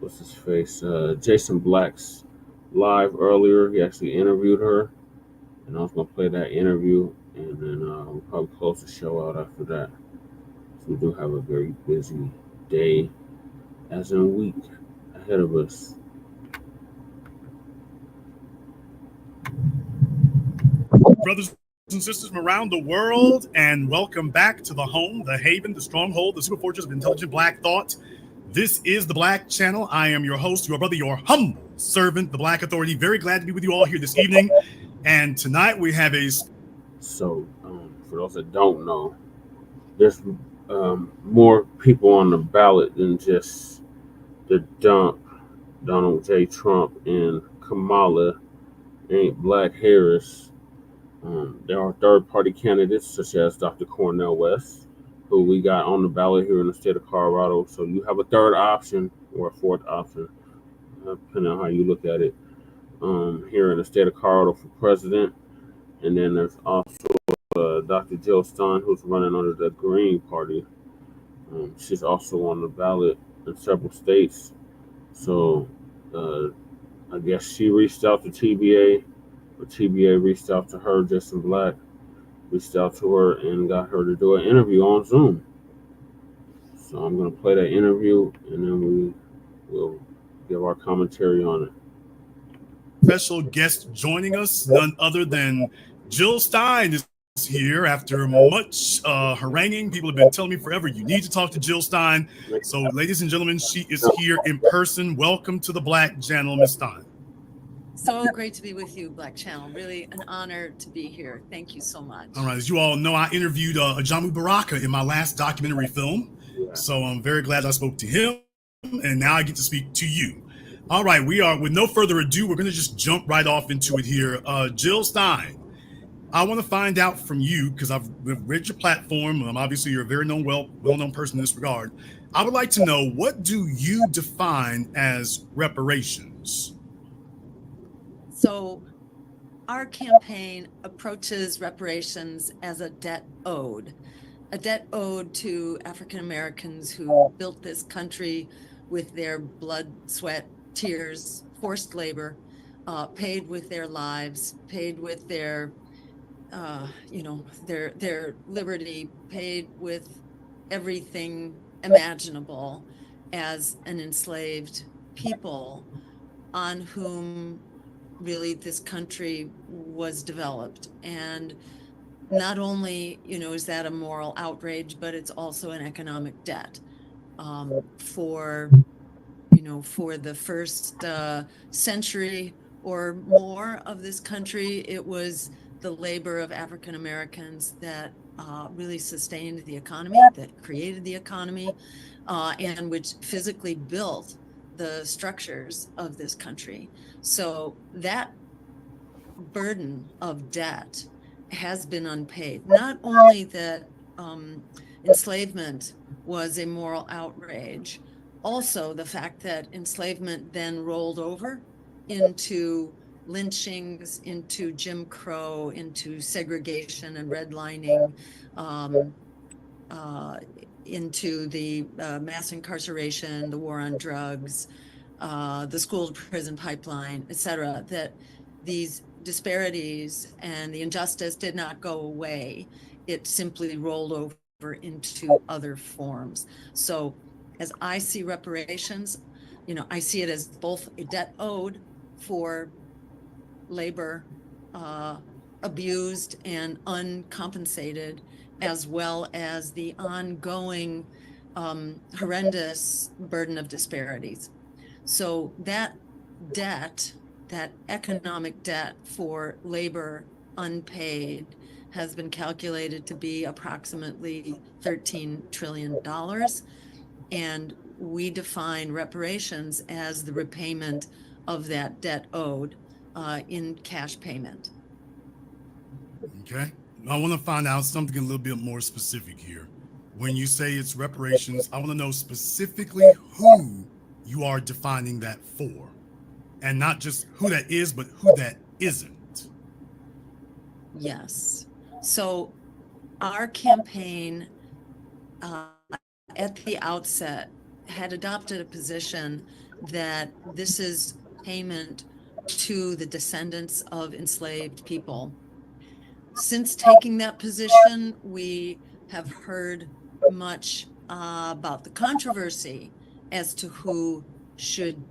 what's his face? Jason Black's live earlier. He actually interviewed her, and I was going to play that interview, and then we'll probably close the show out after that. So we do have a very busy day, as in week, ahead of us.
Brothers and sisters from around the world, and welcome back to the home, the haven, the stronghold, the super fortress of intelligent black thought. This is the Blacc Channel. I am your host, your brother, your humble servant, the Blacc Authority. Very glad to be with you all here this evening. And tonight we have a...
So, for those that don't know, there's more people on the ballot than just the dump, Donald J. Trump and Kamala, and Black Harris. There are third-party candidates such as Dr. Cornel West, who we got on the ballot here in the state of Colorado. So you have a third option or a fourth option, depending on how you look at it, here in the state of Colorado for president. And then there's also Dr. Jill Stein, who's running under the Green Party. She's also on the ballot in several states. So I guess she reached out to TBA, or TBA reached out to her, Justin Blacc reached out to her and got her to do an interview on Zoom. So I'm going to play that interview, and then we will give our commentary on it.
Special guest joining us, none other than Jill Stein is here after much haranguing. People have been telling me forever, you need to talk to Jill Stein. So, ladies and gentlemen, she is here in person. Welcome to the Blacc Channel, Ms. Stein.
So great to be with you, Blacc Channel. Really an honor to be here. Thank you so much.
All right, as you all know, I interviewed Ajamu Baracc in my last documentary film. So I'm very glad I spoke to him, and now I get to speak to you. All right, we are, with no further ado, we're going to just jump right off into it here. Jill Stein, I want to find out from you, because I've read your platform. Obviously, you're a very well-known person in this regard. I would like to know, what do you define as reparations?
So our campaign approaches reparations as a debt owed to African Americans who built this country with their blood, sweat, tears, forced labor, paid with their lives, paid with their their liberty, paid with everything imaginable as an enslaved people on whom really this country was developed. And not only, is that a moral outrage, but it's also an economic debt. For the first century or more of this country, it was the labor of African Americans that really sustained the economy, that created the economy, and which physically built the structures of this country. So that burden of debt has been unpaid. Not only that enslavement was a moral outrage, also the fact that enslavement then rolled over into lynchings, into Jim Crow, into segregation and redlining, into the mass incarceration, the war on drugs, the school to prison pipeline, et cetera, that these disparities and the injustice did not go away. It simply rolled over into other forms. So as I see reparations, I see it as both a debt owed for labor abused and uncompensated, as well as the ongoing horrendous burden of disparities. So that debt, that economic debt for labor unpaid, has been calculated to be approximately $13 trillion. And we define reparations as the repayment of that debt owed in cash payment.
Okay. I want to find out something a little bit more specific here. When you say it's reparations, I want to know specifically who you are defining that for, and not just who that is, but who that isn't.
Yes. So our campaign at the outset had adopted a position that this is payment to the descendants of enslaved people. Since taking that position, we have heard much about the controversy as to who should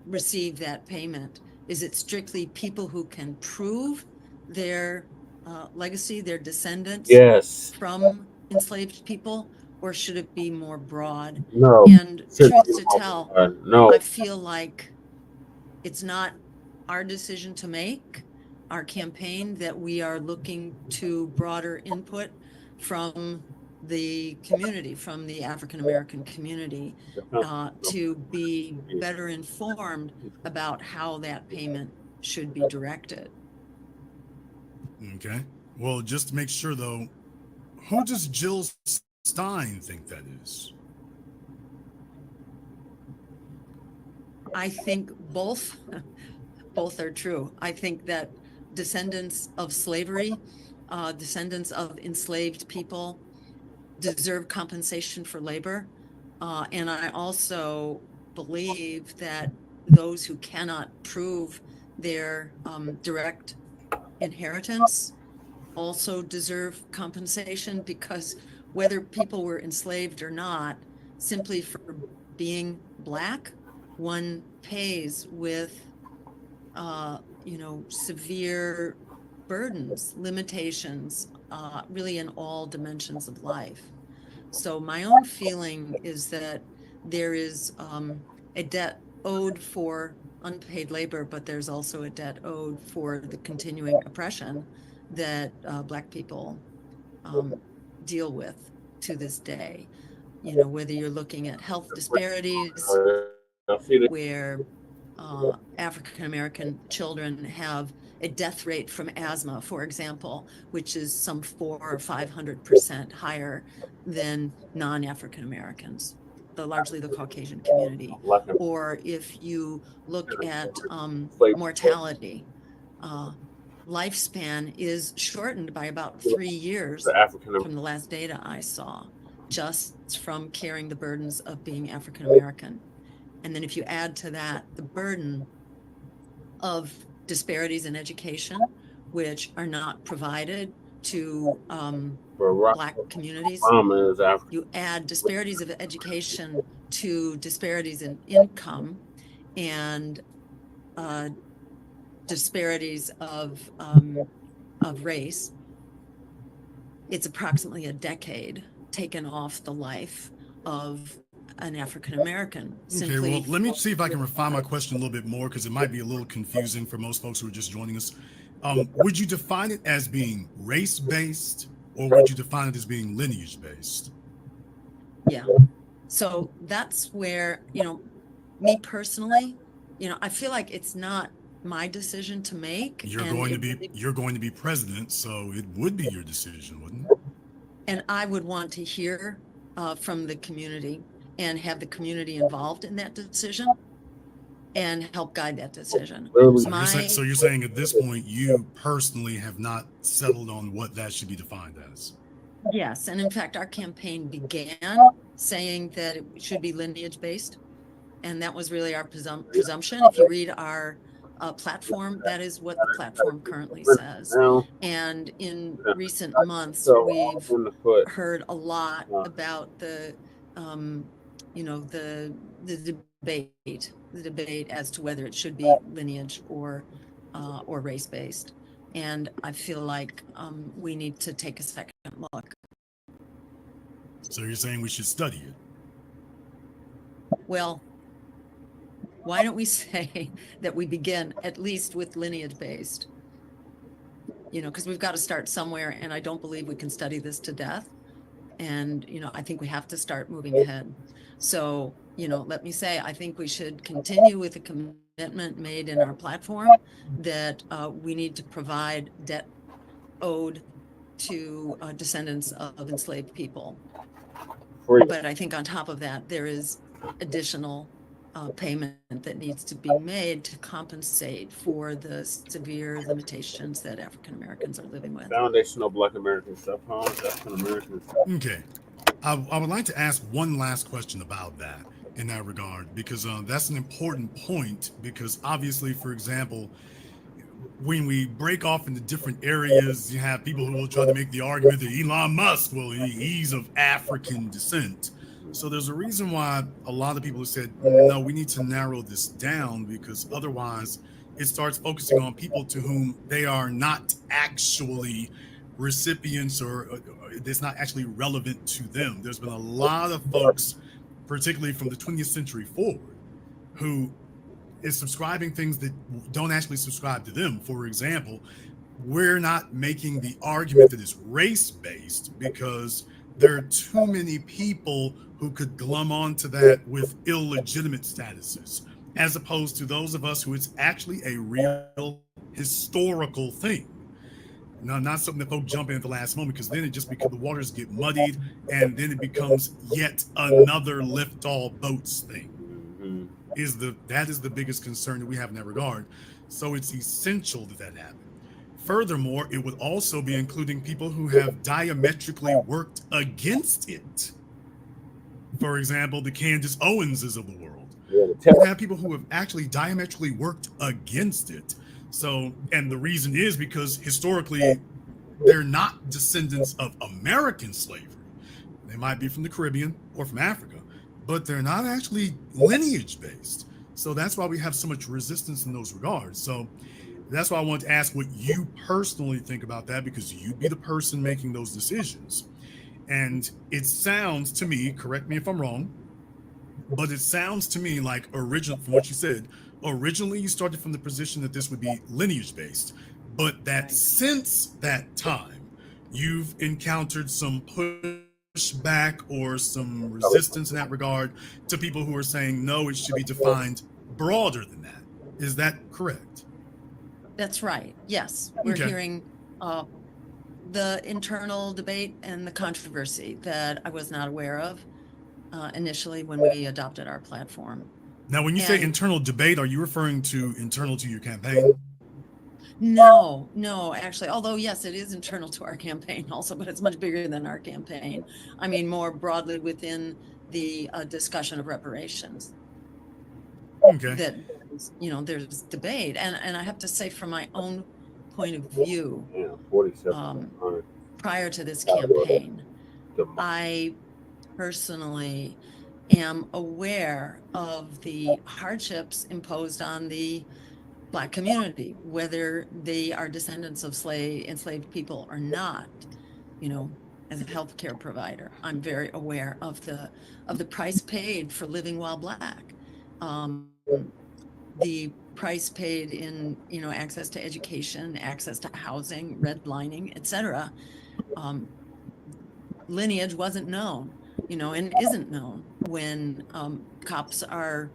receive that payment. Is it strictly people who can prove their legacy, their descendants from enslaved people, or should it be more broad?
No.
And truth to tell,
no.
I feel like it's not our decision to make, our campaign, that we are looking to broader input from the community, from the African American community, to be better informed about how that payment should be directed.
Okay. Well, just to make sure though, who does Jill Stein think that is?
I think both are true. I think that descendants of slavery, descendants of enslaved people deserve compensation for labor. And I also believe that those who cannot prove their direct inheritance also deserve compensation, because whether people were enslaved or not, simply for being Black, one pays with, severe burdens, limitations, really in all dimensions of life. So my own feeling is that there is a debt owed for unpaid labor, but there's also a debt owed for the continuing oppression that Black people deal with to this day. Whether you're looking at health disparities, where African American children have a death rate from asthma, for example, which is some 400 or 500% higher than non-African Americans, largely the Caucasian community. Or if you look at mortality, lifespan is shortened by about 3 years from the last data I saw, just from carrying the burdens of being African American. And then if you add to that the burden of disparities in education, which are not provided to Black communities, you add disparities of education to disparities in income and disparities of race, it's approximately a decade taken off the life of an African American.
Okay, well, let me see if I can refine my question a little bit more, because it might be a little confusing for most folks who are just joining us. Would you define it as being race-based, or would you define it as being lineage-based?
Yeah. So that's where, me personally, I feel like it's not my decision to make.
You're going to be president, so it would be your decision, wouldn't it?
And I would want to hear from the community and have the community involved in that decision and help guide that decision.
So you're saying at this point, you personally have not settled on what that should be defined as?
Yes, and in fact, our campaign began saying that it should be lineage-based, and that was really our presumption. If you read our platform, that is what the platform currently says. And in recent months, we've heard a lot about the debate as to whether it should be lineage or race-based. And I feel like we need to take a second look.
So you're saying we should study it?
Well, why don't we say that we begin at least with lineage-based? Because we've got to start somewhere, and I don't believe we can study this to death. And, I think we have to start moving ahead. So, let me say, I think we should continue with the commitment made in our platform that we need to provide debt owed to descendants of enslaved people. But I think on top of that, there is additional payment that needs to be made to compensate for the severe limitations that African Americans are living with.
Foundational Black American stuff, huh? African American stuff.
Okay. I would like to ask one last question about that in that regard, because that's an important point, because obviously, for example, when we break off into different areas, you have people who will try to make the argument that Elon Musk, he's of African descent. So there's a reason why a lot of people have said, no, we need to narrow this down, because otherwise it starts focusing on people to whom they are not actually recipients, or it's not actually relevant to them. There's been a lot of folks, particularly from the 20th century forward, who is subscribing things that don't actually subscribe to them. For example, we're not making the argument that it's race-based because there are too many people who could glom onto that with illegitimate statuses, as opposed to those of us who it's actually a real historical thing. not something that folk jump in at the last moment, because then it just becomes, the waters get muddied, and then it becomes yet another lift all boats thing. That is the biggest concern that we have in that regard. So it's essential that happen. Furthermore, it would also be including people who have diametrically worked against it. For example, the Candace Owenses of the world. You have people who have actually diametrically worked against it. So, and the reason is because historically, they're not descendants of American slavery. They might be from the Caribbean or from Africa, but they're not actually lineage based. So that's why we have so much resistance in those regards. So that's why I want to ask what you personally think about that, because you'd be the person making those decisions. And it sounds to me, correct me if I'm wrong, but it sounds to me like from what you said, originally you started from the position that this would be lineage based, but that since that time, you've encountered some pushback or some resistance in that regard to people who are saying, no, it should be defined broader than that. Is that correct?
That's right. Yes. We're hearing the internal debate and the controversy that I was not aware of initially when we adopted our platform.
Now, when you say internal debate, are you referring to internal to your campaign?
No, actually, although yes, it is internal to our campaign also, but it's much bigger than our campaign. I mean, more broadly within the discussion of reparations.
Okay.
That, there's debate. And I have to say, from my own point of view, prior to this campaign, I personally am aware of the hardships imposed on the Black community, whether they are descendants of enslaved people or not. As a healthcare provider, I'm very aware of the price paid for living while Black. The price paid in access to education, access to housing, redlining, etc. Lineage wasn't known, and isn't known when cops are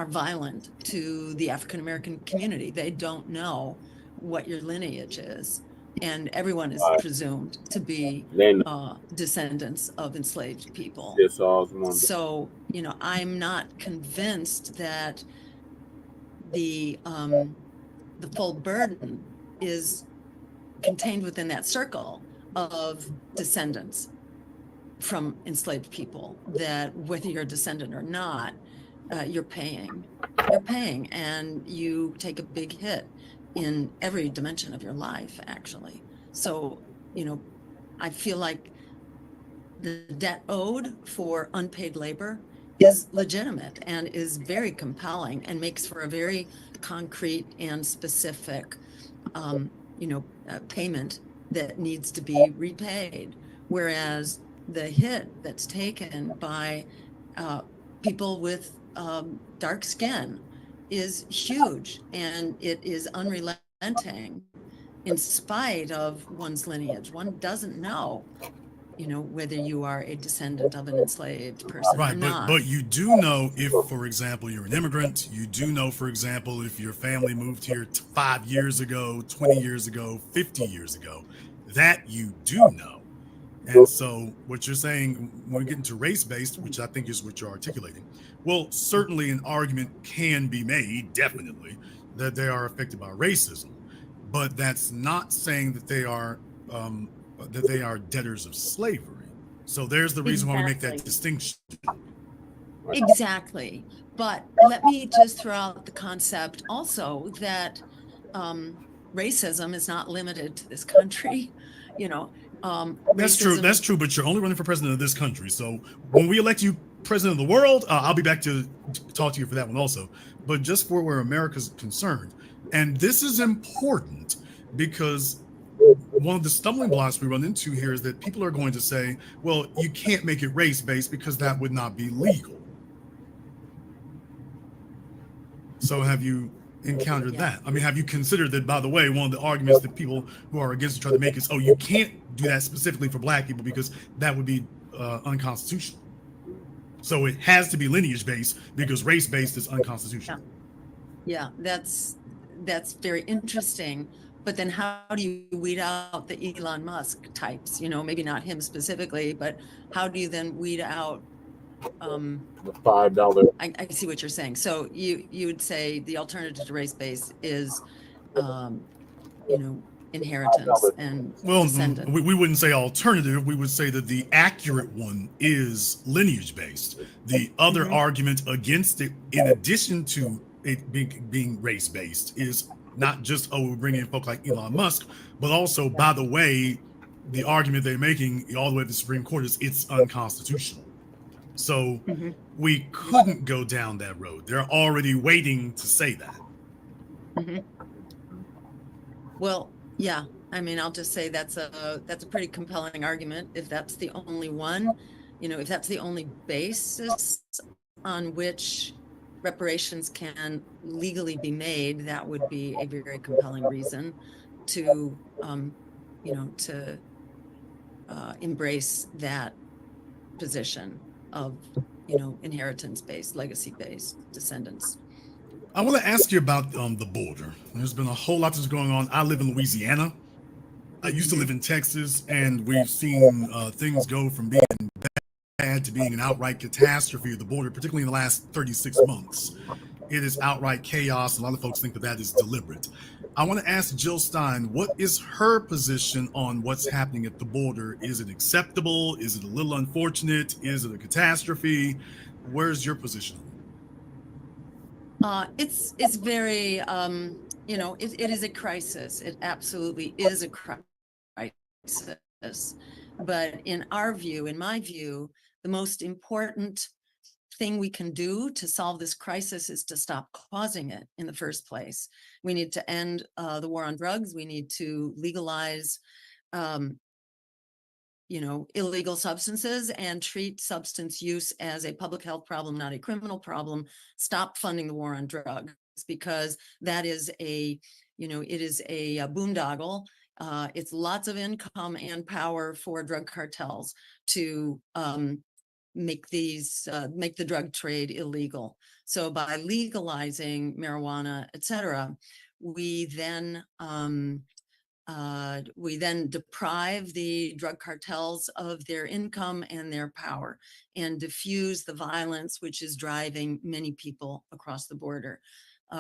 violent to the African American community. They don't know what your lineage is, and everyone is presumed to be descendants of enslaved people. So I'm not convinced that the full burden is contained within that circle of descendants from enslaved people, that whether you're a descendant or not, you're paying, and you take a big hit in every dimension of your life, actually. So, I feel like the debt owed for unpaid labor is legitimate and is very compelling and makes for a very concrete and specific, payment that needs to be repaid. Whereas the hit that's taken by people with dark skin is huge, and it is unrelenting in spite of one's lineage. One doesn't know, whether you are a descendant of an enslaved person or not.
But you do know if, for example, you're an immigrant. You do know, for example, if your family moved here 5 years ago, 20 years ago, 50 years ago, that you do know. And so what you're saying, when we get into race-based, which I think is what you're articulating, well, certainly an argument can be made, definitely, that they are affected by racism. But that's not saying that they are debtors of slavery. So there's the reason why we make that distinction.
Exactly. But let me just throw out the concept also that racism is not limited to this country.
That's true. That's true. But you're only running for president of this country. So when we elect you president of the world, I'll be back to talk to you for that one also. But just for where America's concerned, and this is important because one of the stumbling blocks we run into here is that people are going to say, well, you can't make it race-based because that would not be legal. So have you encountered that? I mean, have you considered that, by the way, one of the arguments that people who are against it try to make is, oh, you can't do that specifically for Black people because that would be unconstitutional. So it has to be lineage-based because race-based is unconstitutional.
Yeah, that's very interesting. But then how do you weed out the Elon Musk types? Maybe not him specifically, but how do you then weed out
the $5?
I see what you're saying. So you would say the alternative to race-based is inheritance and descendant.
We wouldn't say alternative. We would say that the accurate one is lineage based. The other argument against it, in addition to it being race based, is not just, we're bringing in folks like Elon Musk, but also, by the way, the argument they're making all the way to the Supreme Court is it's unconstitutional. So we couldn't go down that road. They're already waiting to say that.
Well, yeah. I mean, I'll just say that's a pretty compelling argument. If that's the only one, if that's the only basis on which reparations can legally be made, that would be a very compelling reason to, to embrace that position of, inheritance-based, legacy-based descendants.
I want to ask you about the border. There's been a whole lot that's going on. I live in Louisiana. I used to live in Texas, and we've seen things go from being bad to being an outright catastrophe of the border, particularly in the last 36 months. It is outright chaos. A lot of folks think that is deliberate. I want to ask Jill Stein, what is her position on what's happening at the border? Is it acceptable? Is it a little unfortunate? Is it a catastrophe? Where's your position?
It's very, it is a crisis. It absolutely is a crisis. But in my view, the most important thing we can do to solve this crisis is to stop causing it in the first place. We need to end the war on drugs. We need to legalize, illegal substances and treat substance use as a public health problem, not a criminal problem. Stop funding the war on drugs, because that is it is a boondoggle. It's lots of income and power for drug cartels to make the drug trade illegal. So by legalizing marijuana, etc., we then deprive the drug cartels of their income and their power, and diffuse the violence which is driving many people across the border.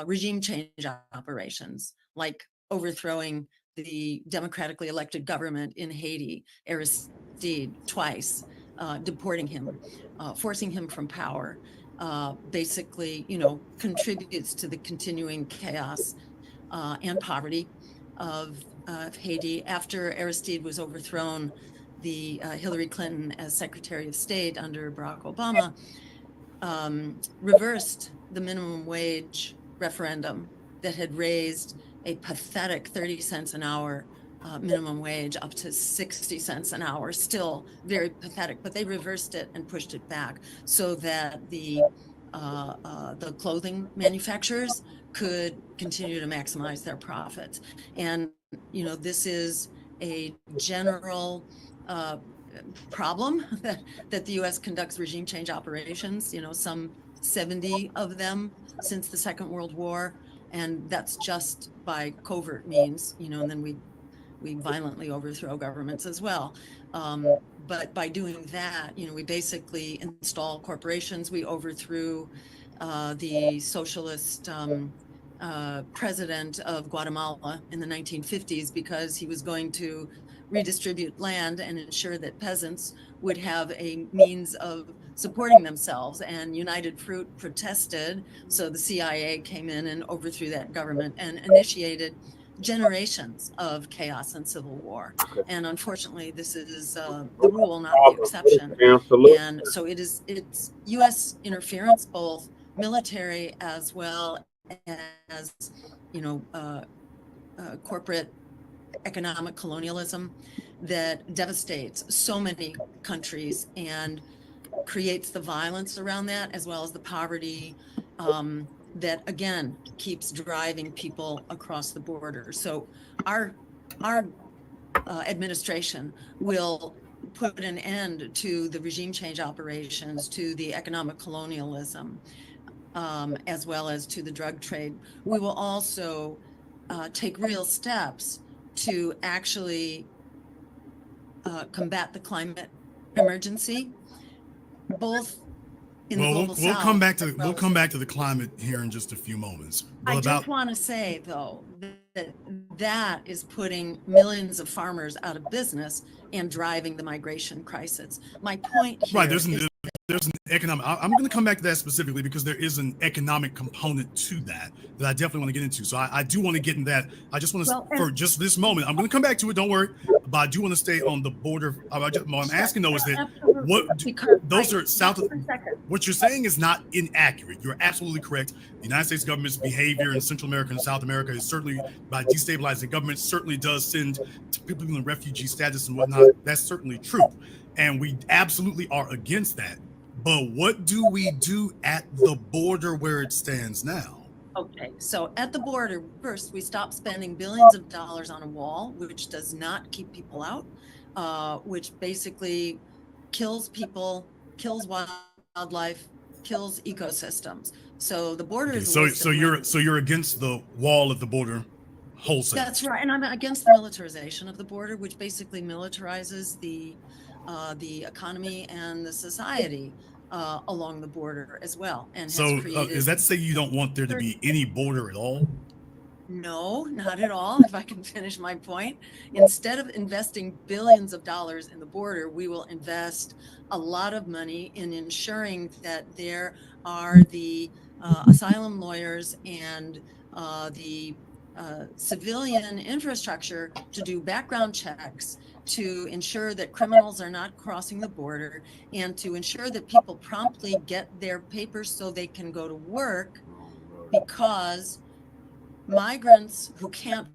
Regime change operations, like overthrowing the democratically elected government in Haiti, Aristide twice, deporting him, forcing him from power, basically, contributes to the continuing chaos and poverty of Haiti. After Aristide was overthrown, Hillary Clinton, as Secretary of State under Barack Obama, reversed the minimum wage referendum that had raised a pathetic 30 cents an hour minimum wage up to 60 cents an hour, still very pathetic, but they reversed it and pushed it back so that the clothing manufacturers could continue to maximize their profits. And, this is a general problem that the U.S. conducts regime change operations, some 70 of them since the Second World War. And that's just by covert means, and then we violently overthrow governments as well. But by doing that, we basically install corporations. We overthrew the socialist president of Guatemala in the 1950s because he was going to redistribute land and ensure that peasants would have a means of supporting themselves. And United Fruit protested, so the CIA came in and overthrew that government and initiated generations of chaos and civil war. And unfortunately, this is the rule, not the exception. And so it's U.S. interference, both military as well as, corporate economic colonialism that devastates so many countries and creates the violence around that, as well as the poverty that again keeps driving people across the border. So our administration will put an end to the regime change operations, to the economic colonialism, as well as to the drug trade. We will also take real steps to actually combat the climate emergency, both in the global
we'll
south.
come back to the climate here in just a few moments.
I just want to say, though, that is putting millions of farmers out of business and driving the migration crisis. My point here
right, there's an economic, I'm going to come back to that specifically because there is an economic component to that I definitely want to get into. So I do want to get in that. I just want to, for just this moment, I'm going to come back to it, don't worry, but I do want to stay on the border. What I'm asking though is that those are south of, what you're saying is not inaccurate. You're absolutely correct. The United States government's behavior in Central America and South America is certainly, by destabilizing government, certainly does send people in refugee status and whatnot. That's certainly true. And we absolutely are against that. But what do we do at the border where it stands now?
Okay, so at the border, first, we stop spending billions of dollars on a wall, which does not keep people out, which basically kills people, kills wildlife, kills ecosystems. So the border is
so you're against the wall at the border wholesale.
That's right, and I'm against the militarization of the border, which basically militarizes the economy and the society along the border as well. And
so is that to say you don't want there to be any border at all?
No, not at all. If I can finish my point, instead of investing billions of dollars in the border, we will invest a lot of money in ensuring that there are the asylum lawyers and the civilian infrastructure to do background checks, to ensure that criminals are not crossing the border, and to ensure that people promptly get their papers so they can go to work, because migrants who can't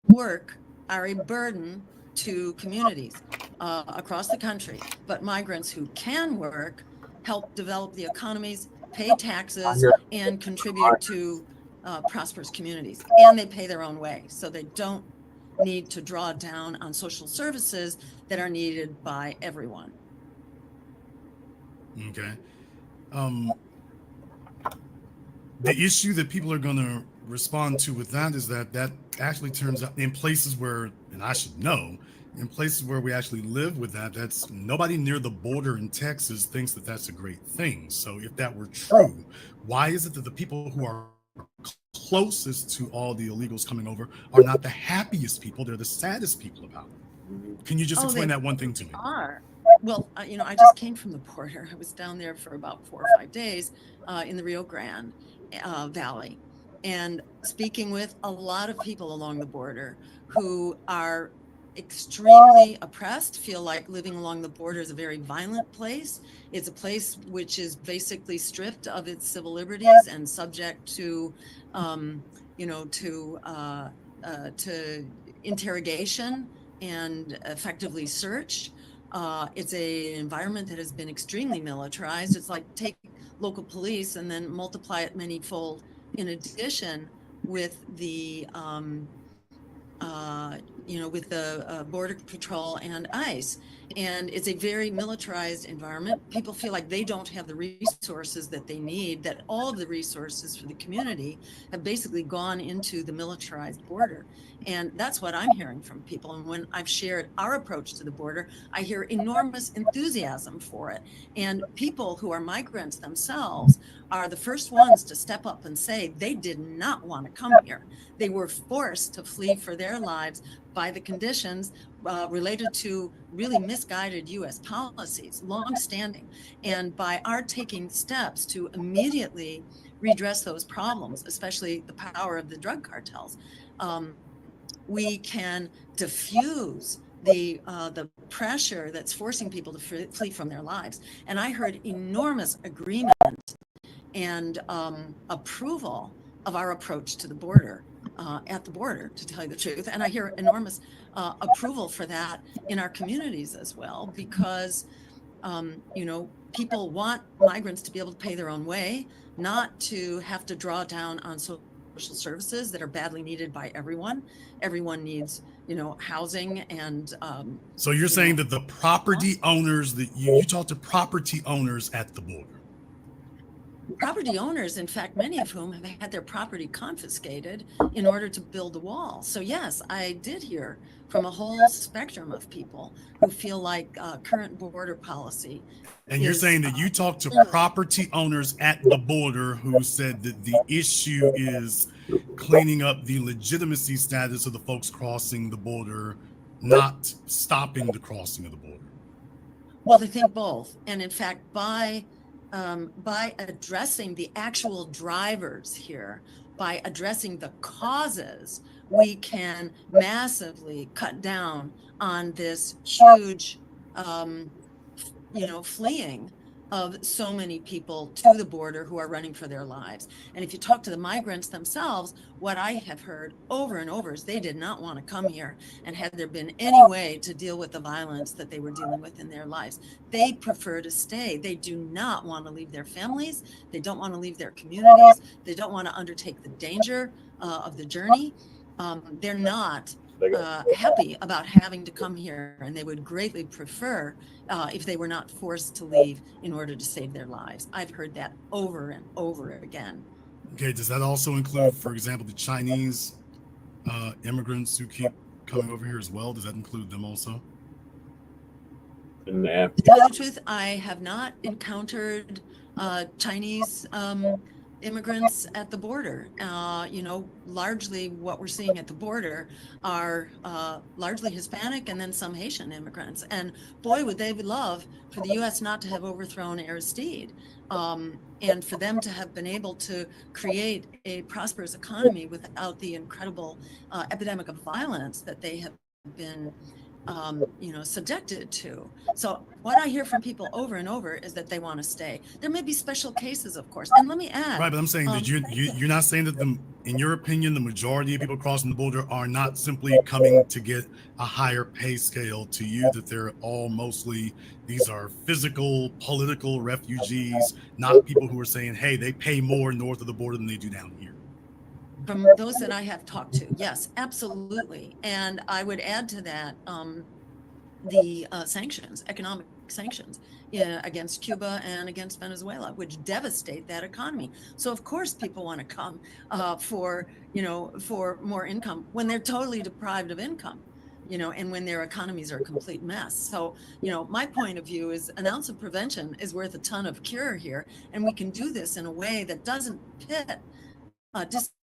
work are a burden to communities across the country. But migrants who can work help develop the economies, pay taxes, and contribute to prosperous communities. And they pay their own way, so they don't need to draw down on social services that are needed by everyone.
Okay. The issue that people are going to respond to with that is that actually turns out in places where, and I should know, in places where we actually live with that's nobody near the border in Texas thinks that that's a great thing. So if that were true, why is it that the people who are closest to all the illegals coming over are not the happiest people? They're the saddest people about it. Can you just explain that one thing to me?
Well, I just came from the border. I was down there for about 4 or 5 days in the Rio Grande Valley, and speaking with a lot of people along the border who are extremely oppressed, feel like living along the border is a very violent place. It's a place which is basically stripped of its civil liberties and subject to, to interrogation and effectively searched. It's an environment that has been extremely militarized. It's like take local police and then multiply it many-fold in addition with the Border Patrol and ICE. And it's a very militarized environment. People feel like they don't have the resources that they need, that all of the resources for the community have basically gone into the militarized border. And that's what I'm hearing from people. And when I've shared our approach to the border, I hear enormous enthusiasm for it. And people who are migrants themselves are the first ones to step up and say they did not want to come here. They were forced to flee for their lives by the conditions related to really misguided U.S. policies, long-standing. And by our taking steps to immediately redress those problems, especially the power of the drug cartels, we can diffuse the pressure that's forcing people to flee from their lives. And I heard enormous agreement and approval of our approach to the border, at the border, to tell you the truth. And I hear enormous approval for that in our communities as well, because, people want migrants to be able to pay their own way, not to have to draw down on social services that are badly needed by everyone. Everyone needs, housing and.
So you're saying that the property owners, that you talk to property owners at the border?
property owners, in fact, many of whom have had their property confiscated in order to build a wall. So yes, I did hear from a whole spectrum of people who feel like current border policy.
And you're saying that you talked to property owners at the border who said that the issue is cleaning up the legitimacy status of the folks crossing the border, not stopping the crossing of the border.
Well, they think both. And in fact, by addressing the actual drivers here, by addressing the causes, we can massively cut down on this huge, fleeing of so many people to the border who are running for their lives. And if you talk to the migrants themselves, what I have heard over and over is they did not want to come here. And had there been any way to deal with the violence that they were dealing with in their lives, they prefer to stay. They do not want to leave their families. They don't want to leave their communities. They don't want to undertake the danger of the journey. They're not happy about having to come here, and they would greatly prefer if they were not forced to leave in order to save their lives. I've heard that over and over again.
Okay, does that also include, for example, the Chinese immigrants who keep coming over here as well? Does that include them also?
To tell the truth, I have not encountered Chinese immigrants at the border. Largely what we're seeing at the border are largely Hispanic and then some Haitian immigrants. And boy, would they love for the U.S. not to have overthrown Aristide, and for them to have been able to create a prosperous economy without the incredible epidemic of violence that they have been subjected to. So what I hear from people over and over is that they want to stay. There may be special cases, of course. And let me add.
Right, but I'm saying that you're not saying that in your opinion, the majority of people crossing the border are not simply coming to get a higher pay scale to you, that they're all mostly, these are physical, political refugees, not people who are saying, hey, they pay more north of the border than they do down here.
From those that I have talked to, yes, absolutely. And I would add to that the sanctions, economic sanctions against Cuba and against Venezuela, which devastate that economy. So of course people want to come for more income when they're totally deprived of income, and when their economies are a complete mess. So, my point of view is an ounce of prevention is worth a ton of cure here. And we can do this in a way that doesn't pit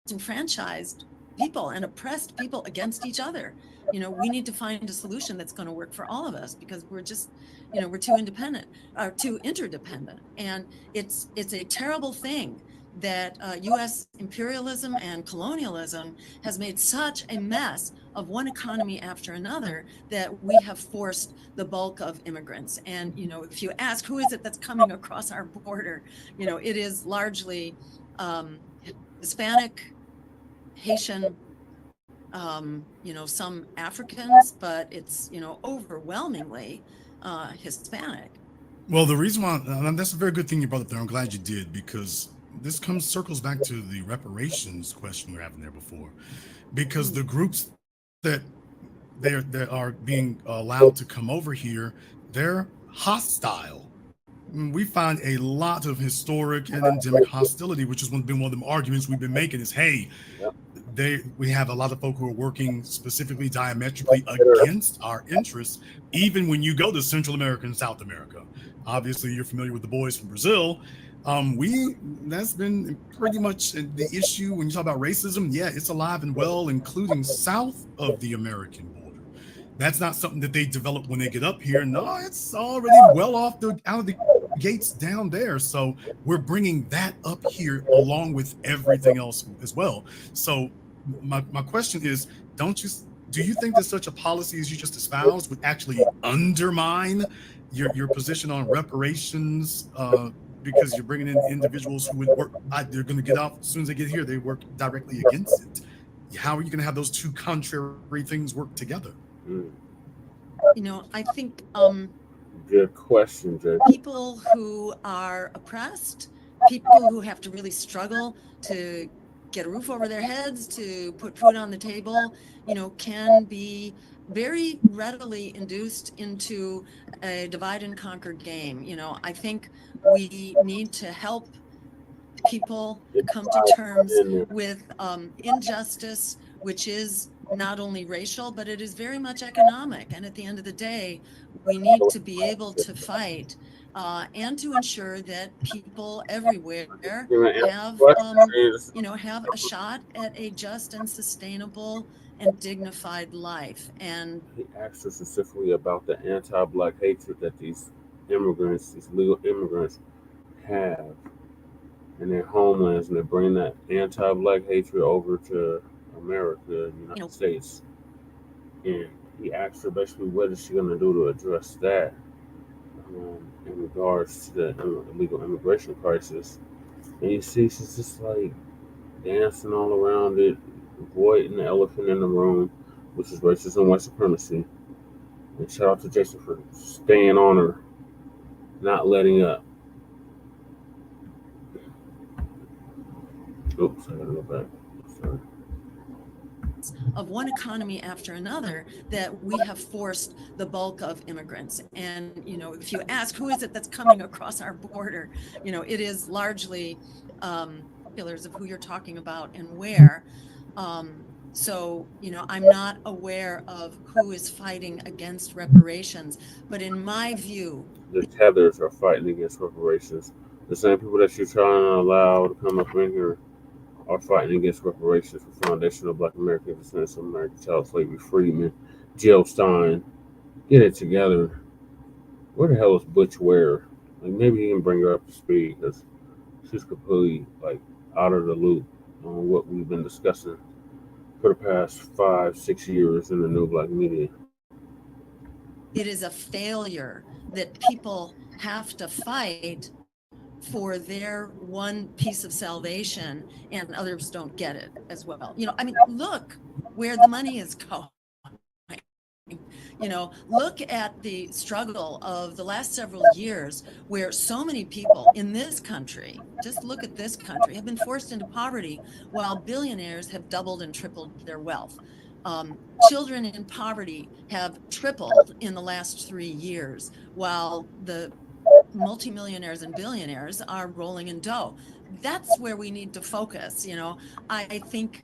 disenfranchised people and oppressed people against each other. We need to find a solution that's going to work for all of us, because we're just, we're too interdependent. And it's a terrible thing that U.S. imperialism and colonialism has made such a mess of one economy after another that we have forced the bulk of immigrants. And, if you ask who is it that's coming across our border, it is largely Hispanic, Haitian, some Africans, but it's, overwhelmingly Hispanic.
Well, the reason why, that's a very good thing you brought up there. I'm glad you did, because this circles back to the reparations question we were having there before, because the groups that are being allowed to come over here, they're hostile. We find a lot of historic and endemic hostility, which has been one of the arguments we've been making is, hey, we have a lot of folk who are working specifically diametrically against our interests, even when you go to Central America and South America. Obviously, you're familiar with the boys from Brazil. That's been pretty much the issue when you talk about racism. Yeah, it's alive and well, including south of the American border. That's not something that they develop when they get up here. No, it's already well out of the gates down there. So we're bringing that up here along with everything else as well. So my question is, do you think that such a policy as you just espoused would actually undermine your position on reparations? Because you're bringing in individuals who would work, they're going to get off as soon as they get here, they work directly against it. How are you going to have those two contrary things work together?
I think
good question, Jay.
People who are oppressed, people who have to really struggle to get a roof over their heads, to put food on the table, can be very readily induced into a divide and conquer game. I think we need to help people come to terms with injustice, which is not only racial, but it is very much economic. And at the end of the day, we need to be able to fight and to ensure that people everywhere have, have a shot at a just and sustainable and dignified life. And
he asked us specifically about the anti-Black hatred that these immigrants, these legal immigrants, have in their homelands, and they bring that anti-Black hatred over to America, the United States. And he asked her basically what is she going to do to address that in regards to the illegal immigration crisis. And you see, she's just like dancing all around it, avoiding the elephant in the room, which is racism and white supremacy. And shout out to Jason for staying on her, not letting up. Oops, I gotta go back. Sorry.
Of one economy after another that we have forced the bulk of immigrants. And, if you ask who is it that's coming across our border, it is largely particulars of who you're talking about and where. So, I'm not aware of who is fighting against reparations, but in my view,
the tethers are fighting against reparations. The same people that you're trying to allow to come up in here are fighting against reparations for foundational Black American descendants of American child slavery freedmen. Jill Stein, get it together. Where the hell is Butch Ware? Like, maybe he can bring her up to speed, because she's completely out of the loop on what we've been discussing for the past 5-6 years in the new Black media.
it is a failure that people have to fight for their one piece of salvation and others don't get it as well. Look where the money is going. Look at the struggle of the last several years where so many people in this country, just look at this country, have been forced into poverty while billionaires have doubled and tripled their wealth. Children in poverty have tripled in the last 3 years while the multimillionaires and billionaires are rolling in dough. That's where we need to focus. I think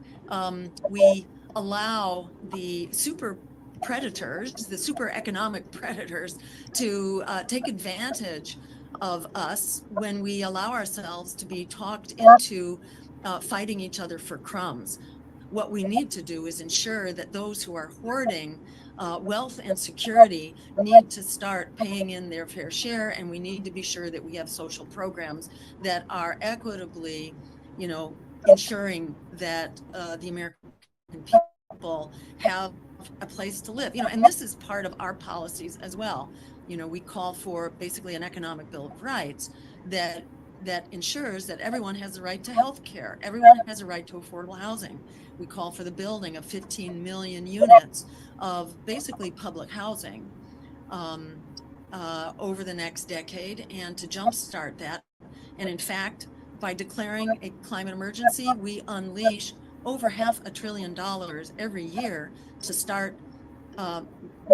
we allow the super predators, the super economic predators, to take advantage of us when we allow ourselves to be talked into fighting each other for crumbs. What we need to do is ensure that those who are hoarding wealth and security need to start paying in their fair share, and we need to be sure that we have social programs that are equitably, ensuring that the American people have a place to live. And this is part of our policies as well. We call for basically an economic bill of rights that ensures that everyone has the right to health care, everyone has a right to affordable housing. We call for the building of 15 million units of basically public housing over the next decade, and to jumpstart that. And in fact, by declaring a climate emergency, we unleash over $500 billion every year to start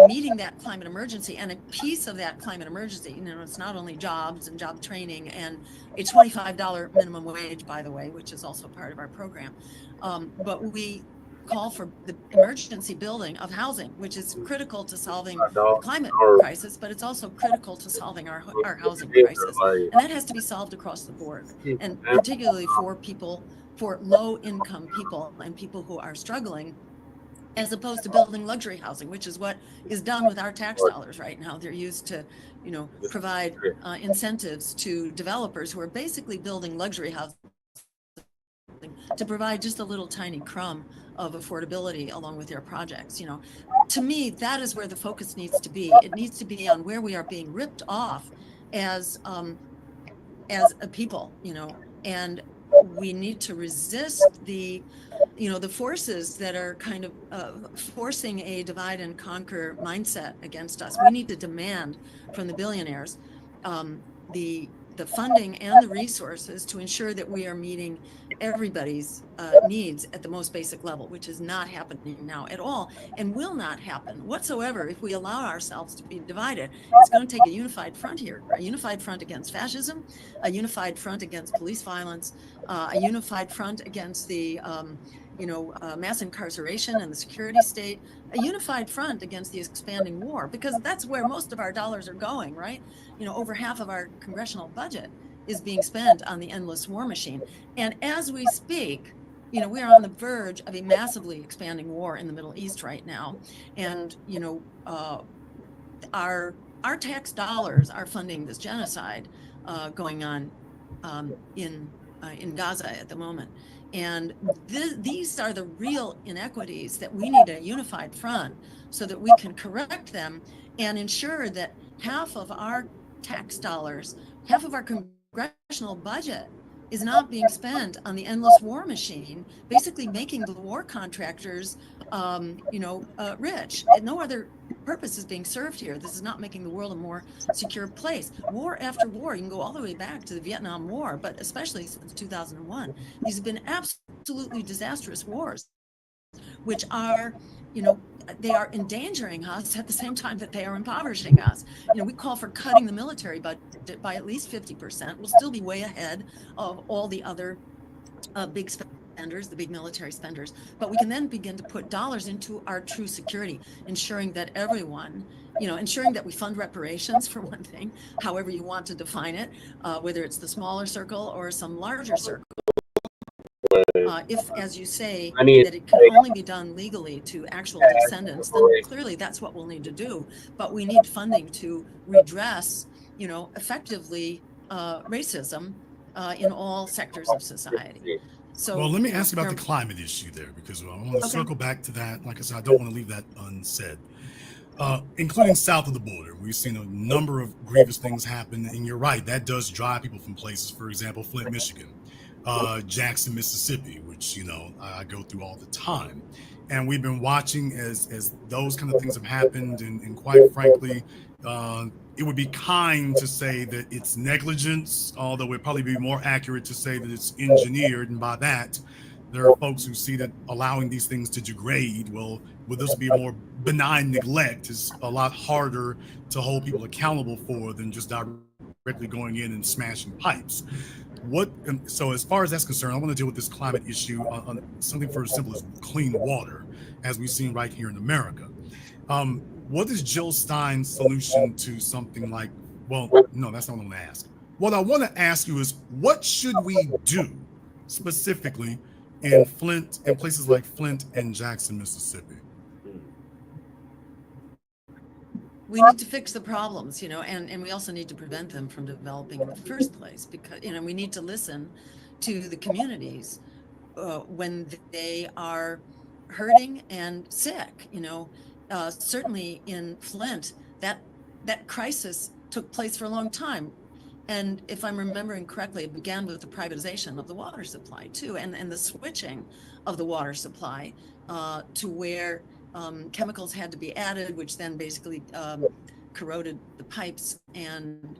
meeting that climate emergency. And a piece of that climate emergency, it's not only jobs and job training and a $25 minimum wage, by the way, which is also part of our program. But we call for the emergency building of housing, which is critical to solving the climate crisis, but it's also critical to solving our housing crisis. And that has to be solved across the board, and particularly for low income people and people who are struggling, as opposed to building luxury housing, which is what is done with our tax dollars right now. They're used to, provide incentives to developers who are basically building luxury housing to provide just a little tiny crumb of affordability along with their projects. To me, that is where the focus needs to be. It needs to be on where we are being ripped off as a people, and we need to resist the forces that are kind of forcing a divide and conquer mindset against us. We need to demand from the billionaires the the funding and the resources to ensure that we are meeting everybody's needs at the most basic level, which is not happening now at all and will not happen whatsoever if we allow ourselves to be divided. It's going to take a unified front here, a unified front against fascism, a unified front against police violence, a unified front against the mass incarceration and the security state, a unified front against the expanding war, because that's where most of our dollars are going, right? Over half of our congressional budget is being spent on the endless war machine. And as we speak, we are on the verge of a massively expanding war in the Middle East right now. And, our tax dollars are funding this genocide going on in Gaza at the moment. And these are the real inequities that we need a unified front so that we can correct them and ensure that half of our tax dollars, half of our congressional budget is not being spent on the endless war machine, basically making the war contractors, rich. And no other purpose is being served here. This is not making the world a more secure place. War after war, you can go all the way back to the Vietnam War, but especially since 2001, these have been absolutely disastrous wars, which are, they are endangering us at the same time that they are impoverishing us. We call for cutting the military budget by at least 50%. We'll still be way ahead of all the other big spenders, the big military spenders, but we can then begin to put dollars into our true security, ensuring that everyone, ensuring that we fund reparations for one thing, however you want to define it, whether it's the smaller circle or some larger circle. If, as you say, that it can only be done legally to actual descendants, then clearly that's what we'll need to do. But we need funding to redress, effectively racism in all sectors of society. So,
well, let me ask you about the climate issue there, because I want to circle back to that. Like I said, I don't want to leave that unsaid. Including south of the border, we've seen a number of grievous things happen, and you're right, that does drive people from places. For example, Flint, Michigan, Jackson, Mississippi, which I go through all the time, and we've been watching as those kind of things have happened, and quite frankly, it would be kind to say that it's negligence, although it'd probably be more accurate to say that it's engineered, and by that, there are folks who see that allowing these things to degrade, well, would this be a more benign neglect? Is a lot harder to hold people accountable for than just directly going in and smashing pipes. So as far as that's concerned, I want to deal with this climate issue on something for as simple as clean water, as we've seen right here in America. What is Jill Stein's solution to something like, well, no, that's not what I want to ask. What I want to ask you is, what should we do specifically in places like Flint and Jackson, Mississippi?
We need to fix the problems, and we also need to prevent them from developing in the first place, because, we need to listen to the communities when they are hurting and sick. Certainly in Flint, that crisis took place for a long time. And if I'm remembering correctly, it began with the privatization of the water supply too, and the switching of the water supply to where chemicals had to be added, which then basically corroded the pipes and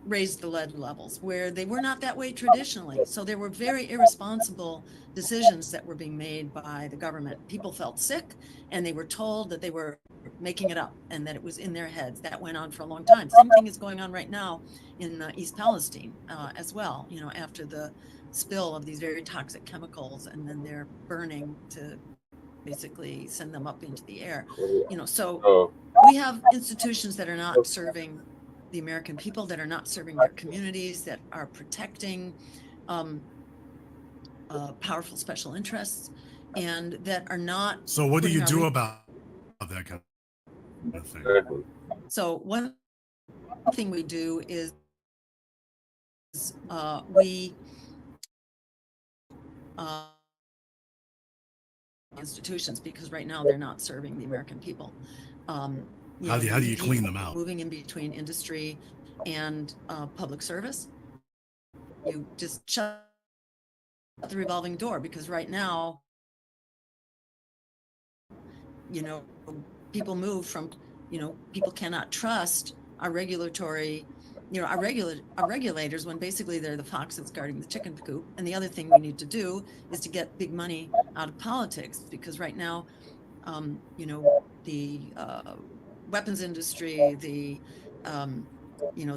raised the lead levels, where they were not that way traditionally. So there were very irresponsible decisions that were being made by the government. People felt sick, and they were told that they were making it up and that it was in their heads. That went on for a long time. Same thing is going on right now in East Palestine as well, after the spill of these very toxic chemicals, and then they're burning to basically send them up into the air. So we have institutions that are not serving the American people, that are not serving their communities, that are protecting powerful special interests, and that are not.
So what do you do about that kind of thing?
So one thing we do is we institutions, because right now they're not serving the American people.
How do you clean them out?
Moving in between industry and public service. You just shut the revolving door, because right now, people move from, people cannot trust our regulatory our regulators, when basically they're the foxes guarding the chicken coop. And the other thing we need to do is to get big money out of politics, because right now, the weapons industry, the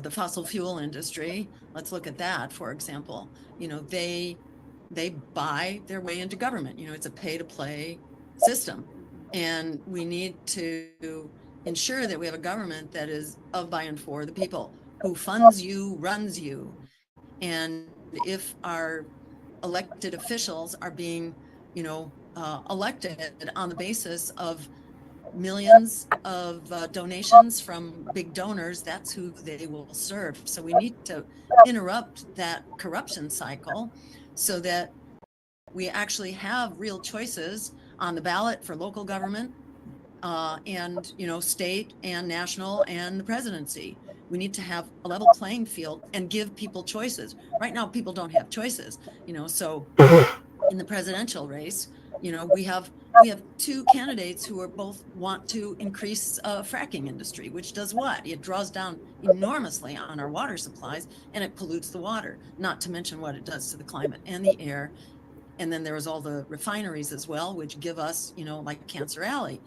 fossil fuel industry, let's look at that, for example. They buy their way into government. It's a pay to play system. And we need to ensure that we have a government that is of, by, and for the people, who funds you, runs you. And if our elected officials are being, elected on the basis of millions of donations from big donors, that's who they will serve. So we need to interrupt that corruption cycle so that we actually have real choices on the ballot for local government, and state and national and the presidency. We need to have a level playing field and give people choices. Right now, people don't have choices. So in the presidential race, we have two candidates who are both want to increase fracking industry, which does what? It draws down enormously on our water supplies, and it pollutes the water, not to mention what it does to the climate and the air. And then there's all the refineries as well, which give us, like Cancer Alley.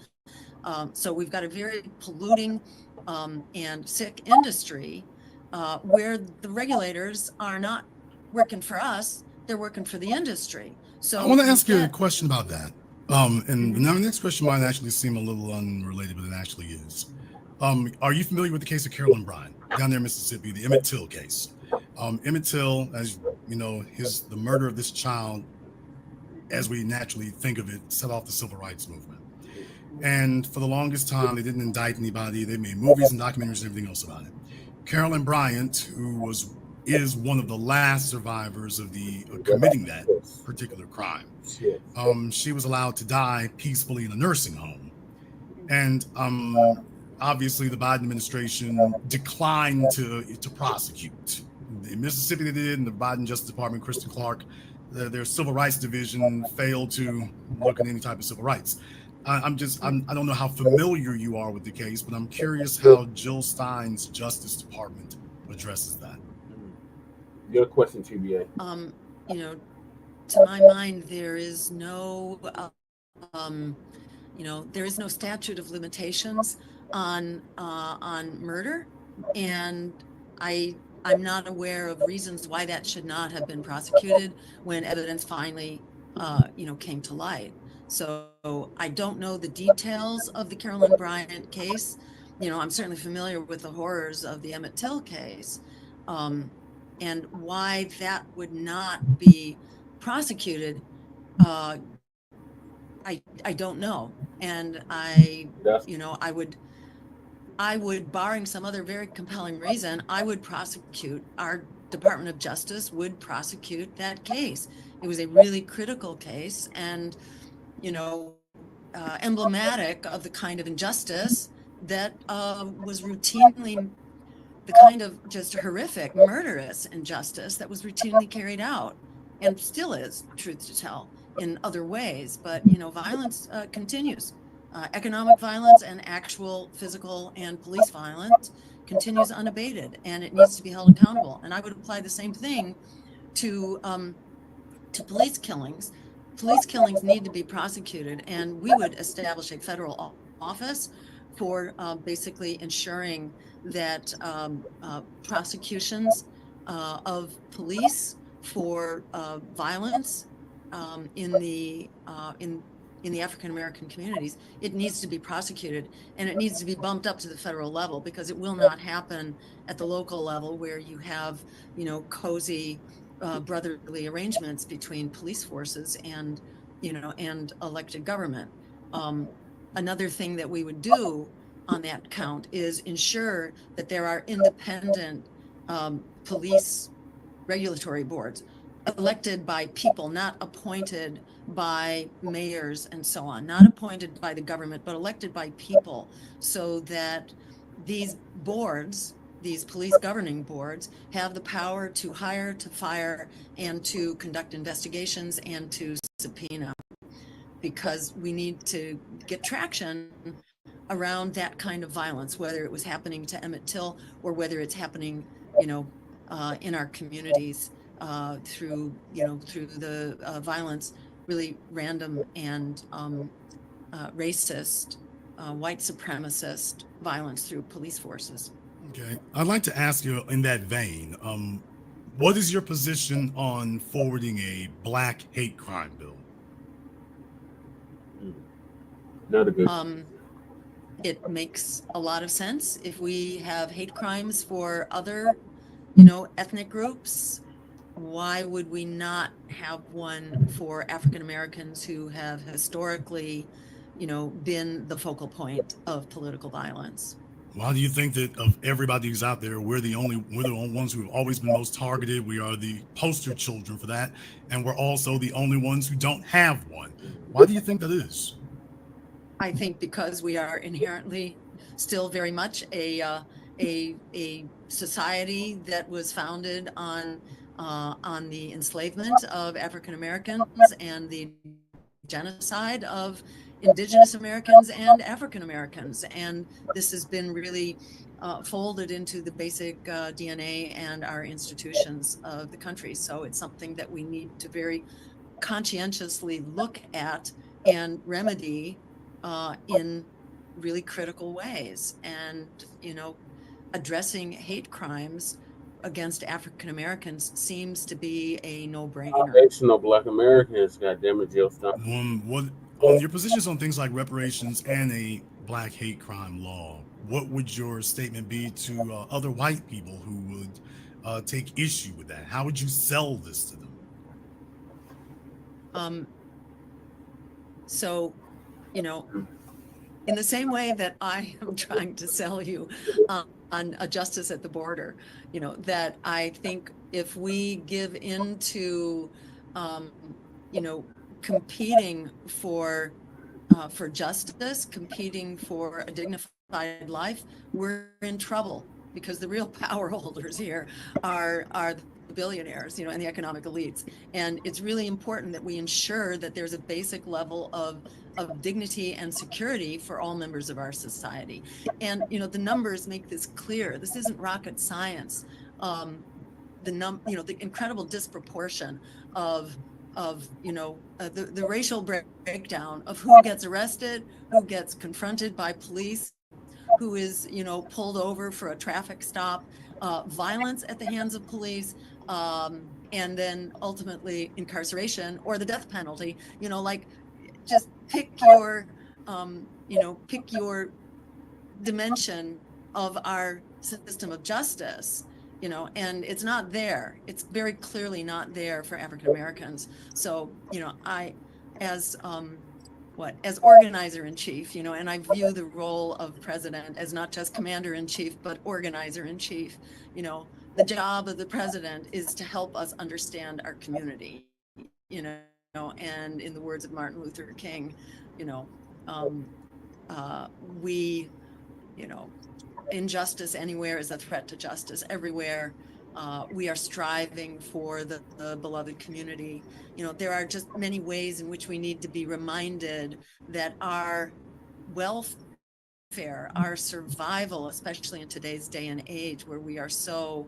So we've got a very polluting and sick industry where the regulators are not working for us, they're working for the industry. So
I want to ask you a question about that. And now the next question might actually seem a little unrelated, but it actually is. Are you familiar with the case of Carolyn Bryant down there in Mississippi, the Emmett Till case? Emmett Till, as you know, the murder of this child, as we naturally think of it, set off the civil rights movement. And for the longest time, they didn't indict anybody. They made movies and documentaries and everything else about it. Carolyn Bryant, who is one of the last survivors of committing that particular crime, she was allowed to die peacefully in a nursing home. And obviously, the Biden administration declined to prosecute. In Mississippi, they did, and the Biden Justice Department, Kristen Clark, their civil rights division failed to look at any type of civil rights. I don't know how familiar you are with the case, but I'm curious how Jill Stein's Justice Department addresses that.
Your question, TBA.
To my mind, there is no, there is no statute of limitations on murder, and I'm not aware of reasons why that should not have been prosecuted when evidence finally, came to light. So I don't know the details of the Carolyn Bryant case. I'm certainly familiar with the horrors of the Emmett Till case, and why that would not be prosecuted. I don't know, and I would, barring some other very compelling reason, I would prosecute. Our Department of Justice would prosecute that case. It was a really critical case, and emblematic of the kind of injustice that was routinely, the kind of just horrific, murderous injustice that was routinely carried out, and still is, truth to tell, in other ways. But violence continues. Economic violence and actual physical and police violence continues unabated, and it needs to be held accountable. And I would apply the same thing to police killings. Police killings need to be prosecuted, and we would establish a federal office for basically ensuring that prosecutions of police for violence in the African American communities, it needs to be prosecuted, and it needs to be bumped up to the federal level, because it will not happen at the local level where you have, cozy brotherly arrangements between police forces and, and elected government. Another thing that we would do on that count is ensure that there are independent police regulatory boards elected by people, not appointed by mayors and so on, not appointed by the government, but elected by people, so that these boards, these police governing boards, have the power to hire, to fire, and to conduct investigations and to subpoena, because we need to get traction around that kind of violence, whether it was happening to Emmett Till or whether it's happening in our communities through the violence, really random and racist, white supremacist violence through police forces.
Okay, I'd like to ask you in that vein, what is your position on forwarding a black hate crime bill?
Not a good.
It makes a lot of sense. If we have hate crimes for other, ethnic groups, why would we not have one for African Americans who have historically, been the focal point of political violence?
Why do you think that of everybody who's out there, we're the only ones who have always been most targeted? We are the poster children for that, and we're also the only ones who don't have one. Why do you think that is?
I think because we are inherently still very much a society that was founded on the enslavement of African Americans and the genocide of Indigenous Americans and African Americans, and this has been really folded into the basic DNA and our institutions of the country. So it's something that we need to very conscientiously look at and remedy in really critical ways. And addressing hate crimes against African Americans seems to be a no-brainer.
Foundational Black Americans, goddammit, Jill Stein.
What on your positions on things like reparations and a black hate crime law? What would your statement be to other white people who would take issue with that? How would you sell this to them?
So, in the same way that I am trying to sell you on a justice at the border, that I think if we give into, competing for justice, competing for a dignified life, we're in trouble, because the real power holders here are the billionaires, and the economic elites. And it's really important that we ensure that there's a basic level of dignity and security for all members of our society. And the numbers make this clear. This isn't rocket science. The incredible disproportion of the racial breakdown of who gets arrested, who gets confronted by police, who is pulled over for a traffic stop, violence at the hands of police, and then ultimately incarceration or the death penalty. Just pick your dimension of our system of justice, and it's not there. It's very clearly not there for African Americans. So, I, as organizer in chief, and I view the role of president as not just commander in chief, but organizer in chief. The job of the president is to help us understand our community, and in the words of Martin Luther King, injustice anywhere is a threat to justice everywhere. We are striving for the beloved community. There are just many ways in which we need to be reminded that our welfare, our survival, especially in today's day and age where we are so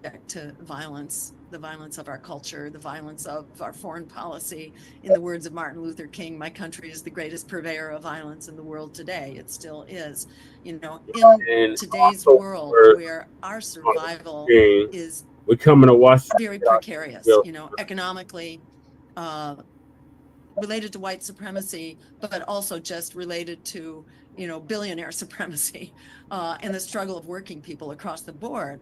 subject to violence, the violence of our culture, the violence of our foreign policy. In the words of Martin Luther King, my country is the greatest purveyor of violence in the world today. It still is. In today's world where our survival is
we're coming to watch
very precarious, economically, related to white supremacy, but also just related to, billionaire supremacy, and the struggle of working people across the board.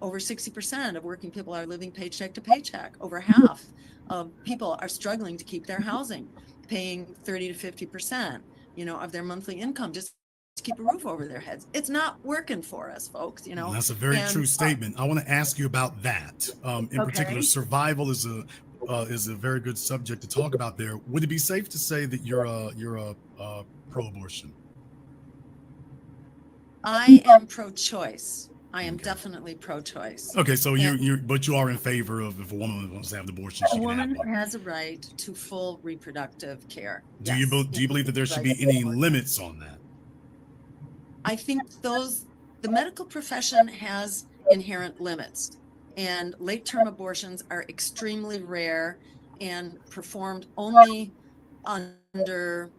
Over 60% of working people are living paycheck to paycheck. Over half of people are struggling to keep their housing, paying 30 to 50%, of their monthly income just to keep a roof over their heads. It's not working for us, folks.
That's a very true statement. I want to ask you about that. In particular, survival is a very good subject to talk about there. Would it be safe to say that you're a pro-abortion?
I am pro-choice. I am definitely pro-choice.
Okay, so but you are in favor of if a woman wants to have an abortion, she
a woman
can have one.
has a right to full reproductive care.
Do you believe that there should be any limits on that?
I think the medical profession has inherent limits. And late-term abortions are extremely rare and performed only under,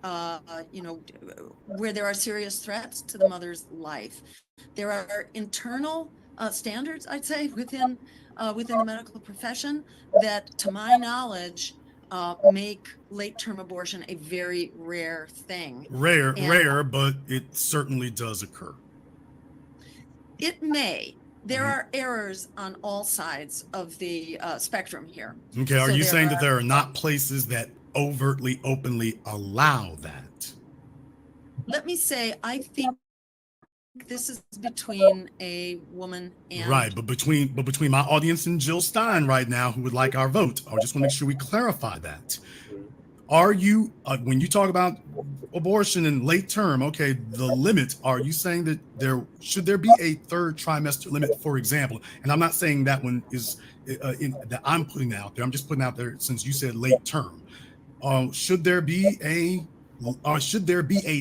where there are serious threats to the mother's life. There are internal standards, I'd say, within the medical profession that, to my knowledge, make late-term abortion a very rare thing.
Rare, but it certainly does occur.
It may. There are errors on all sides of the spectrum here.
Okay, are you saying that there are not places that overtly, openly allow that?
Let me say, I think this is between a woman and
right, but between my audience and Jill Stein right now, who would like our vote, I just want to make sure we clarify that. Are you, when you talk about abortion and late term, okay, the limit, are you saying that should there be a third trimester limit, for example? And I'm not saying that one is that I'm putting out there. I'm just putting out there, since you said late term. Should there be a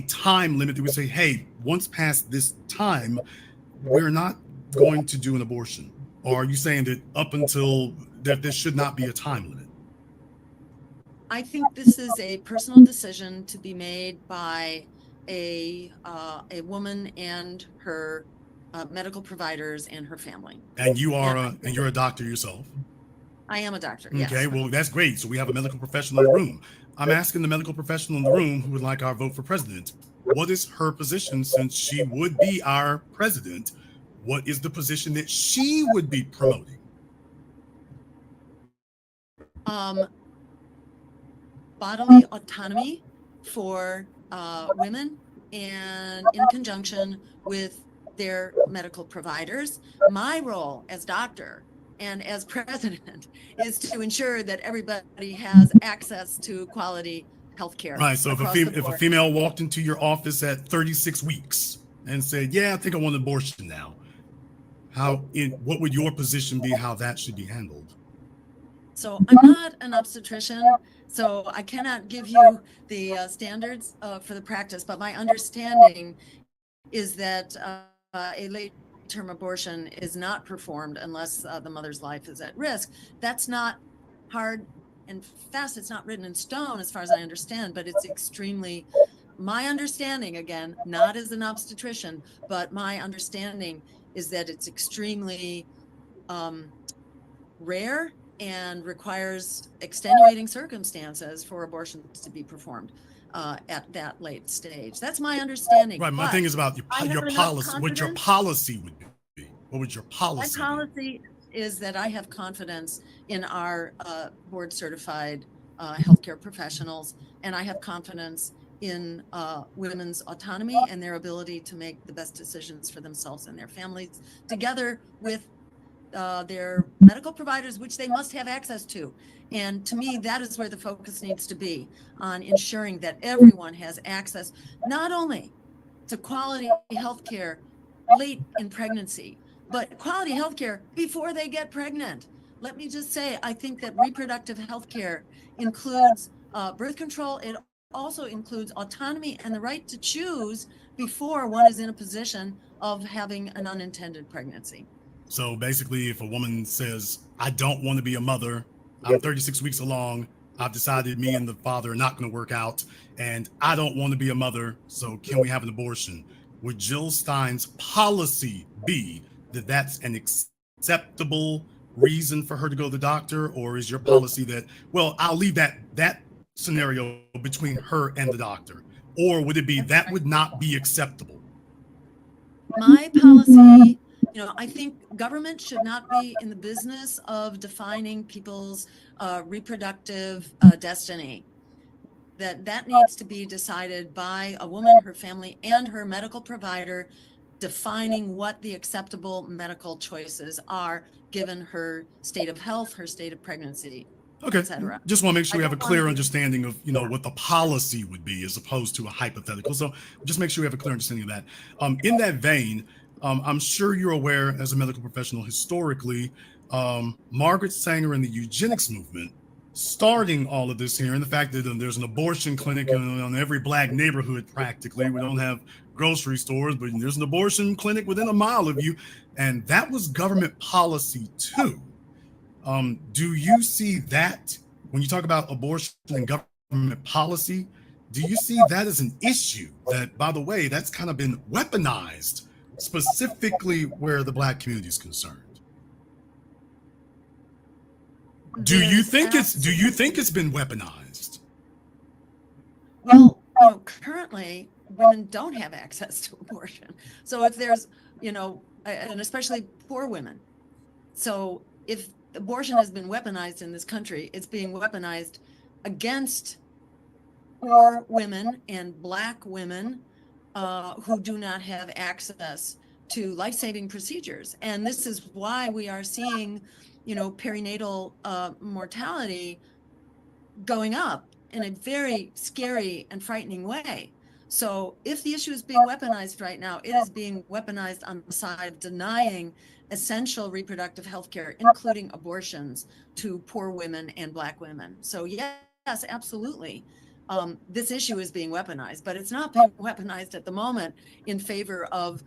time limit that we say, hey, once past this time, we're not going to do an abortion? Or are you saying that up until that there should not be a time limit?
I think this is a personal decision to be made by a woman and her medical providers and her family.
And you are you're a doctor yourself.
I am a doctor. Yes.
Okay, well, that's great. So we have a medical professional in the room. I'm asking the medical professional in the room who would like our vote for president, what is her position, since she would be our president? What is the position that she would be promoting?
Bodily autonomy for women, and in conjunction with their medical providers. My role as doctor and as president is to ensure that everybody has access to quality health care.
Right, so if a female walked into your office at 36 weeks and said, yeah, I think I want an abortion now, what would your position be, how that should be handled?
So I'm not an obstetrician, so I cannot give you the standards for the practice, but my understanding is that a late-term abortion is not performed unless the mother's life is at risk. That's not hard and fast. It's not written in stone as far as I understand, but it's extremely, my understanding, again, not as an obstetrician, but my understanding is that it's extremely rare and requires extenuating circumstances for abortions to be performed at that late stage. That's my understanding.
Right. My thing is about your policy. What your policy would be? What would your policy?
My policy is that I have confidence in our board certified healthcare professionals, and I have confidence in women's autonomy and their ability to make the best decisions for themselves and their families, together with their medical providers, which they must have access to. And to me, that is where the focus needs to be, on ensuring that everyone has access, not only to quality health care late in pregnancy, but quality health care before they get pregnant. Let me just say, I think that reproductive health care includes birth control. It also includes autonomy and the right to choose before one is in a position of having an unintended pregnancy.
So basically, if a woman says, I don't want to be a mother, I'm 36 weeks along, I've decided me and the father are not going to work out, and I don't want to be a mother, so can we have an abortion? Would Jill Stein's policy be that that's an acceptable reason for her to go to the doctor, or is your policy that, well, I'll leave that scenario between her and the doctor? Or would it be that would not be acceptable?
My policy, I think government should not be in the business of defining people's reproductive destiny. That needs to be decided by a woman, her family, and her medical provider, defining what the acceptable medical choices are given her state of health, her state of pregnancy,
okay,
etc.
Just want to make sure we have a clear understanding of what the policy would be as opposed to a hypothetical. So just make sure we have a clear understanding of that. In that vein, I'm sure you're aware, as a medical professional, historically, Margaret Sanger and the eugenics movement starting all of this here, and the fact that there's an abortion clinic on every Black neighborhood practically. We don't have grocery stores, but there's an abortion clinic within a mile of you, and that was government policy too. Do you see that when you talk about abortion and government policy? Do you see that as an issue that, by the way, that's kind of been weaponized, specifically where the Black community is concerned? Do you think it's been weaponized?
Well, currently women don't have access to abortion. So if there's, and especially poor women. So if abortion has been weaponized in this country, it's being weaponized against poor women and Black women who do not have access to life-saving procedures. And this is why we are seeing, perinatal mortality going up in a very scary and frightening way. So if the issue is being weaponized right now, it is being weaponized on the side of denying essential reproductive health care, including abortions, to poor women and Black women. So yes, absolutely. This issue is being weaponized, but it's not being weaponized at the moment in favor of,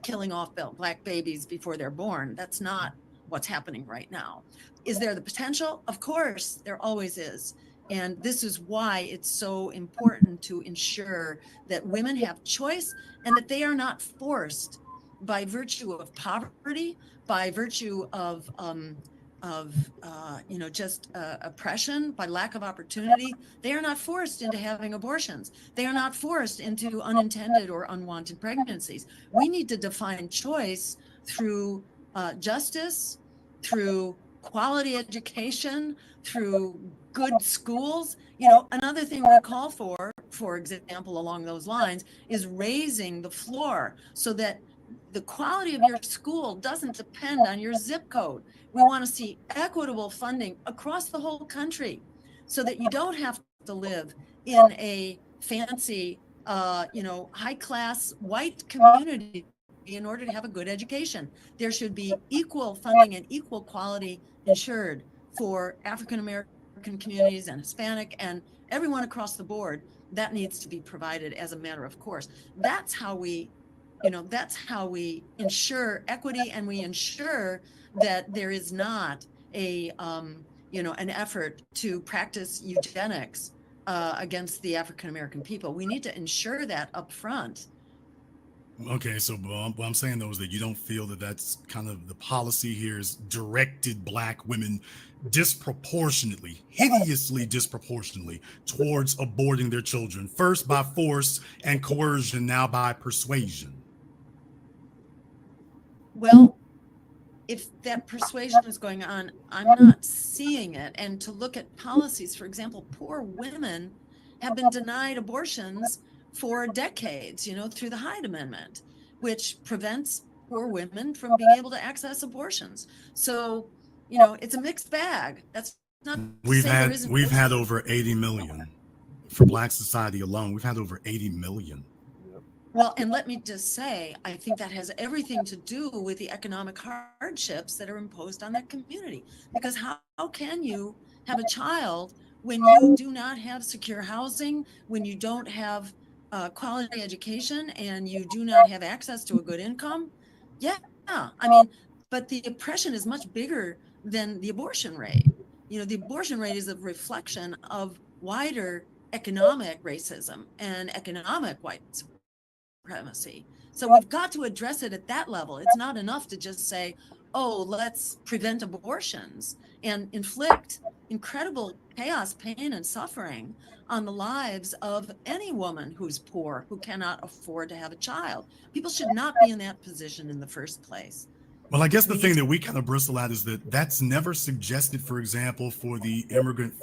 killing off Black babies before they're born. That's not what's happening right now. Is there the potential? Of course, there always is. And this is why it's so important to ensure that women have choice and that they are not forced by virtue of poverty, by virtue of oppression, by lack of opportunity. They are not forced into having abortions. They are not forced into unintended or unwanted pregnancies. We need to define choice through justice, through quality education, through good schools. Another thing we call for example, along those lines, is raising the floor so that the quality of your school doesn't depend on your zip code. We want to see equitable funding across the whole country so that you don't have to live in a fancy, high-class white community in order to have a good education. There should be equal funding and equal quality ensured for African-American communities and Hispanic and everyone across the board. That needs to be provided as a matter of course. That's how we ensure equity, and we ensure that there is not an effort to practice eugenics against the African-American people. We need to ensure that up front.
Okay, so what I'm saying though is that you don't feel that that's kind of the policy here is directed Black women disproportionately, hideously disproportionately towards aborting their children, first by force and coercion, now by persuasion.
Well, if that persuasion is going on, I'm not seeing it. And to look at policies, for example, poor women have been denied abortions for decades, through the Hyde Amendment, which prevents poor women from being able to access abortions. So, it's a mixed bag. That's not.
We've had over 80 million for Black society alone. We've had over 80 million.
Well, and let me just say, I think that has everything to do with the economic hardships that are imposed on that community. Because how can you have a child when you do not have secure housing, when you don't have quality education, and you do not have access to a good income? Yeah, but the oppression is much bigger than the abortion rate. The abortion rate is a reflection of wider economic racism and economic white supremacy. So we've got to address it at that level. It's not enough to just say, oh, let's prevent abortions and inflict incredible chaos, pain, and suffering on the lives of any woman who's poor, who cannot afford to have a child. People should not be in that position in the first place.
Well, I guess the thing that we kind of bristle at is that that's never suggested, for example, for the immigrant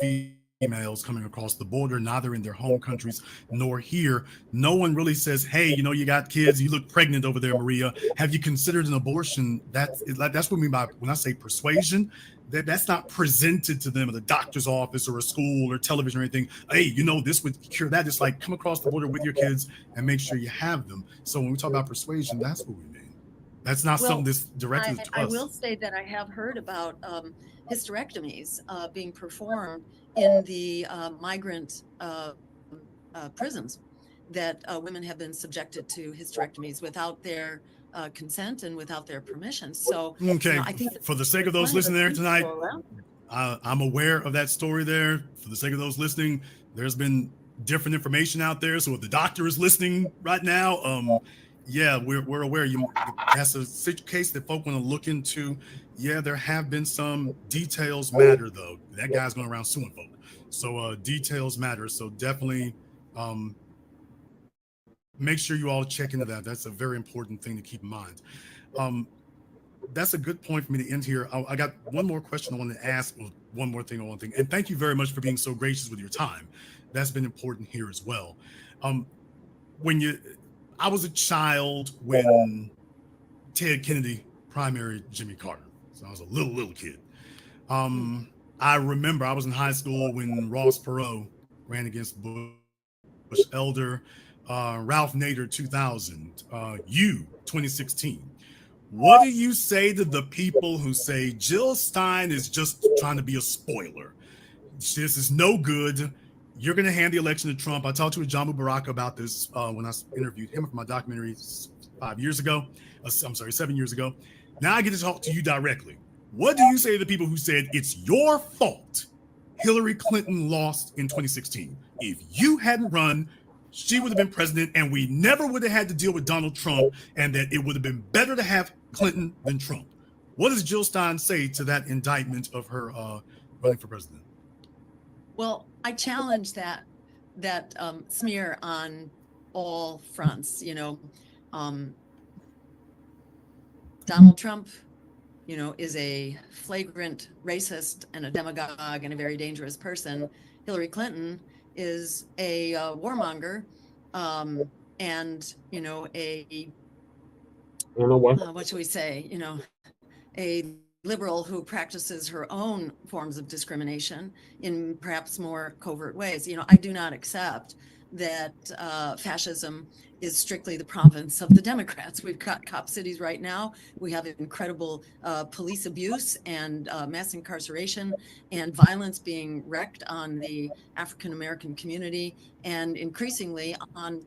females coming across the border, neither in their home countries nor here. No one really says, hey, you got kids, you look pregnant over there, Maria. Have you considered an abortion? That's what I mean by when I say persuasion. That's not presented to them at a doctor's office or a school or television or anything. Hey, this would cure that. Just like come across the border with your kids and make sure you have them. So when we talk about persuasion, that's what we mean. That's not something that's directed to us.
I will say that I have heard about hysterectomies being performed in the migrant prisons, that women have been subjected to hysterectomies without their consent and without their permission. So,
okay,
I think
for the sake of those listening there tonight, I'm aware of that story there. For the sake of those listening, there's been different information out there. So if the doctor is listening right now, yeah, we're aware. That's a case that folk want to look into. Yeah, there have been some details matter though. That guy's going around suing folk. So details matter. So definitely make sure you all check into that. That's a very important thing to keep in mind. That's a good point for me to end here. I got one more question I want to ask. Well, one more thing. And thank you very much for being so gracious with your time. That's been important here as well. I was a child when Ted Kennedy primaried Jimmy Carter. So I was a little kid. I remember I was in high school when Ross Perot ran against Bush Elder, Ralph Nader 2000, 2016. What do you say to the people who say Jill Stein is just trying to be a spoiler? This is no good. You're going to hand the election to Trump. I talked to Ajamu Baracc about this when I interviewed him for my documentary 7 years ago. Now I get to talk to you directly. What do you say to the people who said it's your fault Hillary Clinton lost in 2016? If you hadn't run, she would have been president and we never would have had to deal with Donald Trump, and that it would have been better to have Clinton than Trump. What does Jill Stein say to that indictment of her running for president?
Well, I challenge that smear on all fronts. Donald Trump, is a flagrant racist and a demagogue and a very dangerous person. Hillary Clinton is a warmonger, and what should we say? A liberal who practices her own forms of discrimination in perhaps more covert ways. I do not accept that fascism is strictly the province of the Democrats. We've got cop cities right now. We have incredible police abuse and mass incarceration and violence being wreaked on the African-American community, and increasingly on,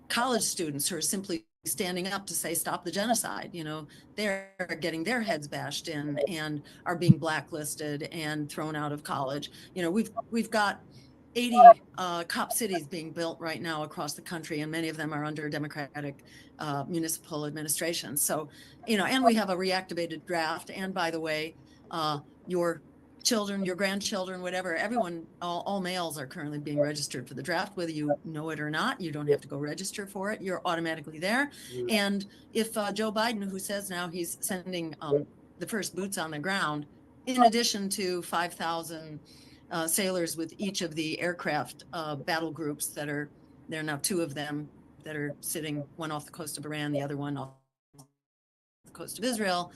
college students who are simply standing up to say stop the genocide. They're getting their heads bashed in and are being blacklisted and thrown out of college. We've got 80 cop cities being built right now across the country, and many of them are under Democratic municipal administration. So, and we have a reactivated draft. And by the way, your children, your grandchildren, whatever, everyone, all males are currently being registered for the draft, whether you know it or not. You don't have to go register for it. You're automatically there. And if Joe Biden, who says now he's sending the first boots on the ground, in addition to 5,000 sailors with each of the aircraft battle groups there are now 2 of them that are sitting, one off the coast of Iran, the other one off the coast of Israel,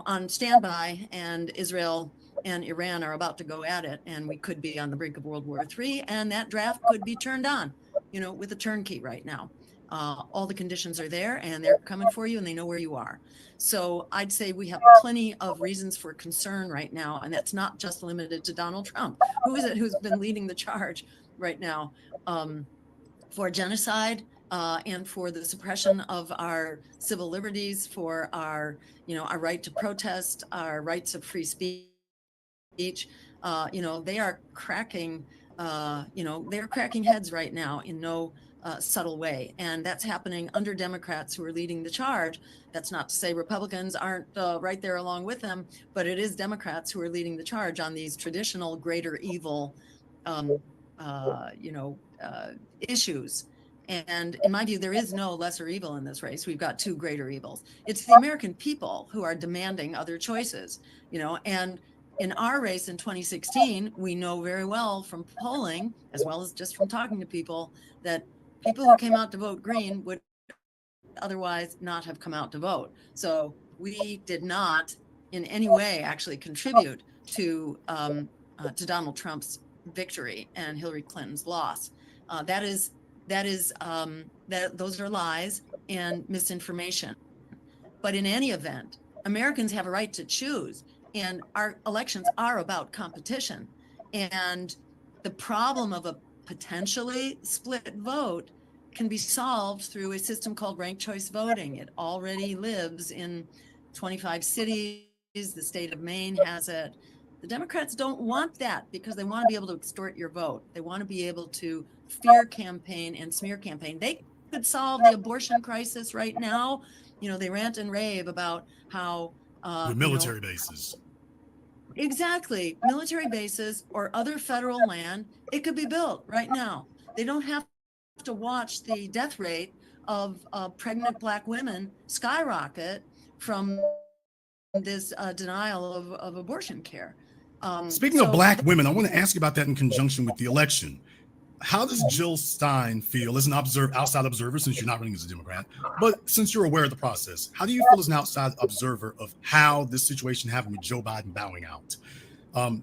on standby, and Israel and Iran are about to go at it, and we could be on the brink of World War III, and that draft could be turned on, with a turnkey right now. All the conditions are there, and they're coming for you, and they know where you are. So I'd say we have plenty of reasons for concern right now, and that's not just limited to Donald Trump. Who is it who's been leading the charge right now for genocide and for the suppression of our civil liberties, for our, our right to protest, our rights of free speech? They are cracking, they're cracking heads right now in no subtle way. And that's happening under Democrats who are leading the charge. That's not to say Republicans aren't right there along with them, but it is Democrats who are leading the charge on these traditional greater evil, issues. And in my view, there is no lesser evil in this race. We've got 2 greater evils. It's the American people who are demanding other choices, and in our race in 2016, we know very well from polling, as well as just from talking to people, that people who came out to vote Green would otherwise not have come out to vote. So we did not in any way actually contribute to Donald Trump's victory and Hillary Clinton's loss. Those are lies and misinformation. But in any event, Americans have a right to choose. And our elections are about competition. And the problem of a potentially split vote can be solved through a system called ranked choice voting. It already lives in 25 cities. The state of Maine has it. The Democrats don't want that because they want to be able to extort your vote. They want to be able to fear campaign and smear campaign. They could solve the abortion crisis right now. You know, they rant and rave about how
with military bases.
Exactly. Military bases or other federal land, it could be built right now. They don't have to watch the death rate of pregnant Black women skyrocket from this denial of abortion care.
Speaking of Black women, I want to ask you about that in conjunction with the election. How does Jill Stein feel as an outside observer, since you're not running as a Democrat, but since you're aware of the process, how do you feel as an outside observer of how this situation happened with Joe Biden bowing out?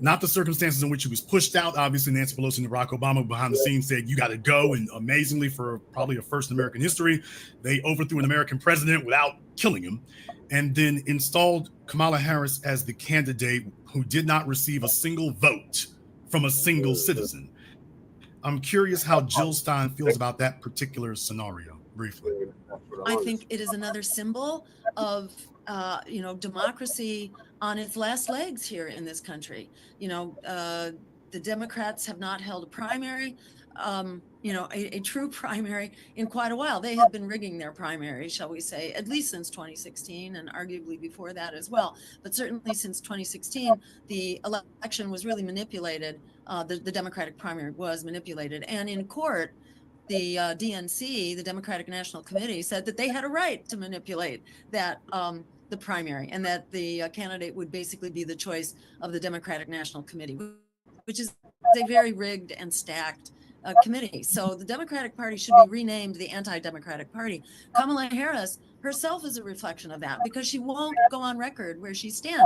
Not the circumstances in which he was pushed out. Obviously, Nancy Pelosi and Barack Obama behind the scenes said, you got to go. And amazingly, for probably a first in American history, they overthrew an American president without killing him, and then installed Kamala Harris as the candidate who did not receive a single vote from a single citizen. I'm curious how Jill Stein feels about that particular scenario, briefly.
I think it is another symbol of, democracy on its last legs here in this country. The Democrats have not held a primary, a true primary in quite a while. They have been rigging their primary, shall we say, at least since 2016 and arguably before that as well. But certainly since 2016, the election was really manipulated. The Democratic primary was manipulated. And in court, the DNC, the Democratic National Committee, said that they had a right to manipulate that the primary, and that the candidate would basically be the choice of the Democratic National Committee, which is a very rigged and stacked committee. So the Democratic Party should be renamed the Anti-Democratic Party. Kamala Harris herself is a reflection of that, because she won't go on record where she stands.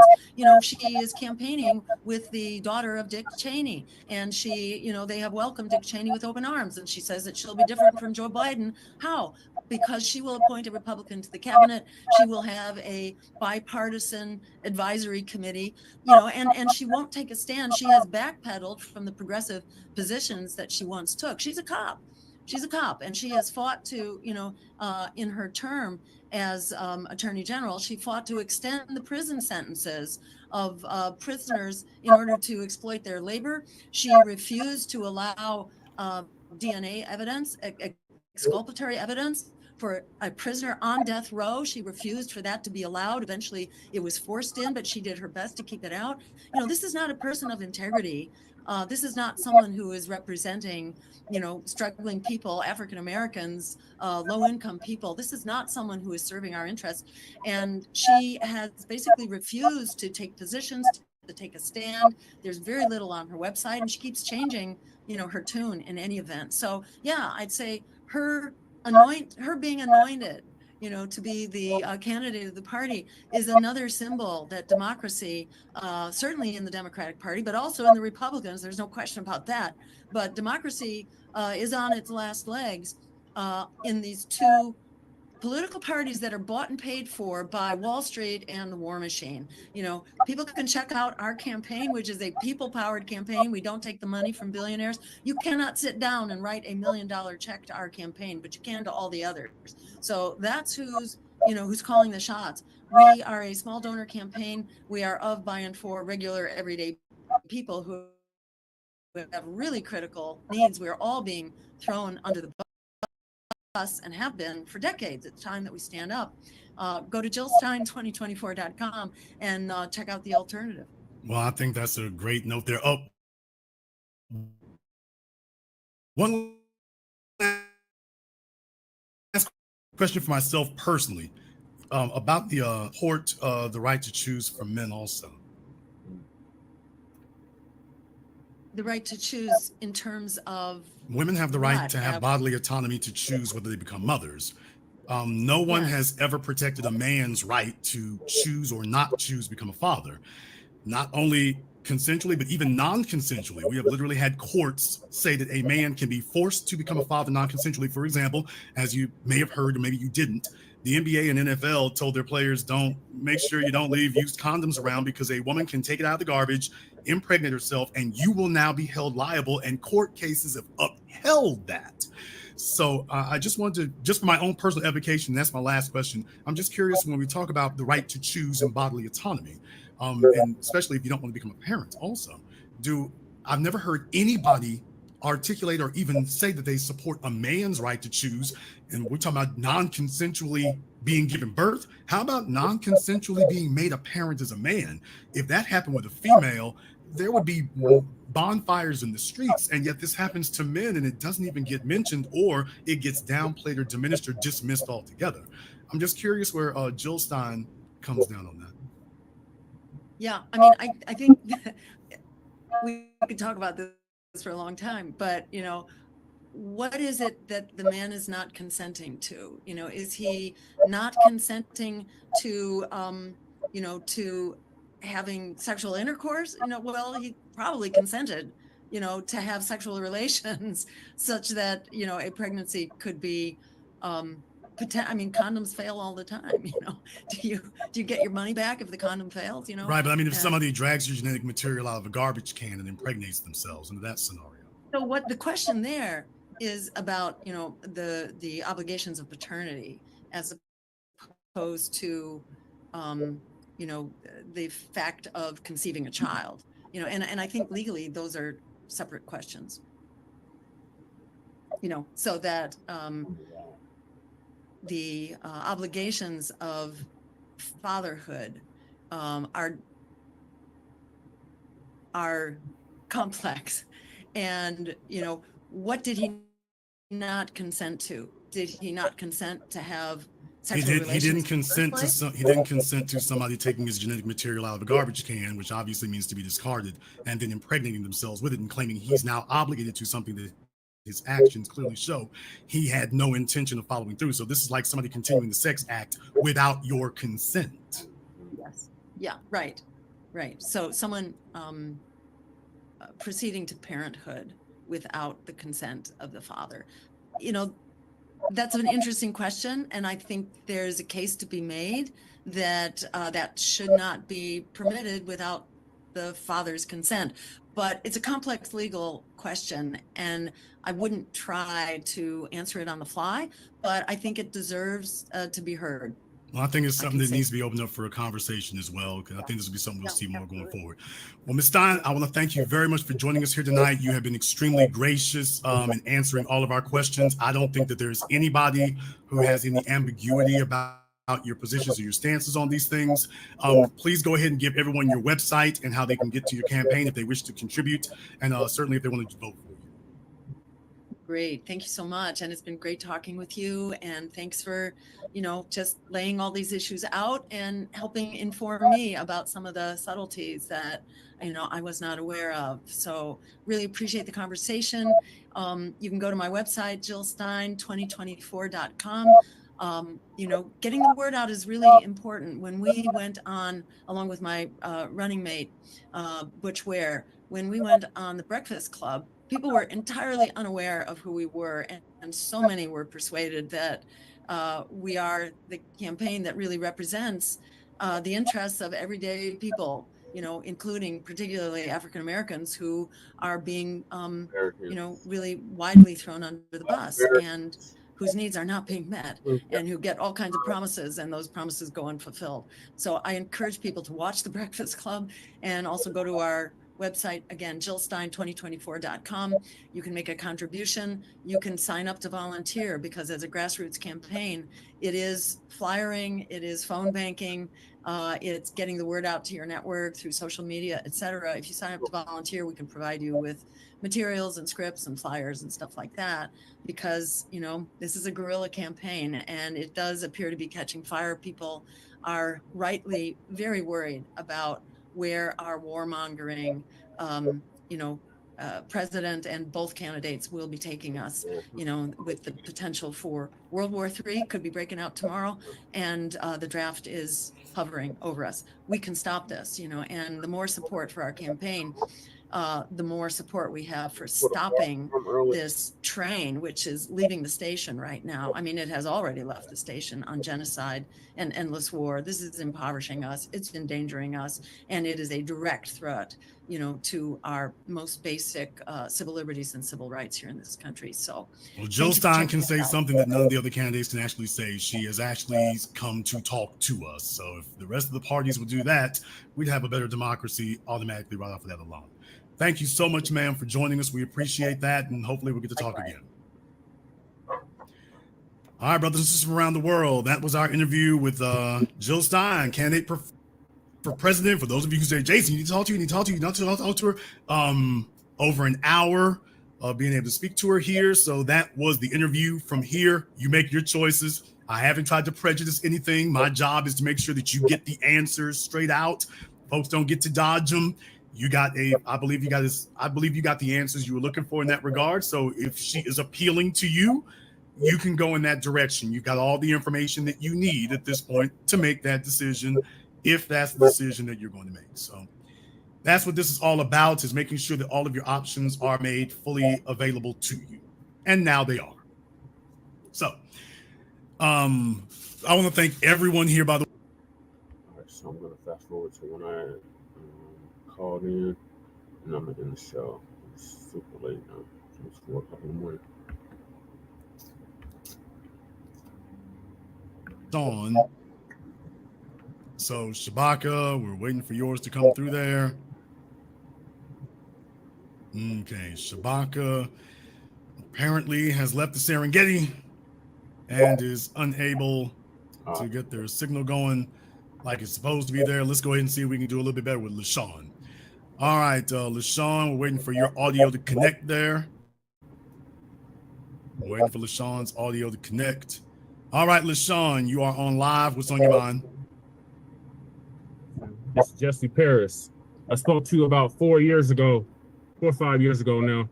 She is campaigning with the daughter of Dick Cheney, and they have welcomed Dick Cheney with open arms, and she says that she'll be different from Joe Biden. How? Because she will appoint a Republican to the cabinet. She will have a bipartisan advisory committee, and she won't take a stand. She has backpedaled from the progressive positions that she once took. She's a cop. And she has fought to, in her term as Attorney General, she fought to extend the prison sentences of prisoners in order to exploit their labor. She refused to allow DNA evidence, exculpatory evidence for a prisoner on death row. She refused for that to be allowed. Eventually it was forced in, but she did her best to keep it out. This is not a person of integrity. This is not someone who is representing, struggling people, African Americans, low-income people. This is not someone who is serving our interests. And she has basically refused to take positions, to take a stand. There's very little on her website, and she keeps changing, her tune in any event. So yeah, I'd say her being anointed, to be the candidate of the party is another symbol that democracy, certainly in the Democratic Party, but also in the Republicans, there's no question about that. But democracy is on its last legs in these two political parties that are bought and paid for by Wall Street and the war machine. People can check out our campaign, which is a people-powered campaign. We don't take the money from billionaires. You cannot sit down and write $1 million check to our campaign, but you can to all the others. So that's who's calling the shots. We are a small donor campaign. We are of, by, and for regular, everyday people who have really critical needs. We're all being thrown under the bus and have been for decades. It's time that we stand up. Go to jillstein2024.com and check out the alternative.
Well, I think that's a great note there. Oh, one last question for myself personally about the court, the right to choose for men also.
The right to choose in terms of
women have the right to have bodily autonomy to choose whether they become mothers. No one has ever protected a man's right to choose or not choose to become a father, not only consensually, but even non-consensually. We have literally had courts say that a man can be forced to become a father non-consensually. For example, as you may have heard, or maybe you didn't, The NBA and NFL told their players, don't make sure you don't leave used condoms around because a woman can take it out of the garbage, impregnate herself, and you will now be held liable. And court cases have upheld that. So I just wanted to, just for my own personal edification, that's my last question. I'm just curious when we talk about the right to choose and bodily autonomy, and especially if you don't want to become a parent also, I've never heard anybody articulate or even say that they support a man's right to choose. And we're talking about non-consensually being given birth. How about non-consensually being made a parent as a man? If that happened with a female, there would be bonfires in the streets, and yet this happens to men and it doesn't even get mentioned, or it gets downplayed or diminished or dismissed altogether. I'm just curious where Jill Stein comes down on that.
Yeah, I mean, I think we could talk about this for a long time, but you know, what is it that the man is not consenting to? You know, is he not consenting to you know, to having sexual intercourse? You know, well, he probably consented, you know, to have sexual relations such that, you know, a pregnancy could be I mean, condoms fail all the time, you know. Do you get your money back if the condom fails, you know?
Right, but I mean, if somebody drags your genetic material out of a garbage can and impregnates themselves into that scenario.
So what the question there is about, you know, the obligations of paternity as opposed to you know, the fact of conceiving a child, you know, and I think legally those are separate questions, you know, so that the obligations of fatherhood are complex. And, you know, what did he not consent to? Did he not consent to have
He didn't consent to somebody taking his genetic material out of a garbage can, which obviously means to be discarded, and then impregnating themselves with it and claiming he's now obligated to something that his actions clearly show he had no intention of following through. So this is like somebody continuing the sex act without your consent.
Yes. Yeah. Right. Right. So someone proceeding to parenthood without the consent of the father, you know, that's an interesting question, and I think there's a case to be made that that should not be permitted without the father's consent. But it's a complex legal question, and I wouldn't try to answer it on the fly, but I think it deserves to be heard.
Well, I think it's something that needs to be opened up for a conversation as well, because I think this will be something we'll see more going forward. Well, Ms. Stein, I want to thank you very much for joining us here tonight. You have been extremely gracious in answering all of our questions. I don't think that there's anybody who has any ambiguity about your positions or your stances on these things. Please go ahead and give everyone your website and how they can get to your campaign if they wish to contribute, and certainly if they want to vote for you.
Great. Thank you so much. And it's been great talking with you. And thanks for, you know, just laying all these issues out and helping inform me about some of the subtleties that, you know, I was not aware of. So really appreciate the conversation. You can go to my website, jillstein2024.com. You know, getting the word out is really important. When we went on, along with my running mate, Butch Ware, when we went on the Breakfast Club, people were entirely unaware of who we were, and so many were persuaded that we are the campaign that really represents the interests of everyday people, you know, including particularly African Americans who are being, you know, really widely thrown under the bus and whose needs are not being met, and who get all kinds of promises, and those promises go unfulfilled. So I encourage people to watch The Breakfast Club and also go to our website, again, jillstein2024.com. You can make a contribution. You can sign up to volunteer, because as a grassroots campaign, it is flyering, it is phone banking, it's getting the word out to your network through social media, etc. If you sign up to volunteer, we can provide you with materials and scripts and flyers and stuff like that, because, you know, this is a guerrilla campaign and it does appear to be catching fire. People are rightly very worried about where our warmongering, you know, president and both candidates will be taking us, you know, with the potential for World War III could be breaking out tomorrow, and the draft is hovering over us. We can stop this, you know, and the more support for our campaign, the more support we have for stopping this train, which is leaving the station right now. I mean, it has already left the station on genocide and endless war. This is impoverishing us. It's endangering us. And it is a direct threat, to our most basic civil liberties and civil rights here in this country. So,
well, Jill Stein can say something that none of the other candidates can actually say. She has actually come to talk to us. So if the rest of the parties would do that, we'd have a better democracy automatically right off of that alone. Thank you so much, ma'am, for joining us. We appreciate that, and hopefully we'll get to talk again. All right, brothers and sisters from around the world, that was our interview with Jill Stein, candidate for president. For those of you who say, Jason, you need to talk to her, you need to talk to her. Over an hour of being able to speak to her here. So that was the interview. From here, you make your choices. I haven't tried to prejudice anything. My job is to make sure that you get the answers straight out. Folks don't get to dodge them. I believe you got the answers you were looking for in that regard. So if she is appealing to you, you can go in that direction. You've got all the information that you need at this point to make that decision, if that's the decision that you're going to make. So that's what this is all about, is making sure that all of your options are made fully available to you. And now they are. So I want to thank everyone here, by the way.
All right, so I'm going to fast forward to when I called in, and I'm in the show. It's super late now. It's 4 o'clock in the morning.
On. So Shabaka, we're waiting for yours to come through there. Okay, Shabaka apparently has left the Serengeti and is unable to get their signal going like it's supposed to be there. Let's go ahead and see if we can do a little bit better with LaShawn. All right, LaShawn, we're waiting for your audio to connect there. We're waiting for LaShawn's audio to connect. All right, LaShawn, you are on live. What's on your mind?
It's Jesse Paris. I spoke to you about 4 or 5 years ago now.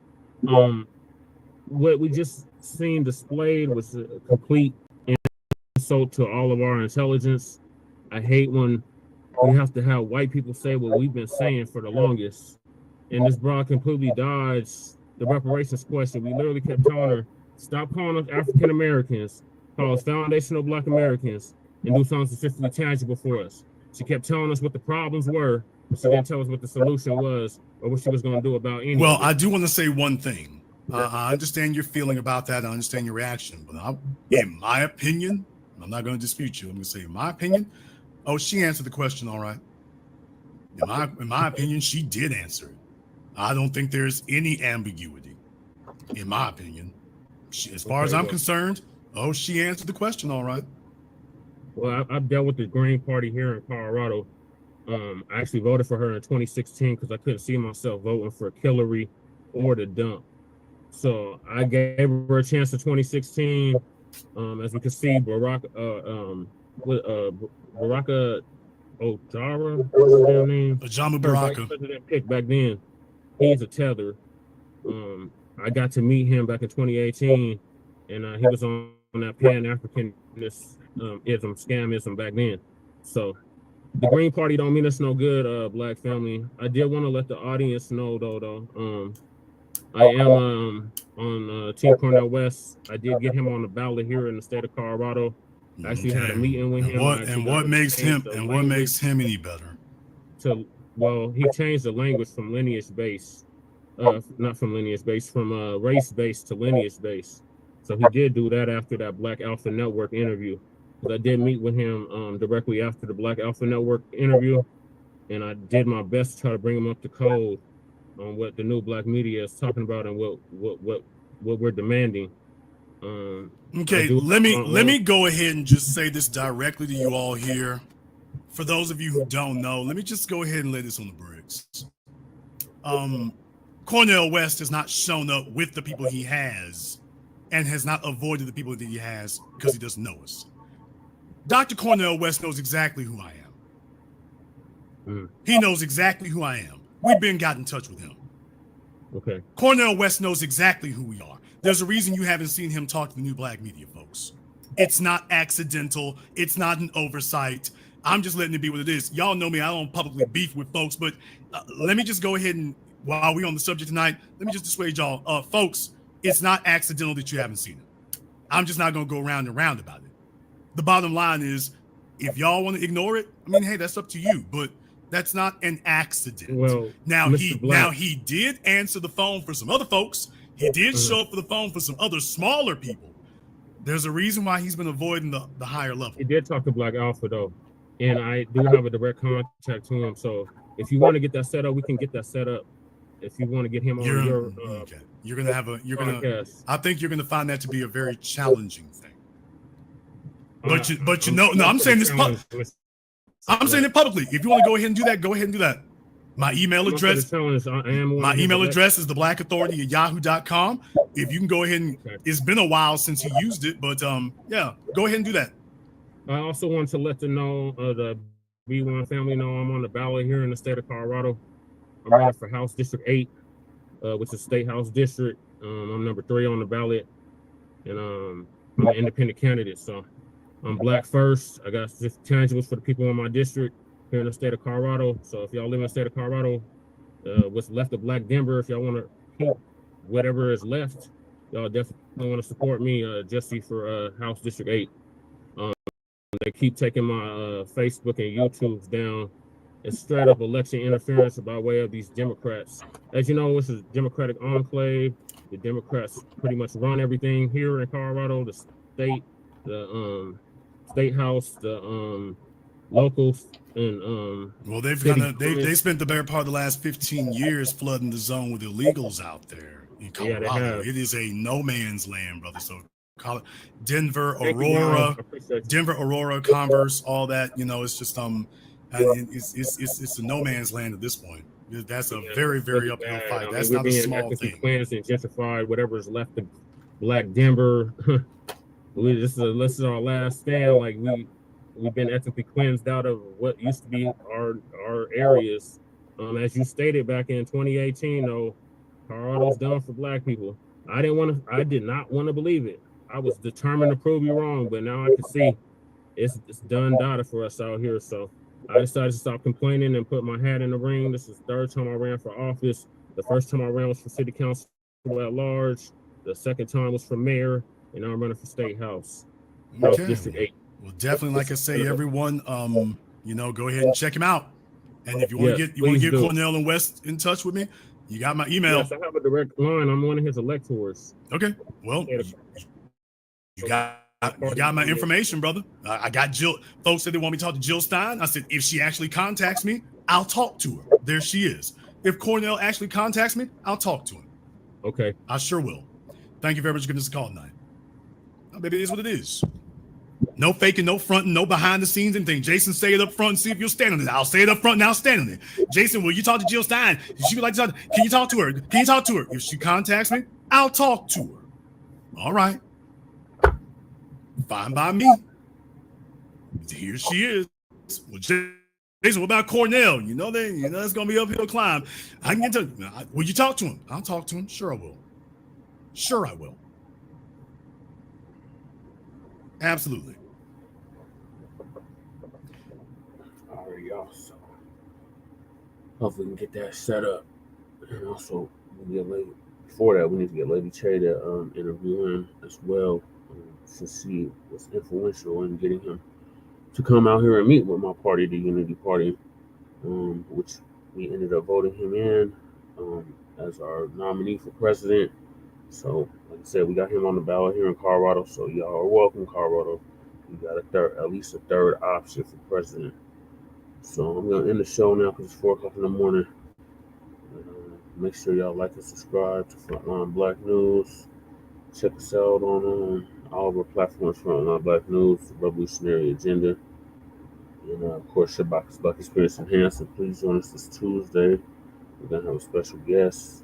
What we just seen displayed was a complete insult to all of our intelligence. I hate when we have to have white people say what we've been saying for the longest. And this broad completely dodged the reparations question. We literally kept telling her, stop calling us African Americans, call us foundational Black Americans, and do something specifically tangible for us. She kept telling us what the problems were, but she didn't tell us what the solution was or what she was going to do about any
Well,
of it.
I do want to say one thing. I understand your feeling about that. I understand your reaction. But in my opinion, I'm not going to dispute you. I'm going to say, in my opinion, she answered the question all right. In my opinion, she did answer it. I don't think there's any ambiguity. In my opinion, as far as I'm concerned, she answered the question all right.
Well, I've dealt with the Green Party here in Colorado. I actually voted for her in 2016 because I couldn't see myself voting for Hillary or the dump. So I gave her a chance in 2016. As we can see, Baracc Ojara, what's his damn name?
Ajamu Baraka.
President pick back then. He's a tether. I got to meet him back in 2018, and he was on that Pan-Africanism, scamism back then. So the Green Party don't mean us no good, Black family. I did want to let the audience know, though, I am on Team Cornel West. I did get him on the ballot here in the state of Colorado. I actually had a meeting with him.
What makes him any better?
He changed the language from lineage-based, not from lineage-based, from race-based to lineage-based. So he did do that after that Black Alpha Network interview. But I did meet with him directly after the Black Alpha Network interview, and I did my best to try to bring him up to code on what the new Black media is talking about and what we're demanding.
Okay, let me go ahead and just say this directly to you all here. For those of you who don't know, let me just go ahead and lay this on the bricks. Cornel West has not shown up with the people he has and has not avoided the people that he has because he doesn't know us. Dr. Cornel West knows exactly who I am. He knows exactly who I am. We've got in touch with him.
Okay.
Cornel West knows exactly who we are. There's a reason you haven't seen him talk to the new Black media folks. It's not accidental. It's not an oversight. I'm just letting it be what it is. Y'all know me. I don't publicly beef with folks, but let me just go ahead and while we on the subject tonight, let me just dissuade y'all. Folks, it's not accidental that you haven't seen it. I'm just not going to go round and round about it. The bottom line is, if y'all want to ignore it, I mean, hey, that's up to you. But that's not an accident.
Well,
now
Mr. Blacc,
he did answer the phone for some other folks. He did show up for the phone for some other smaller people. There's a reason why he's been avoiding the higher level.
He did talk to Black Alpha though, and I do have a direct contact to him. So if you want to get that set up, we can get that set up. If you want to get him on your
okay. You're gonna have
podcast.
I think you're gonna find that to be a very challenging thing. But you know, I'm saying this. I'm saying it publicly. If you want to go ahead and do that, go ahead and do that. My email address is theblackauthority@yahoo.com. If you can go ahead and, it's been a while since he used it, but yeah, go ahead and do that.
I also want to let the B1 family know I'm on the ballot here in the state of Colorado. I'm running for House District 8, which is State House District. I'm number 3 on the ballot, and I'm an independent candidate. So I'm Black first. I got just tangibles for the people in my district here in the state of Colorado. So if y'all live in the state of Colorado, what's left of Black Denver, if y'all want to keep whatever is left, y'all definitely want to support me, Jesse, for House District 8. They keep taking my Facebook and YouTube's down. It's straight up election interference by way of these Democrats. As you know, it's a Democratic enclave. The Democrats pretty much run everything here in Colorado, the state, the state house, the locals, and
well, they spent the better part of the last 15 years flooding the zone with illegals out there in Colorado. Yeah, they have. It is a no man's land, brother. So Denver, Aurora, Converse, all that, you know, it's just it's a no man's land at this point. That's a very, very uphill fight. That's not a small thing.
Cleansed and gentrified, whatever is left of Black Denver. This is our last stand. Like we've been ethnically cleansed out of what used to be our areas. As you stated back in 2018, though, Colorado's done for Black people. I did not want to believe it. I was determined to prove you wrong, but now I can see it's done data for us out here. So I decided to stop complaining and put my hat in the ring. This is the 3rd time I ran for office. The first time I ran was for city council at large. The second time was for mayor, and now I'm running for state house.
Okay.
District 8.
Well, definitely, like I say, everyone, go ahead and check him out. And if you want to get Cornell and West in touch with me, you got my email.
Yes, I have a direct line. I'm one of his electors.
Okay. Well, you got my information, brother. I got Jill. Folks said they want me to talk to Jill Stein. I said, if she actually contacts me, I'll talk to her. There she is. If Cornell actually contacts me, I'll talk to him.
Okay.
I sure will. Thank you very much for giving us a call tonight. Maybe it is what it is. No faking, no fronting, no behind the scenes anything. Jason, say it up front and see if you'll stand on it. I'll say it up front and I'll stand on it. Jason, will you talk to Jill Stein? She would like to talk. Can you talk to her? Can you talk to her? If she contacts me, I'll talk to her. All right. Fine by me. Here she is. Well, Jason, what about Cornell? It's gonna be an uphill climb. I can get to. Will you talk to him? I'll talk to him. Sure, I will. Sure, I will. Absolutely.
All right, y'all. So hopefully we can get that set up. And also, before that, we need to get Lady Che to interview him as well, since he was influential in getting him to come out here and meet with my party, the Unity Party, which we ended up voting him in as our nominee for president. So, like I said, we got him on the ballot here in Colorado. So y'all are welcome, Colorado. We got at least a third option for president. So I'm gonna end the show now because it's 4:00 in the morning. Make sure y'all like and subscribe to Frontline Black News. Check us out on all of our platforms, Frontline Black News, Revolutionary Agenda, and of course, Shabaka's Black Experience Enhanced. And please join us this Tuesday. We're gonna have a special guest.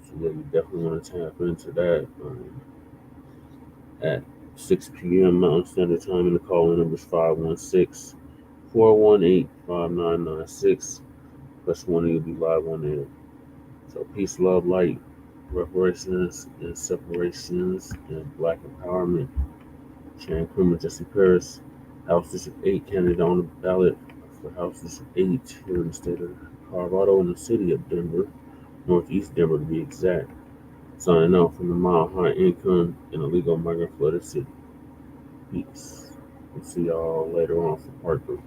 So yeah, we definitely want to tap into that at 6 p.m. Mountain Standard Time. And the call-in number is 516-418-5996. Press 1 and you'll be live on air. So peace, love, light, reparations, and separations, and Black empowerment. Sharon Creamer, Jesse Paris, House District 8 candidate on the ballot for House District 8 here in the state of Colorado and the city of Denver. Northeast Denver to be exact. Signing out from the mile high income and illegal migrant flooded city. Peace. We'll see y'all later on for part 3.